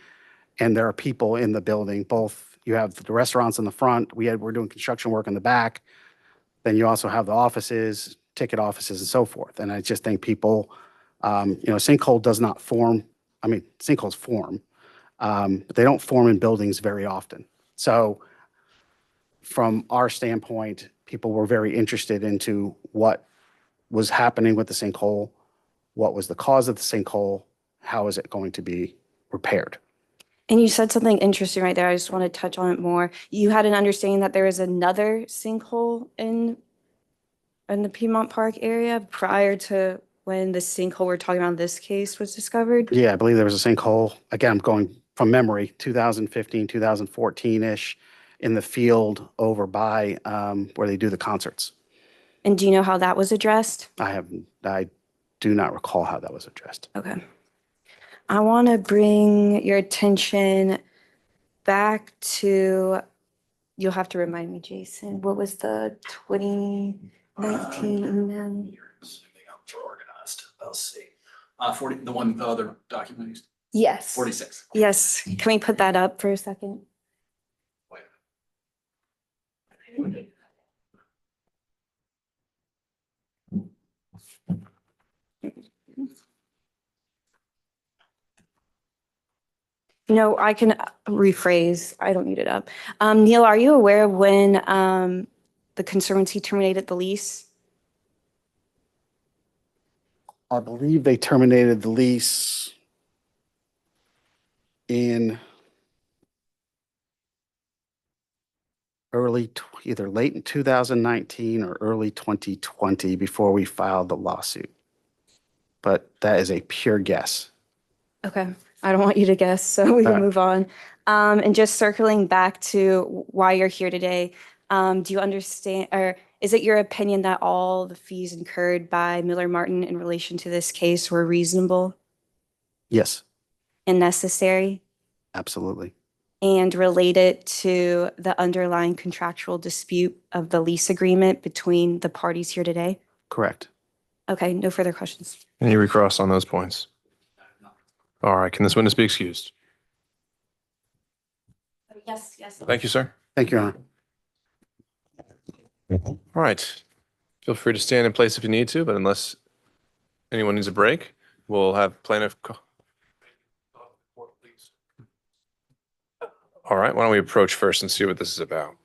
And there are people in the building, both, you have the restaurants in the front, we're doing construction work in the back. Then you also have the offices, ticket offices and so forth. And I just think people, sinkhole does not form, sinkholes form, but they don't form in buildings very often. So from our standpoint, people were very interested into what was happening with the sinkhole, what was the cause of the sinkhole, how is it going to be repaired? And you said something interesting right there. I just want to touch on it more. You had an understanding that there was another sinkhole in the Piedmont Park area prior to when the sinkhole we're talking about in this case was discovered? Yeah, I believe there was a sinkhole. Again, I'm going from memory, 2015, 2014-ish, in the field over by where they do the concerts. And do you know how that was addressed? I do not recall how that was addressed. Okay. I want to bring your attention back to, you'll have to remind me, Jason, what was the 2019 email? Assuming I'm organized. I'll see. 40, the other document. Yes. 46. Yes. Can we put that up for a second? Wait. No, I can rephrase. I don't need it up. Neil, are you aware of when the Conservancy terminated the lease? I believe they terminated the lease in either late in 2019 or early 2020 before we filed the lawsuit. But that is a pure guess. Okay, I don't want you to guess, so we can Okay. move on. And just circling back to why you're here today, do you understand, or is it your opinion that all the fees incurred by Miller Martin in relation to this case were reasonable Yes, and necessary absolutely. and related to the underlying contractual dispute of the lease agreement between the parties here today? Correct. Okay, no further questions. Can you recross on those points? All right, can this witness be excused? Yes, yes. Thank you, sir. Thank you, Your Honor. All right. Feel free to stand in place if you need to, but unless anyone needs a break, we'll have plaintiff. All right, why don't we approach first and see what this is about?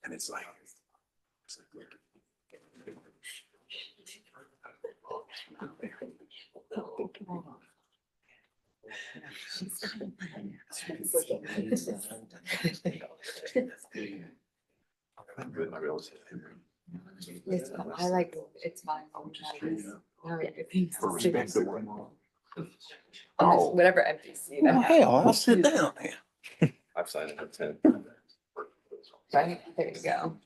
And it's like. I like, it's fine. Oh. Whatever FTC. Oh, hell, I'll sit down there. I've signed it for 10. Right, there you go.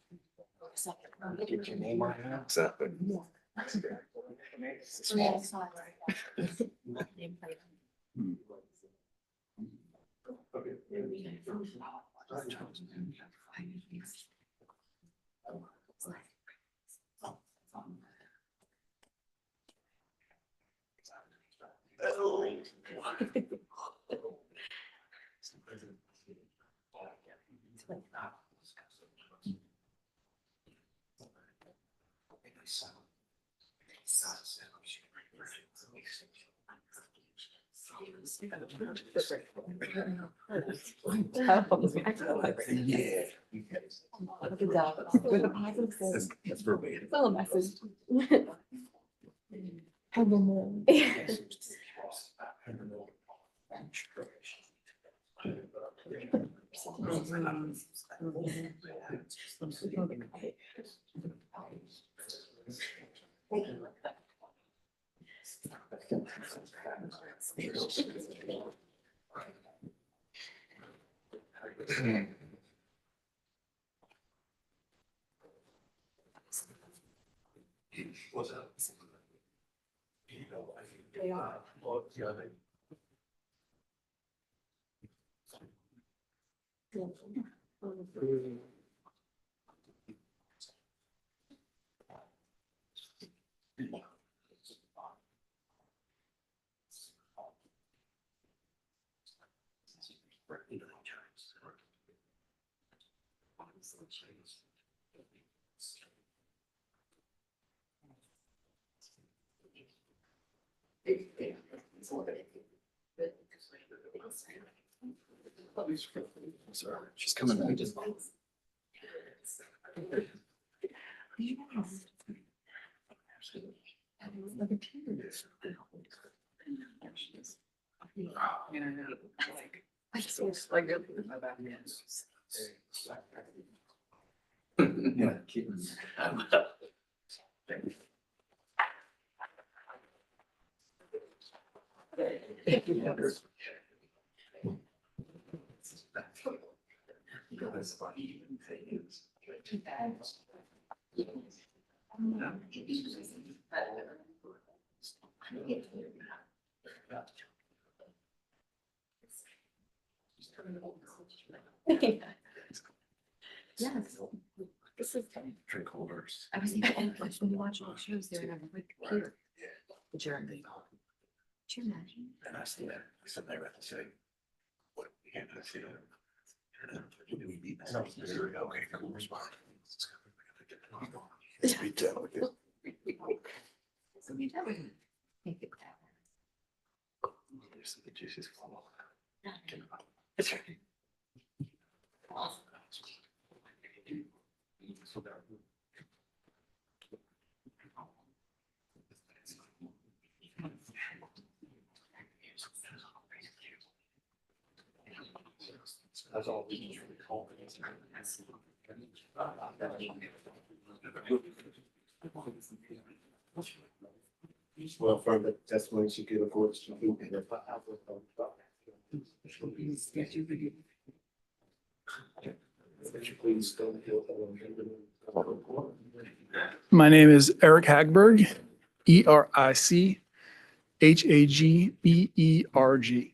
Get your name right now. Exactly. Yeah. Good job. With a positive. That's verbatim. It's all a message. What's up? They are. She's coming back. Yeah. Yes. This is. Drink holders. I was thinking, like, when you watch all shows, they're in a computer. Jeremy. Could you imagine? And I see that, I said, I rather say, what, we can't see that. We beat this. Okay, come respond. Let's be done with this. So we don't. Make it This is the juiciest fall. has all these confidence. Well, from the testimony she could afford to do. My name is Eric Hagberg, ERICHAGBERG.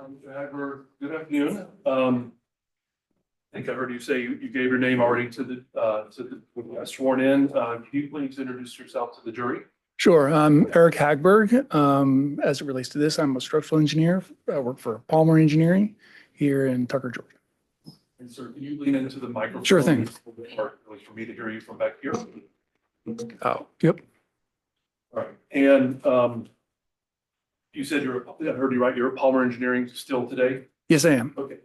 Mr. Hagberg, good afternoon. I think I heard you say you gave your name already to the sworn in. Can you please introduce yourself to the jury? Sure, I'm Eric Hagberg. As it relates to this, I'm a structural engineer. I work for Palmer Engineering here in Tucker, Georgia. And sir, can you lean into the microphone? Sure thing. For me to hear you from back here. Oh, yep. All right, and you said I heard you right, you're at Palmer Engineering still today? Yes, I am. Okay.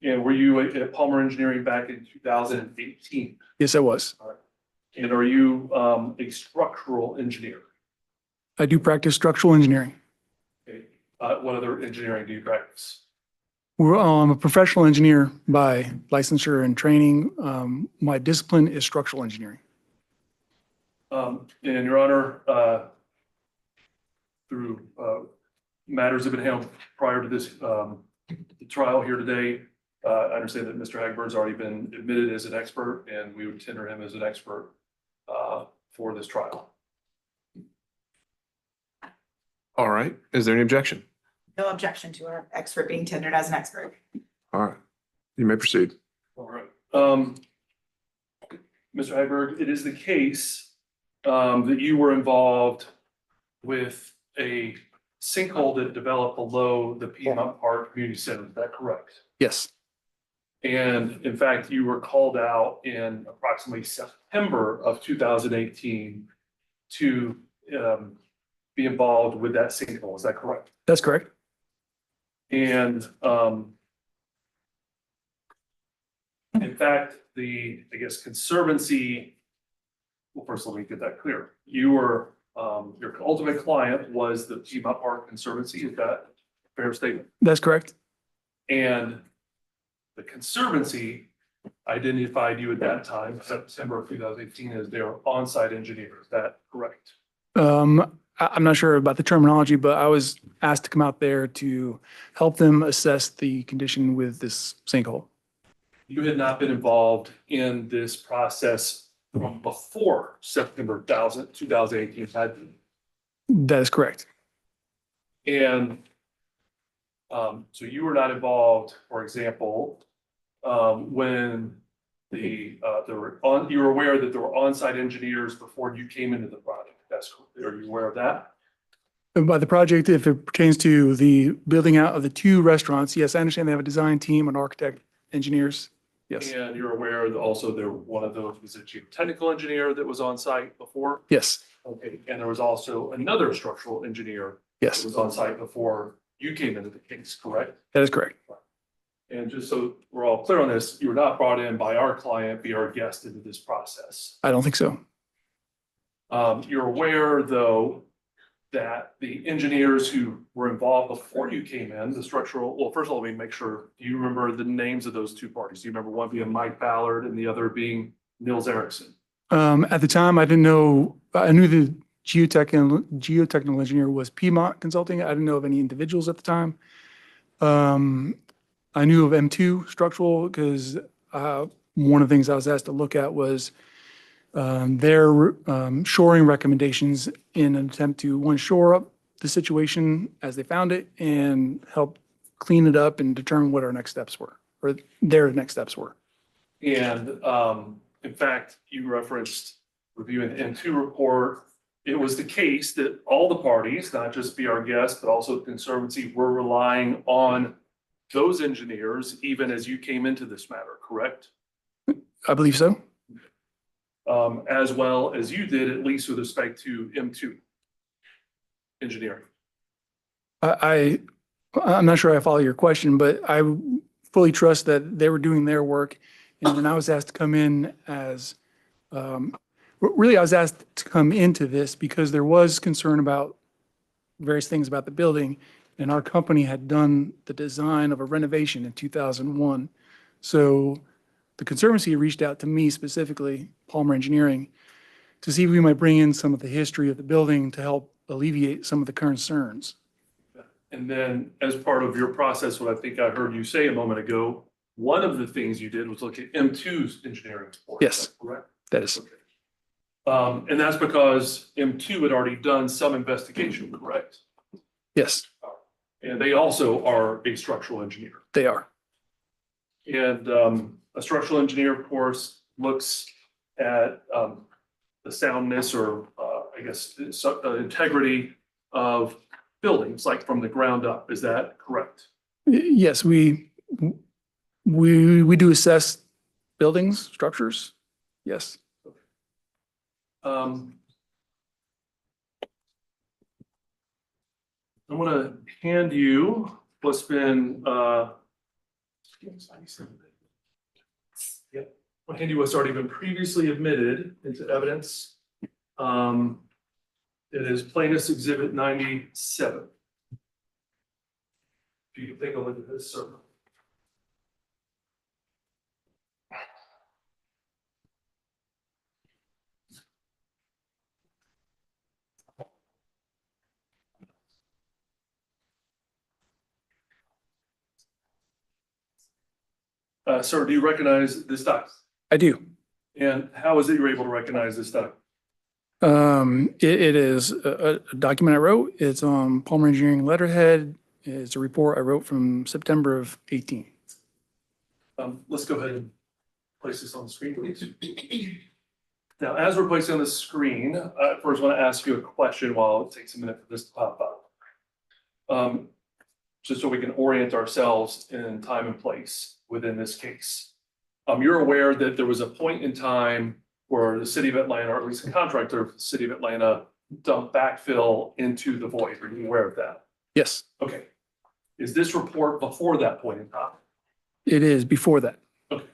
And were you at Palmer Engineering back in 2018? Yes, I was. All right. And are you a structural engineer? I do practice structural engineering. Okay. What other engineering do you practice? I'm a professional engineer by licensure and training. My discipline is structural engineering. And Your Honor, through matters that have been handled prior to this trial here today, I understand that Mr. Hagberg's already been admitted as an expert, and we would tender him as an expert for this trial. All right. Is there any objection? No objection to our expert being tendered as an expert. All right. You may proceed. All right. Mr. Hagberg, it is the case that you were involved with a sinkhole that developed below the Piedmont Park Community Center. Is that correct? Yes, And in fact, you were called out in approximately September of 2018 to be involved with that sinkhole. Is that correct? that's correct. And in fact, I guess, Conservancy, well, first let me get that clear. You were, your ultimate client was the Piedmont Park Conservancy. Is that a fair statement? That's correct. And the Conservancy identified you at that time, September of 2018, as their on-site engineer. Is that correct? I'm not sure about the terminology, but I was asked to come out there to help them assess the condition with this sinkhole. You had not been involved in this process from before September 2018, had you? That is correct. And so you were not involved, for example, when you were aware that there were on-site engineers before you came into the project. Are you aware of that? And by the project, if it pertains to the building out of the two restaurants, yes, I understand they have a design team and architect engineers. Yes, And you're aware that also one of those was a geotechnical engineer that was on site before? yes, Okay, and there was also another structural engineer that yes, was on site before you came into the case, correct? that is correct. And just so we're all clear on this, you were not brought in by our client, be our guest into this process. I don't think so. You're aware, though, that the engineers who were involved before you came in, the structural, well, first of all, let me make sure, do you remember the names of those two parties? Do you remember one being Mike Ballard and the other being Nils Erickson? At the time, I didn't know, I knew the geotechnical engineer was Piedmont Consulting. I didn't know of any individuals at the time. I knew of M2 Structural because one of the things I was asked to look at was their shoring recommendations in an attempt to, one, shore up the situation as they found it and help clean it up and determine what our next steps were, or their next steps were. And in fact, you referenced reviewing the M2 report. It was the case that all the parties, not just be our guest, but also the Conservancy, were relying on those engineers even as you came into this matter, correct? I believe so. As well as you did, at least with respect to M2 engineering. I I'm not sure I follow your question, but I fully trust that they were doing their work. And then I was asked to come in as, really, I was asked to come into this because there was concern about various things about the building. And our company had done the design of a renovation in 2001. So the Conservancy reached out to me specifically, Palmer Engineering, to see if we might bring in some of the history of the building to help alleviate some of the concerns. And then as part of your process, what I think I heard you say a moment ago, one of the things you did was look at M2's engineering report. Yes. Is that correct? That is, And that's because M2 had already done some investigation, correct? yes, And they also are a structural engineer. they are. And a structural engineer, of course, looks at the soundness or I guess integrity of buildings, like from the ground up. Is that correct? Yes, we do assess buildings, structures. Yes. I'm going to hand you what's been, I'll hand you what's already been previously admitted into evidence. It is Plaintiff's Exhibit 97. If you can take a look at this, sir. Sir, do you recognize this document? I do. And how is it you're able to recognize this document? It is a document I wrote. It's on Palmer Engineering letterhead. It's a report I wrote from September of 18. Let's go ahead and place this on the screen, please. Now, as we're placing on the screen, I first want to ask you a question while it takes a minute for this to pop up. Just so we can orient ourselves in time and place within this case. You're aware that there was a point in time where the city of Atlanta, or at least a contractor of the city of Atlanta, dumped backfill into the void. Are you aware of that? Yes, Okay. Is this report before that point in time? it is before that. Okay.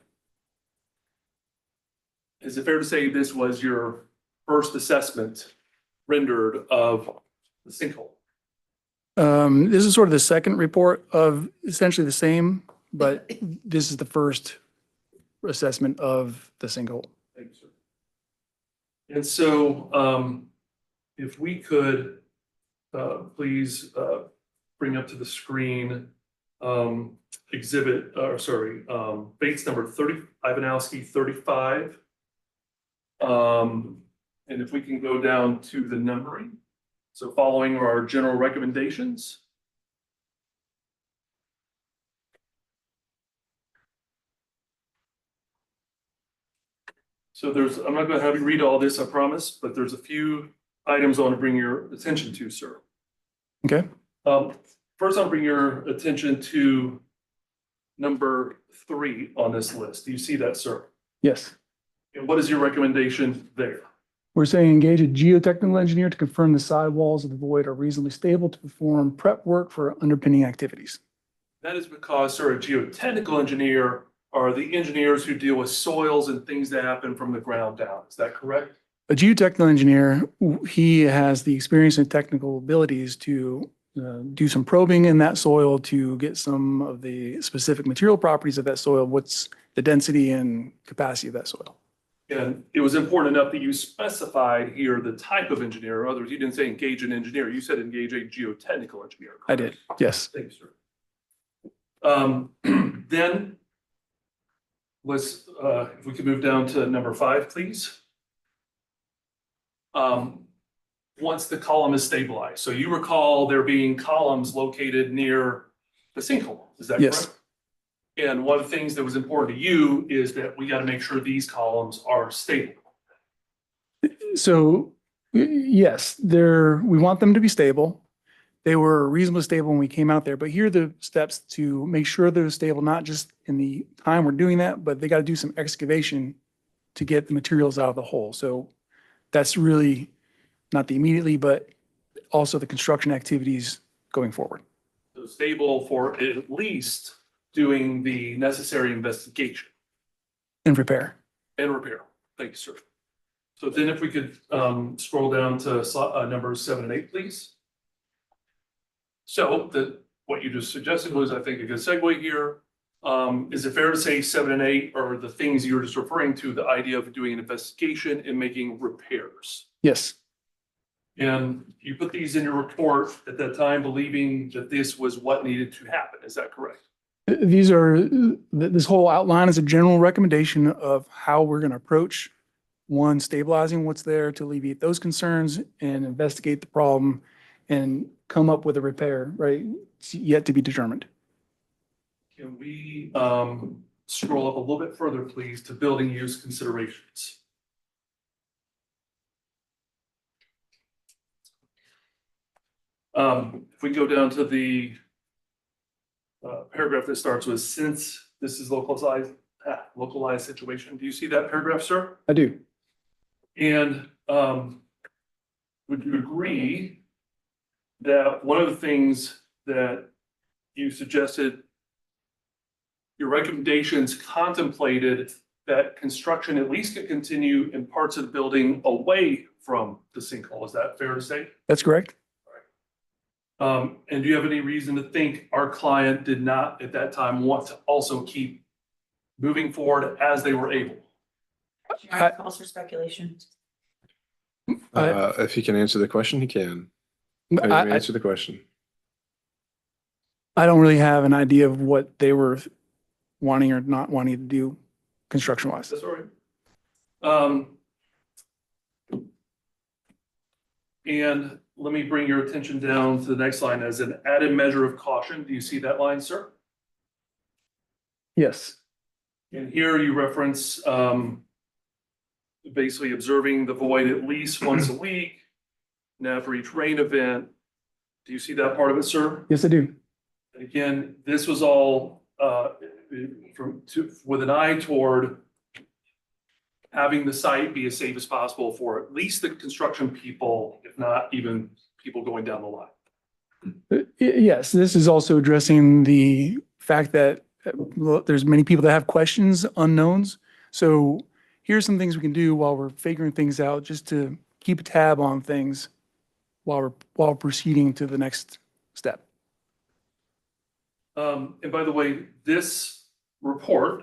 Is it fair to say this was your first assessment rendered of the sinkhole? This is sort of the second report of essentially the same, but this is the first assessment of the sinkhole. Thank you, sir. And so, if we could, please, bring up to the screen, exhibit, Bates number 30, Ivanowski 35. And if we can go down to the numbering. So following our general recommendations. So I'm not gonna have you read all this, I promise, but there's a few items I want to bring your attention to, sir. Okay. First, I'll bring your attention to number 3 on this list. Do you see that, sir? Yes. And what is your recommendation there? We're saying engage a geotechnical engineer to confirm the sidewalls of the void are reasonably stable to perform prep work for underpinning activities. That is because, sir, a geotechnical engineer are the engineers who deal with soils and things that happen from the ground down. Is that correct? A geotechnical engineer, he has the experience and technical abilities to do some probing in that soil to get some of the specific material properties of that soil, what's the density and capacity of that soil. And it was important enough that you specified here the type of engineer. Others, you didn't say engage an engineer. You said engage a geotechnical engineer. I did, yes. Thank you, sir. Then let's, if we could move down to number 5, please. Once the column is stabilized. So you recall there being columns located near the sinkhole. Is that Yes. correct? And one of the things that was important to you is that we got to make sure these columns are stable. So yes, we want them to be stable. They were reasonably stable when we came out there, but here are the steps to make sure they're stable, not just in the time we're doing that, but they got to do some excavation to get the materials out of the hole. So that's really not the immediately, but also the construction activities going forward. So stable for at least doing the necessary investigation And repair. and repair. Thank you, sir. So then if we could scroll down to numbers 7 and 8, please. So what you just suggested was, I think, a good segue here. Is it fair to say 7 and 8 are the things you were just referring to, the idea of doing an investigation and making repairs? Yes, And you put these in your report at that time, believing that this was what needed to happen. Is that correct? these are, this whole outline is a general recommendation of how we're going to approach, one, stabilizing what's there to alleviate those concerns and investigate the problem and come up with a repair, right? It's yet to be determined. Can we scroll up a little bit further, please, to building use considerations? If we go down to the paragraph that starts with, since this is localized situation, do you see that paragraph, sir? I do. And would you agree that one of the things that you suggested, your recommendations contemplated that construction at least could continue in parts of the building away from the sinkhole? Is that fair to say? That's correct. And do you have any reason to think our client did not at that time want to also keep moving forward as they were able? Calls for speculation. If he can answer the question, he can. Answer the question. I don't really have an idea of what they were wanting or not wanting to do construction wise. That's all right. And let me bring your attention down to the next line as an added measure of caution. Do you see that line, sir? Yes. And here you reference basically observing the void at least once a week, now for each rain event. Do you see that part of it, sir? Yes, I do. And again, this was all with an eye toward having the site be as safe as possible for at least the construction people, if not even people going down the line. Yes, this is also addressing the fact that there's many people that have questions, unknowns. So here's some things we can do while we're figuring things out, just to keep a tab on things while we're proceeding to the next step. And by the way, this report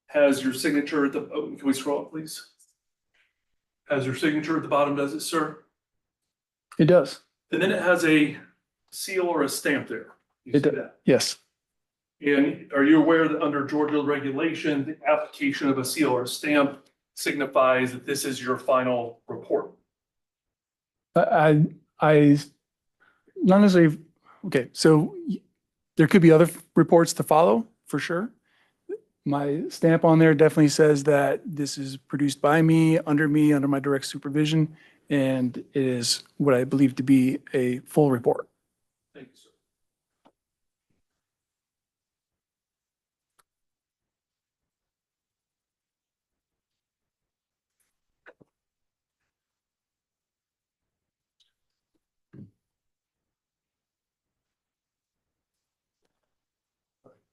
has your signature at the, can we scroll up, please? Has your signature at the bottom, does it, sir? It does. And then it has a seal or a stamp there. You see that? Yes. And are you aware that under Georgia regulation, the application of a seal or a stamp signifies that this is your final report? I not necessarily, okay, so there could be other reports to follow, for sure. My stamp on there definitely says that this is produced by me, under my direct supervision, and it is what I believe to be a full report. Thank you, sir.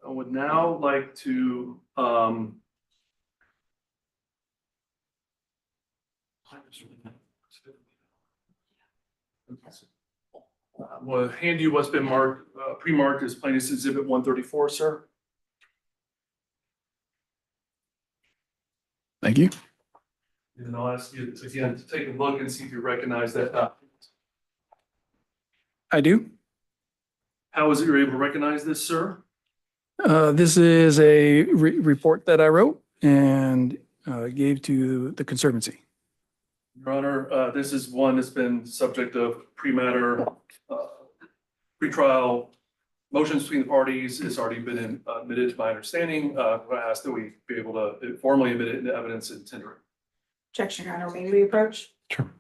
I would now like to will hand you what's been marked, pre-marked as plaintiff's exhibit 134, sir. Thank you. And I'll ask you again to take a look and see if you recognize that document. I do. How is it you're able to recognize this, sir? This is a report that I wrote and gave to the Conservancy. Your Honor, this is one that's been subject of pre-matter, pre-trial motions between the parties. It's already been admitted to my understanding. I ask that we be able to formally admit it into evidence and tender it. Objection, Your Honor. May we approach? Sure.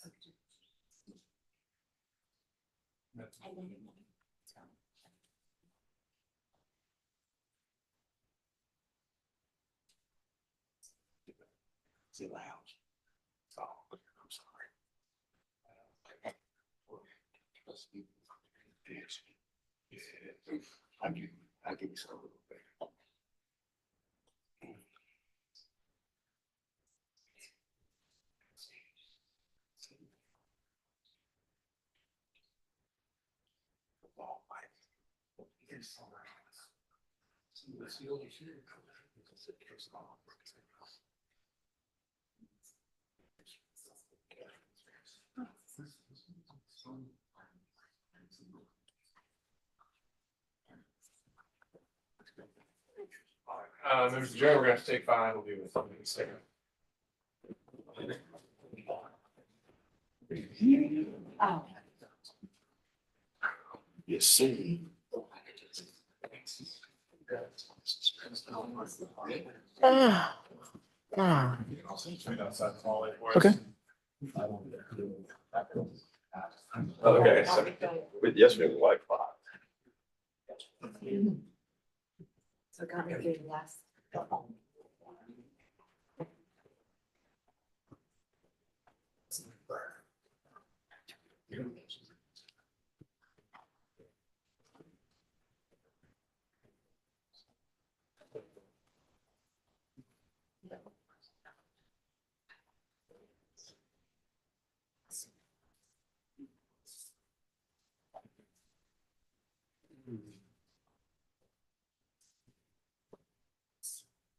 Is it loud? Oh, I'm sorry. I'll give you some a little bit. Members of the jury, we're going to take 5. We'll be with you in a second. Oh. You see. Okay. Okay. But yesterday was like 5. So got me through the last.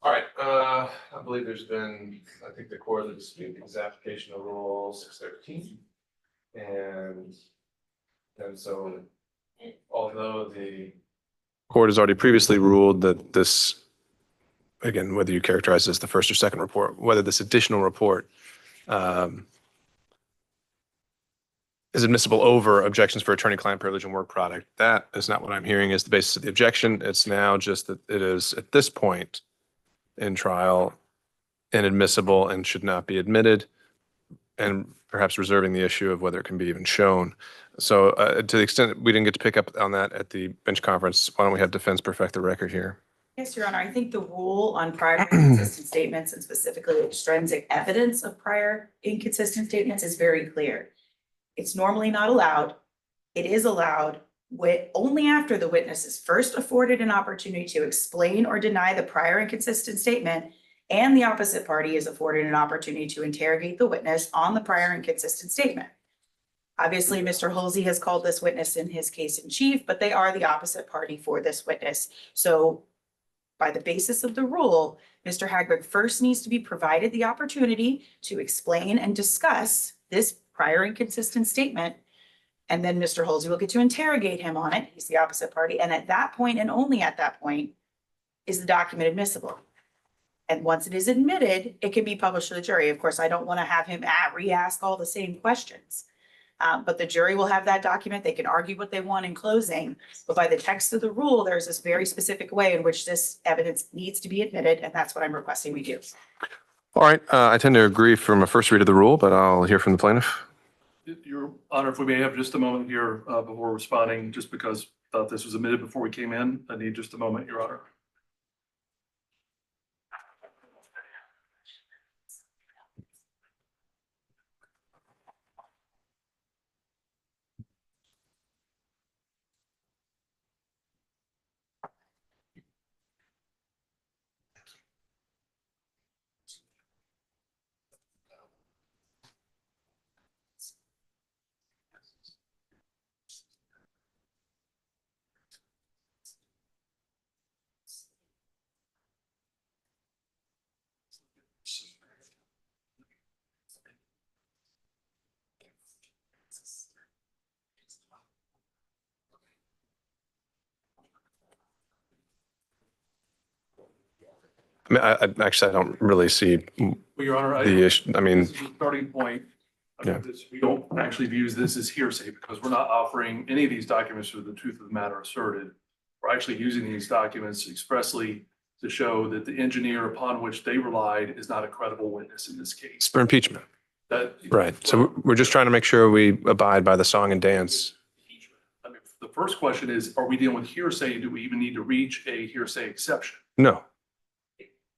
All right, I believe there's been, I think the core of the dispute is application of rule 613. And so, although the court has already previously ruled that this, again, whether you characterize this as the first or second report, whether this additional report is admissible over objections for attorney-client privilege and work product. That is not what I'm hearing is the basis of the objection. It's now just that it is at this point in trial inadmissible and should not be admitted, and perhaps reserving the issue of whether it can be even shown. So to the extent that we didn't get to pick up on that at the bench conference, why don't we have defense perfect the record here? Yes, Your Honor, I think the rule on prior inconsistent statements and specifically extrinsic evidence of prior inconsistent statements is very clear. It's normally not allowed. It is allowed only after the witness is first afforded an opportunity to explain or deny the prior inconsistent statement and the opposite party is afforded an opportunity to interrogate the witness on the prior inconsistent statement. Obviously, Mr. Halsey has called this witness in his case in chief, but they are the opposite party for this witness. So by the basis of the rule, Mr. Hagberg first needs to be provided the opportunity to explain and discuss this prior inconsistent statement. And then Mr. Halsey will get to interrogate him on it. He's the opposite party. And at that point, and only at that point, is the document admissible. And once it is admitted, it can be published to the jury. Of course, I don't want to have him re-ask all the same questions. But the jury will have that document. They can argue what they want in closing. But by the text of the rule, there's this very specific way in which this evidence needs to be admitted. And that's what I'm requesting we do. All right, I tend to agree from a first read of the rule, but I'll hear from the plaintiff. Your Honor, if we may have just a moment here before responding, just because I thought this was admitted before we came in. I need just a moment, Your Honor. I mean, I don't really see Well, Your Honor, the issue. I mean, this is the starting point. I mean, Yeah. we don't actually view this as hearsay because we're not offering any of these documents for the truth of the matter asserted. We're actually using these documents expressly to show that the engineer upon which they relied is not a credible witness in this case. it's for impeachment. That. Right. So we're just trying to make sure we abide by the song and dance. I mean, the first question is, are we dealing with hearsay? Do we even need to reach a hearsay exception? No.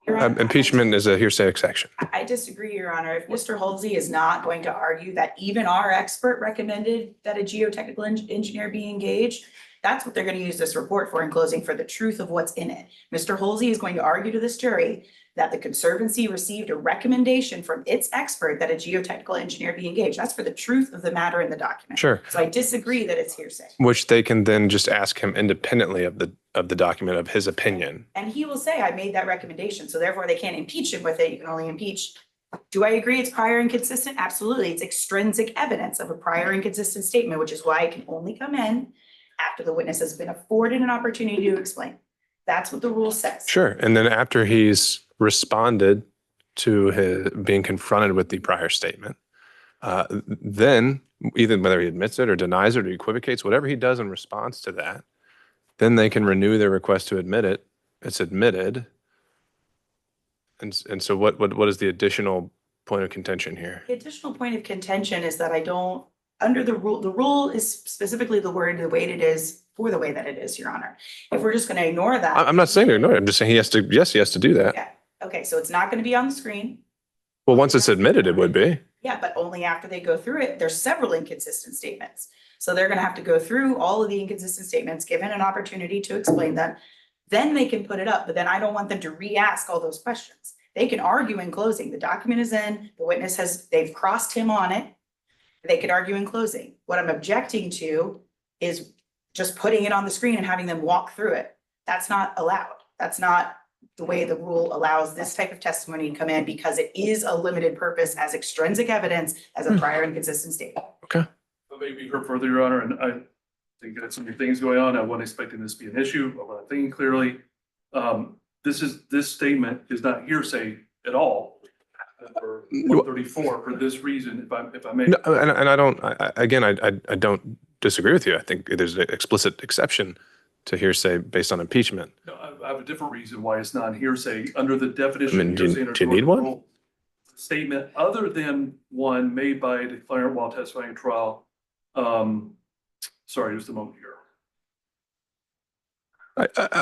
Your Honor, Impeachment is a hearsay exception. I disagree, Your Honor. If Mr. Halsey is not going to argue that even our expert recommended that a geotechnical engineer be engaged, that's what they're going to use this report for in closing, for the truth of what's in it. Mr. Halsey is going to argue to this jury that the Conservancy received a recommendation from its expert that a geotechnical engineer be engaged. That's for the truth of the matter in the document. Sure. So I disagree that it's hearsay. Which they can then just ask him independently of the document of his opinion. And he will say, I made that recommendation. So therefore they can't impeach him with it. You can only impeach. Do I agree it's prior inconsistent? Absolutely. It's extrinsic evidence of a prior inconsistent statement, which is why it can only come in after the witness has been afforded an opportunity to explain. That's what the rule says. Sure. And then after he's responded to his being confronted with the prior statement, then either whether he admits it or denies it or equivocates, whatever he does in response to that, then they can renew their request to admit it. It's admitted. And so what is the additional point of contention here? The additional point of contention is that I don't, under the rule is specifically the word, the way it is, for the way that it is, Your Honor. If we're just going to ignore that. I'm not saying to ignore it. I'm just saying he has to do that. Yeah. Okay, so it's not going to be on the screen. Well, once it's admitted, it would be. Yeah, but only after they go through it. There's several inconsistent statements. So they're going to have to go through all of the inconsistent statements, given an opportunity to explain them. Then they can put it up, but then I don't want them to re-ask all those questions. They can argue in closing. The document is in, the witness they've crossed him on it. They could argue in closing. What I'm objecting to is just putting it on the screen and having them walk through it. That's not allowed. That's not the way the rule allows this type of testimony to come in, because it is a limited purpose as extrinsic evidence as a prior inconsistent statement. Okay. But maybe heard further, Your Honor, and I think that some things going on. I wasn't expecting this to be an issue. I wasn't thinking clearly. This statement is not hearsay at all. For 134 for this reason, if I may. No, and I don't disagree with you. I think there's an explicit exception to hearsay based on impeachment. No, I have a different reason why it's not hearsay under the definition. I mean, of hearsay under do you need one? rule. Statement other than one made by a declarant while testifying at trial. Sorry, just a moment here.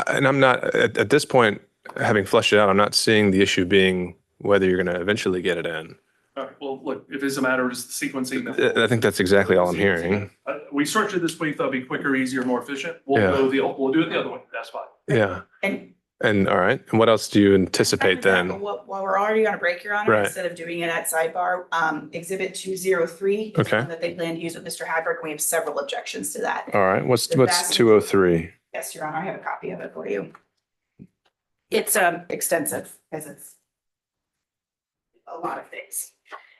And I'm not at this point, having flushed it out, I'm not seeing the issue being whether you're going to eventually get it in. All right, well, look, if it's a matter of just the sequencing. I think that's exactly all I'm hearing. We structured this way, thought it'd be quicker, easier, more efficient. We'll do it the other way. That's fine. Yeah. And all right. And what else do you anticipate then? while we're already on a break, Your Honor, Right. instead of doing it at sidebar, exhibit 203. Okay. That they plan to use with Mr. Hadberg. We have several objections to that. All right. What's The vast 203? Yes, Your Honor, I have a copy of it for you. It's extensive, as it's a lot of things.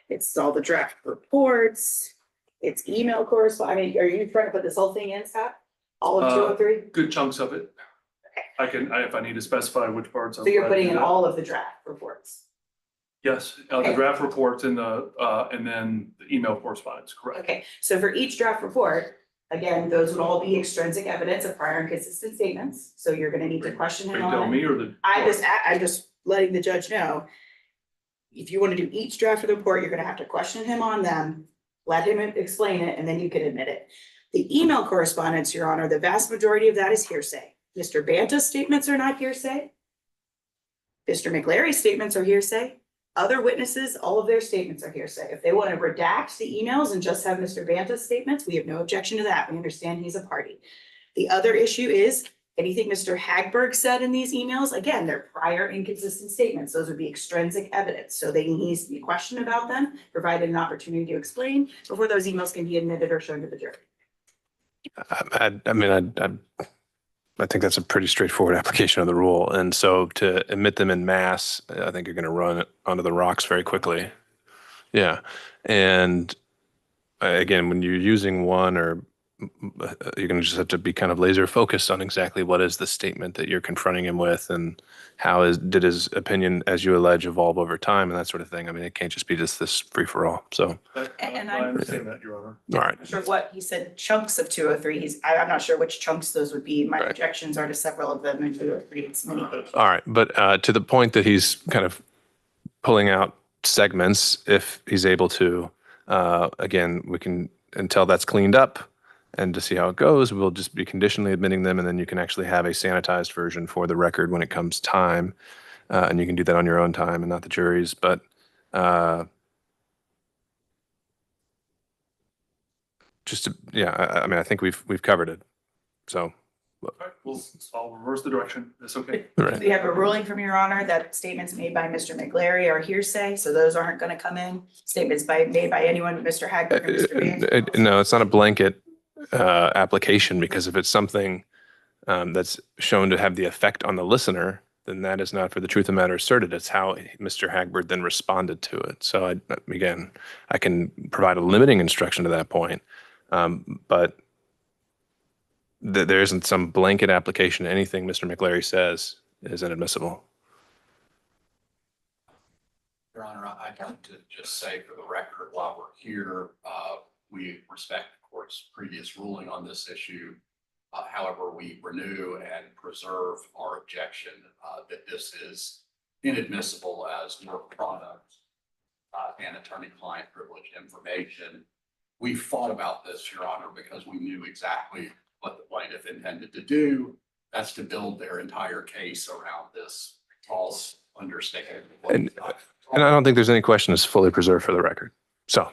It's all the draft reports, it's email correspondence. I mean, are you trying to put this whole thing in, Scott? All of 203? Good chunks of it. Okay. If I need to specify which parts. So you're putting in all of the draft reports? Yes, the draft reports and then the email correspondence, correct? Okay, so for each draft report, again, those would all be extrinsic evidence of prior inconsistent statements. So you're gonna need to question Are him you on telling it. me or the? I'm just letting the judge know. If you want to do each draft of the report, you're gonna have to question him on them, let him explain it, and then you can admit it. The email correspondence, Your Honor, the vast majority of that is hearsay. Mr. Banta's statements are not hearsay. Mr. McLary's statements are hearsay. Other witnesses, all of their statements are hearsay. If they want to redact the emails and just have Mr. Banta's statements, we have no objection to that. We understand he's a party. The other issue is anything Mr. Hagberg said in these emails, again, they're prior inconsistent statements. Those would be extrinsic evidence. So they need to be questioned about them, provided an opportunity to explain before those emails can be admitted or shown to the jury. I think that's a pretty straightforward application of the rule. And so to admit them in mass, I think you're going to run it onto the rocks very quickly. Yeah. And again, when you're using one, or you're going to just have to be kind of laser focused on exactly what is the statement that you're confronting him with, and did his opinion, as you allege, evolve over time and that sort of thing. I mean, it can't just be just this free for all. So, And I understand that, Your Honor. all right. I'm not sure what he said, chunks of 203. I'm not sure which chunks those would be. My Right. objections are to several of them in 203. It's many pages. All right. But to the point that he's kind of pulling out segments if he's able to. Again, we can, until that's cleaned up and to see how it goes, we'll just be conditionally admitting them, and then you can actually have a sanitized version for the record when it comes time. And you can do that on your own time and not the jury's. But just to, yeah, I mean, I think we've covered it. So, All right, I'll reverse the direction. That's okay. right. We have a ruling from your honor that statements made by Mr. McLary are hearsay, so those aren't gonna come in. Statements made by anyone, Mr. Hagberg and Mr. Vance. No, it's not a blanket application, because if it's something that's shown to have the effect on the listener, then that is not for the truth of the matter asserted. It's how Mr. Hagberg then responded to it. So again, I can provide a limiting instruction to that point, but there isn't some blanket application. Anything Mr. McLary says is inadmissible. Your Honor, I'd like to just say for the record, while we're here, we respect the court's previous ruling on this issue. However, we renew and preserve our objection that this is inadmissible as work product and attorney-client privilege information. We thought about this, Your Honor, because we knew exactly what the plaintiff intended to do. That's to build their entire case around this false understanding. And I don't think there's any question it's fully preserved for the record. So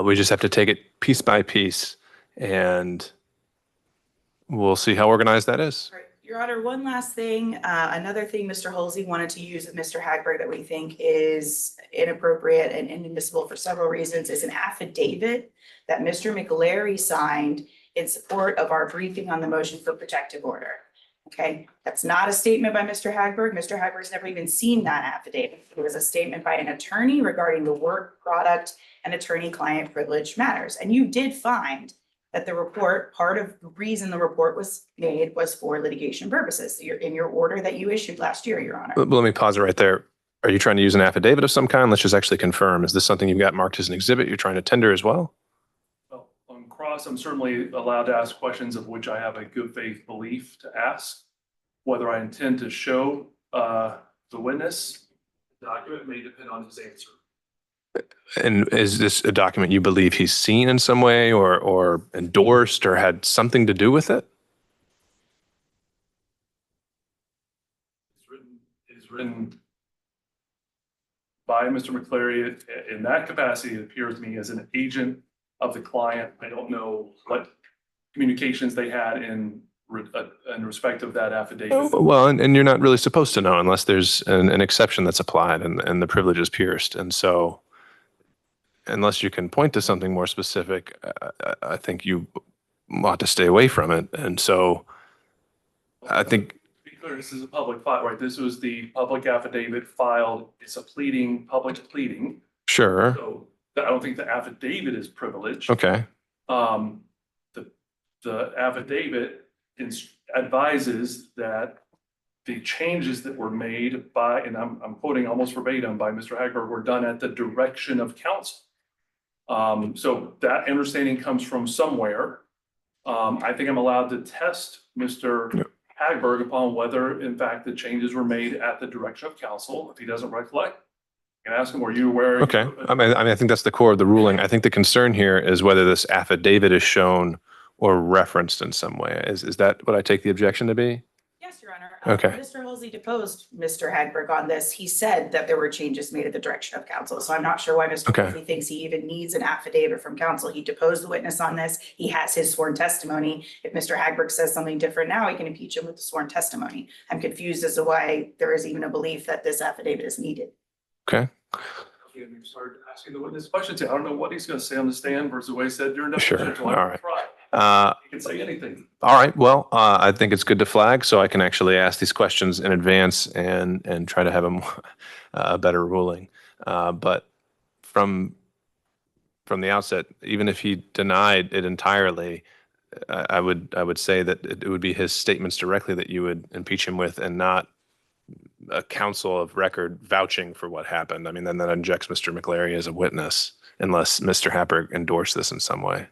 we just have to take it piece by piece, and we'll see how organized that is. Right. Your Honor, one last thing. Another thing Mr. Halsey wanted to use with Mr. Hagberg that we think is inappropriate and inadmissible for several reasons is an affidavit that Mr. McLary signed in support of our briefing on the motion for protective order. Okay, that's not a statement by Mr. Hagberg. Mr. Hagberg's never even seen that affidavit. It was a statement by an attorney regarding the work product and attorney-client privilege matters. And you did find that the report, part of the reason the report was made was for litigation purposes. You're in your order that you issued last year, Your Honor. But let me pause it right there. Are you trying to use an affidavit of some kind? Let's just actually confirm. Is this something you've got marked as an exhibit you're trying to tender as well? Well, on cross, I'm certainly allowed to ask questions of which I have a good faith belief to ask. Whether I intend to show the witness the document may depend on his answer. And is this a document you believe he's seen in some way or endorsed or had something to do with it? It's written by Mr. McLary. In that capacity, it appears to me as an agent of the client. I don't know what communications they had in respect of that affidavit. Well, and you're not really supposed to know unless there's an exception that's applied and the privilege is pierced. And so unless you can point to something more specific, I think you ought to stay away from it. And so I think, to be clear, this is a public file, right? This was the public affidavit filed. It's a public pleading. sure. So I don't think the affidavit is privileged. Okay. The affidavit advises that the changes that were made by, and I'm quoting almost verbatim by Mr. Hagberg, were done at the direction of counsel. So that understanding comes from somewhere. I think I'm allowed to test Mr. Hagberg upon whether, in fact, the changes were made at the direction of counsel. If he doesn't recollect, I can ask him, were you aware? Okay. I think that's the core of the ruling. I think the concern here is whether this affidavit is shown or referenced in some way. Is that what I take the objection to be? Yes, Your Honor. Okay. Mr. Halsey deposed Mr. Hagberg on this. He said that there were changes made at the direction of counsel. So I'm not sure why Mr. Okay. Halsey thinks he even needs an affidavit from counsel. He deposed the witness on this. He has his sworn testimony. If Mr. Hagberg says something different now, he can impeach him with the sworn testimony. I'm confused as to why there is even a belief that this affidavit is needed. Okay. You started asking the witness questions. I don't know what he's going to say on the stand versus what he said during the Sure. deposition. All right. He can say anything. All right. Well, I think it's good to flag so I can actually ask these questions in advance and try to have a better ruling. But from the outset, even if he denied it entirely, I would say that it would be his statements directly that you would impeach him with, and not a counsel of record vouching for what happened. I mean, then that injects Mr. McLary as a witness, unless Mr. Hagberg endorsed this in some way.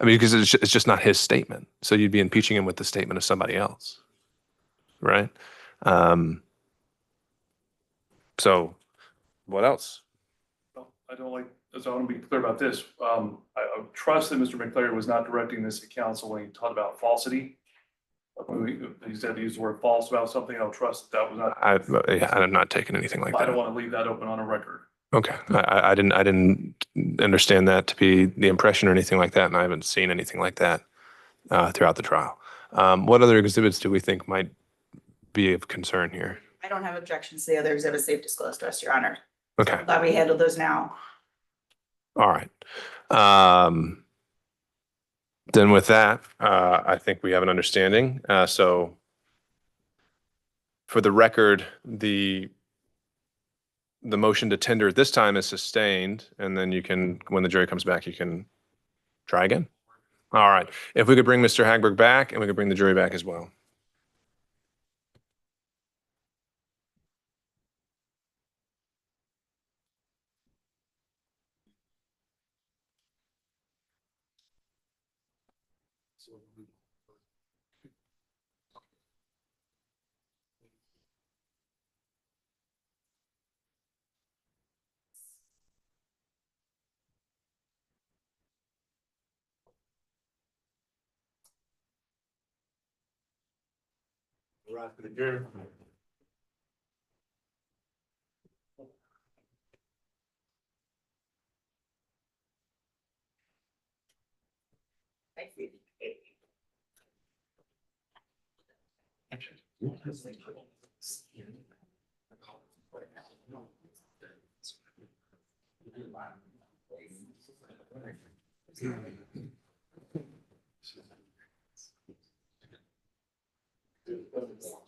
I mean, because it's just not his statement. So you'd be impeaching him with the statement of somebody else, right? So what else? I don't like, so I want to be clear about this. I trust that Mr. McClary was not directing this at council when he talked about falsity. When he said he used the word false about something, I'll trust that was not, I'm not taking anything like I that. don't want to leave that open on a record. Okay, I didn't understand that to be the impression or anything like that, and I haven't seen anything like that throughout the trial. What other exhibits do we think might be of concern here? I don't have objections to the other exhibits they've disclosed to us, Your Honor. Okay, I'm glad we handled those now. all right. Then with that, I think we have an understanding. So for the record, the motion to tender at this time is sustained, and then you can, when the jury comes back, you can try again. All right. If we could bring Mr. Hagberg back, and we could bring the jury back as well. Right for the jury.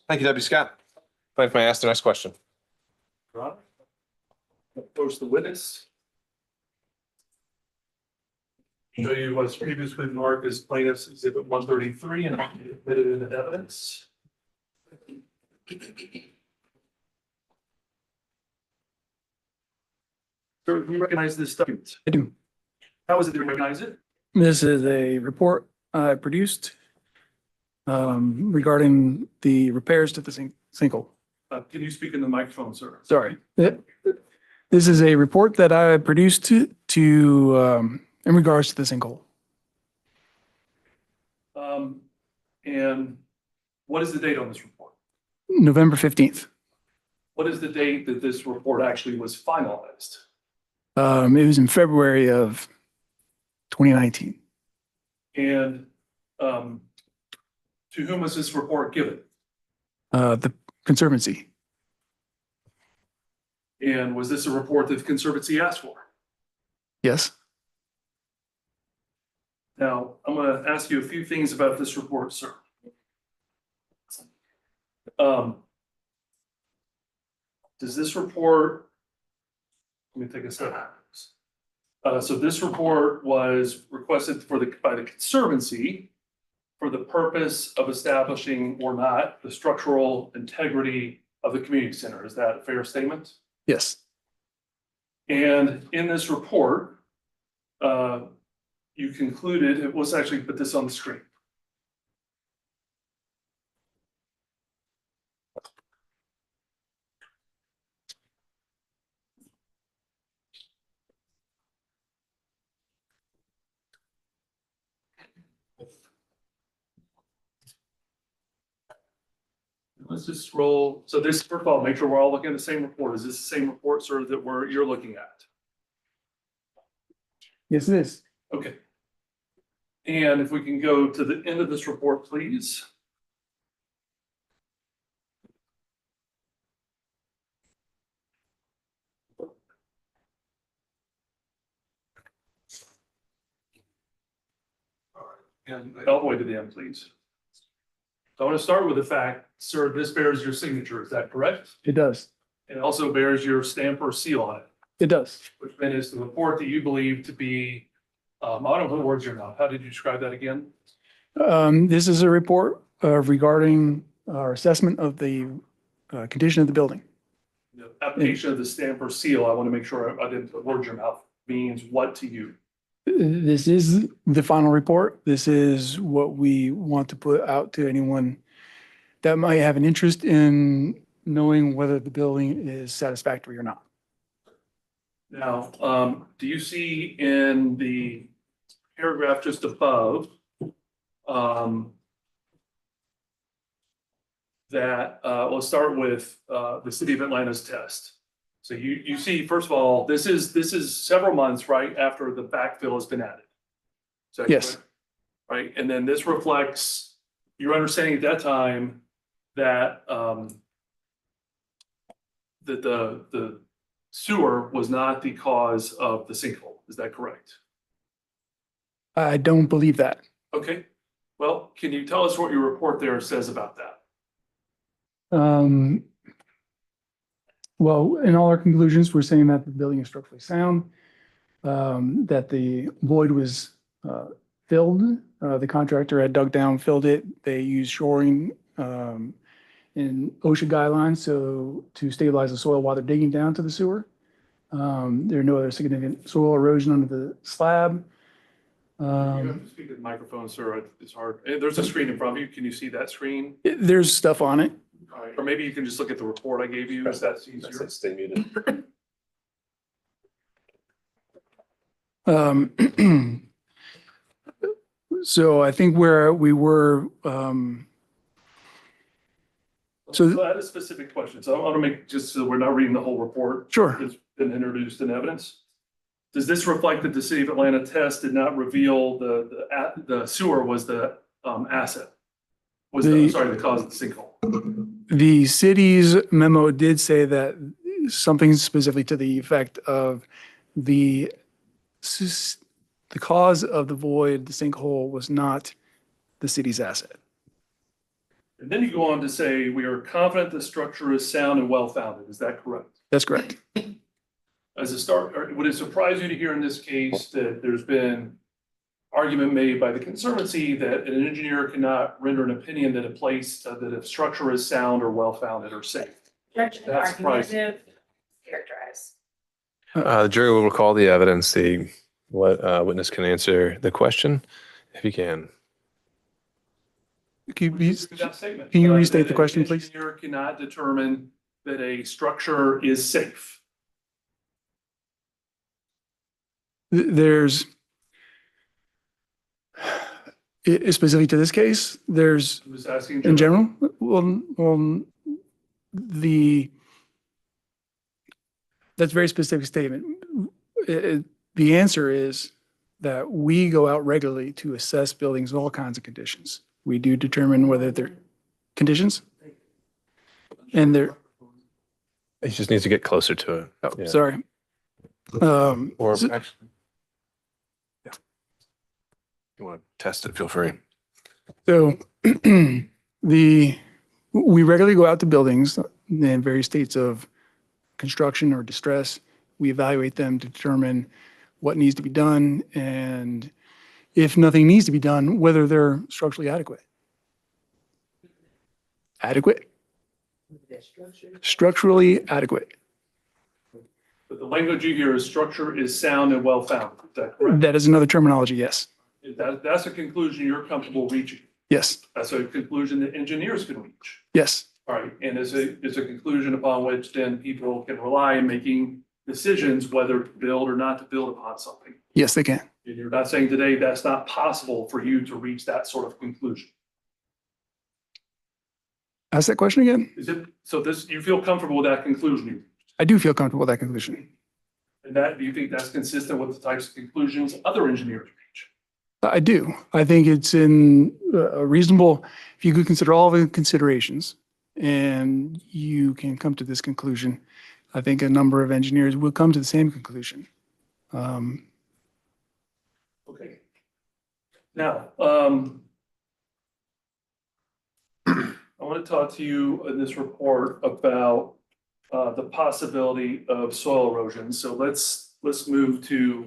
Thank you, Deputy Scott. If I may ask the next question. Right. Approach the witness. Show you what's previously marked as plaintiff's exhibit 133 and admitted into evidence. Sir, do you recognize this document? I do. How is it that you recognize it? This is a report I produced regarding the repairs to the sinkhole. Can you speak in the microphone, sir? Sorry. This is a report that I produced to in regards to the sinkhole. And what is the date on this report? November 15th. What is the date that this report actually was finalized? It was in February of 2019. And to whom was this report given? The Conservancy. And was this a report that the Conservancy asked for? Yes. Now, I'm going to ask you a few things about this report, sir. Does this report, let me take a step back. So this report was requested by the Conservancy for the purpose of establishing or not the structural integrity of the community center. Is that a fair statement? Yes. And in this report, you concluded, let's actually put this on the screen. Let's just scroll. So this, first of all, make sure we're all looking at the same report. Is this the same report, sir, that you're looking at? Yes, it is. Okay. And if we can go to the end of this report, please. All right. And all the way to the end, please. So I want to start with the fact, sir, this bears your signature. Is that correct? It does. It also bears your stamp or seal on it, It does. which then is the report that you believe to be, I don't put words in your mouth. How did you describe that again? This is a report regarding our assessment of the condition of the building. The application of the stamp or seal, I want to make sure I didn't put words in your mouth, means what to you? This is the final report. This is what we want to put out to anyone that might have an interest in knowing whether the building is satisfactory or not. Now, do you see in the paragraph just above, that, let's start with, the city of Atlanta's test. So you see, first of all, this is several months, right, after the backfill has been added. Is that Yes. correct? Right, and then this reflects your understanding at that time that, that the sewer was not the cause of the sinkhole. Is that correct? I don't believe that. Okay, well, can you tell us what your report there says about that? Well, in all our conclusions, we're saying that the building is structurally sound, that the void was filled. The contractor had dug down, filled it. They used shoring in OSHA guidelines so to stabilize the soil while they're digging down to the sewer. There are no other significant soil erosion under the slab. You have to speak to the microphone, sir. It's hard. There's a screen in front of you. Can you see that screen? There's stuff on it. All right, or maybe you can just look at the report I gave you. If that's easier. Stay muted. So I think where we were, So I had a specific question. So I want to make, just so we're not reading the whole report. Sure. It's been introduced in evidence. Does this reflect that the city of Atlanta test did not reveal the sewer was the asset? Was the, sorry, the cause of the sinkhole? the city's memo did say that something specifically to the effect of the cause of the void, the sinkhole, was not the city's asset. And then you go on to say, we are confident the structure is sound and well-founded. Is that correct? That's correct. As a start, would it surprise you to hear in this case that there's been argument made by the Conservancy that an engineer cannot render an opinion that a place, that a structure is sound or well-founded or safe? That's surprising. Characterize. The jury will recall the evidence. The witness can answer the question if he can. Can That statement, you restate the that question, an please? engineer cannot determine that a structure is safe. There's, specific to this case, there's, I'm just asking. in general, that's a very specific statement. The answer is that we go out regularly to assess buildings in all kinds of conditions. We do determine whether they're conditions. And they're, He just needs to get closer to it. oh, Yeah. sorry. Or So- actually, yeah. If you want to test it, feel free. So we regularly go out to buildings in various states of construction or distress. We evaluate them to determine what needs to be done, and if nothing needs to be done, whether they're structurally adequate. Adequate? Structurally adequate. But the language you hear is structure is sound and well-founded. Is that correct? That is another terminology, yes. That's a conclusion you're comfortable reaching. Yes, That's a conclusion that engineers can reach. yes, All right, and is a conclusion upon which then people can rely in making decisions whether to build or not to build upon something. yes, they can. And you're not saying today that's not possible for you to reach that sort of conclusion. Ask that question again? Is it, so this, you feel comfortable with that conclusion? I do feel comfortable with that conclusion. And that, do you think that's consistent with the types of conclusions other engineers reach? I do. I think it's in a reasonable, if you could consider all the considerations and you can come to this conclusion, I think a number of engineers will come to the same conclusion. Okay. Now, I want to talk to you in this report about the possibility of soil erosion. So let's move to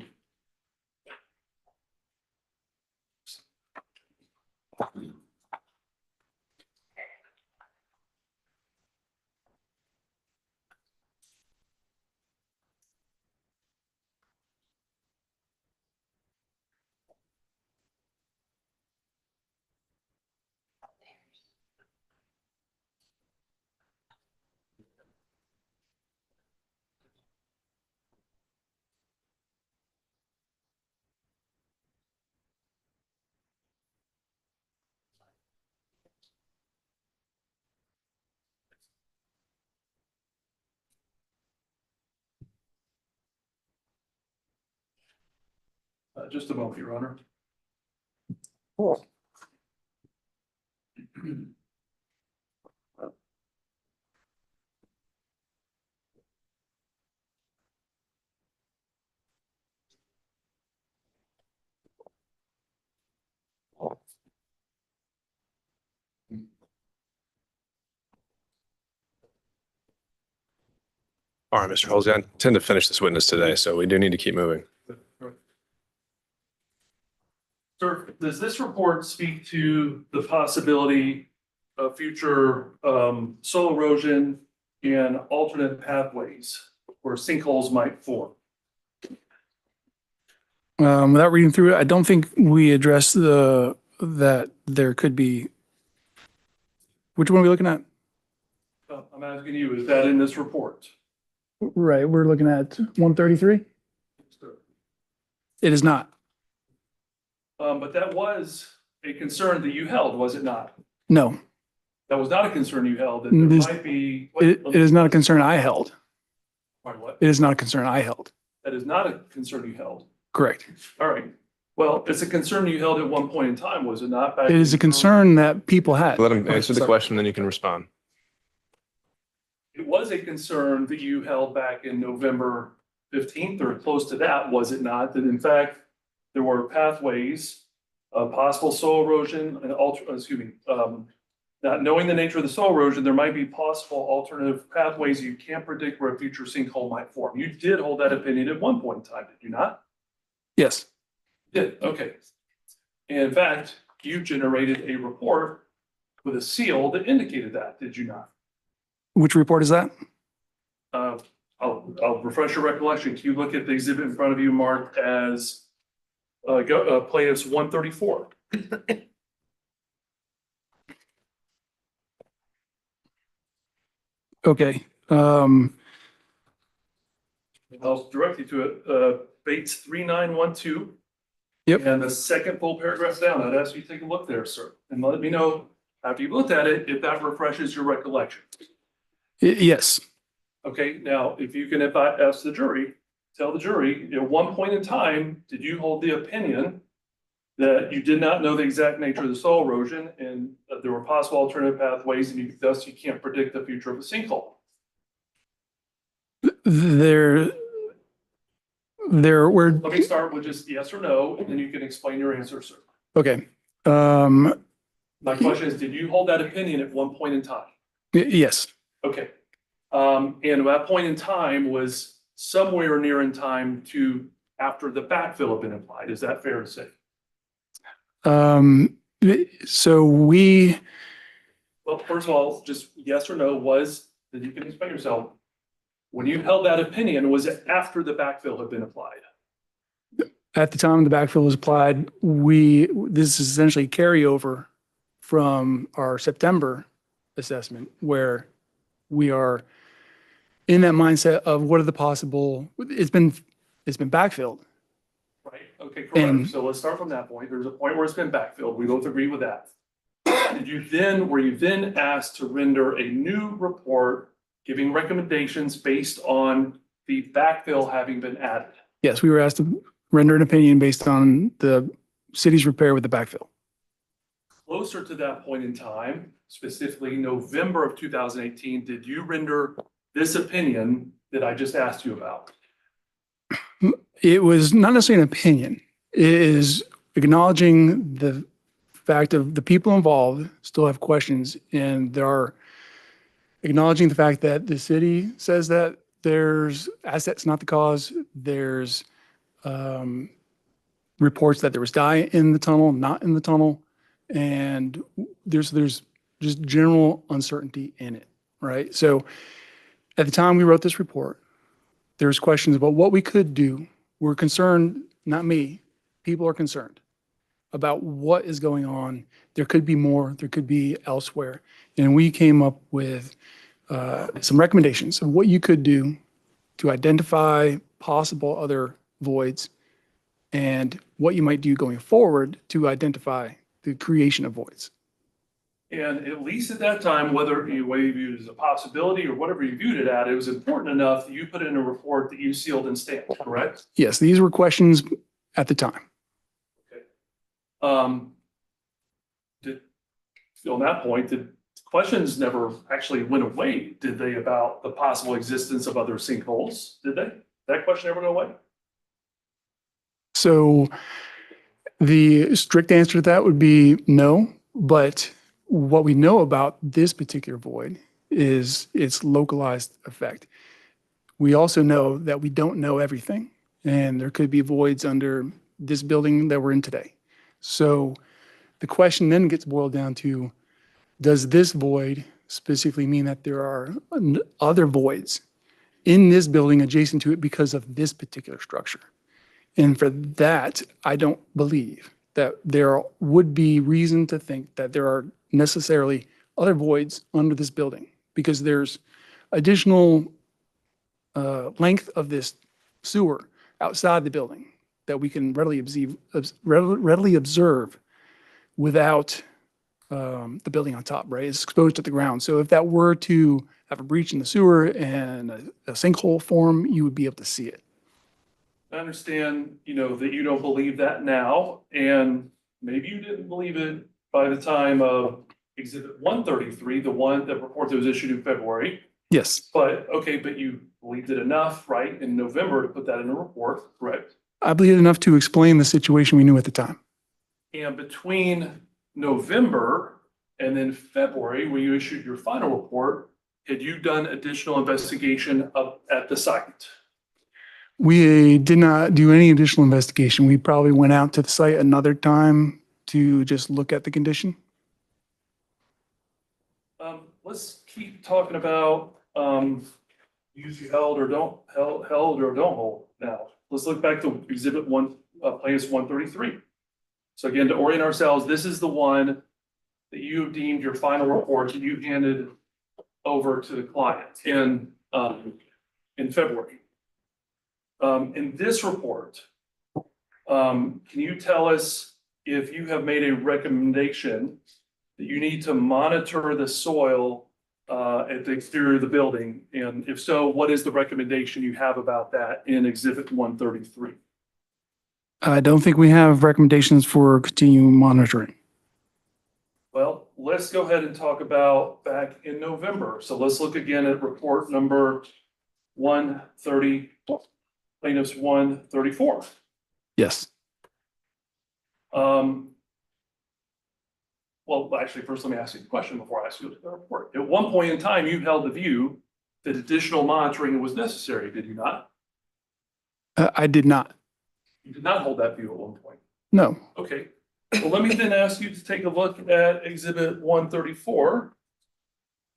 Just a moment, Your Honor. All right, Mr. Halsey, I intend to finish this witness today, so we do need to keep moving. Sir, does this report speak to the possibility of future soil erosion and alternate pathways where sinkholes might form? Without reading through it, I don't think we addressed that there could be. Which one are we looking at? I'm asking you, is that in this report? Right, we're looking at 133. It is not. But that was a concern that you held, was it not? No, That was not a concern you held, that there This- might be. it is not a concern I held. Wait, what? It is not a concern I held. That is not a concern you held. Correct. All right. Well, it's a concern you held at one point in time, was it not? Back It is a in- concern that people had. Let him answer the question, then you can respond. It was a concern that you held back in November 15th or close to that, was it not? That in fact, there were pathways of possible soil erosion and not knowing the nature of the soil erosion, there might be possible alternative pathways. You can't predict where a future sinkhole might form. You did hold that opinion at one point in time, did you not? Yes. Did, okay. And in fact, you generated a report with a seal that indicated that, did you not? Which report is that? I'll refresh your recollection. Can you look at the exhibit in front of you marked as plaintiff's 134? Okay. I'll direct you to it, Bates 3912. Yep. And the second full paragraph down, I'd ask you to take a look there, sir, and let me know after you've looked at it, if that refreshes your recollection. Yes. Okay, now, if I ask the jury, tell the jury, at one point in time, did you hold the opinion that you did not know the exact nature of the soil erosion and that there were possible alternative pathways and thus you can't predict the future of a sinkhole? There were. Let me start with just yes or no, and then you can explain your answer, sir. Okay. My question is, did you hold that opinion at one point in time? Yes. Okay. And that point in time was somewhere near in time to after the backfill had been applied. Is that fair to say? So Well, first of all, just yes or no was, that you can explain yourself. When you held that opinion, was it after the backfill had been applied? at the time the backfill was applied, this is essentially carryover from our September assessment, where we are in that mindset of what are the possible, it's been backfilled. Right, okay, correct. And- So let's start from that point. There's a point where it's been backfilled. We both agree with that. Were you then asked to render a new report giving recommendations based on the backfill having been added? Yes, we were asked to render an opinion based on the city's repair with the backfill. Closer to that point in time, specifically November of 2018, did you render this opinion that I just asked you about? It was not necessarily an opinion. It is acknowledging the fact of the people involved still have questions, and there are acknowledging the fact that the city says that there's assets not the cause. There's reports that there was dye in the tunnel, not in the tunnel, and there's just general uncertainty in it, right? So at the time we wrote this report, there was questions about what we could do. We're concerned, not me, people are concerned about what is going on. There could be more, there could be elsewhere. And we came up with some recommendations of what you could do to identify possible other voids and what you might do going forward to identify the creation of voids. And at least at that time, whether you viewed it as a possibility or whatever you viewed it at, it was important enough that you put in a report that you sealed and stamped, correct? Yes, these were questions at the time. Did, on that point, did questions never actually went away, did they, about the possible existence of other sinkholes? Did they? That question ever go away? So the strict answer to that would be no, but what we know about this particular void is its localized effect. We also know that we don't know everything, and there could be voids under this building that we're in today. So the question then gets boiled down to, does this void specifically mean that there are other voids in this building adjacent to it because of this particular structure? And for that, I don't believe that there would be reason to think that there are necessarily other voids under this building, because there's additional length of this sewer outside the building that we can readily observe without the building on top, right? It's exposed to the ground. So if that were to have a breach in the sewer and a sinkhole form, you would be able to see it. I understand, that you don't believe that now, and maybe you didn't believe it by the time of Exhibit 133, the one that report that was issued in February. Yes, But, okay, but you believed it enough, right, in November to put that in a report, correct? I believe enough to explain the situation we knew at the time. And between November and then February, when you issued your final report, had you done additional investigation at the site? We did not do any additional investigation. We probably went out to the site another time to just look at the condition. Let's keep talking about use you held or don't hold now. Let's look back to Exhibit 1, Plans 133. So again, to orient ourselves, this is the one that you deemed your final report that you handed over to the client in February. In this report, can you tell us if you have made a recommendation that you need to monitor the soil at the exterior of the building? And if so, what is the recommendation you have about that in Exhibit 133? I don't think we have recommendations for continuing monitoring. Well, let's go ahead and talk about back in November. So let's look again at report number 130, plaintiffs 134. Yes. Well, actually, first, let me ask you a question before I ask you the report. At one point in time, you held the view that additional monitoring was necessary, did you not? I did not. You did not hold that view at one point. No. Okay. Well, let me then ask you to take a look at Exhibit 134.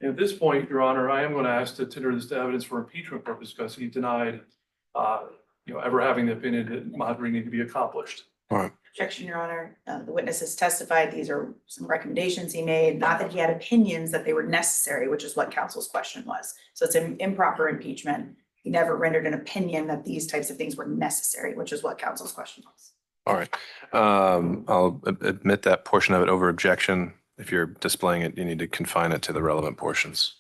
And at this point, Your Honor, I am going to ask to tender this to evidence for impeachment purposes because he denied, ever having the opinion that monitoring needed to be accomplished. All right. Objection, Your Honor. The witness has testified. These are some recommendations he made, not that he had opinions that they were necessary, which is what counsel's question was. So it's an improper impeachment. He never rendered an opinion that these types of things were necessary, which is what counsel's question was. All right. I'll admit that portion of it over objection. If you're displaying it, you need to confine it to the relevant portions.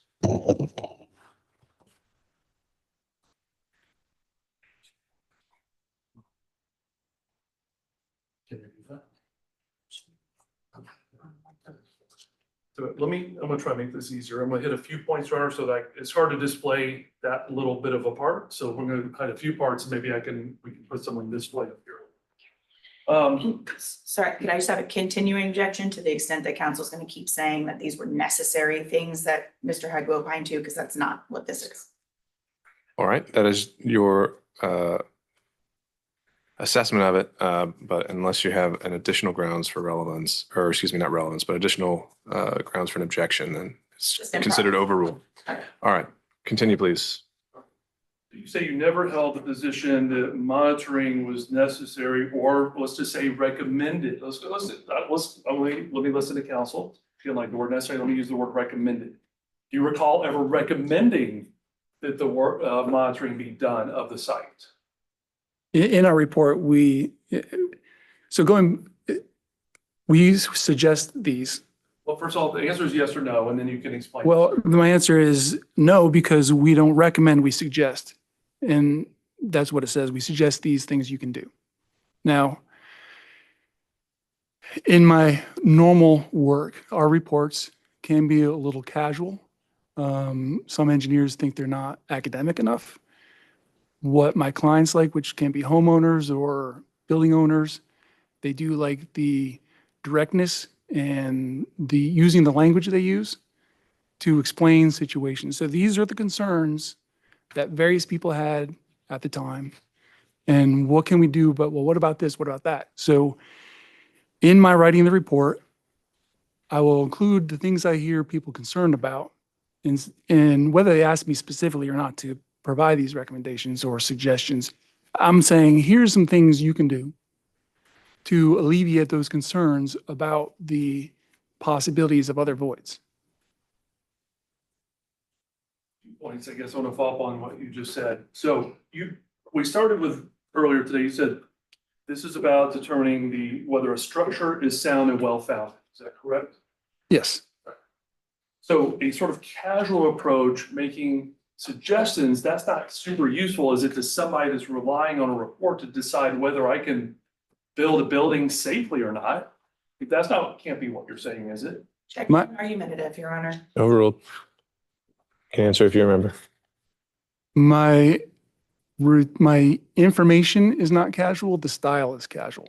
So I'm gonna try to make this easier. I'm gonna hit a few points, Your Honor, so that it's hard to display that little bit of a part. So we're gonna hide a few parts, and maybe we can put some on display up here. Sorry, could I just have a continuing objection to the extent that counsel's going to keep saying that these were necessary things that Mr. Hyde will opine to, because that's not what this is. All right. That is your assessment of it. But unless you have an additional grounds for relevance, or excuse me, not relevance, but additional grounds for an objection, then it's considered overruled. All right. Continue, please. You say you never held the position that monitoring was necessary, or let's just say recommended. Let me listen to counsel. Feel like the word necessary. Let me use the word recommended. Do you recall ever recommending that the work monitoring be done of the site? In our report, we suggest these. Well, first of all, the answer is yes or no, and then you can explain. Well, my answer is no, because we don't recommend, we suggest. And that's what it says. We suggest these things you can do. Now, In my normal work, our reports can be a little casual. Some engineers think they're not academic enough. What my clients like, which can be homeowners or building owners, they do like the directness and the using the language they use to explain situations. So these are the concerns that various people had at the time. And what can we do? But well, what about this? What about that? So in my writing the report, I will include the things I hear people concerned about, and whether they ask me specifically or not to provide these recommendations or suggestions, I'm saying, here's some things you can do to alleviate those concerns about the possibilities of other voids. Points, I guess I want to follow up on what you just said. So we started with earlier today, you said this is about determining whether a structure is sound and well-founded. Is that correct? Yes. So a sort of casual approach, making suggestions, that's not super useful, is it, to somebody that's relying on a report to decide whether I can build a building safely or not? That's not, can't be what you're saying, is it? Check argumentative, Your Honor. Overruled. Can answer if you remember. My information is not casual, the style is casual.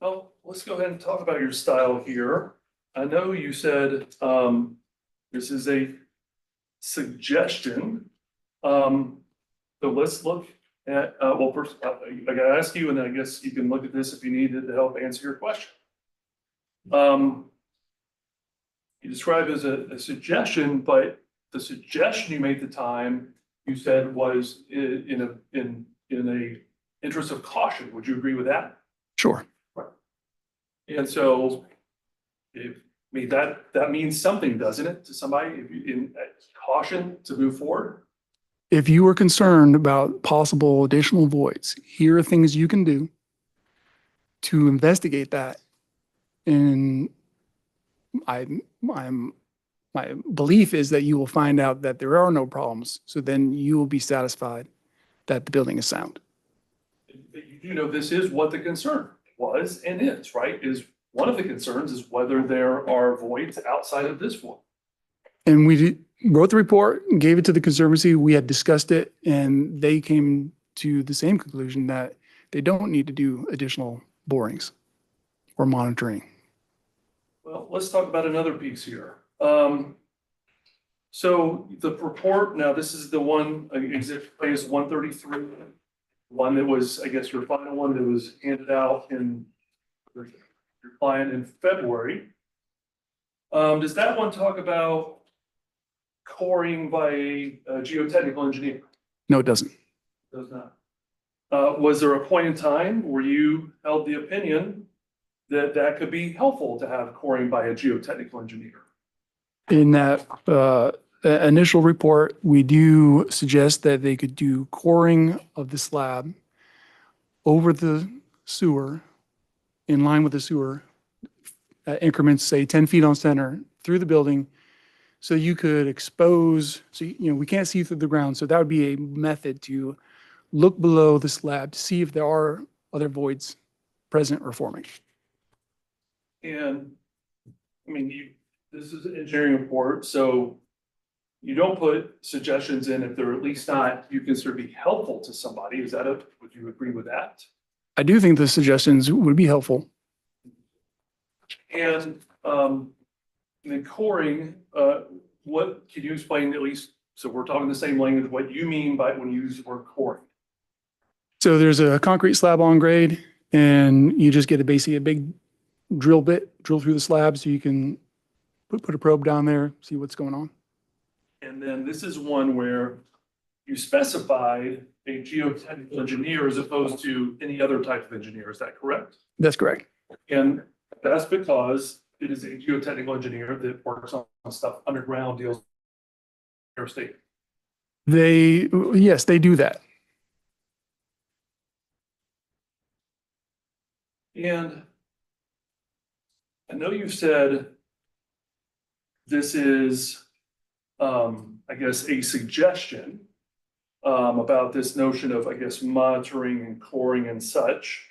Well, let's go ahead and talk about your style here. I know you said this is a suggestion. So let's look at, well, first, I gotta ask you, and then I guess you can look at this if you need it to help answer your question. You described it as a suggestion, but the suggestion you made at the time, you said was in a interest of caution. Would you agree with that? Sure. And so, that means something, doesn't it, to somebody, if you in caution to move forward? If you are concerned about possible additional voids, here are things you can do to investigate that. And my belief is that you will find out that there are no problems. So then you will be satisfied that the building is sound. You do know this is what the concern was and is, right? Is one of the concerns is whether there are voids outside of this one. And we wrote the report, gave it to the Conservancy. We had discussed it, and they came to the same conclusion that they don't need to do additional borings or monitoring. Well, let's talk about another piece here. So the report, now this is the one, exhibit phase 133, one that was, I guess, your final one that was handed out in your client in February. Does that one talk about coring by a geotechnical engineer? No, it doesn't. It does not. Was there a point in time where you held the opinion that that could be helpful to have coring by a geotechnical engineer? In that initial report, we do suggest that they could do coring of the slab over the sewer, in line with the sewer, increments, say 10 feet on center through the building. So you could expose, so, we can't see through the ground. So that would be a method to look below the slab to see if there are other voids present or forming. And I mean, this is an engineering report, so you don't put suggestions in if they're at least not, you consider to be helpful to somebody. Is that would you agree with that? I do think the suggestions would be helpful. And the coring, what can you explain at least, so we're talking the same language, what you mean by when you use the word coring? So there's a concrete slab on grade, and you just get basically a big drill bit, drill through the slab so you can put a probe down there, see what's going on. And then this is one where you specified a geotechnical engineer as opposed to any other type of engineer. Is that correct? That's correct. And that's because it is a geotechnical engineer that works on stuff underground, deals with your state. Yes, they do that. And I know you've said this is, I guess, a suggestion about this notion of, I guess, monitoring and coring and such.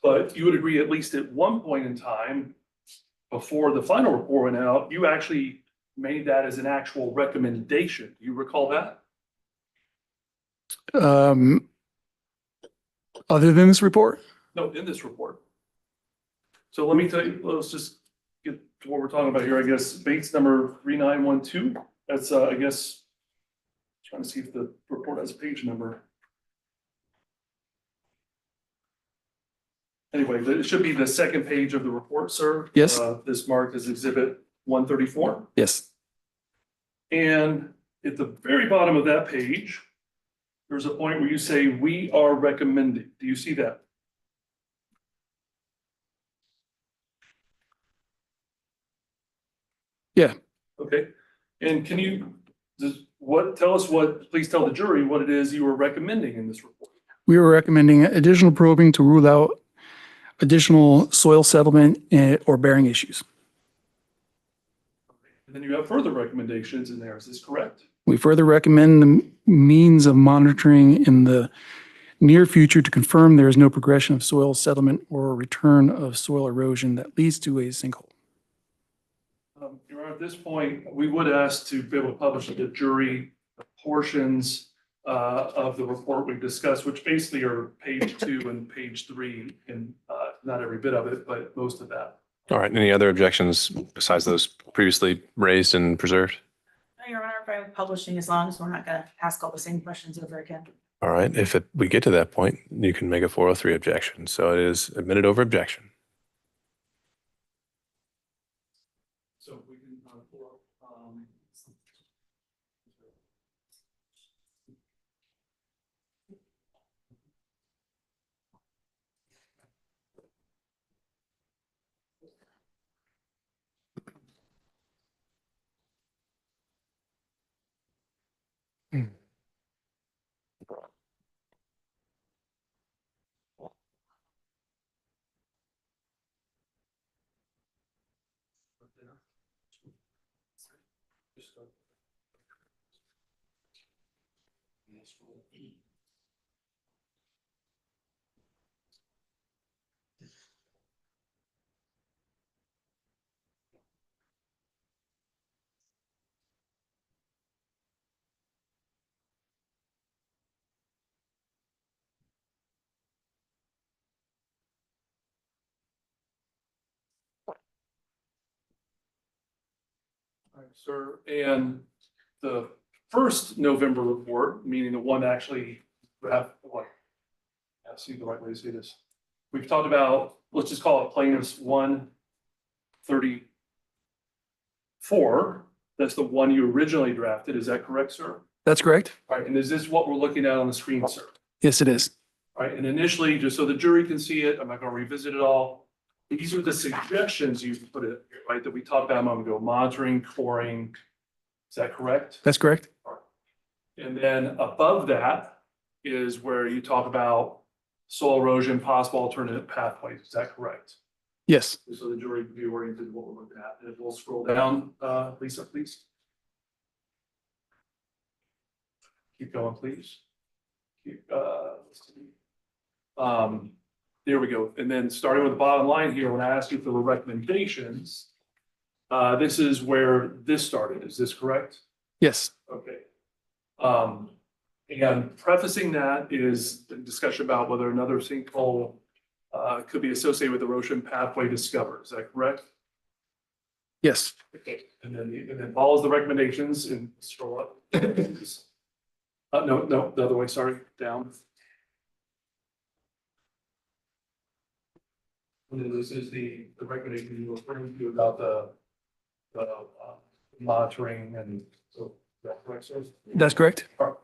But you would agree, at least at one point in time, before the final report went out, you actually made that as an actual recommendation. Do you recall that? Other than this report? No, in this report. So let me tell you, let's just get to what we're talking about here, I guess. Bates number 3912. That's, I guess, trying to see if the report has a page number. Anyway, it should be the second page of the report, sir. Yes. This marked as exhibit 134. Yes. And at the very bottom of that page, there's a point where you say, we are recommending. Do you see that? Yeah. Okay. And can you, tell us what, please tell the jury what it is you were recommending in this report. We were recommending additional probing to rule out additional soil settlement or bearing issues. And then you have further recommendations in there. Is this correct? We further recommend the means of monitoring in the near future to confirm there is no progression of soil settlement or return of soil erosion that leads to a sinkhole. Your Honor, at this point, we would ask to be able to publish to the jury portions of the report we've discussed, which basically are page 2 and page 3, and not every bit of it, but most of that. All right. Any other objections besides those previously raised and preserved? No, Your Honor, by publishing, as long as we're not gonna ask all the same questions over again. All right. If we get to that point, you can make a 403 objection. So it is admitted over objection. So we can pull up, all right, sir. And the first November report, meaning the one actually have what? I see the right way to say this. We've talked about, let's just call it plaintiffs 134. That's the one you originally drafted. Is that correct, sir? That's correct. All right. And is this what we're looking at on the screen, sir? Yes, it is. All right. And initially, just so the jury can see it, I'm not going to revisit it all. These are the suggestions you put it, right, that we talked about a moment ago, monitoring, coring. Is that correct? That's correct. And then above that is where you talk about soil erosion, possible alternative pathways. Is that correct? Yes. So the jury can be oriented to what we're looking at. And we'll scroll down, Lisa, please. Keep going, please. There we go. And then starting with the bottom line here, when I asked you for the recommendations, this is where this started. Is this correct? Yes. Okay. And prefacing that is the discussion about whether another sinkhole could be associated with erosion pathway discovered. Is that correct? Yes. Okay. And then follows the recommendations and scroll up. No, the other way, sorry, down. And then this is the recommendation you were referring to about the monitoring and so, is that correct, sir? That's correct. All right.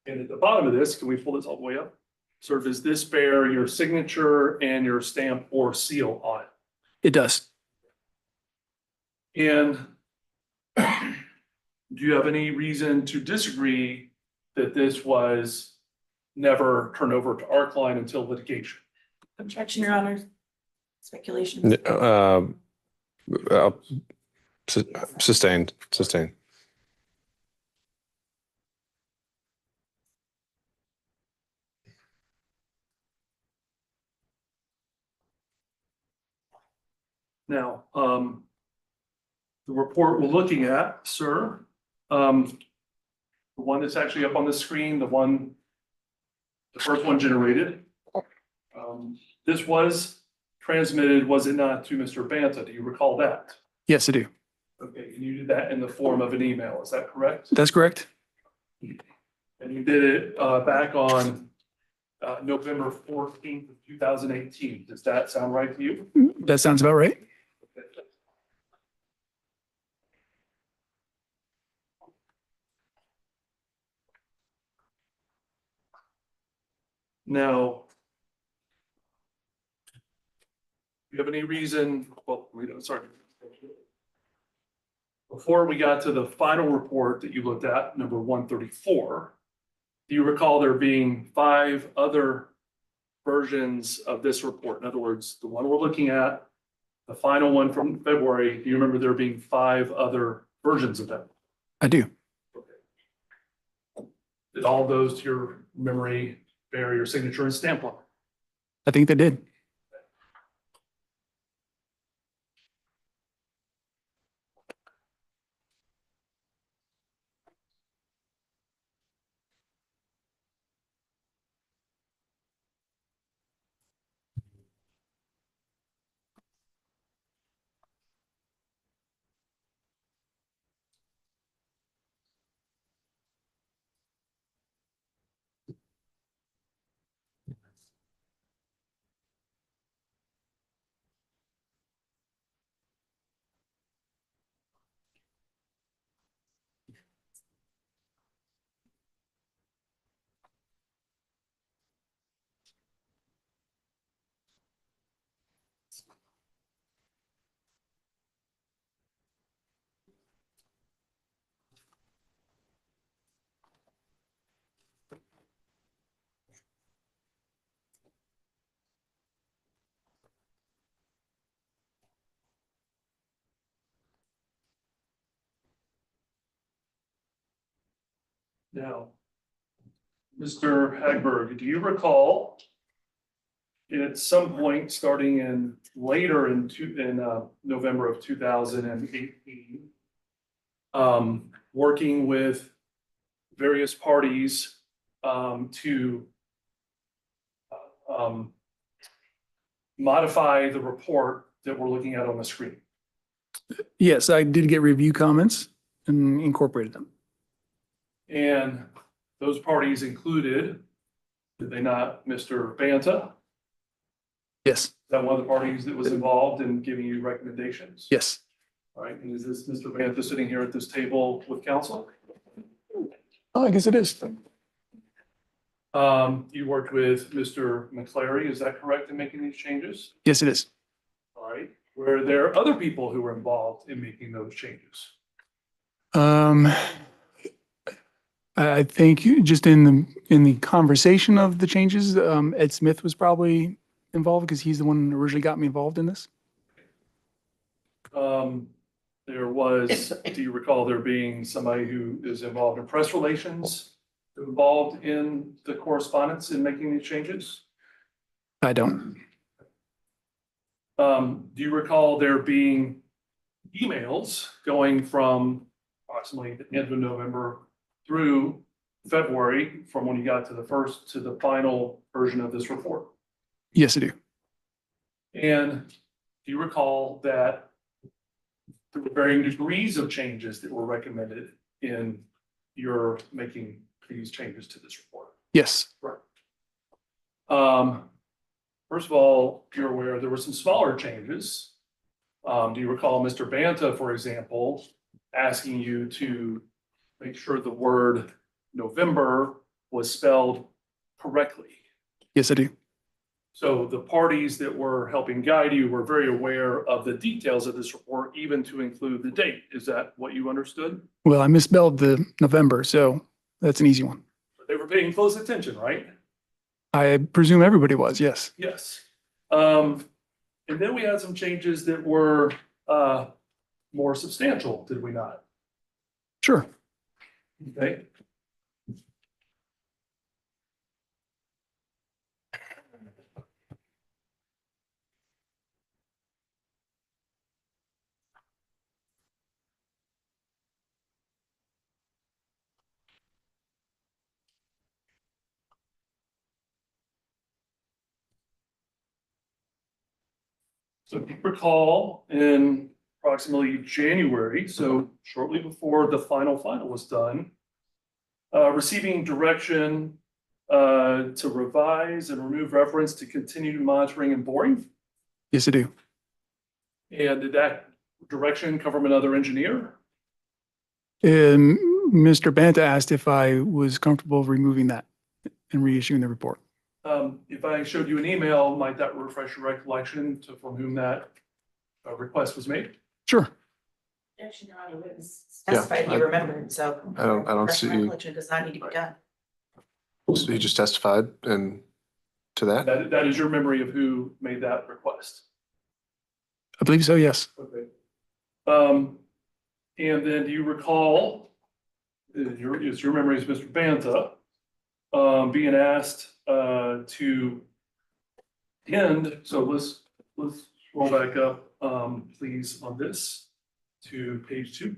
And at the bottom of this, can we pull this all the way up? Sir, does this bear your signature and your stamp or seal on it? It does. And do you have any reason to disagree that this was never turned over to our client until litigation? Objection, Your Honor. Speculation. Sustained. Now, the report we're looking at, sir, the one that's actually up on the screen, the first one generated. This was transmitted, was it not, to Mr. Banta? Do you recall that? Yes, I do. Okay, and you did that in the form of an email, is that correct? That's correct. And you did it back on November 14th, 2018. Does that sound right to you? That sounds about right. Now, do you have any reason, well, sorry. Before we got to the final report that you looked at, number 134, do you recall there being 5 other versions of this report? In other words, the one we're looking at, the final one from February, do you remember there being 5 other versions of that? I do. Did all of those, to your memory, bear your signature and stamp on it? I think they did. Now, Mr. Hagberg, do you recall at some point starting in later in November of 2018, working with various parties to modify the report that we're looking at on the screen? Yes, I did get review comments and incorporated them. And those parties included, did they not, Mr. Banta? Yes, Is that one of the parties that was involved in giving you recommendations? yes, All right, and is this Mr. Banta sitting here at this table with council? oh, I guess it is. You worked with Mr. McClary, is that correct, in making these changes? Yes, it is. All right, were there other people who were involved in making those changes? I think just in the conversation of the changes, Ed Smith was probably involved because he's the one who originally got me involved in this. There was, do you recall there being somebody who is involved in press relations, involved in the correspondence in making these changes? I don't. Do you recall there being emails going from approximately the end of November through February, from when you got to the first to the final version of this report? Yes, I do. And do you recall that there were varying degrees of changes that were recommended in your making these changes to this report? Yes, First of all, you're aware there were some smaller changes. Do you recall Mr. Banta, for example, asking you to make sure the word November was spelled correctly? yes, I do. So the parties that were helping guide you were very aware of the details of this report, even to include the date. Is that what you understood? Well, I misspelled the November, so that's an easy one. They were paying close attention, right? I presume everybody was, yes. Yes. And then we had some changes that were more substantial, did we not? Sure. Okay. So if you recall, in approximately January, so shortly before the final was done, receiving direction to revise and remove reference to continued monitoring and boring. Yes, I do. And did that direction come from another engineer? Mr. Banta asked if I was comfortable removing that and reissuing the report. If I showed you an email, might that refresh your recollection to from whom that request was made? Sure. Objection, Your Honor, witness specified he remembered, so. I don't refresh see- recollection does not need to be done. So he just testified and to that? That is your memory of who made that request? I believe so, yes. Okay. And then do you recall, it's your memory is Mr. Banta, being asked to end, so let's scroll back up, please, on this to page 2.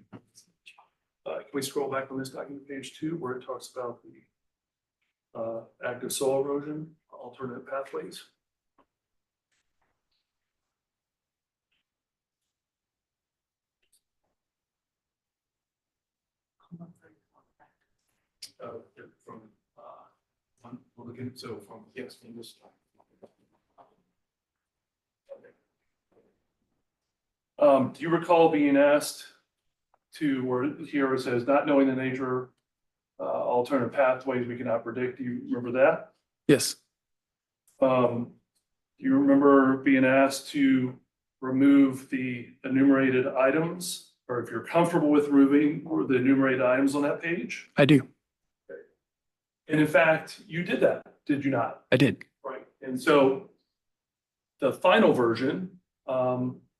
Can we scroll back on this document, page 2, where it talks about the active soil erosion, alternate pathways? From, we're looking, so from, yes, from this. Do you recall being asked to, where here it says, not knowing the nature, alternative pathways we cannot predict, do you remember that? Yes, Do you remember being asked to remove the enumerated items? Or if you're comfortable with removing the enumerated items on that page? I do. And in fact, you did that, did you not? I did. Right, and so the final version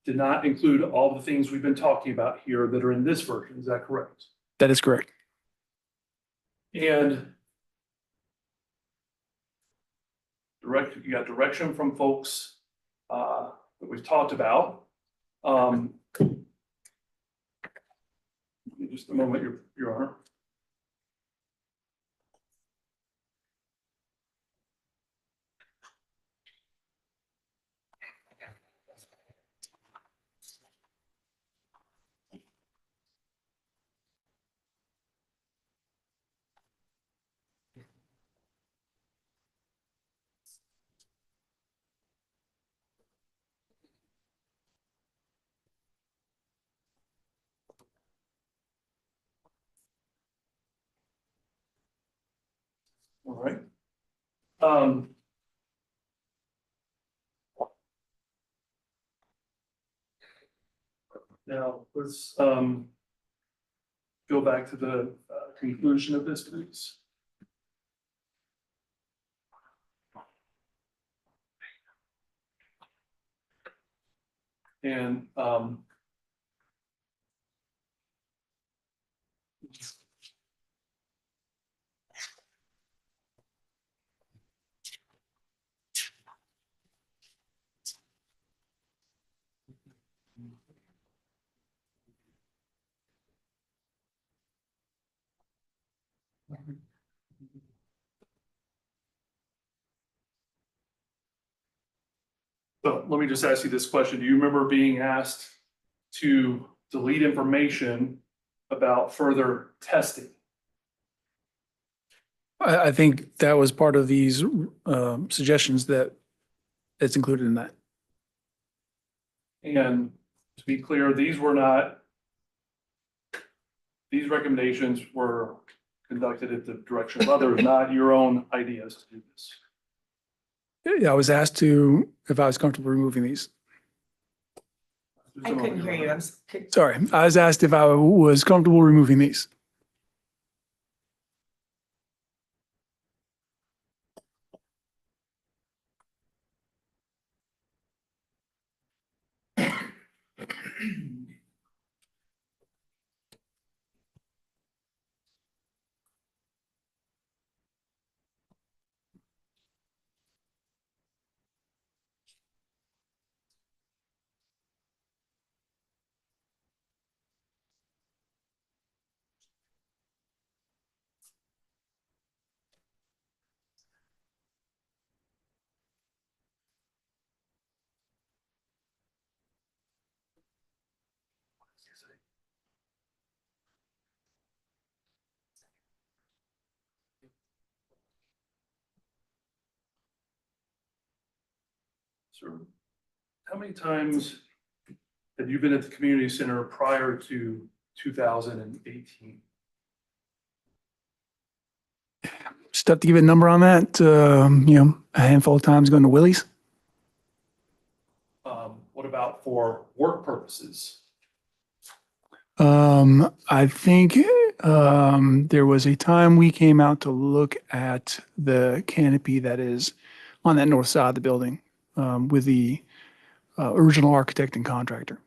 did not include all the things we've been talking about here that are in this version, is that correct? That is correct. And you got direction from folks that we've talked about. Just a moment, Your Honor. All right. Now, let's go back to the conclusion of this, please. And so let me just ask you this question. Do you remember being asked to delete information about further testing? I think that was part of these suggestions that it's included in that. And to be clear, these recommendations were conducted at the direction of others, not your own ideas to do this. Yeah, I was asked if I was comfortable removing these. I couldn't hear you. Sorry, I was asked if I was comfortable removing these. Sir, how many times have you been at the community center prior to 2018? Just have to give a number on that. A handful of times going to Willie's. What about for work purposes? I think there was a time we came out to look at the canopy that is on that north side of the building with the original architect and contractor.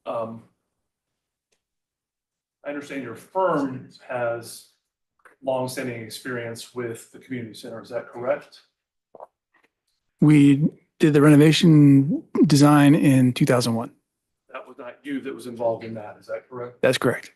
I understand your firm has longstanding experience with the community center. Is that correct? We did the renovation design in 2001. That was not you that was involved in that. Is that correct? That's correct.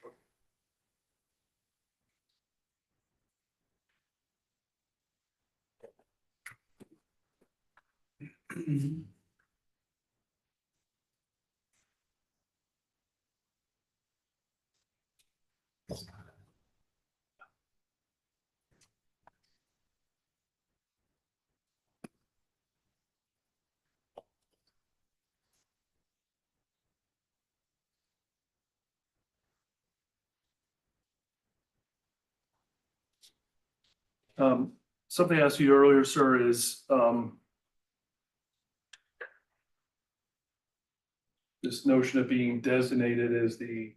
Something I asked you earlier, sir, is this notion of being designated as the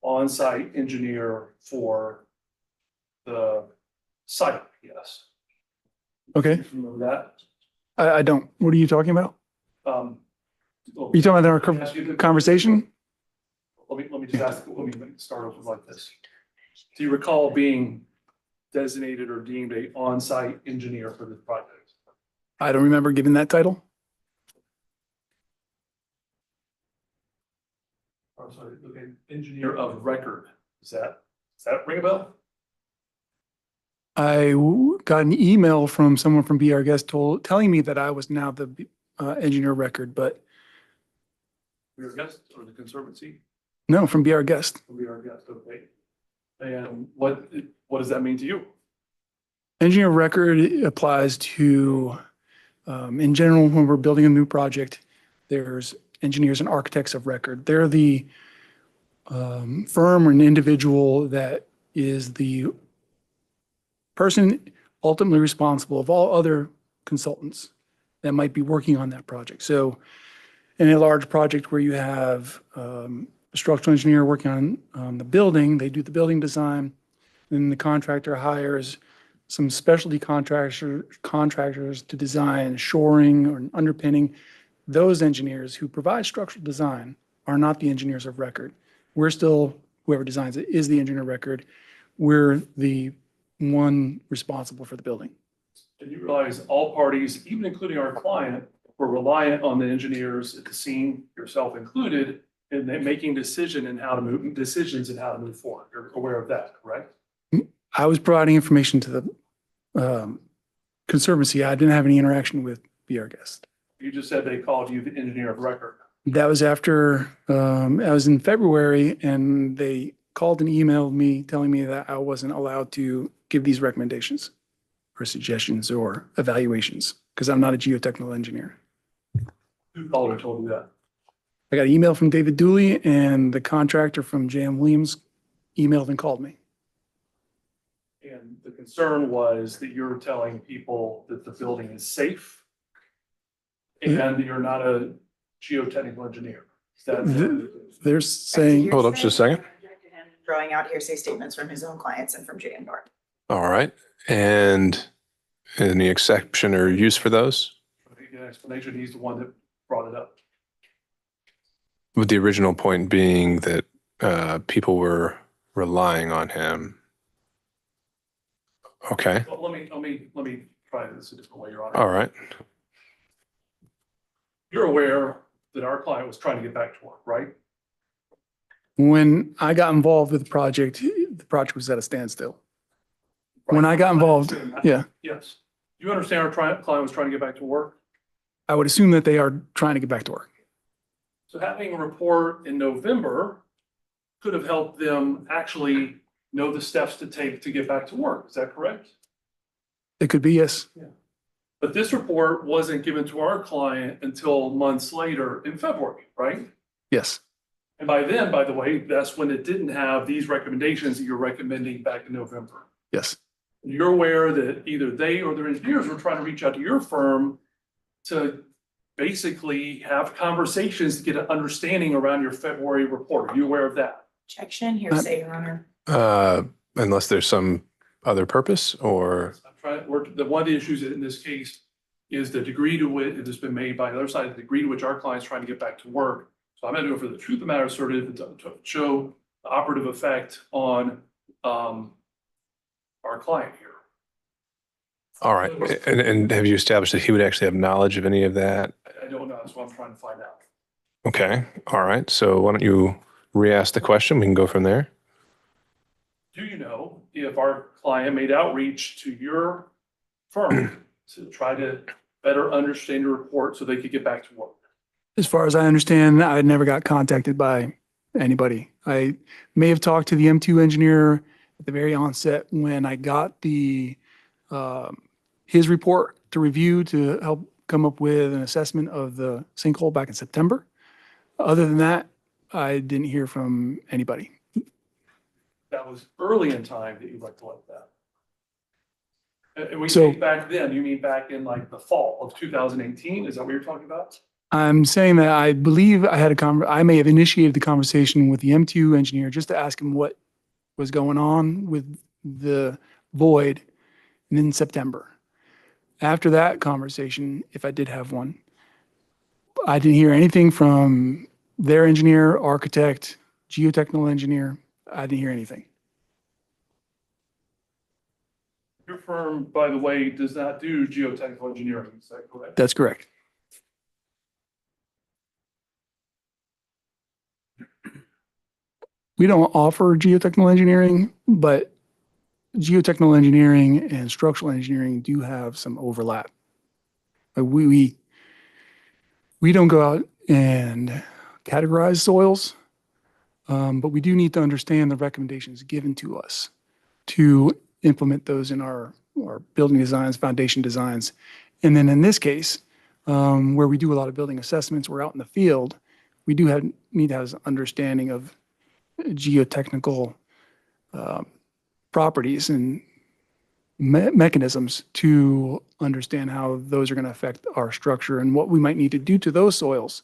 on-site engineer for the site, yes. Okay. You remember that? I don't. What are you talking about? Are you talking about our conversation? Let me just ask, let me start off with like this. Do you recall being designated or deemed a on-site engineer for this project? I don't remember giving that title. I'm sorry, okay, engineer of record. Does that ring a bell? I got an email from someone from BR Guest telling me that I was now the engineer of record, but Your guest or the Conservancy? no, from BR Guest. We are guest, okay. And what does that mean to you? Engineer of record applies to, in general, when we're building a new project, there's engineers and architects of record. They're the firm or an individual that is the person ultimately responsible of all other consultants that might be working on that project. So in a large project where you have a structural engineer working on the building, they do the building design, then the contractor hires some specialty contractors to design shoring or underpinning. Those engineers who provide structural design are not the engineers of record. We're still, whoever designs it is the engineer of record. We're the one responsible for the building. And you realize all parties, even including our client, were reliant on the engineers at the scene, yourself included, in making decisions in how to move forward. You're aware of that, correct? I was providing information to the Conservancy. I didn't have any interaction with BR Guest. You just said they called you the engineer of record. That was after, I was in February, and they called and emailed me telling me that I wasn't allowed to give these recommendations or suggestions or evaluations because I'm not a geotechnical engineer. Who called or told you that? I got an email from David Dooley, and the contractor from J.M. Williams emailed and called me. And the concern was that you're telling people that the building is safe and you're not a geotechnical engineer. Is that? They're saying, Hold up just a second. Throwing out hearsay statements from his own clients and from JM North. All right. And any exception or use for those? I think an explanation, he's the one that brought it up. With the original point being that people were relying on him. Okay. Well, let me try this a different way, Your Honor. All right. You're aware that our client was trying to get back to work, right? when I got involved with the project was at a standstill. When I got involved, yeah, Yes. You understand our client was trying to get back to work? I would assume that they are trying to get back to work. So having a report in November could have helped them actually know the steps to take to get back to work. Is that correct? It could be, yes. But this report wasn't given to our client until months later in February, right? Yes, And by then, by the way, that's when it didn't have these recommendations that you're recommending back in November. yes. You're aware that either they or their engineers were trying to reach out to your firm to basically have conversations to get an understanding around your February report. Are you aware of that? Objection, hearsay, Your Honor. Unless there's some other purpose or, I'm trying, one of the issues in this case is the degree to which it has been made by the other side, the degree to which our client's trying to get back to work. So I'm gonna do it for the truth of the matter asserted to show the operative effect on our client here. all right. And have you established that he would actually have knowledge of any of that? I don't know. That's what I'm trying to find out. Okay, all right. So why don't you re-ask the question? We can go from there. Do you know if our client made outreach to your firm to try to better understand your report so they could get back to work? As far as I understand, I never got contacted by anybody. I may have talked to the M2 engineer at the very onset when I got the his report to review to help come up with an assessment of the sinkhole back in September. Other than that, I didn't hear from anybody. That was early in time that you recollect that. And we So- say back then, you mean back in like the fall of 2018? Is that what you're talking about? I'm saying that I believe I had I may have initiated the conversation with the M2 engineer just to ask him what was going on with the void in September. After that conversation, if I did have one, I didn't hear anything from their engineer, architect, geotechnical engineer. I didn't hear anything. Your firm, by the way, does not do geotechnical engineering, is that correct? That's correct. We don't offer geotechnical engineering, but geotechnical engineering and structural engineering do have some overlap. Like we don't go out and categorize soils, but we do need to understand the recommendations given to us to implement those in our building designs, foundation designs. And then in this case, where we do a lot of building assessments, we're out in the field, we do need to have an understanding of geotechnical properties and mechanisms to understand how those are going to affect our structure and what we might need to do to those soils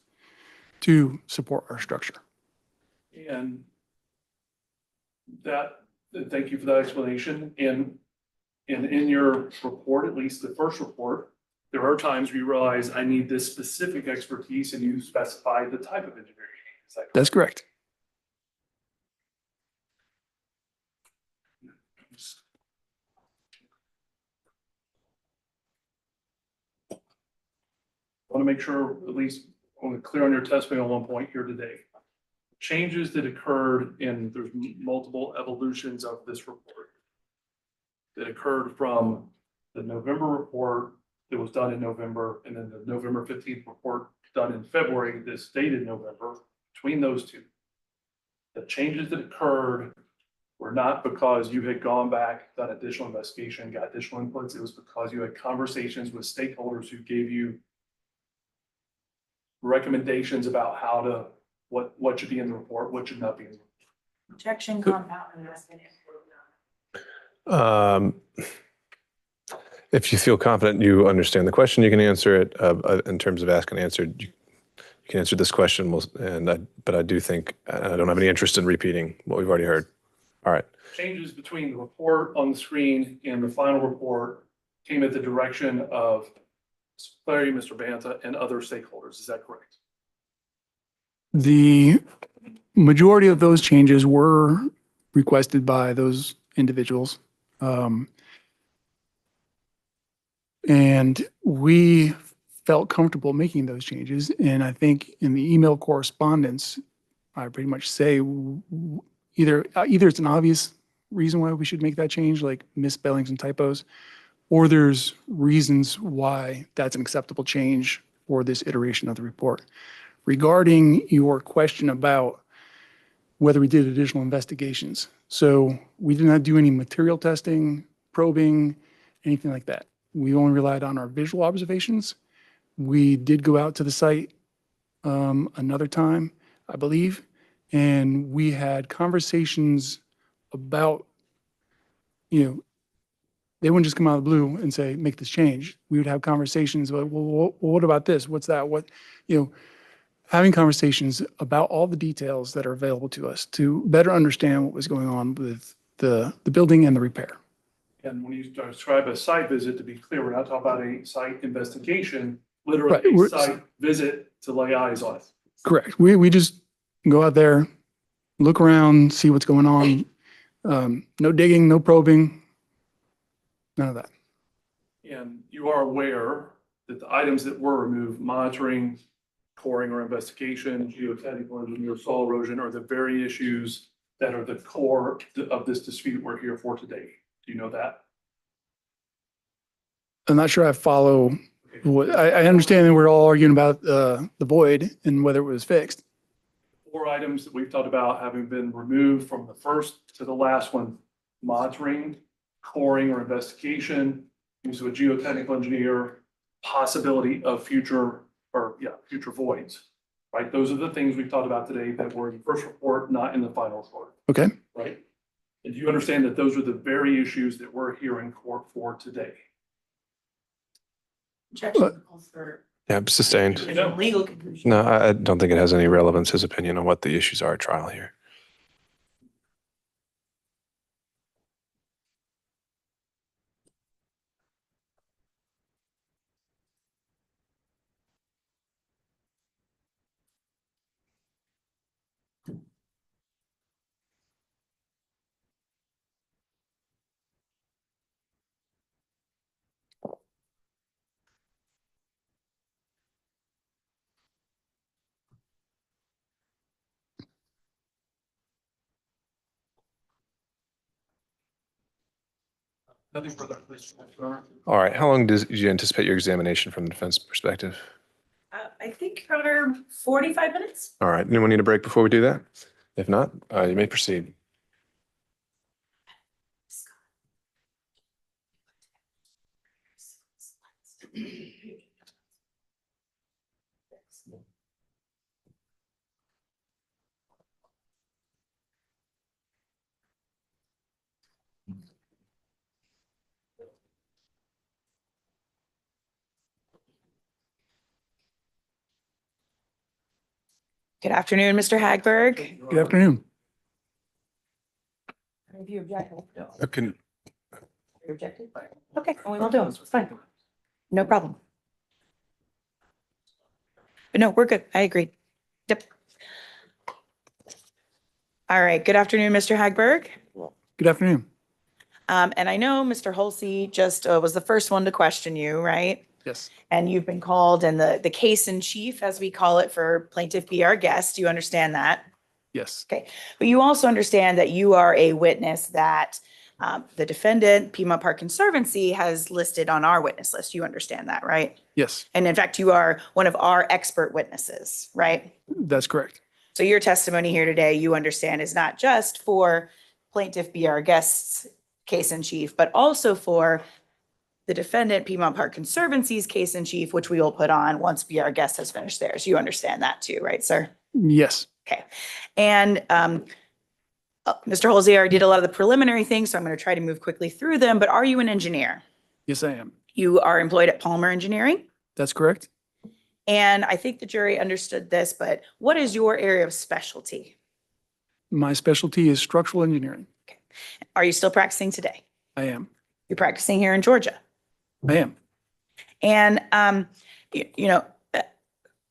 to support our structure. And that, thank you for that explanation. And in your report, at least the first report, there are times where you realize I need this specific expertise and you specify the type of engineering. Is that correct? That's correct. I want to make sure, at least, I want to clear on your testimony on one point here today. Changes that occurred, and there's multiple evolutions of this report that occurred from the November report that was done in November, and then the November 15th report done in February, this dated November. Between those two, the changes that occurred were not because you had gone back, done additional investigation, got additional inputs. It was because you had conversations with stakeholders who gave you recommendations about how to, what should be in the report, what should not be in the report. Objection, compound. If you feel confident you understand the question, you can answer it in terms of ask and answer. You can answer this question, but I do think I don't have any interest in repeating what we've already heard. All right. Changes between the report on the screen and the final report came at the direction of Larry, Mr. Banta, and other stakeholders. Is that correct? The majority of those changes were requested by those individuals. And we felt comfortable making those changes. And I think in the email correspondence, I pretty much say either it's an obvious reason why we should make that change, like misspellings and typos, or there's reasons why that's an acceptable change for this iteration of the report. Regarding your question about whether we did additional investigations. So we did not do any material testing, probing, anything like that. We only relied on our visual observations. We did go out to the site another time, I believe, and we had conversations about, they wouldn't just come out of the blue and say, make this change. We would have conversations about, well, what about this? What's that? Having conversations about all the details that are available to us to better understand what was going on with the building and the repair. And when you describe a site visit, to be clear, we're not talking about a site investigation, Right, literally a we're- site visit to lay eyes on it. Correct. We just go out there, look around, see what's going on. No digging, no probing, none of that. And you are aware that the items that were removed, monitoring, coring or investigation, geotechnical engineer, soil erosion, are the very issues that are the core of this dispute we're here for today. Do you know that? I'm not sure I follow what, I understand that we're all arguing about the void and whether it was fixed. 4 items that we've talked about having been removed from the first to the last one: monitoring, coring or investigation, use of a geotechnical engineer, possibility of future voids, right? Those are the things we've talked about today that were in the first report, not in the final report, Okay. right? And do you understand that those are the very issues that we're here in court for today? Objection calls for Yeah, sustained. know. legal conclusion. No, I don't think it has any relevance, his opinion on what the issues are at trial here. Nothing further, please, Your Honor. All right, how long do you anticipate your examination from the defense perspective? I think, Your Honor, 45 minutes? All right, anyone need a break before we do that? If not, you may proceed. Good afternoon, Mr. Hagberg. Good afternoon. If you object, Can, you objected? Okay, and we won't do them, it's fine. No problem. But no, we're good. I agree. Yep. All right, good afternoon, Mr. Hagberg. Good afternoon. And I know Mr. Hulsey just was the first one to question you, right? Yes. And you've been called, and the case in chief, as we call it, for plaintiff be our guest. Do you understand that? Yes. Okay, but you also understand that you are a witness that the defendant, Piedmont Park Conservancy, has listed on our witness list. You understand that, right? Yes, And in fact, you are one of our expert witnesses, right? that's correct. So your testimony here today, you understand, is not just for plaintiff be our guest's case in chief, but also for the defendant, Piedmont Park Conservancy's case in chief, which we will put on once be our guest has finished theirs. You understand that too, right, sir? Yes. Okay. And Mr. Holzier did a lot of the preliminary things, so I'm going to try to move quickly through them. But are you an engineer? Yes, I am. You are employed at Palmer Engineering? That's correct. And I think the jury understood this, but what is your area of specialty? My specialty is structural engineering. Are you still practicing today? I am. You're practicing here in Georgia. I am. And,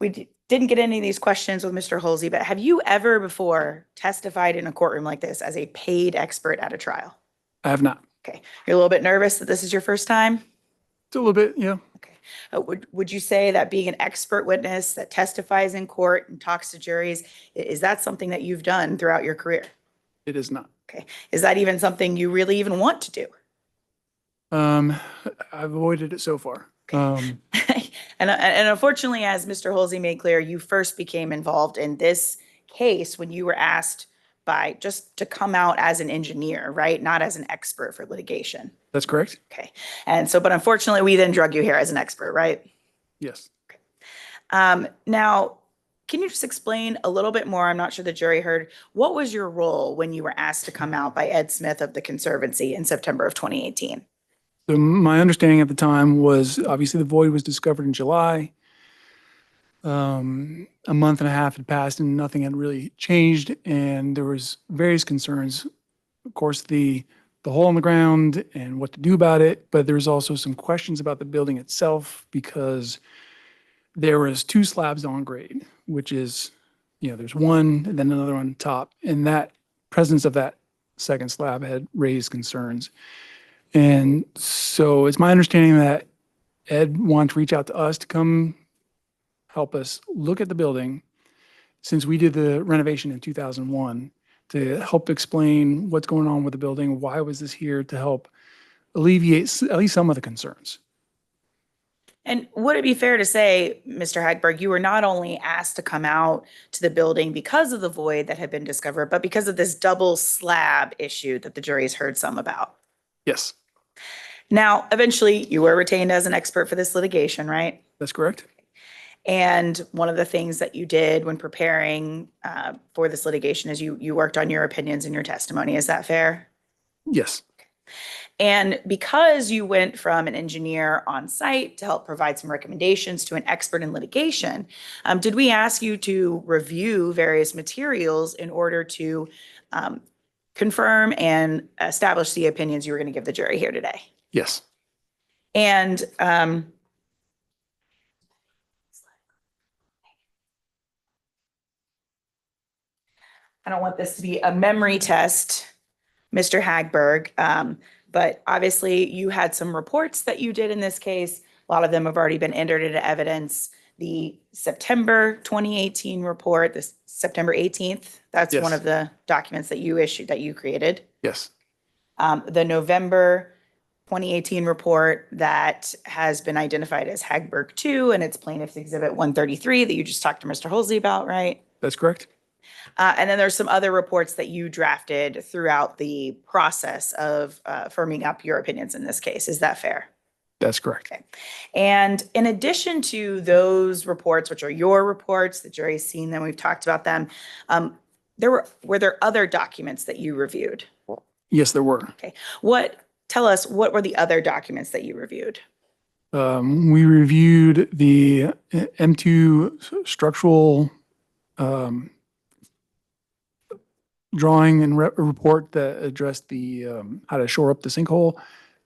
we didn't get any of these questions with Mr. Holsey, but have you ever before testified in a courtroom like this as a paid expert at a trial? I have not. Okay. You're a little bit nervous that this is your first time? It's a little bit, yeah. Okay. Would you say that being an expert witness that testifies in court and talks to juries, is that something that you've done throughout your career? It is not. Okay. Is that even something you really even want to do? I've avoided it so far. And unfortunately, as Mr. Holsey made clear, you first became involved in this case when you were asked by just to come out as an engineer, right? Not as an expert for litigation. That's correct? Okay. And so, but unfortunately, we then drug you here as an expert, right? Yes. Now, can you just explain a little bit more? I'm not sure the jury heard. What was your role when you were asked to come out by Ed Smith of the Conservancy in September of 2018? So my understanding at the time was obviously the void was discovered in July. A month and a half had passed and nothing had really changed, and there was various concerns. Of course, the hole in the ground and what to do about it, but there was also some questions about the building itself because there was 2 slabs on grade, which is, there's one and then another on top, and that presence of that second slab had raised concerns. And so it's my understanding that Ed wanted to reach out to us to come help us look at the building since we did the renovation in 2001 to help explain what's going on with the building, why was this here to help alleviate at least some of the concerns. And would it be fair to say, Mr. Hagberg, you were not only asked to come out to the building because of the void that had been discovered, but because of this double slab issue that the jury's heard some about? Yes, Now, eventually, you were retained as an expert for this litigation, right? that's correct. And one of the things that you did when preparing for this litigation is you worked on your opinions and your testimony. Is that fair? Yes, And because you went from an engineer on site to help provide some recommendations to an expert in litigation, did we ask you to review various materials in order to confirm and establish the opinions you were going to give the jury here today? yes. And I don't want this to be a memory test, Mr. Hagberg, but obviously you had some reports that you did in this case. A lot of them have already been entered into evidence. The September 2018 report, the September 18th, that's Yes. one of the documents that you issued, that you created. Yes, The November 2018 report that has been identified as Hagberg 2 and it's plaintiff's exhibit 133 that you just talked to Mr. Holsey about, right? that's correct. And then there's some other reports that you drafted throughout the process of firming up your opinions in this case. Is that fair? That's correct. Okay. And in addition to those reports, which are your reports, the jury's seen them, we've talked about them, were there other documents that you reviewed? Yes, there were. Okay. Tell us, what were the other documents that you reviewed? We reviewed the M2 structural drawing and report that addressed the how to shore up the sinkhole.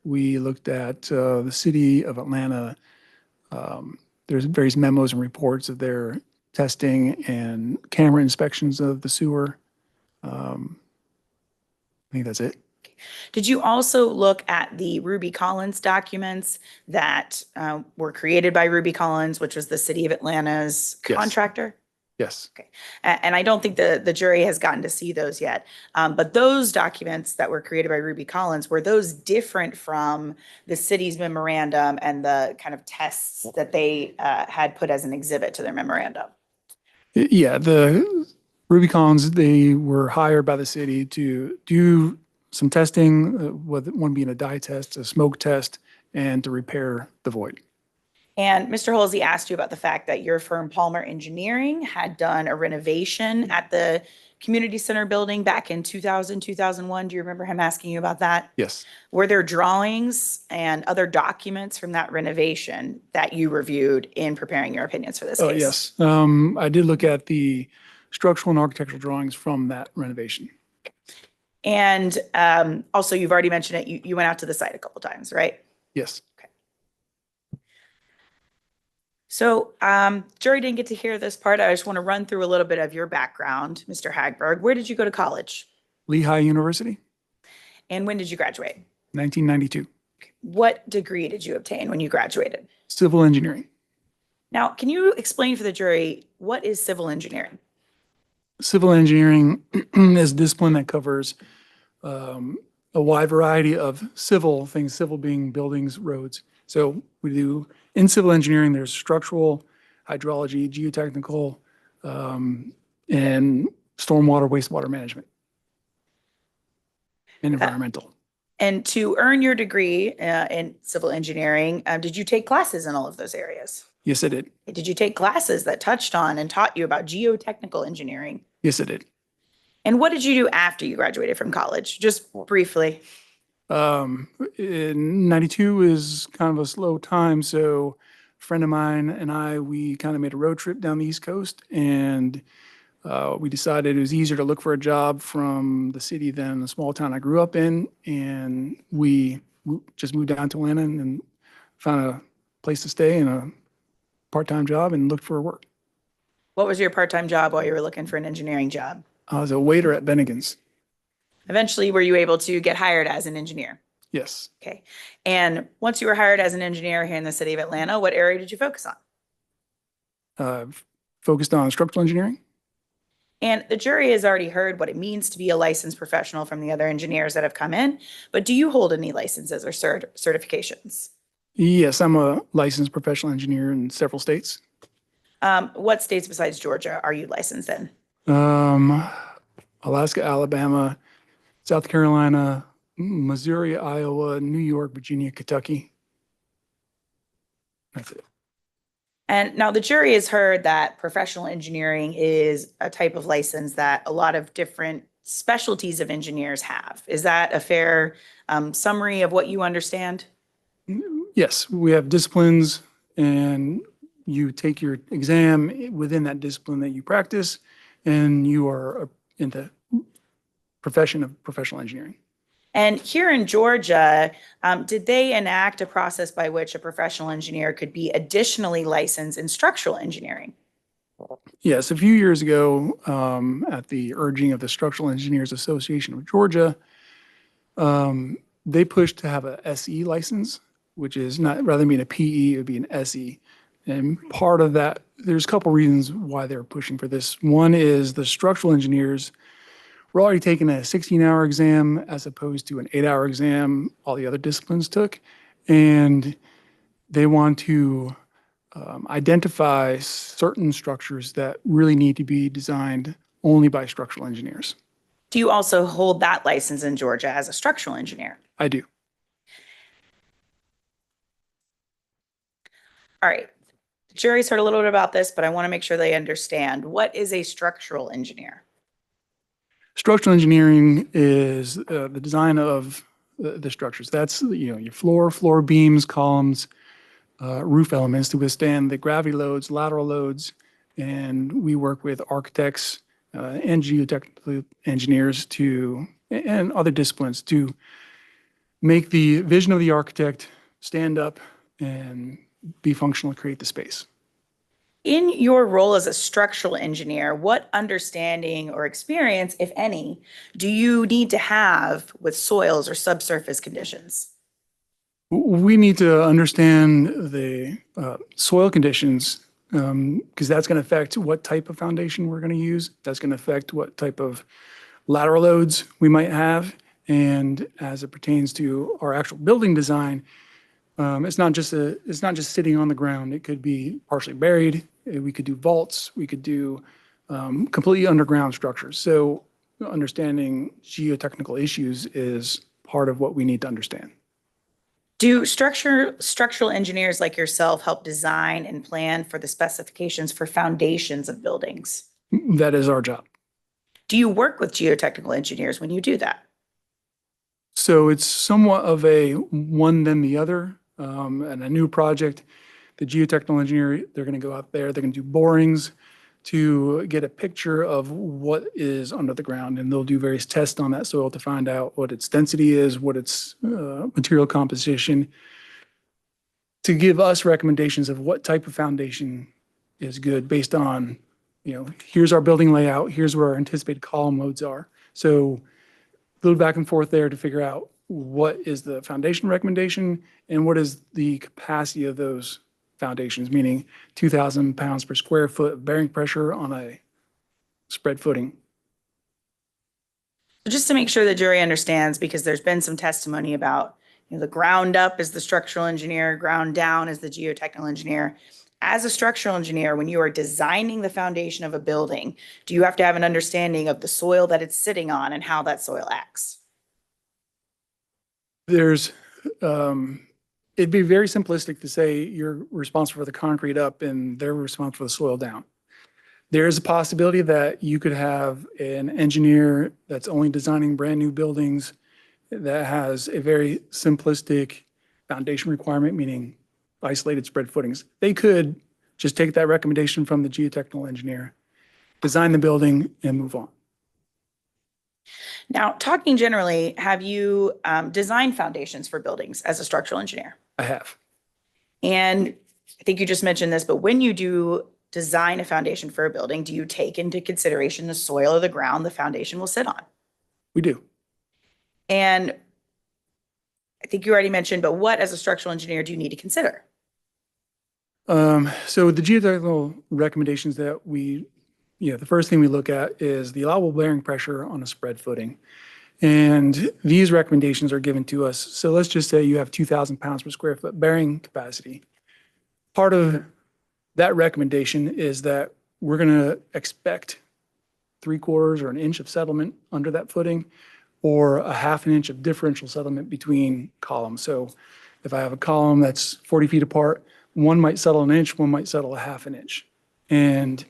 We looked at the city of Atlanta. There's various memos and reports of their testing and camera inspections of the sewer. I think that's it. Did you also look at the Ruby Collins documents that were created by Ruby Collins, which was the city of Atlanta's Yes. contractor? Yes. Okay. And I don't think the jury has gotten to see those yet. But those documents that were created by Ruby Collins, were those different from the city's memorandum and the kind of tests that they had put as an exhibit to their memorandum? Yeah, the Ruby Collins, they were hired by the city to do some testing, with one being a dye test, a smoke test, and to repair the void. And Mr. Holsey asked you about the fact that your firm, Palmer Engineering, had done a renovation at the community center building back in 2000, 2001. Do you remember him asking you about that? Yes. Were there drawings and other documents from that renovation that you reviewed in preparing your opinions for this Oh, case? yes. I did look at the structural and architectural drawings from that renovation. And also, you've already mentioned it, you went out to the site a couple times, right? Yes. So jury didn't get to hear this part. I just want to run through a little bit of your background, Mr. Hagberg. Where did you go to college? Lehigh University, And when did you graduate? 1992. What degree did you obtain when you graduated? Civil engineering. Now, can you explain for the jury, what is civil engineering? Civil engineering is a discipline that covers a wide variety of civil things, civil being buildings, roads. So we do, in civil engineering, there's structural, hydrology, geotechnical, and stormwater, wastewater management. and environmental. And to earn your degree in civil engineering, did you take classes in all of those areas? Yes, I did. Did you take classes that touched on and taught you about geotechnical engineering? Yes, I did. And what did you do after you graduated from college? Just briefly. In 92 is kind of a slow time. So a friend of mine and I, we kind of made a road trip down the East Coast, and we decided it was easier to look for a job from the city than the small town I grew up in. And we just moved down to Atlanta and found a place to stay and a part-time job and looked for work. What was your part-time job while you were looking for an engineering job? I was a waiter at Bennigan's. Eventually, were you able to get hired as an engineer? Yes. Okay. And once you were hired as an engineer here in the city of Atlanta, what area did you focus on? Focused on structural engineering. And the jury has already heard what it means to be a licensed professional from the other engineers that have come in, but do you hold any licenses or certifications? Yes, I'm a licensed professional engineer in several states. What states besides Georgia are you licensed in? Alaska, Alabama, South Carolina, Missouri, Iowa, New York, Virginia, Kentucky. That's it. And now the jury has heard that professional engineering is a type of license that a lot of different specialties of engineers have. Is that a fair summary of what you understand? Yes, we have disciplines, and you take your exam within that discipline that you practice, and you are in the profession of professional engineering. And here in Georgia, did they enact a process by which a professional engineer could be additionally licensed in structural engineering? Yes, a few years ago, at the urging of the Structural Engineers Association of Georgia, they pushed to have a SE license, which is not, rather than being a PE, it would be an SE. And part of that, there's a couple reasons why they're pushing for this. One is the structural engineers we're already taking a 16-hour exam as opposed to an 8-hour exam all the other disciplines took. And they want to identify certain structures that really need to be designed only by structural engineers. Do you also hold that license in Georgia as a structural engineer? I do. All right. The jury's heard a little bit about this, but I want to make sure they understand. What is a structural engineer? Structural engineering is the design of the structures. That's, your floor beams, columns, roof elements to withstand the gravity loads, lateral loads. And we work with architects and geotechnical engineers and other disciplines to make the vision of the architect stand up and be functional, create the space. In your role as a structural engineer, what understanding or experience, if any, do you need to have with soils or subsurface conditions? We need to understand the soil conditions because that's going to affect what type of foundation we're going to use. That's going to affect what type of lateral loads we might have. And as it pertains to our actual building design, it's not just sitting on the ground. It could be partially buried. We could do vaults. We could do completely underground structures. So understanding geotechnical issues is part of what we need to understand. Do structural engineers like yourself help design and plan for the specifications for foundations of buildings? That is our job. Do you work with geotechnical engineers when you do that? So it's somewhat of a one then the other. And a new project, the geotechnical engineer, they're going to go out there, they're going to do borings to get a picture of what is under the ground. And they'll do various tests on that soil to find out what its density is, what its material composition, to give us recommendations of what type of foundation is good based on, here's our building layout, here's where our anticipated column loads are. So a little back and forth there to figure out what is the foundation recommendation and what is the capacity of those foundations, meaning 2,000 pounds per square foot of bearing pressure on a spread footing. So just to make sure the jury understands, because there's been some testimony about, the ground up is the structural engineer, ground down is the geotechnical engineer. As a structural engineer, when you are designing the foundation of a building, do you have to have an understanding of the soil that it's sitting on and how that soil acts? There's, it'd be very simplistic to say you're responsible for the concrete up and they're responsible for the soil down. There is a possibility that you could have an engineer that's only designing brand new buildings that has a very simplistic foundation requirement, meaning isolated spread footings. They could just take that recommendation from the geotechnical engineer, design the building and move on. Now, talking generally, have you designed foundations for buildings as a structural engineer? I have. And I think you just mentioned this, but when you do design a foundation for a building, do you take into consideration the soil or the ground the foundation will sit on? We do. And I think you already mentioned, but what as a structural engineer do you need to consider? So the geotechnical recommendations that the first thing we look at is the allowable bearing pressure on a spread footing. And these recommendations are given to us. So let's just say you have 2,000 pounds per square foot bearing capacity. Part of that recommendation is that we're going to expect 3/4 or an inch of settlement under that footing, or a 1/2 inch of differential settlement between columns. So if I have a column that's 40 feet apart, one might settle an inch, one might settle a 1/2 inch. And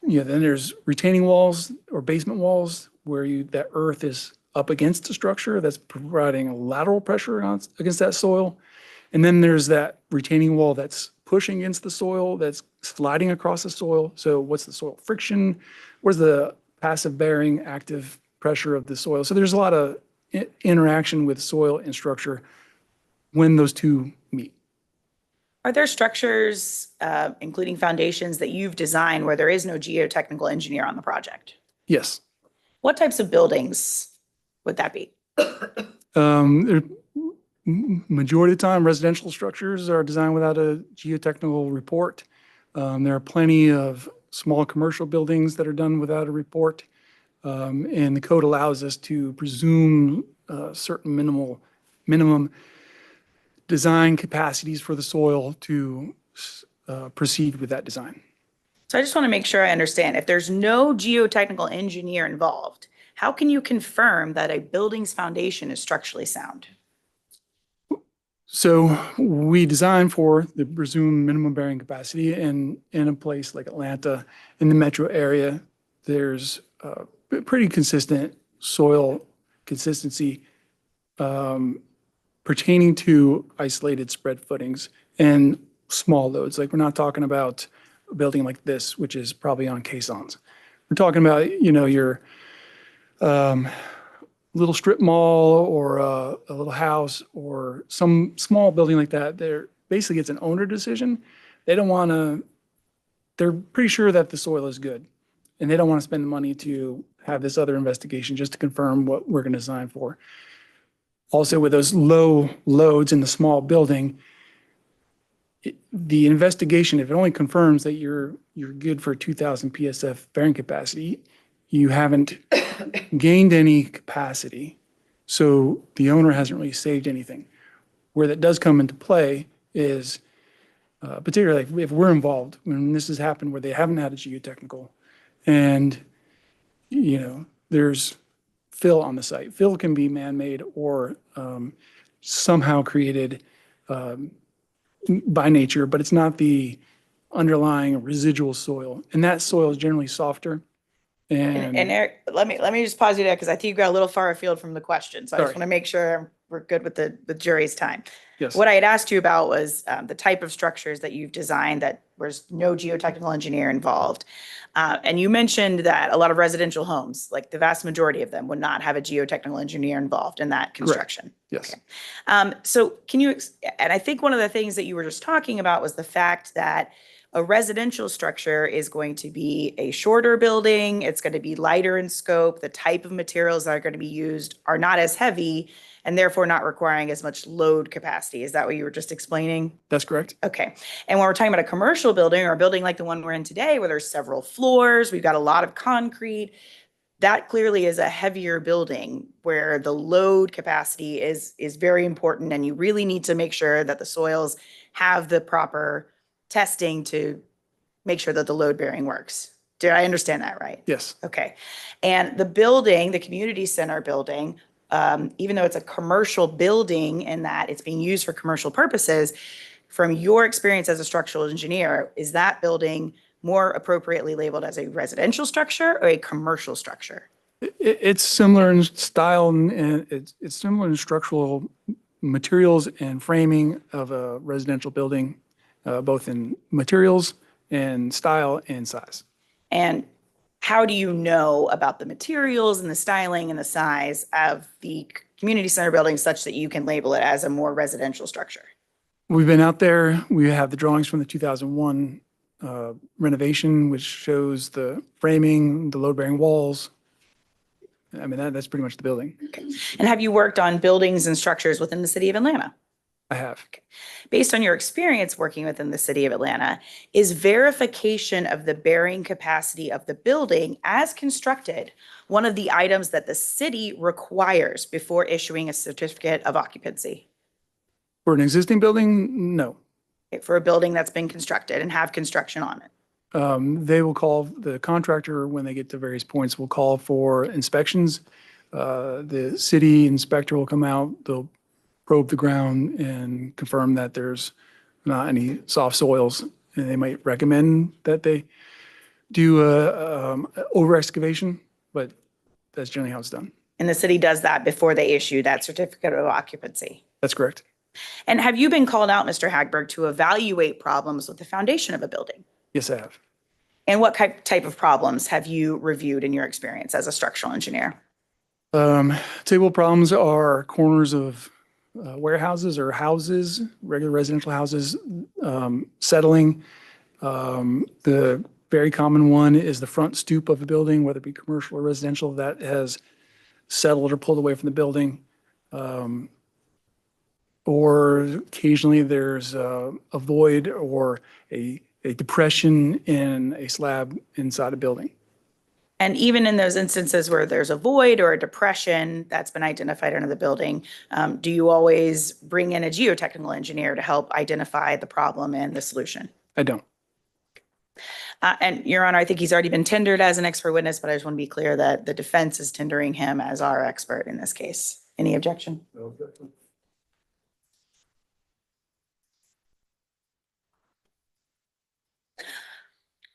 then there's retaining walls or basement walls where that earth is up against the structure that's providing a lateral pressure against that soil. And then there's that retaining wall that's pushing against the soil, that's sliding across the soil. So what's the soil friction? Where's the passive bearing, active pressure of the soil? So there's a lot of interaction with soil and structure when those two meet. Are there structures, including foundations, that you've designed where there is no geotechnical engineer on the project? Yes. What types of buildings would that be? Majority of the time, residential structures are designed without a geotechnical report. There are plenty of small commercial buildings that are done without a report. And the code allows us to presume certain minimum design capacities for the soil to proceed with that design. So I just want to make sure I understand. If there's no geotechnical engineer involved, how can you confirm that a building's foundation is structurally sound? So we design for the presumed minimum bearing capacity, and in a place like Atlanta, in the metro area, there's pretty consistent soil consistency pertaining to isolated spread footings and small loads. Like, we're not talking about a building like this, which is probably on caissons. We're talking about, your little strip mall or a little house or some small building like that. Basically, it's an owner decision. They're pretty sure that the soil is good, and they don't want to spend the money to have this other investigation just to confirm what we're going to design for. Also, with those low loads in the small building, the investigation, if it only confirms that you're good for 2,000 PSF bearing capacity, you haven't gained any capacity, so the owner hasn't really saved anything. Where that does come into play is, particularly if we're involved, when this has happened where they haven't had a geotechnical, and there's fill on the site. Fill can be man-made or somehow created by nature, but it's not the underlying residual soil, and that soil is generally softer. And Eric, let me just pause you there, because I think you got a little far afield from the question. So I just Sorry. want to make sure we're good with the jury's time. Yes. What I had asked you about was the type of structures that you've designed that there's no geotechnical engineer involved. And you mentioned that a lot of residential homes, like the vast majority of them, would not have a geotechnical engineer involved in that construction. Yes. Okay. So can you, and I think one of the things that you were just talking about was the fact that a residential structure is going to be a shorter building. It's going to be lighter in scope. The type of materials that are going to be used are not as heavy, and therefore not requiring as much load capacity. Is that what you were just explaining? That's correct. Okay. And when we're talking about a commercial building or a building like the one we're in today, where there's several floors, we've got a lot of concrete, that clearly is a heavier building where the load capacity is very important, and you really need to make sure that the soils have the proper testing to make sure that the load bearing works. Did I understand that right? Yes. Okay. And the building, the community center building, even though it's a commercial building and that it's being used for commercial purposes, from your experience as a structural engineer, is that building more appropriately labeled as a residential structure or a commercial structure? It's similar in style and it's similar in structural materials and framing of a residential building, both in materials and style and size. And how do you know about the materials and the styling and the size of the community center building such that you can label it as a more residential structure? We've been out there. We have the drawings from the 2001 renovation, which shows the framing, the load-bearing walls. I mean, that's pretty much the building. Okay. And have you worked on buildings and structures within the city of Atlanta? I have. Okay. Based on your experience working within the city of Atlanta, is verification of the bearing capacity of the building as constructed one of the items that the city requires before issuing a certificate of occupancy? For an existing building, no. Okay, for a building that's been constructed and have construction on it? They will call, the contractor, when they get to various points, will call for inspections. The city inspector will come out, they'll probe the ground and confirm that there's not any soft soils. And they might recommend that they do over excavation, but that's generally how it's done. And the city does that before they issue that certificate of occupancy? That's correct. And have you been called out, Mr. Hagberg, to evaluate problems with the foundation of a building? Yes, I have. And what type of problems have you reviewed in your experience as a structural engineer? Typical problems are corners of warehouses or houses, regular residential houses, settling. The very common one is the front stoop of a building, whether it be commercial or residential, that has settled or pulled away from the building. Or occasionally there's a void or a depression in a slab inside a building. And even in those instances where there's a void or a depression that's been identified under the building, do you always bring in a geotechnical engineer to help identify the problem and the solution? I don't. And Your Honor, I think he's already been tendered as an expert witness, but I just want to be clear that the defense is tendering him as our expert in this case. Any objection? No objection.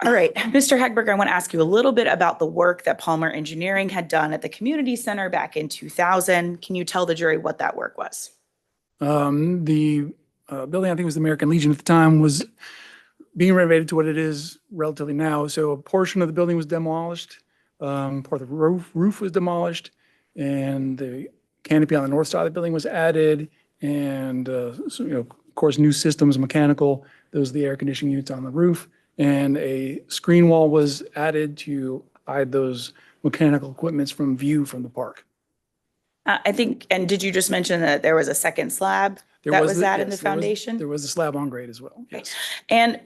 All right, Mr. Hagberg, I want to ask you a little bit about the work that Palmer Engineering had done at the community center back in 2000. Can you tell the jury what that work was? The building, I think it was the American Legion at the time, was being renovated to what it is relatively now. So a portion of the building was demolished, part of the roof was demolished, and the canopy on the north side of the building was added, and so, of course, new systems, mechanical. Those are the air conditioning units on the roof. And a screen wall was added to hide those mechanical equipments from view from the park. I think, and did you just mention that there was a second slab that was added in the foundation? There was a slab on grade as well, yes. And,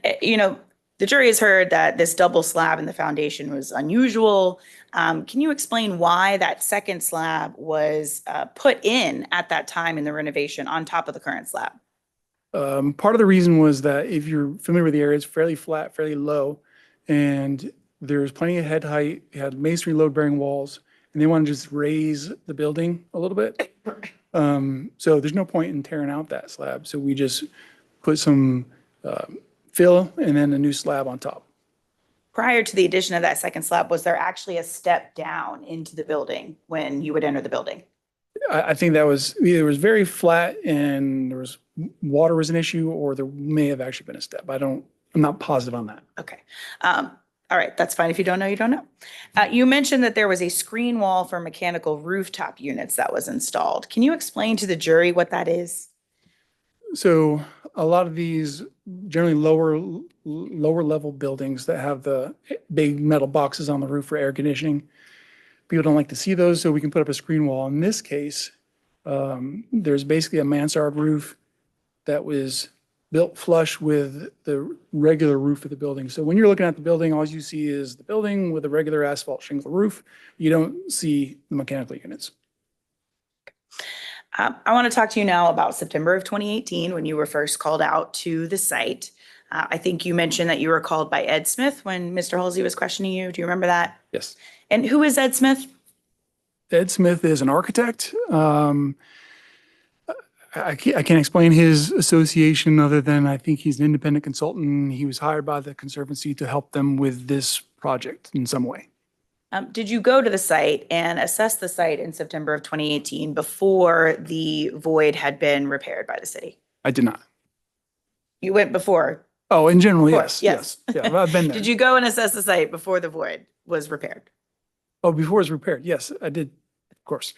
the jury has heard that this double slab in the foundation was unusual. Can you explain why that second slab was put in at that time in the renovation on top of the current slab? Part of the reason was that if you're familiar with the area, it's fairly flat, fairly low, and there's plenty of head height. You had masonry load-bearing walls, and they want to just raise the building a little bit. So there's no point in tearing out that slab. So we just put some fill and then a new slab on top. Prior to the addition of that second slab, was there actually a step down into the building when you would enter the building? I think that was either it was very flat and there was water was an issue, or there may have actually been a step. I'm not positive on that. Okay. All right, that's fine. If you don't know, you don't know. You mentioned that there was a screen wall for mechanical rooftop units that was installed. Can you explain to the jury what that is? So a lot of these generally lower level buildings that have the big metal boxes on the roof for air conditioning, people don't like to see those, so we can put up a screen wall. In this case, there's basically a mansard roof that was built flush with the regular roof of the building. So when you're looking at the building, all you see is the building with a regular asphalt shingle roof. You don't see the mechanical units. I want to talk to you now about September of 2018, when you were first called out to the site. I think you mentioned that you were called by Ed Smith when Mr. Halsey was questioning you. Do you remember that? Yes. And who is Ed Smith? Ed Smith is an architect. I can't explain his association other than I think he's an independent consultant. He was hired by the Conservancy to help them with this project in some way. Did you go to the site and assess the site in September of 2018 before the void had been repaired by the city? I did not. You went before? Oh, in general, Before, yes, yes. Yeah, I've been there. Did you go and assess the site before the void was repaired? Oh, before it was repaired, yes, I did, of course.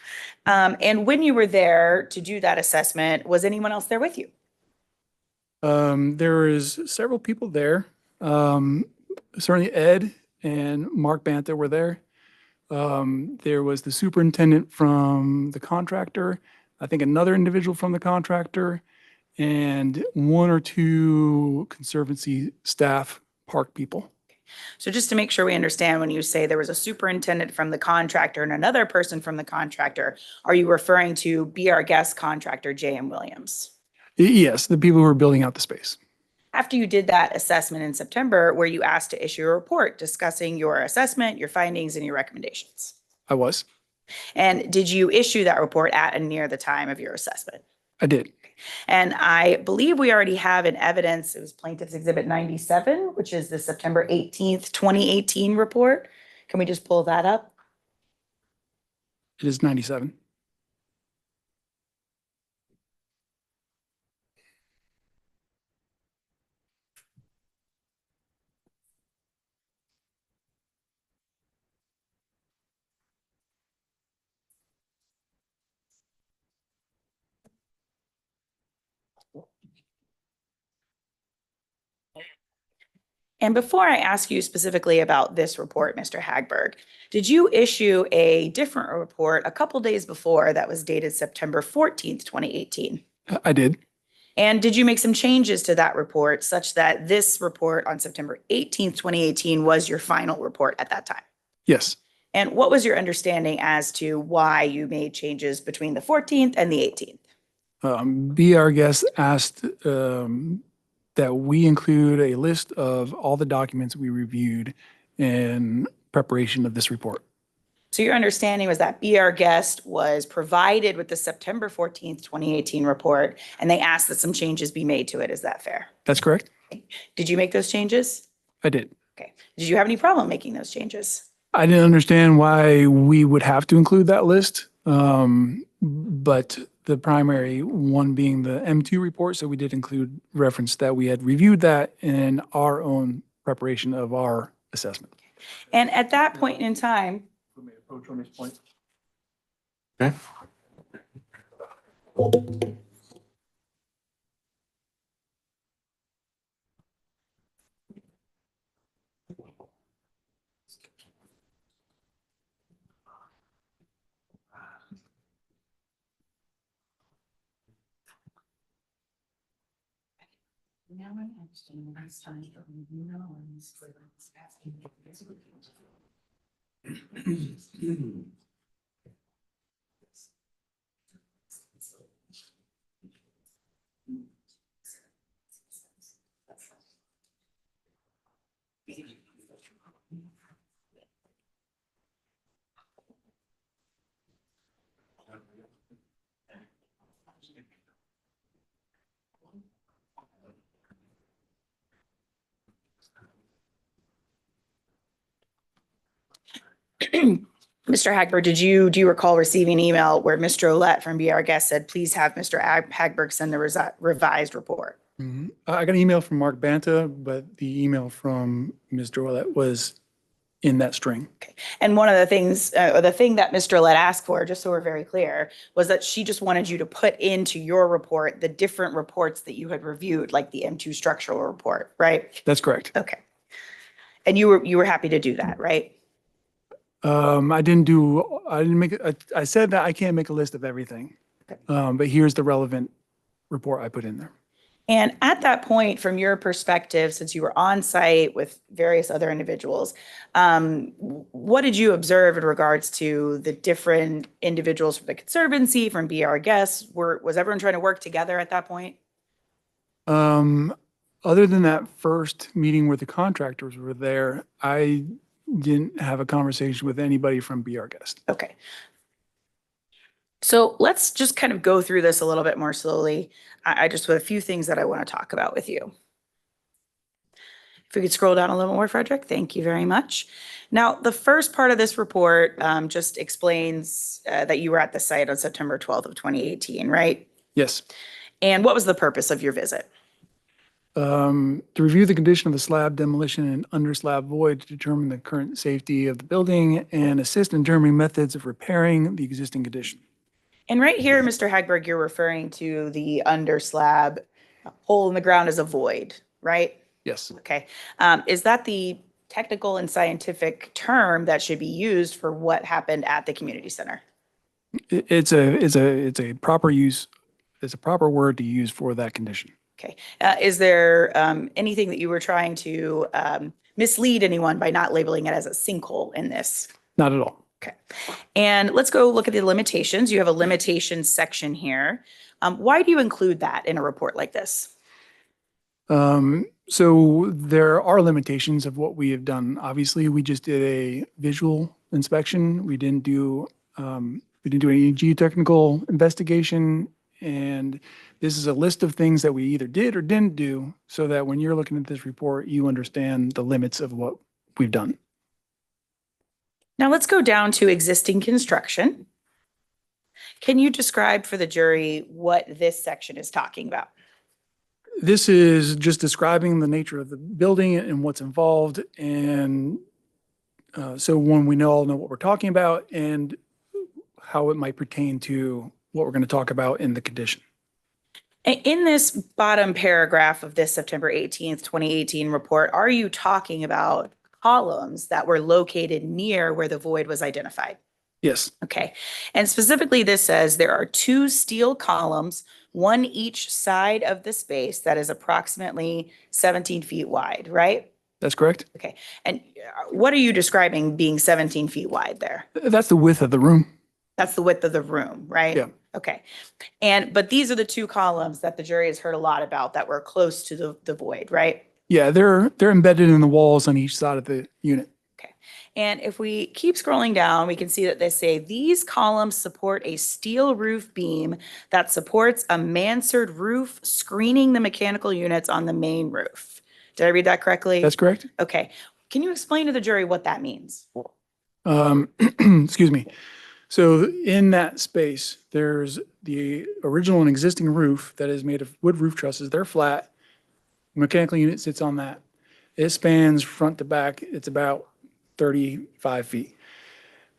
And when you were there to do that assessment, was anyone else there with you? There is several people there. Certainly Ed and Mark Bantha were there. There was the superintendent from the contractor, I think another individual from the contractor, and one or two Conservancy staff park people. So just to make sure we understand, when you say there was a superintendent from the contractor and another person from the contractor, are you referring to Be Our Guest contractor, J.M. Williams? Yes, the people who are building out the space. After you did that assessment in September, were you asked to issue a report discussing your assessment, your findings, and your recommendations? I was. And did you issue that report at and near the time of your assessment? I did. And I believe we already have in evidence, it was Plaintiff's Exhibit 97, which is the September 18th, 2018 report. Can we just pull that up? It is 97. And before I ask you specifically about this report, Mr. Hagberg, did you issue a different report a couple days before that was dated September 14th, 2018? I did. And did you make some changes to that report such that this report on September 18th, 2018 was your final report at that time? Yes. And what was your understanding as to why you made changes between the 14th and the 18th? Be Our Guest asked that we include a list of all the documents we reviewed in preparation of this report. So your understanding was that Be Our Guest was provided with the September 14th, 2018 report, and they asked that some changes be made to it. Is that fair? That's correct. Did you make those changes? I did. Okay. Did you have any problem making those changes? I didn't understand why we would have to include that list, but the primary one being the M2 report, so we did include reference that we had reviewed that in our own preparation of our assessment. And at that point in time, Approach on this point. Okay. Now I'm understanding this time, but no one's asking. Mr. Hagberg, do you recall receiving an email where Mr. Ouellette from Be Our Guest said, please have Mr. Hagberg send the revised report? I got an email from Mark Bantha, but the email from Mr. Ouellette was in that string. Okay. And one of the things, the thing that Mr. Ouellette asked for, just so we're very clear, was that she just wanted you to put into your report the different reports that you had reviewed, like the M2 structural report, right? That's correct. Okay. And you were happy to do that, right? I said that I can't make a list of everything, but here's the relevant report I put in there. And at that point, from your perspective, since you were on site with various other individuals, what did you observe in regards to the different individuals from the Conservancy, from Be Our Guests? Was everyone trying to work together at that point? Other than that first meeting where the contractors were there, I didn't have a conversation with anybody from Be Our Guest. Okay. So let's just kind of go through this a little bit more slowly. I just have a few things that I want to talk about with you. If we could scroll down a little more, Frederick, thank you very much. Now, the first part of this report just explains that you were at the site on September 12th of 2018, right? Yes. And what was the purpose of your visit? To review the condition of the slab demolition and under slab void to determine the current safety of the building and assist in determining methods of repairing the existing condition. And right here, Mr. Hagberg, you're referring to the under slab hole in the ground as a void, right? Yes. Okay. Is that the technical and scientific term that should be used for what happened at the community center? It's a proper use. It's a proper word to use for that condition. Okay. Is there anything that you were trying to mislead anyone by not labeling it as a sinkhole in this? Not at all. Okay. And let's go look at the limitations. You have a limitations section here. Why do you include that in a report like this? So there are limitations of what we have done. Obviously, we just did a visual inspection. We didn't do any geotechnical investigation. And this is a list of things that we either did or didn't do so that when you're looking at this report, you understand the limits of what we've done. Now let's go down to existing construction. Can you describe for the jury what this section is talking about? This is just describing the nature of the building and what's involved. And so when we all know what we're talking about and how it might pertain to what we're going to talk about in the condition. In this bottom paragraph of this September 18th, 2018 report, are you talking about columns that were located near where the void was identified? Yes. Okay. And specifically, this says there are 2 steel columns, one each side of the space that is approximately 17 feet wide, right? That's correct. Okay. And what are you describing being 17 feet wide there? That's the width of the room. That's the width of the room, right? Yeah. Okay. But these are the 2 columns that the jury has heard a lot about that were close to the void, right? Yeah, they're embedded in the walls on each side of the unit. Okay. And if we keep scrolling down, we can see that they say these columns support a steel roof beam that supports a mansard roof screening the mechanical units on the main roof. Did I read that correctly? That's correct. Okay. Can you explain to the jury what that means? Excuse me. So in that space, there's the original and existing roof that is made of wood roof trusses. They're flat. The mechanical unit sits on that. It spans front to back. It's about 35 feet.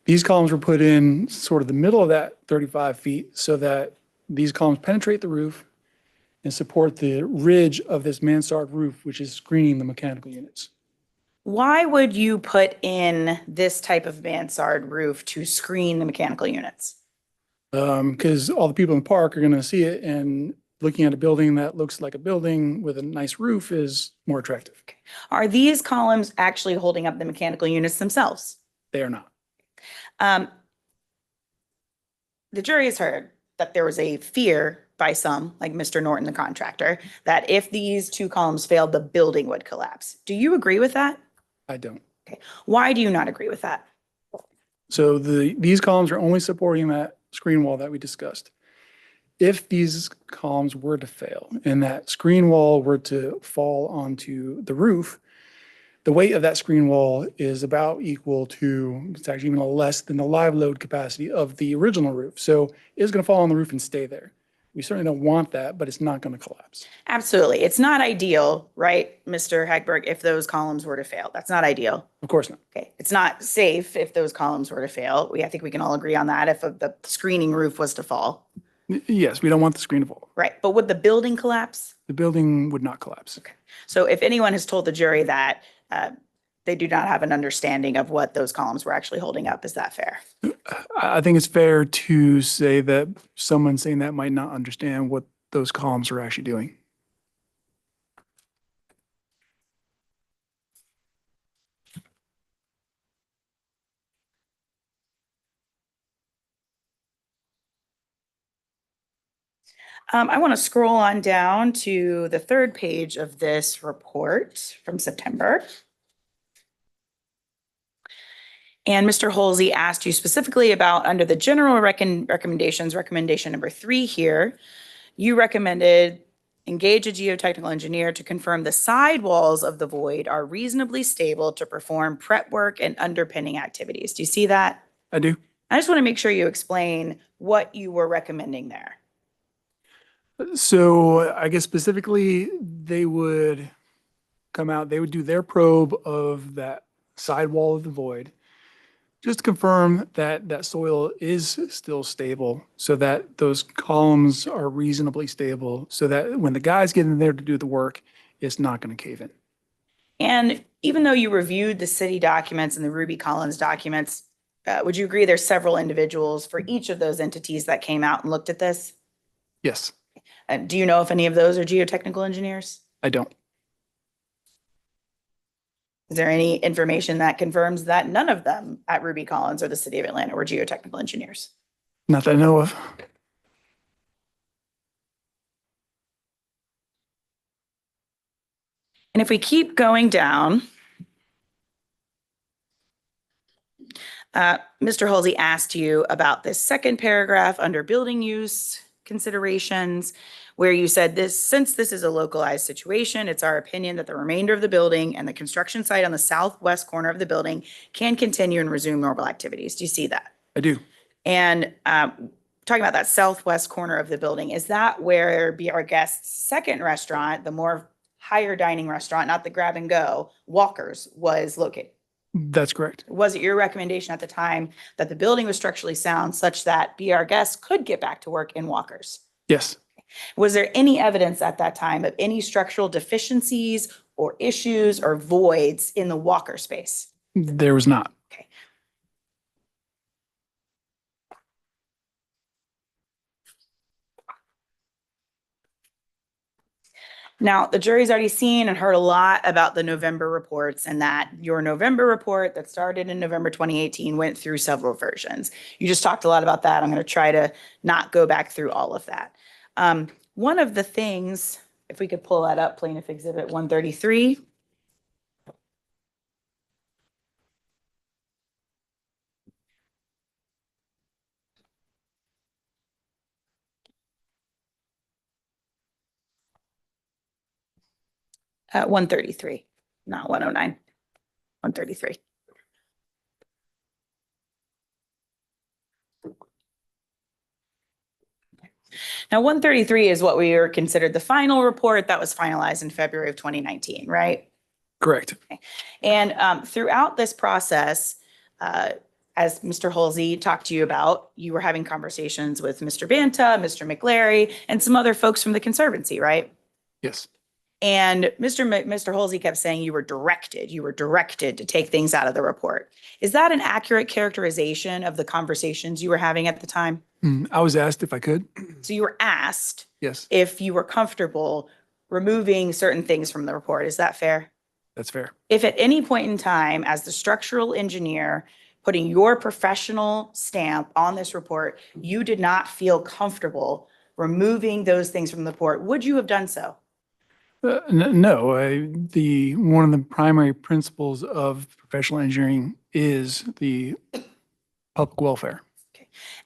These columns were put in sort of the middle of that 35 feet so that these columns penetrate the roof and support the ridge of this mansard roof, which is screening the mechanical units. Why would you put in this type of mansard roof to screen the mechanical units? Because all the people in the park are going to see it, and looking at a building that looks like a building with a nice roof is more attractive. Are these columns actually holding up the mechanical units themselves? They are not. The jury has heard that there was a fear by some, like Mr. Norton, the contractor, that if these 2 columns failed, the building would collapse. Do you agree with that? I don't. Okay. Why do you not agree with that? So these columns are only supporting that screen wall that we discussed. If these columns were to fail and that screen wall were to fall onto the roof, the weight of that screen wall is about equal to, it's actually even less than the live load capacity of the original roof. So it's going to fall on the roof and stay there. We certainly don't want that, but it's not going to collapse. Absolutely. It's not ideal, right, Mr. Hagberg, if those columns were to fail. That's not ideal. Of course not. Okay. It's not safe if those columns were to fail. I think we can all agree on that if the screening roof was to fall. Yes, we don't want the screen to fall. Right. But would the building collapse? The building would not collapse. Okay. So if anyone has told the jury that they do not have an understanding of what those columns were actually holding up, is that fair? I think it's fair to say that someone saying that might not understand what those columns are actually doing. I want to scroll on down to the 3rd page of this report from September. And Mr. Holsey asked you specifically about under the general recommendations, recommendation number 3 here, you recommended engage a geotechnical engineer to confirm the sidewalls of the void are reasonably stable to perform prep work and underpinning activities. Do you see that? I do. I just want to make sure you explain what you were recommending there. So I guess specifically, they would come out, they would do their probe of that sidewall of the void, just to confirm that that soil is still stable, so that those columns are reasonably stable, so that when the guys get in there to do the work, it's not going to cave in. And even though you reviewed the city documents and the Ruby Collins documents, would you agree there's several individuals for each of those entities that came out and looked at this? Yes, Do you know if any of those are geotechnical engineers? I don't. Is there any information that confirms that none of them at Ruby Collins or the city of Atlanta were geotechnical engineers? Not that I know of. And if we keep going down, Mr. Halsey asked you about this second paragraph under building use considerations, where you said this, since this is a localized situation, it's our opinion that the remainder of the building and the construction site on the southwest corner of the building can continue and resume normal activities. Do you see that? I do. And talking about that southwest corner of the building, is that where Be Our Guest's second restaurant, the more higher dining restaurant, not the grab and go, Walker's, was located? That's correct. Was it your recommendation at the time that the building was structurally sound such that Be Our Guest could get back to work in Walker's? Yes. Was there any evidence at that time of any structural deficiencies or issues or voids in the Walker space? There was not. Okay. Now, the jury's already seen and heard a lot about the November reports, and that your November report that started in November 2018 went through several versions. You just talked a lot about that. I'm going to try to not go back through all of that. One of the things, if we could pull that up, Plaintiff Exhibit 133. At 133, not 109, 133. Now, 133 is what we were considered the final report that was finalized in February of 2019, right? Correct. Okay. And throughout this process, as Mr. Halsey talked to you about, you were having conversations with Mr. Banta, Mr. McLary, and some other folks from the Conservancy, right? Yes. And Mr. Halsey kept saying you were directed to take things out of the report. Is that an accurate characterization of the conversations you were having at the time? I was asked if I could. So you were asked Yes, if you were comfortable removing certain things from the report. Is that fair? that's fair. If at any point in time, as the structural engineer, putting your professional stamp on this report, you did not feel comfortable removing those things from the report, would you have done so? No, one of the primary principles of professional engineering is the public welfare.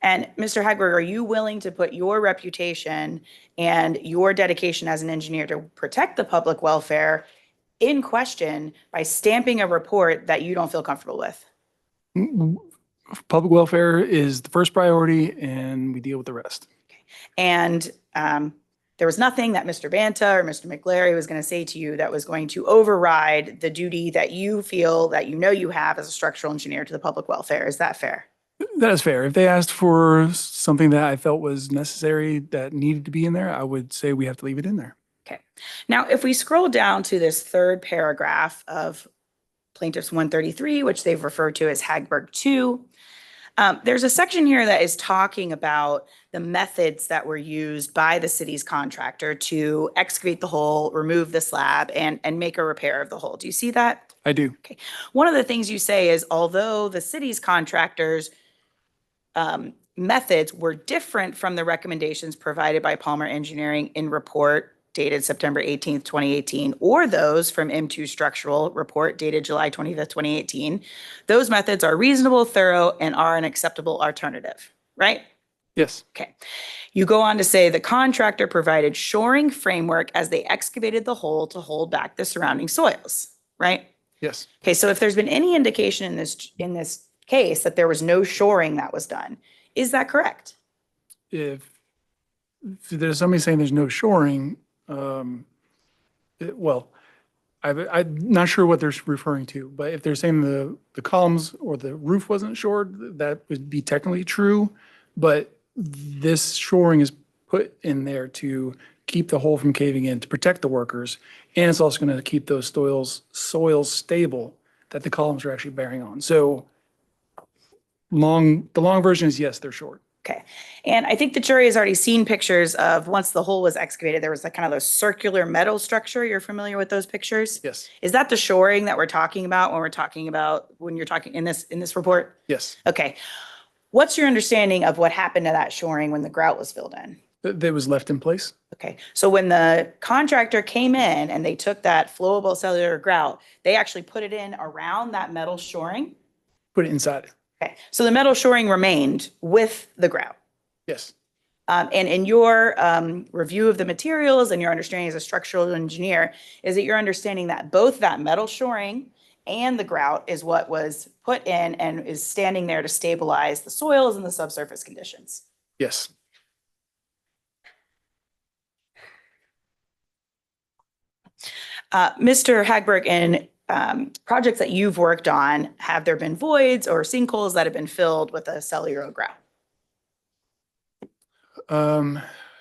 And Mr. Hagberg, are you willing to put your reputation and your dedication as an engineer to protect the public welfare in question by stamping a report that you don't feel comfortable with? Public welfare is the first priority, and we deal with the rest. And there was nothing that Mr. Banta or Mr. McLary was going to say to you that was going to override the duty that you feel that you know you have as a structural engineer to the public welfare. Is that fair? That is fair. If they asked for something that I felt was necessary that needed to be in there, I would say we have to leave it in there. Okay. Now, if we scroll down to this third paragraph of Plaintiff's 133, which they've referred to as Hagberg 2, there's a section here that is talking about the methods that were used by the city's contractor to excavate the hole, remove the slab, and make a repair of the hole. Do you see that? I do. Okay. One of the things you say is, although the city's contractors' methods were different from the recommendations provided by Palmer Engineering in report dated September 18th, 2018, or those from M2 Structural Report dated July 25th, 2018, those methods are reasonable, thorough, and are an acceptable alternative, right? Yes. Okay. You go on to say the contractor provided shoring framework as they excavated the hole to hold back the surrounding soils, right? Yes. Okay, so if there's been any indication in this case that there was no shoring that was done, is that correct? If there's somebody saying there's no shoring, well, I'm not sure what they're referring to, but if they're saying the columns or the roof wasn't shored, that would be technically true. But this shoring is put in there to keep the hole from caving in, to protect the workers. And it's also going to keep those soils stable that the columns are actually bearing on. So the long version is yes, they're short. Okay. And I think the jury has already seen pictures of once the hole was excavated, there was like kind of a circular metal structure. You're familiar with those pictures? Yes. Is that the shoring that we're talking about when you're talking in this report? Yes. Okay. What's your understanding of what happened to that shoring when the grout was filled in? That was left in place. Okay. So when the contractor came in and they took that flowable cellular grout, they actually put it in around that metal shoring? Put it inside. Okay. So the metal shoring remained with the grout. Yes. And in your review of the materials and your understanding as a structural engineer, is it your understanding that both that metal shoring and the grout is what was put in and is standing there to stabilize the soils and the subsurface conditions? Yes. Mr. Hagberg, in projects that you've worked on, have there been voids or sinkholes that have been filled with a cellular grout?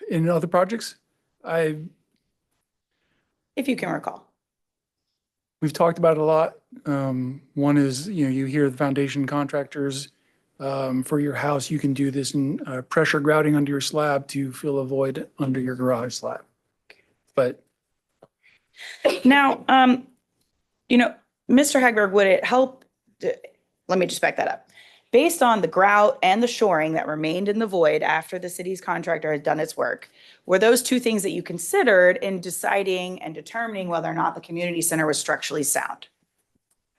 In other projects, If you can recall. we've talked about it a lot. One is, you hear the foundation contractors, for your house, you can do this in pressure grouting under your slab to fill a void under your garage slab. But Now, Mr. Hagberg, would it help? Let me just back that up. Based on the grout and the shoring that remained in the void after the city's contractor had done its work, were those two things that you considered in deciding and determining whether or not the community center was structurally sound?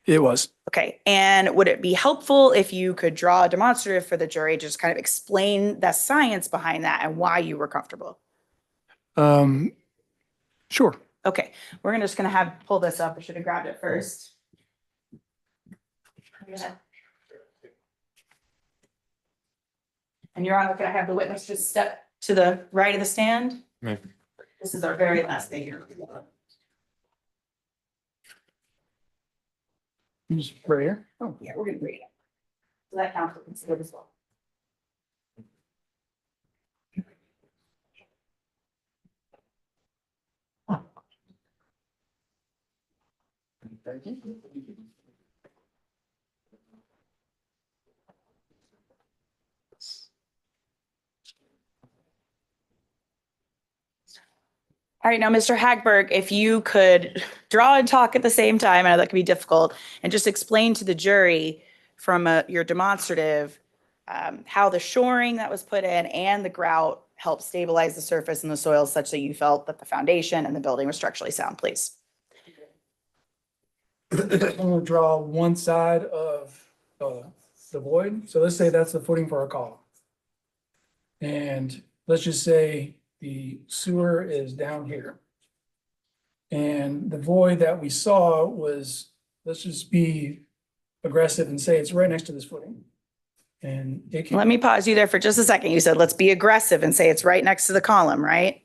it was. Okay, and would it be helpful if you could draw a demonstrative for the jury, just kind of explain the science behind that and why you were comfortable? Sure. Okay, we're just gonna pull this up. I should have grabbed it first. And Your Honor, can I have the witness just step to the right of the stand? This is our very last thing here. Just right here. Oh, yeah, we're gonna read it. So that counts for considered as well. Thank you. All right, now, Mr. Hagberg, if you could draw and talk at the same time, I know that can be difficult, and just explain to the jury from your demonstrative how the shoring that was put in and the grout helped stabilize the surface and the soils such that you felt that the foundation and the building was structurally sound, please. I'm going to draw one side of the void. So let's say that's the footing for our column. And let's just say the sewer is down here. And the void that we saw was, let's just be aggressive and say it's right next to this footing. And it can. Let me pause you there for just a second. You said, let's be aggressive and say it's right next to the column, right?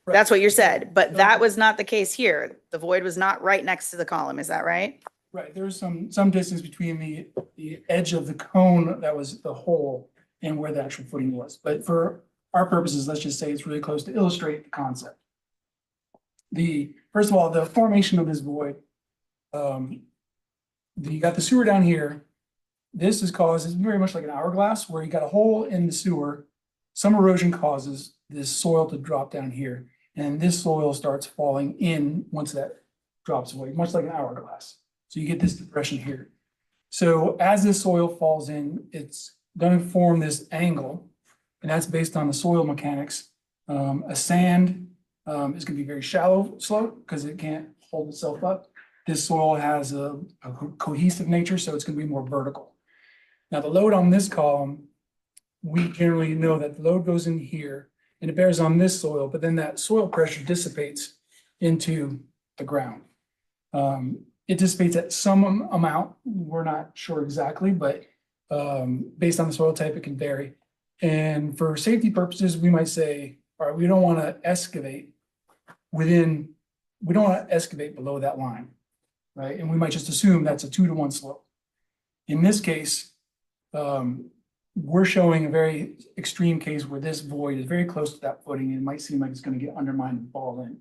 Right. That's what you said, but that was not the case here. The void was not right next to the column. Is that right? Right, there's some distance between the edge of the cone that was the hole and where the actual footing was. But for our purposes, let's just say it's really close to illustrate the concept. First of all, the formation of this void, you got the sewer down here. This is very much like an hourglass where you got a hole in the sewer. Some erosion causes this soil to drop down here. And this soil starts falling in once that drops away, much like an hourglass. So you get this depression here. So as this soil falls in, it's going to form this angle, and that's based on the soil mechanics. A sand is gonna be very shallow slope because it can't hold itself up. This soil has a cohesive nature, so it's gonna be more vertical. Now, the load on this column, we generally know that the load goes in here and it bears on this soil, but then that soil pressure dissipates into the ground. It dissipates at some amount, we're not sure exactly, but based on the soil type, it can vary. And for safety purposes, we might say, all right, we don't want to excavate below that line, right? And we might just assume that's a 2-to-1 slope. In this case, we're showing a very extreme case where this void is very close to that footing and it might seem like it's going to get undermined and fall in.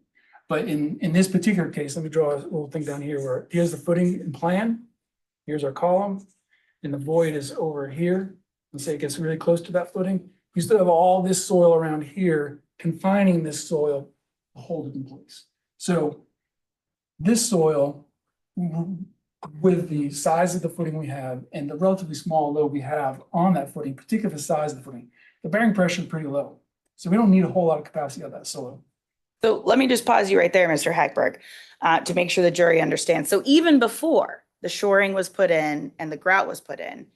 But in this particular case, let me draw a little thing down here where here's the footing and plan. Here's our column and the void is over here. Let's say it gets really close to that footing. You still have all this soil around here confining this soil to hold it in place. So this soil, with the size of the footing we have and the relatively small load we have on that footing, particularly the size of the footing, the bearing pressure is pretty low. So we don't need a whole lot of capacity of that soil. So let me just pause you right there, Mr. Hackberg, to make sure the jury understands. So even before the shoring was put in and the grout was put in,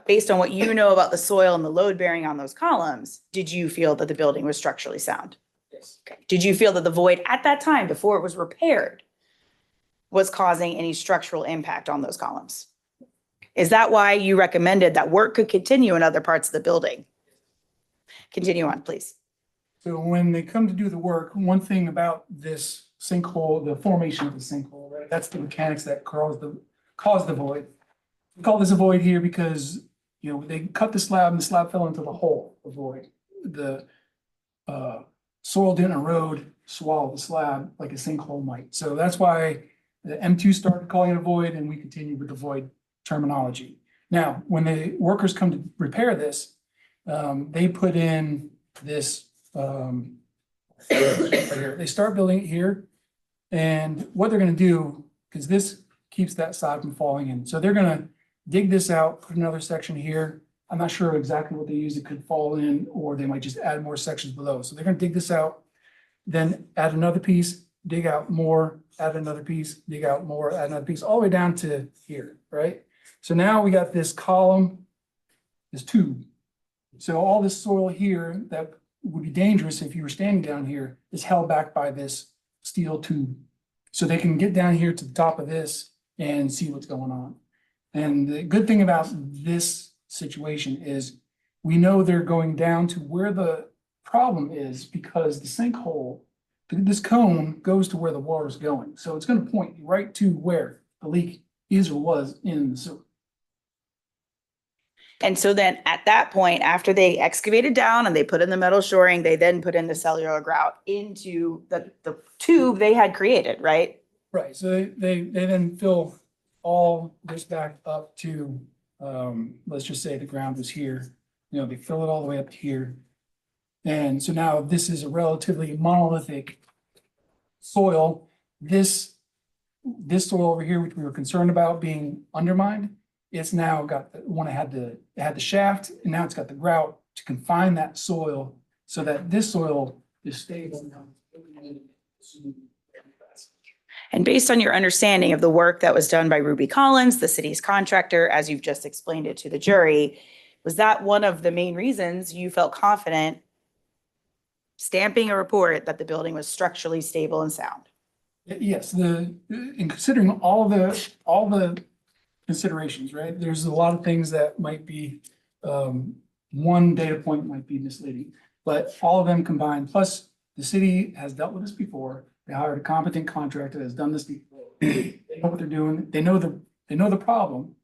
based on what you know about the soil and the load bearing on those columns, did you feel that the building was structurally sound? Yes. Okay. Did you feel that the void at that time, before it was repaired, was causing any structural impact on those columns? Is that why you recommended that work could continue in other parts of the building? Continue on, please. So when they come to do the work, one thing about this sinkhole, the formation of the sinkhole, right? That's the mechanics that cause the void. We call this a void here because, you know, they cut the slab and the slab fell into the hole, the void. The soil didn't erode, swallow the slab like a sinkhole might. So that's why the M2 started calling it a void and we continue with the void terminology. Now, when the workers come to repair this, they put in this right here. They start building it here. And what they're going to do, because this keeps that side from falling in. So they're going to dig this out, put another section here. I'm not sure exactly what they use. It could fall in, or they might just add more sections below. So they're going to dig this out, then add another piece, dig out more, add another piece, dig out more, add another piece, all the way down to here, right? So now we got this column, this tube. So all this soil here that would be dangerous if you were standing down here is held back by this steel tube. So they can get down here to the top of this and see what's going on. And the good thing about this situation is we know they're going down to where the problem is because the sinkhole, this cone goes to where the water's going. So it's going to point you right to where the leak is or was in the sewer. And so then at that point, after they excavated down and they put in the metal shoring, they then put in the cellular grout into the tube they had created, right? Right. So they then fill all this back up to, let's just say the ground was here. You know, they fill it all the way up to here. And so now this is a relatively monolithic soil. This soil over here, which we were concerned about being undermined, it's now got it had the shaft, and now it's got the grout to confine that soil so that this soil is stable now. And based on your understanding of the work that was done by Ruby Collins, the city's contractor, as you've just explained it to the jury, was that one of the main reasons you felt confident stamping a report that the building was structurally stable and sound? Yes, in considering all the considerations, right? There's a lot of things that might be, one data point might be misleading, but all of them combined, plus the city has dealt with this before. They hired a competent contractor that has done this before. They know what they're doing. They know the problem.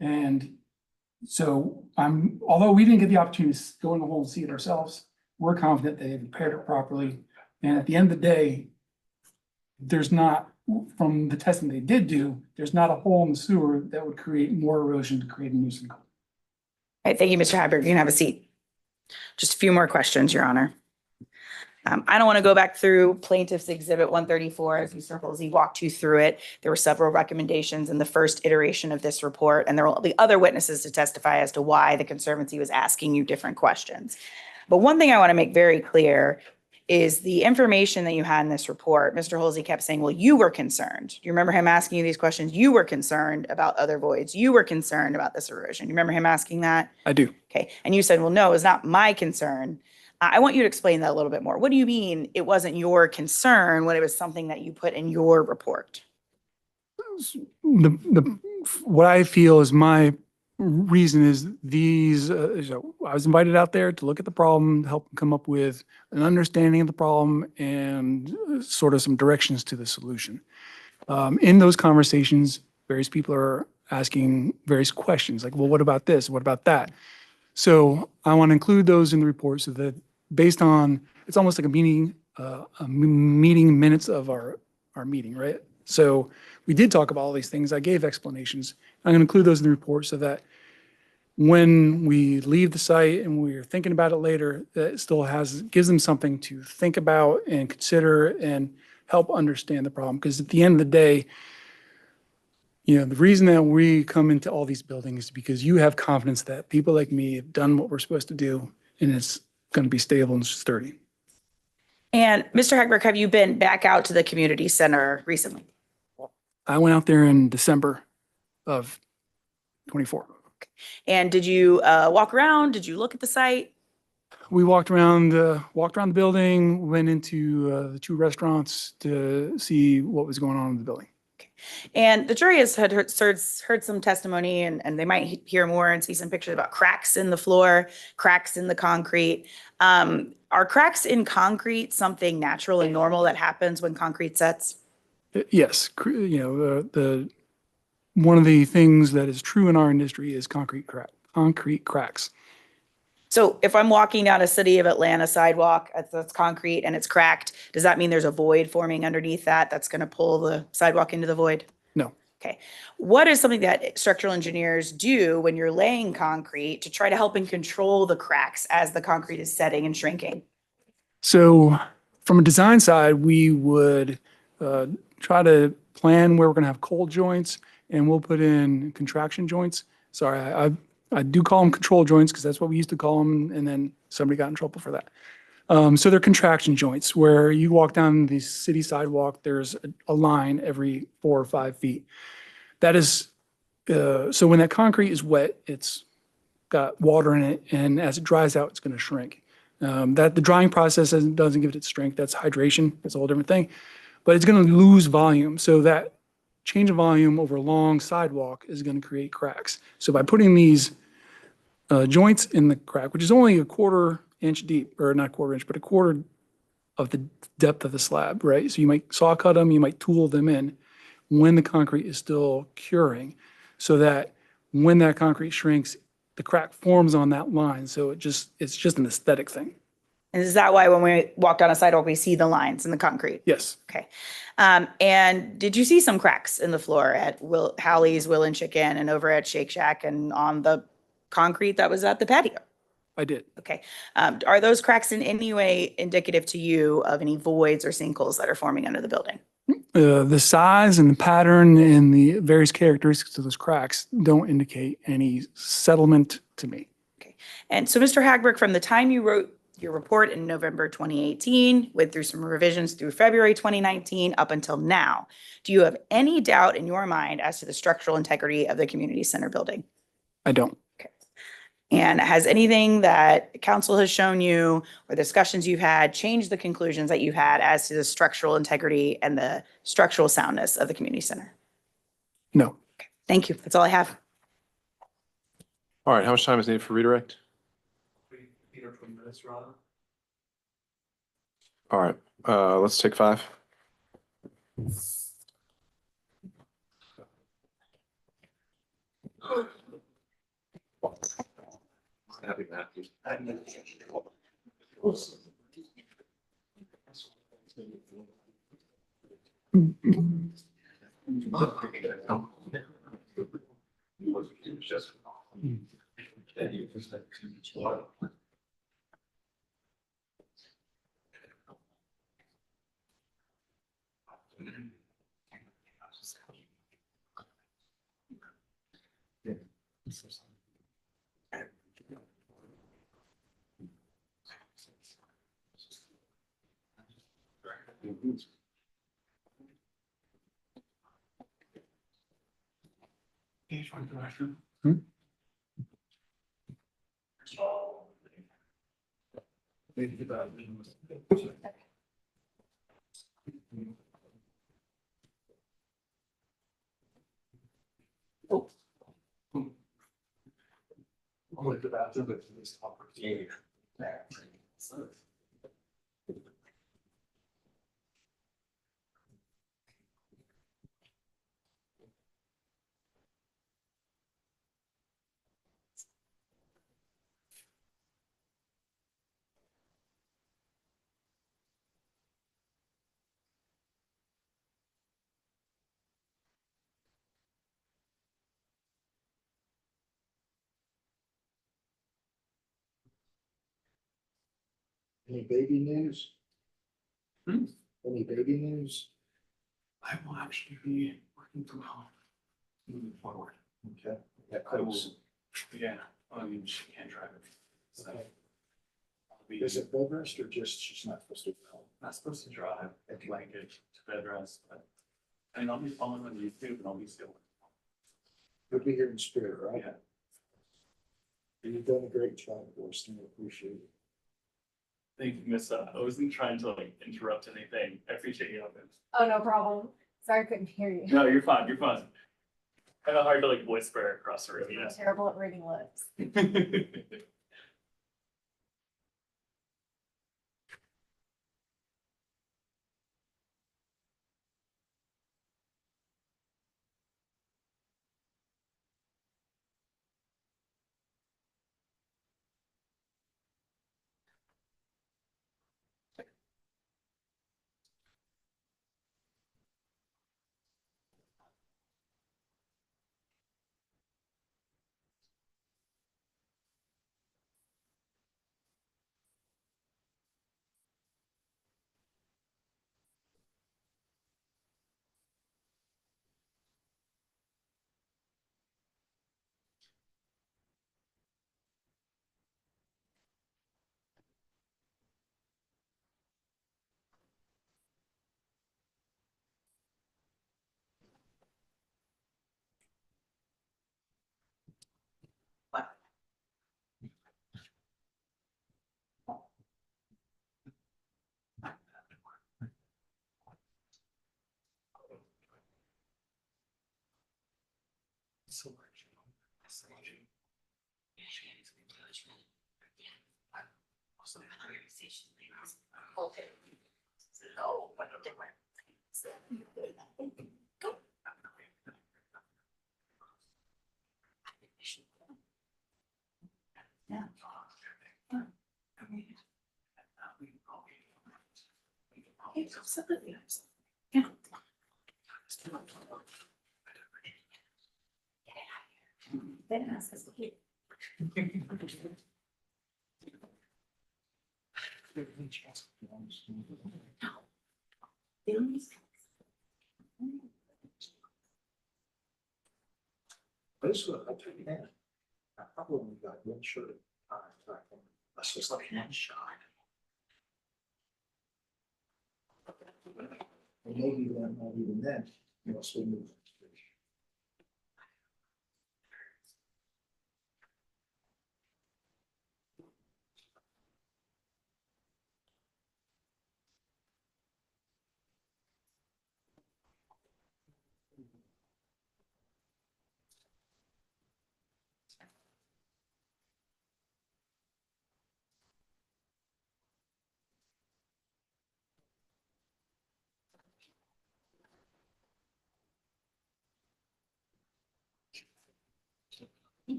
And so although we didn't get the opportunity to go in the hole and see it ourselves, we're confident they repaired it properly. And at the end of the day, there's not, from the testing they did do, there's not a hole in the sewer that would create more erosion to create a new sinkhole. All right, thank you, Mr. Haberg. You can have a seat. Just a few more questions, Your Honor. I don't want to go back through Plaintiff's Exhibit 134 as he walked you through it. There were several recommendations in the first iteration of this report, and there will be other witnesses to testify as to why the Conservancy was asking you different questions. But one thing I want to make very clear is the information that you had in this report. Mr. Halsey kept saying, well, you were concerned. Do you remember him asking you these questions? You were concerned about other voids. You were concerned about this erosion. You remember him asking that? I do. Okay. And you said, well, no, it's not my concern. I want you to explain that a little bit more. What do you mean it wasn't your concern when it was something that you put in your report? What I feel is my reason is these, I was invited out there to look at the problem, help them come up with an understanding of the problem and sort of some directions to the solution. In those conversations, various people are asking various questions like, well, what about this? What about that? So I want to include those in the report so that based on, it's almost like a meeting minutes of our meeting, right? So we did talk about all these things. I gave explanations. I'm going to include those in the report so that when we leave the site and we're thinking about it later, that it still gives them something to think about and consider and help understand the problem. Because at the end of the day, the reason that we come into all these buildings is because you have confidence that people like me have done what we're supposed to do and it's going to be stable and sturdy. And Mr. Hagberg, have you been back out to the community center recently? I went out there in December of 24. And did you walk around? Did you look at the site? We walked around the building, went into the 2 restaurants to see what was going on in the building. And the jury has heard some testimony and they might hear more and see some pictures about cracks in the floor, cracks in the concrete. Are cracks in concrete something natural and normal that happens when concrete sets? Yes, one of the things that is true in our industry is concrete cracks. So if I'm walking down a City of Atlanta sidewalk that's concrete and it's cracked, does that mean there's a void forming underneath that's going to pull the sidewalk into the void? No. Okay. What is something that structural engineers do when you're laying concrete to try to help and control the cracks as the concrete is setting and shrinking? So from a design side, we would try to plan where we're going to have cold joints and we'll put in contraction joints. Sorry, I do call them control joints because that's what we used to call them, and then somebody got in trouble for that. So they're contraction joints where you walk down the city sidewalk, there's a line every 4 or 5 feet. That is, so when that concrete is wet, it's got water in it, and as it dries out, it's going to shrink. The drying process doesn't give it its strength. That's hydration. That's a whole different thing. But it's going to lose volume. So that change of volume over a long sidewalk is going to create cracks. So by putting these joints in the crack, which is only a 1/4 inch deep, or not 1/4 inch, but a 1/4 of the depth of the slab, right? So you might saw cut them, you might tool them in when the concrete is still curing, so that when that concrete shrinks, the crack forms on that line. So it's just an aesthetic thing. And is that why when we walk down a sidewalk, we see the lines in the concrete? Yes. Okay. And did you see some cracks in the floor at Howley's Will and Chicken and over at Shake Shack and on the concrete that was at the patio? I did. Okay. Are those cracks in any way indicative to you of any voids or sinkholes that are forming under the building? The size and the pattern and the various characteristics of those cracks don't indicate any settlement to me. Okay. And so, Mr. Hagberg, from the time you wrote your report in November 2018, went through some revisions through February 2019 up until now, do you have any doubt in your mind as to the structural integrity of the community center building? I don't. Okay. And has anything that council has shown you or discussions you've had changed the conclusions that you've had as to the structural integrity and the structural soundness of the community center? No. Okay. Thank you. That's all I have. All right, how much time is needed for redirect? 20 minutes, Your Honor. All right, let's take 5. Happy Matthews. Any baby news? Any baby news? I will actually be working from home moving forward. Okay. Yeah, I will, close. yeah, I mean, she can't drive it. So. I'll be Is it bed rest or just she's not supposed to go? not supposed to drive, blanket to bed rest, but. I mean, I'll be following on YouTube and I'll be still. You'll be here in spirit, right? Yeah. You've done a great job, Borston. I appreciate it. Thank you, Miss. I wasn't trying to like interrupt anything. I appreciate you. Oh, no problem. Sorry, I couldn't hear you. No, you're fine. You're fine. Kind of hard to like whisper across the room, you I'm terrible at reading lips. know? So much. Okay. No, but different. Yeah. Absolutely. Yeah. They didn't ask us to keep. This one, I'll tell you that. I probably got one shirt. That's just like one shot. And maybe then, not even then, you know, so move.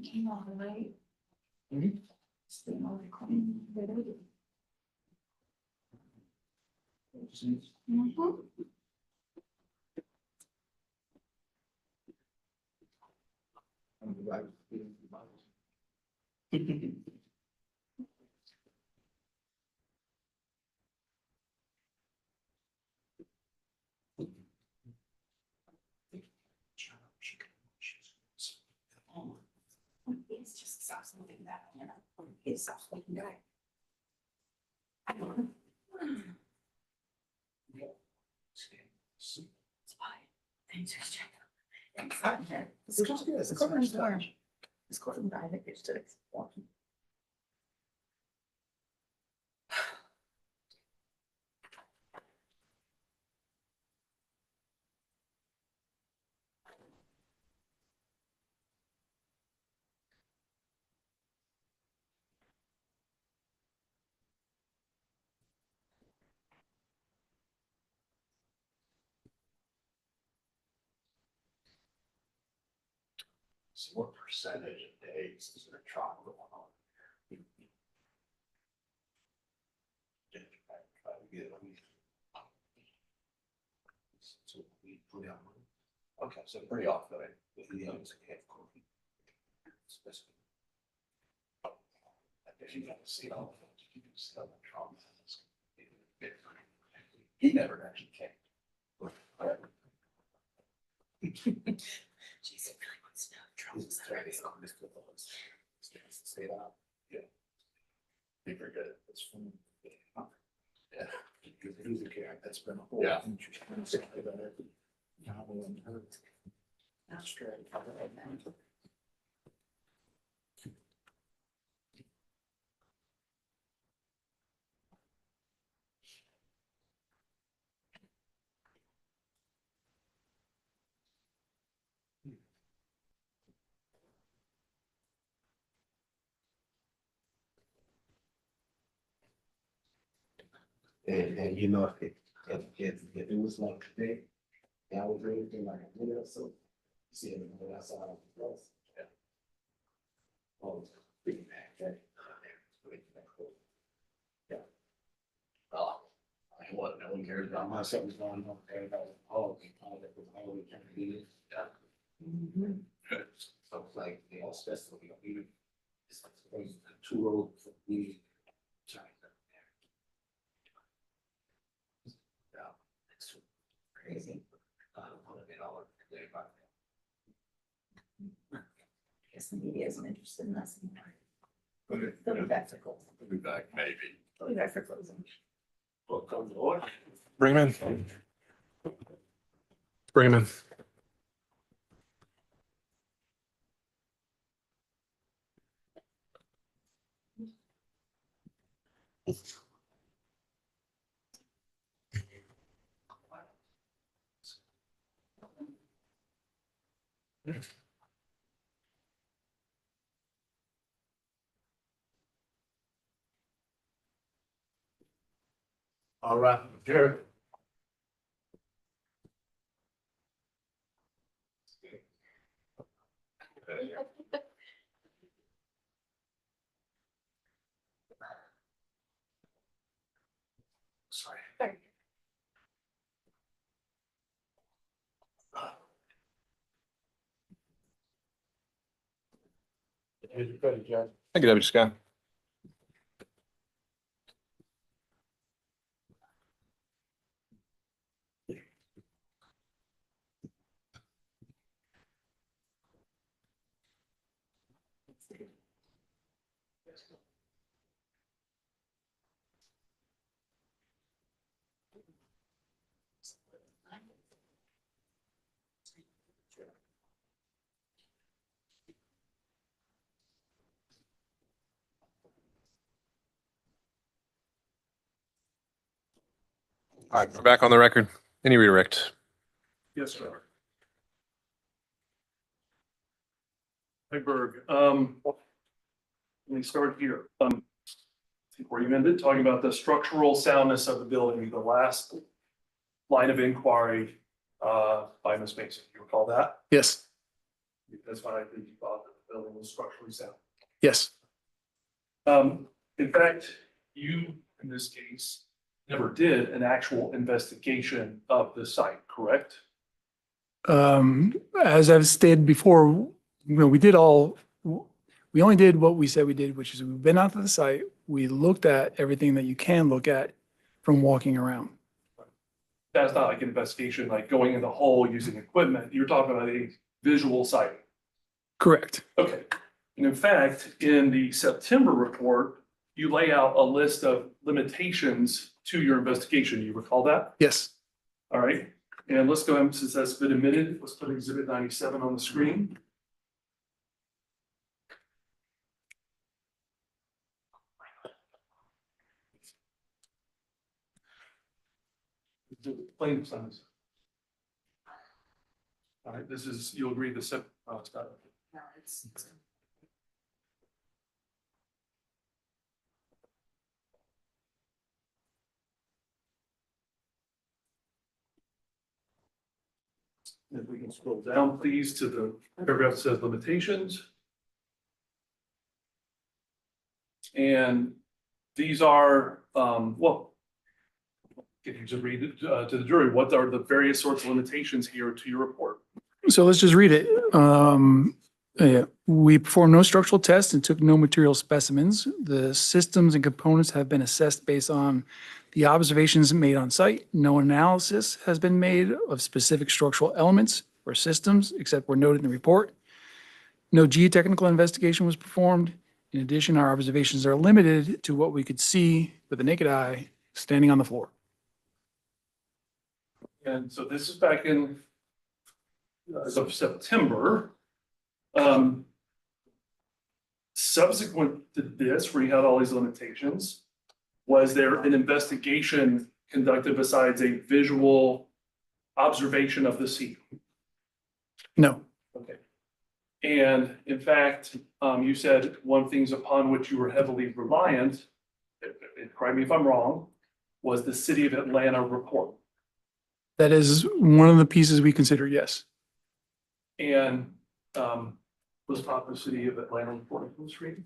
Came all the way. Mhm. Stay all the clean. It's just something that, you know, it's something that. I don't know. So what percentage of days is there trauma going on? So we put out. Okay, so pretty often, if the others have. If you got to see all of it, you can see all the trauma. He never actually came. Jeez, it really wants to know troubles. Stay out. Yeah. Be very good. It's fun. Yeah. He's a character that's been a whole. Yeah. And you know, if it was like today, I was really feeling like a minute or so. See it outside of the place. Yeah. Oh, big back there. Yeah. Well, I what, no one cares about my something's going on there. Oh, that was all we can do. Yeah. So it's like, they all special, even. It's like 2 road for me. China. Yeah. It's crazy. I guess the media isn't interested in us anymore. They'll be back for closing. We'll be back, maybe. They'll be back for closing. Bring him in. Bring him in. All right, Jared. Sorry. Here's your credit, Judge. Thank you, Deputy Scott. All right, we're back on the record. Any redirect? Yes, sir. Hey, Berg, let me start here. I think where you ended, talking about the structural soundness of the building, the last line of inquiry by Ms. Mason. You recall that? Yes, That's why I think you thought that the building was structurally sound. yes. In fact, you, in this case, never did an actual investigation of the site, correct? As I've stated before, we only did what we said we did, which is we've been out to the site. We looked at everything that you can look at from walking around. That's not like an investigation, like going in the hole using equipment. You're talking about a visual sighting. Correct. Okay. And in fact, in the September report, you lay out a list of limitations to your investigation. You recall that? Yes. All right. And let's go ahead, since that's been admitted, let's put exhibit 97 on the screen. Plaintiff's signs. All right, this is, you'll agree the set, oh, it's got it. No, it's. If we can scroll down, please, to the paragraph that says limitations. And these are, well, if you just read it to the jury, what are the various sorts of limitations here to your report? So let's just read it. Yeah. We performed no structural tests and took no material specimens. The systems and components have been assessed based on the observations made on site. No analysis has been made of specific structural elements or systems except were noted in the report. No geotechnical investigation was performed. In addition, our observations are limited to what we could see with the naked eye standing on the floor. And so this is back in as of September. Subsequent to this, where you had all these limitations, was there an investigation conducted besides a visual observation of the scene? No. Okay. And in fact, you said one things upon which you were heavily reliant, correct me if I'm wrong, was the City of Atlanta report. That is one of the pieces we consider, yes. And was taught the City of Atlanta report on the screen.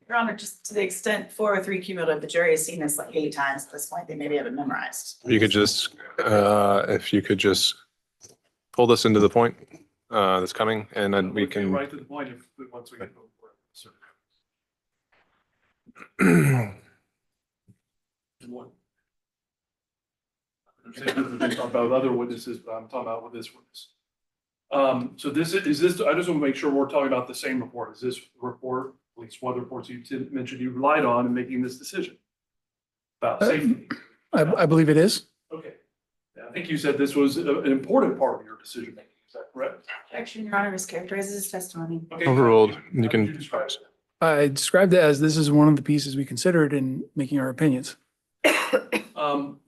Your Honor, just to the extent 403 cumulative, the jury has seen this like 8 times at this point. They maybe have it memorized. You could just, if you could just pull this into the point that's coming, and then we We'll get can. right to the point if once we get to the report. Sir. And what? I'm talking about other witnesses, but I'm talking about with this witness. So this is this, I just want to make sure we're talking about the same report. Is this report, at least one of the reports you mentioned you relied on in making this decision about safety? I believe it is. Okay. Yeah, I think you said this was an important part of your decision making. Is that correct? Actually, Your Honor, mischaracterizes his testimony. Okay. Overruled. You How can- would describe it? I described it as this is one of the pieces we considered in making our opinions.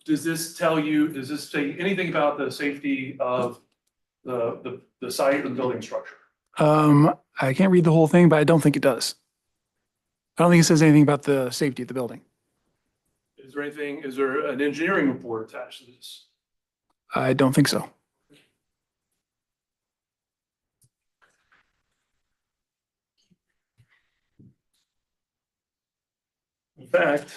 Does this tell you, does this say anything about the safety of the site or the building structure? I can't read the whole thing, but I don't think it does. I don't think it says anything about the safety of the building. Is there anything, is there an engineering report attached to this? I don't think so. In fact,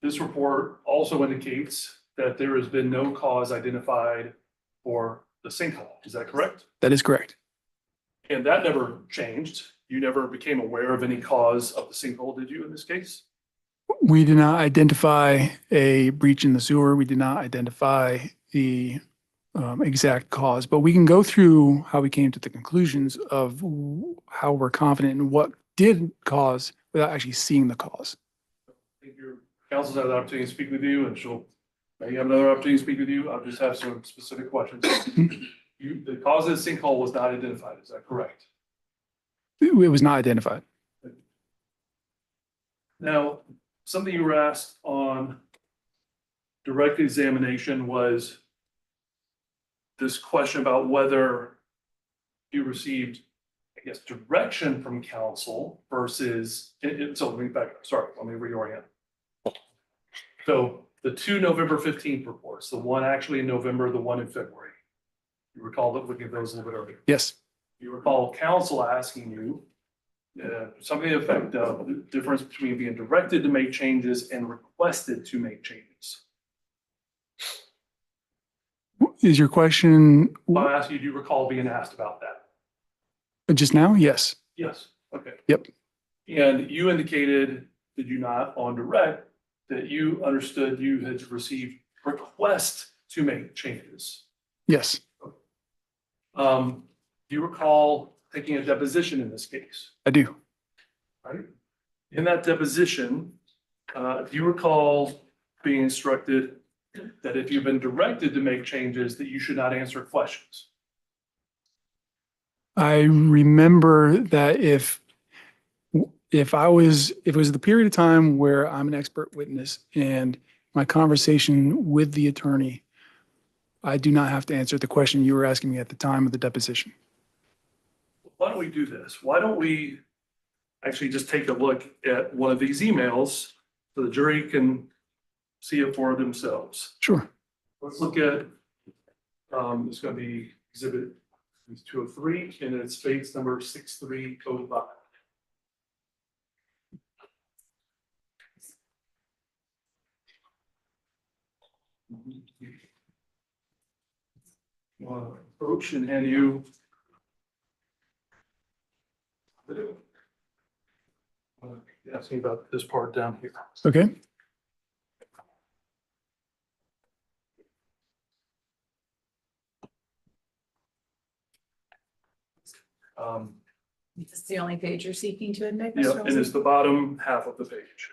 this report also indicates that there has been no cause identified for the sinkhole. Is that correct? That is correct. And that never changed. You never became aware of any cause of the sinkhole, did you, in this case? We did not identify a breach in the sewer. We did not identify the exact cause, but we can go through how we came to the conclusions of how we're confident in what did cause without actually seeing the cause. I think your counsel's had the opportunity to speak with you, and she'll maybe have another opportunity to speak with you. I'll just have some specific questions. The cause of the sinkhole was not identified, is that correct? It was not identified. Now, something you were asked on direct examination was this question about whether you received, I guess, direction from counsel versus, so let me reorient. So the 2 November 15th reports, the one actually in November, the one in February. You recall that looking at those a little bit earlier. Yes. You recall counsel asking you something to the effect of the difference between being directed to make changes and requested to make changes. Is your question I'll ask you, do you recall being asked about that? just now? Yes. Yes. Okay. Yep. And you indicated, did you not, on direct, that you understood you had received requests to make changes. Yes, Do you recall taking a deposition in this case? I do. Right? In that deposition, do you recall being instructed that if you've been directed to make changes, that you should not answer questions? I remember that if it was the period of time where I'm an expert witness and my conversation with the attorney, I do not have to answer the question you were asking me at the time of the deposition. Why don't we do this? Why don't we actually just take a look at one of these emails so the jury can see it for themselves? Sure. Let's look at, it's going to be exhibit 203 and it's face number 6305. Approach and hand you. Ask me about this part down here. Okay. Is this the only page you're seeking to admit, Yeah, Mr. and Olson? it's the bottom half of the page.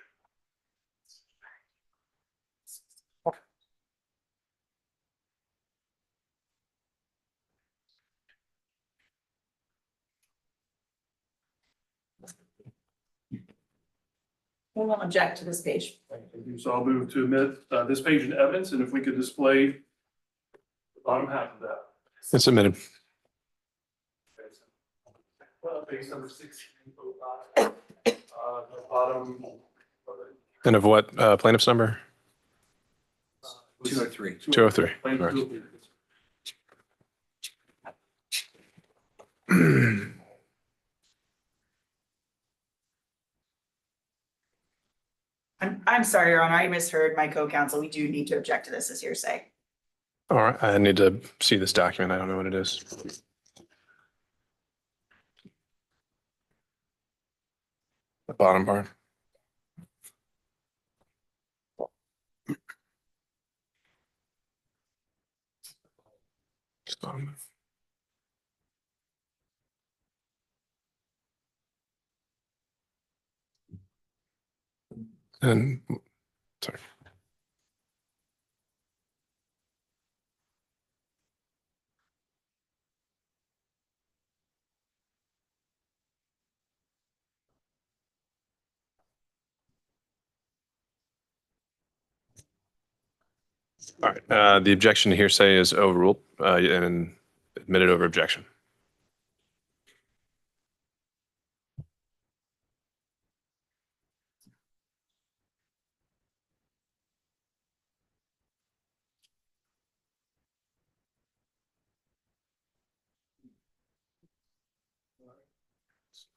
We won't object to this page. So I'll move to admit this page in evidence, and if we could display the bottom half of that. It's submitted. Page number 1605. The bottom. And of what plaintiff's number? 203. 203. Plaintiff Correct. 203. I'm sorry, Your Honor, I misheard my co-counsel. We do need to object to this as hearsay. All right, I need to see this document. I don't know what it is. The bottom part. And, sorry. All right, the objection to hearsay is overruled and admitted over objection.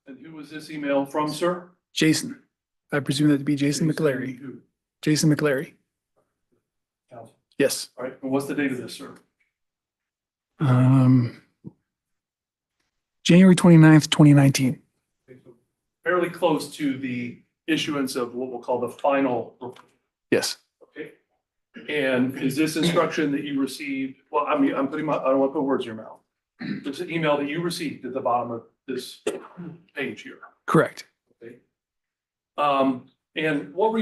And who was this email from, sir? Jason. I presume that to be Jason McClary. Who? Jason McClary. Counsel. Yes. All right, and what's the date of this, sir? January 29th, 2019. Fairly close to the issuance of what we'll call the final report. Yes. Okay. And is this instruction that you received, well, I mean, I don't want to put words in your mouth. It's an email that you received at the bottom of this page here. Correct. Okay. And what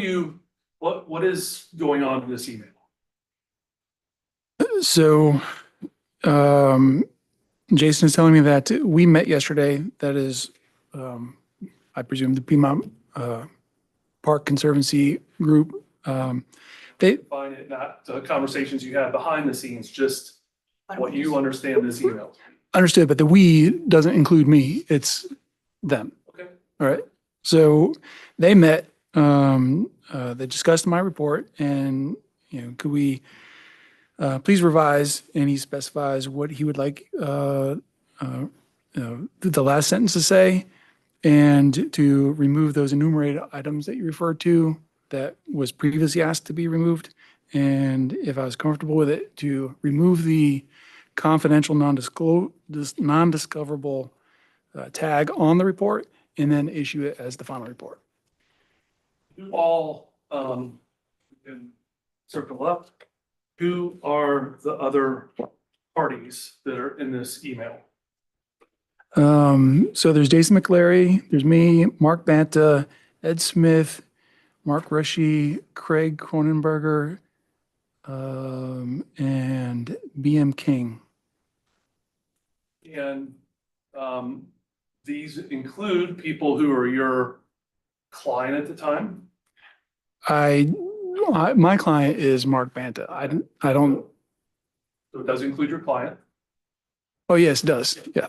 is going on in this email? So, Jason is telling me that we met yesterday. That is, I presume the Piedmont Park Conservancy group. They Find it not the conversations you had behind the scenes, just what you understand this email. understood, but the we doesn't include me. It's them. Okay. All right. So they met. They discussed my report, and could we please revise? And he specifies what he would like the last sentence to say, and to remove those enumerated items that you referred to that was previously asked to be removed. And if I was comfortable with it, to remove the confidential, non-discoverable tag on the report, and then issue it as the final report. You all can circle up. Who are the other parties that are in this email? So there's Jason McClary, there's me, Mark Banta, Ed Smith, Mark Rushy, Craig Cronenberger, and BM King. And these include people who are your client at the time? My client is Mark Banta. I don't, So it does include your client. oh, yes, it does. Yeah.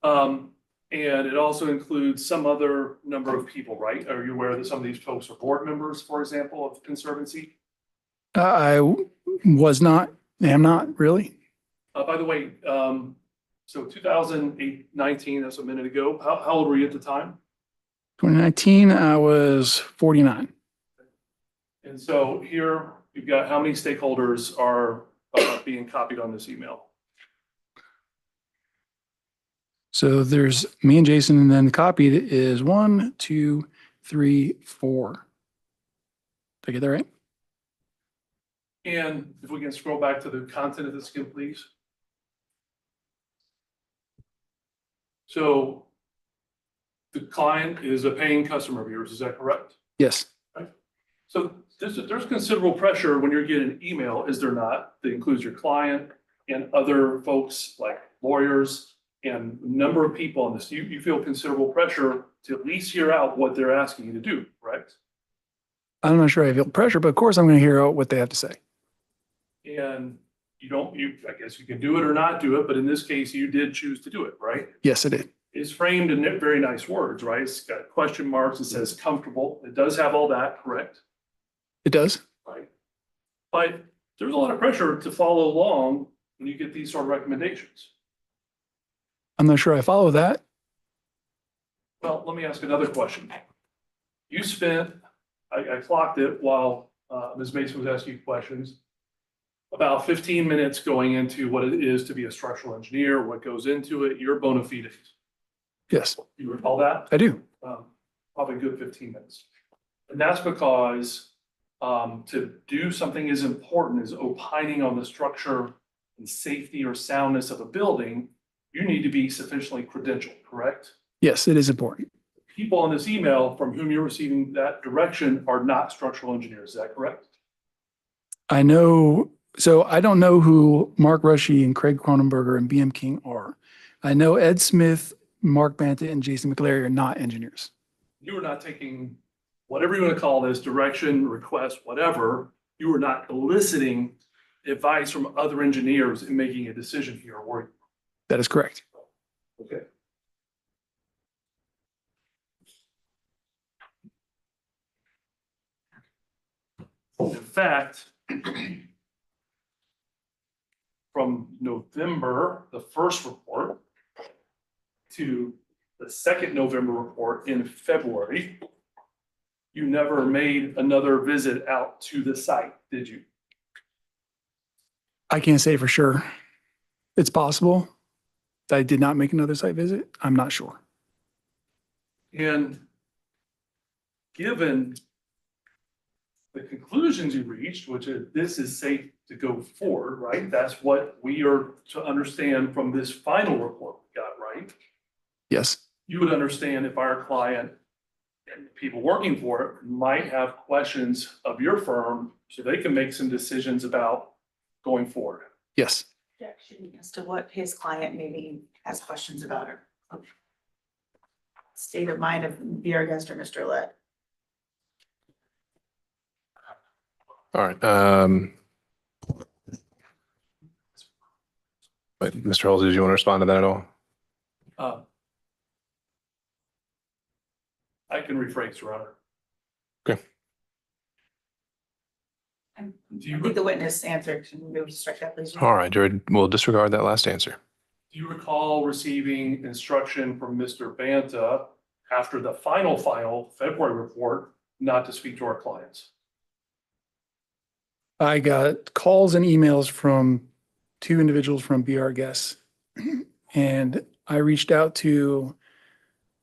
And it also includes some other number of people, right? Are you aware that some of these folks are board members, for example, of the Conservancy? I was not, am not really. By the way, so 2019, that's a minute ago. How old were you at the time? 2019, I was 49. And so here you've got how many stakeholders are being copied on this email? So there's me and Jason, and then copied is 1, 2, 3, 4. Did I get that right? And if we can scroll back to the content of this again, please. So the client is a paying customer of yours, is that correct? Yes. So there's considerable pressure when you're getting an email, is there not? That includes your client and other folks like lawyers and a number of people on this. You feel considerable pressure to at least hear out what they're asking you to do, right? I'm not sure I feel pressure, but of course I'm going to hear out what they have to say. And I guess you can do it or not do it, but in this case, you did choose to do it, right? Yes, I did. It's framed in very nice words, right? It's got question marks, it says comfortable. It does have all that, correct? It does. Right. But there's a lot of pressure to follow along when you get these sort of recommendations. I'm not sure I follow that. Well, let me ask another question. You spent, I clocked it while Ms. Mason was asking you questions, about 15 minutes going into what it is to be a structural engineer, what goes into it, your bona fides. Yes, You recall that? I do. Probably a good 15 minutes. And that's because to do something as important as opining on the structure and safety or soundness of a building, you need to be sufficiently credentialed, correct? Yes, it is important. People on this email from whom you're receiving that direction are not structural engineers, is that correct? I know, so I don't know who Mark Rushy and Craig Cronenberger and BM King are. I know Ed Smith, Mark Banta, and Jason McClary are not engineers. You are not taking whatever you want to call this, direction, request, whatever. You are not eliciting advice from other engineers in making a decision here, were you? That is correct. Okay. In fact, from November, the first report, to the second November report in February, you never made another visit out to the site, did you? I can't say for sure. It's possible that I did not make another site visit. I'm not sure. And given the conclusions you reached, which is this is safe to go forward, right? That's what we are to understand from this final report we got, right? Yes. You would understand if our client and people working for it might have questions of your firm so they can make some decisions about going forward. Yes. Objection as to what his client maybe has questions about her. State of mind of Biergest or Mr. Lett. All right. But Mr. Holmes, did you want to respond to that at all? I can rephrase, Your Honor. Okay. I need the witness answer. Can you maybe strike that, please? All right, Jared, we'll disregard that last answer. Do you recall receiving instruction from Mr. Banta after the final February report not to speak to our clients? I got calls and emails from 2 individuals from BR Guests. And I reached out to,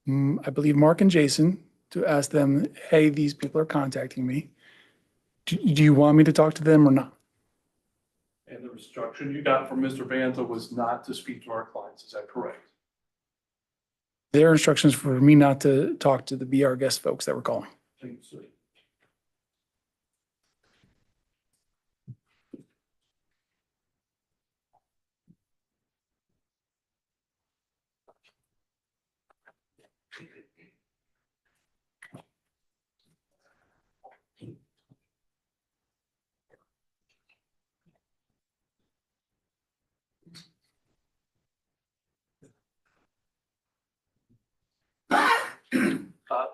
I believe, Mark and Jason to ask them, hey, these people are contacting me. Do you want me to talk to them or not? And the instruction you got from Mr. Banta was not to speak to our clients, is that correct? Their instructions for me not to talk to the BR guest folks that were calling. Thank you.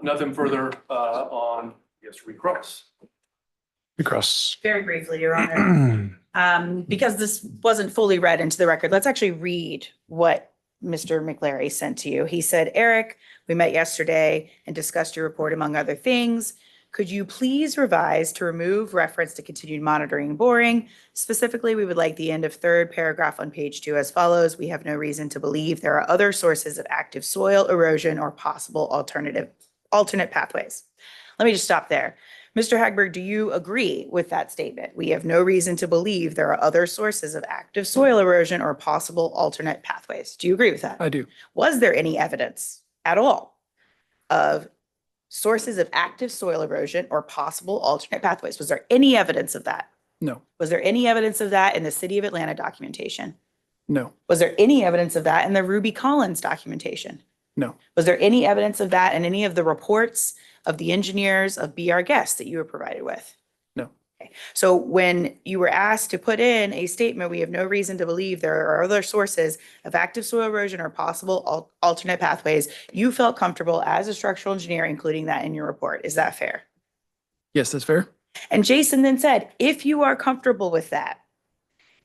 Nothing further on, yes, recross. Across. Very briefly, Your Honor. Because this wasn't fully read into the record, let's actually read what Mr. McLary sent to you. He said, Eric, we met yesterday and discussed your report among other things. Could you please revise to remove reference to continued monitoring and boring? Specifically, we would like the end of third paragraph on page 2 as follows. We have no reason to believe there are other sources of active soil erosion or possible alternate pathways. Let me just stop there. Mr. Hagberg, do you agree with that statement? We have no reason to believe there are other sources of active soil erosion or possible alternate pathways. Do you agree with that? I do. Was there any evidence at all of sources of active soil erosion or possible alternate pathways? Was there any evidence of that? No. Was there any evidence of that in the City of Atlanta documentation? No. Was there any evidence of that in the Ruby Collins documentation? No. Was there any evidence of that in any of the reports of the engineers of BR Guests that you were provided with? No. Okay. So when you were asked to put in a statement, we have no reason to believe there are other sources of active soil erosion or possible alternate pathways, you felt comfortable as a structural engineer including that in your report. Is that fair? Yes, that's fair. And Jason then said, if you are comfortable with that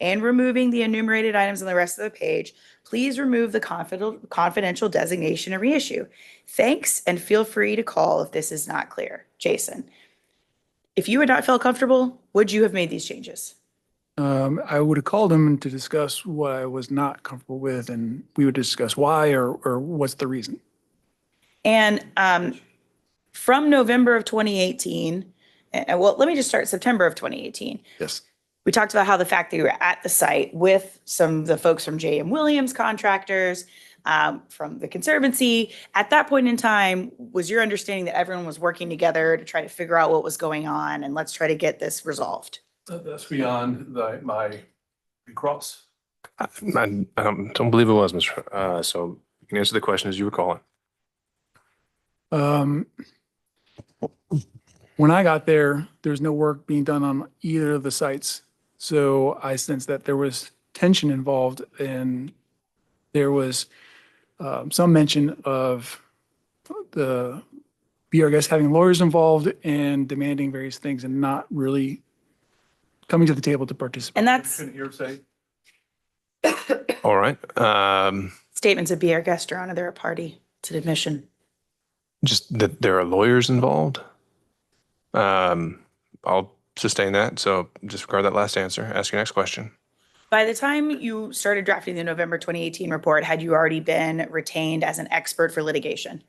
and removing the enumerated items on the rest of the page, please remove the confidential designation and reissue. Thanks, and feel free to call if this is not clear. Jason, if you had not felt comfortable, would you have made these changes? I would have called him to discuss what I was not comfortable with, and we would discuss why or what's the reason. And from November of 2018, well, let me just start September of 2018. Yes. We talked about how the fact that you were at the site with some of the folks from J.M. Williams contractors, from the Conservancy. At that point in time, was your understanding that everyone was working together to try to figure out what was going on and let's try to get this resolved? That's beyond my recross. I don't believe it was, Mr. So you can answer the question as you recall it. When I got there, there's no work being done on either of the sites. So I sensed that there was tension involved, and there was some mention of the BR guests having lawyers involved and demanding various things and not really coming to the table to participate. And that's Couldn't hear say. All right. statements of BR guest, Your Honor, they're a party to the admission. Just that there are lawyers involved. I'll sustain that. So disregard that last answer. Ask your next question. By the time you started drafting the November 2018 report, had you already been retained as an expert for litigation?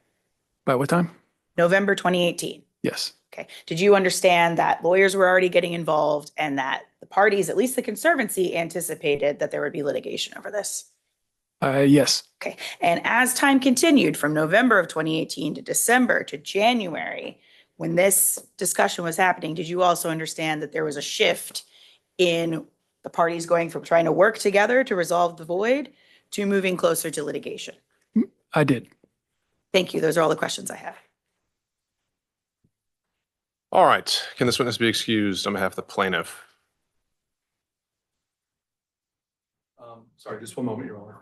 By what time? November 2018. Yes. Okay. Did you understand that lawyers were already getting involved and that the parties, at least the Conservancy, anticipated that there would be litigation over this? Yes. Okay. And as time continued from November of 2018 to December to January, when this discussion was happening, did you also understand that there was a shift in the parties going from trying to work together to resolve the void to moving closer to litigation? I did. Thank you. Those are all the questions I have. All right. Can this witness be excused on behalf of the plaintiff? Sorry, just one moment, Your Honor.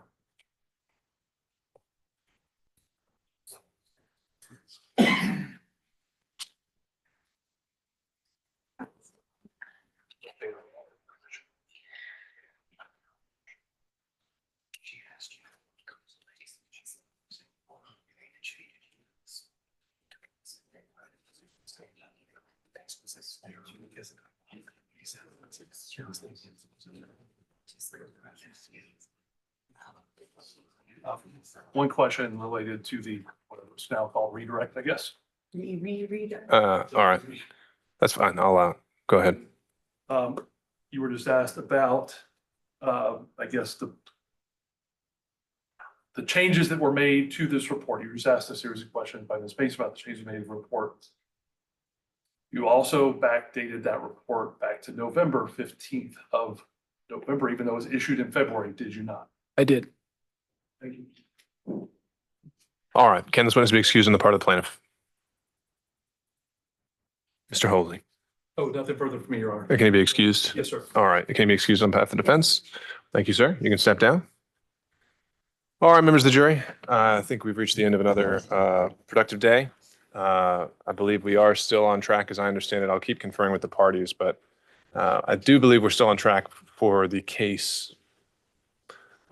One question related to the, what's now called redirect, I guess. Read. All right. That's fine. I'll go Go ahead. You were just asked about, I guess, the changes that were made to this report. You were just asked a series of questions by Ms. Bates about the changes made to the report. You also backdated that report back to November 15th of November, even though it was issued in February, did you not? I did. Thank you. All right. Can this witness be excused on the part of the plaintiff? Mr. Holy. Oh, nothing further from me, Your Honor. Can he be excused? Yes, sir. All right. Can he be excused on behalf of the defense? Thank you, sir. You can step down. All right, members of the jury. I think we've reached the end of another productive day. I believe we are still on track, as I understand it. I'll keep conferring with the parties, but I do believe we're still on track for the case,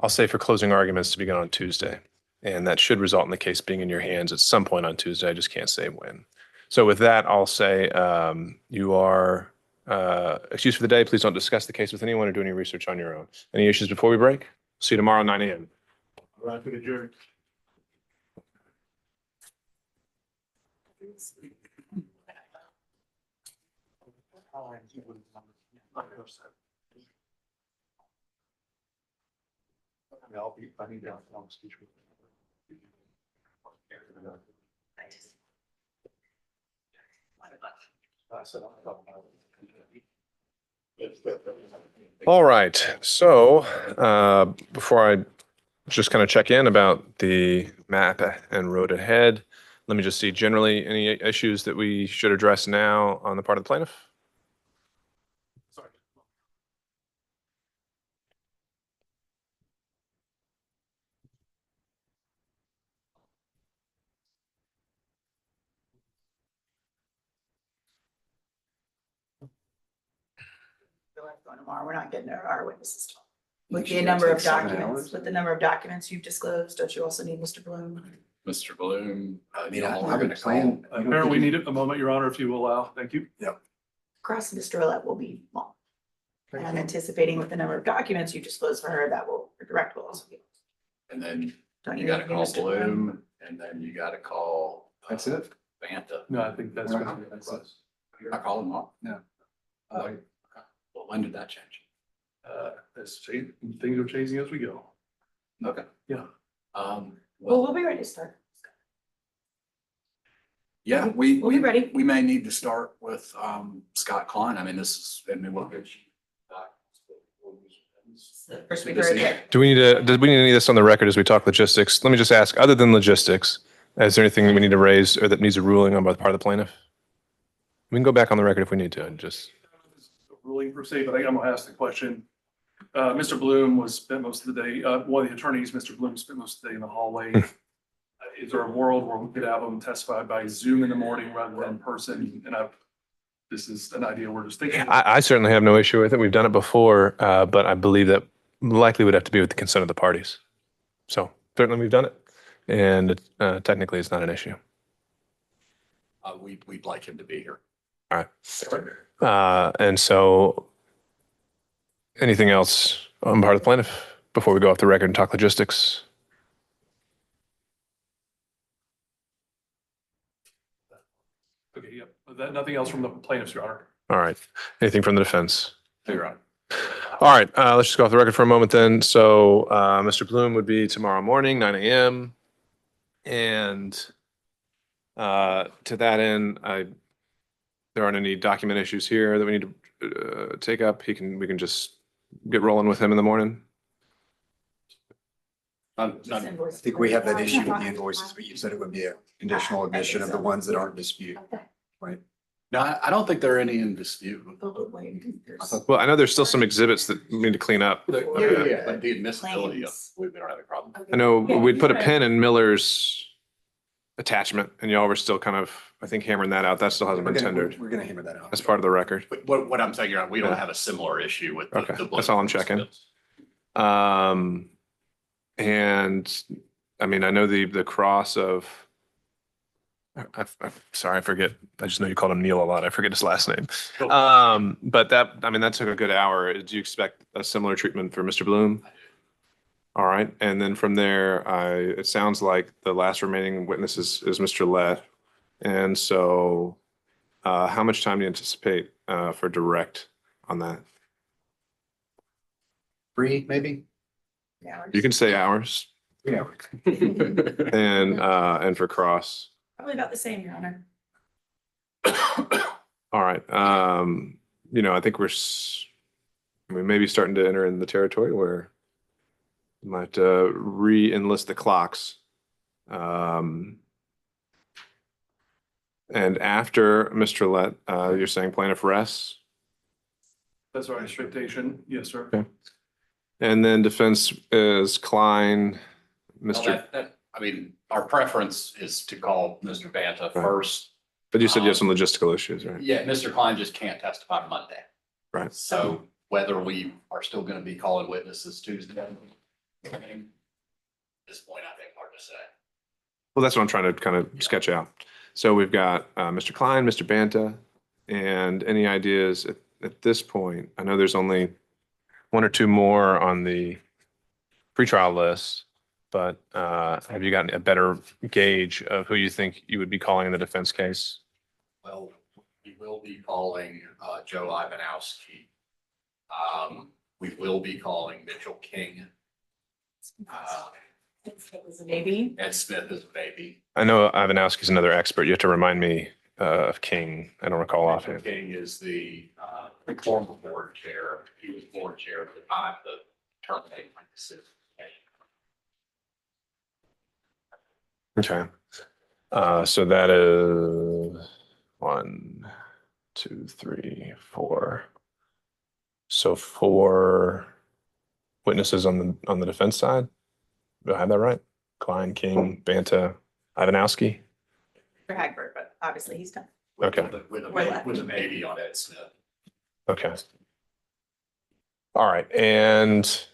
I'll say for closing arguments to begin on Tuesday. And that should result in the case being in your hands at some point on Tuesday. I just can't say when. So with that, I'll say you are excused for the day. Please don't discuss the case with anyone or do any research on your own. Any issues before we break? See you tomorrow at 9 a.m. Right to the jury. All right. So before I just kind of check in about the map and road ahead, let me just see generally any issues that we should address now on the part of the plaintiff. Going tomorrow, we're not getting our witnesses. Till with the number of documents, with the number of documents you've disclosed, don't you also need Mr. Bloom? Mr. Bloom, I mean, y'all I are would gonna plan. call. Apparently, we need a moment, Your Honor, if you will allow. Thank you. Cross Mr. Roulette will be long. And I'm anticipating with the number of documents you disclosed for her, that will, her direct will also be. And then Don't you need gotta anything, call Mr. Bloom? Bloom, and then you gotta call. That's it? Banta. No, I think that's gonna be the request. I called him up. No. Well, when did that change? Things are changing as we go. Okay. Yeah. Well, Well, we'll be ready to start. yeah, We'll be ready. we may need to start with, Scott Klein. I mean, this is, I mean, what. First we heard it. Do we need any of this on the record as we talk logistics? Let me just ask, other than logistics, is there anything that we need to raise or that needs a ruling on by the part of the plaintiff? We can go back on the record if we need to, just. Ruling per se, but I'm gonna ask the question. Mr. Bloom spent most of the day, one of the attorneys, Mr. Bloom spent most of the day in the hallway. Is there a world where we could have them testify by Zoom in the morning rather than in person? And this is an idea we're just thinking. I certainly have no issue with it. We've done it before, but I believe that likely would have to be with the consent of the parties. So certainly we've done it, and technically it's not an issue. We'd like him to be here. All right. And so anything else on part of the plaintiff before we go off the record and talk logistics? Okay, yeah, nothing else from the plaintiffs, Your Honor. All right. Anything from the defense? Your Honor. All right. Let's just go off the record for a moment then. So Mr. Bloom would be tomorrow morning, 9 a.m. And to that end, there aren't any document issues here that we need to take up. We can just get rolling with him in the morning. I think we have that issue with the invoices, but you said it would be a conditional admission of the ones that aren't in dispute, right? No, I don't think there are any in dispute. Well, I know there's still some exhibits that we need to clean up. But the admissibility of, we don't have a problem. I know we'd put a pin in Miller's attachment and y'all were still kind of, I think, hammering that out. That still hasn't been tendered. We're gonna hammer that out. That's part of the record. But what I'm saying, Your Honor, we don't have a similar issue with. Okay, the that's all I'm checking. And I mean, I know the cross of, I'm sorry, I forget. I just know you called him Neil a lot. I forget his last name. But that, I mean, that took a good hour. Do you expect a similar treatment for Mr. Bloom? All right. And then from there, it sounds like the last remaining witness is Mr. Lett. And so How much time do you anticipate for direct on that? 3, maybe? You can say hours. Yeah. And for cross. Probably about the same, Your Honor. All right. I think we may be starting to enter in the territory where we might re-enlist the clocks. And after Mr. Let, you're saying plaintiff rests? That's our expectation. Yes, sir. Okay. And then defense is Klein, Well, Mr. I mean, our preference is to call Mr. Banta first. But you said you have some logistical issues, right? Yeah, Mr. Klein just can't testify Monday. Right. So whether we are still going to be calling witnesses Tuesday, at this point, I think hard to say. Well, that's what I'm trying to kind of sketch out. So we've got Mr. Klein, Mr. Banta, and any ideas at this point? I know there's only one or two more on the pretrial list, but have you gotten a better gauge of who you think you would be calling in the defense case? Well, we will be calling Joe Ivanowski. We will be calling Mitchell King. Maybe. Ed Smith is a baby. I know Ivanowski's another expert. You have to remind me of King. I don't recall offhand. King is the former board chair. He was board chair at the time the terminating decision. Okay. So that is 1, 2, 3, 4. So 4 witnesses on the defense side. Do I have that right? Klein, King, Banta, Ivanowski. For Hagberg, but obviously he's done. Okay. With left. a baby on Ed Smith. Okay. All right. And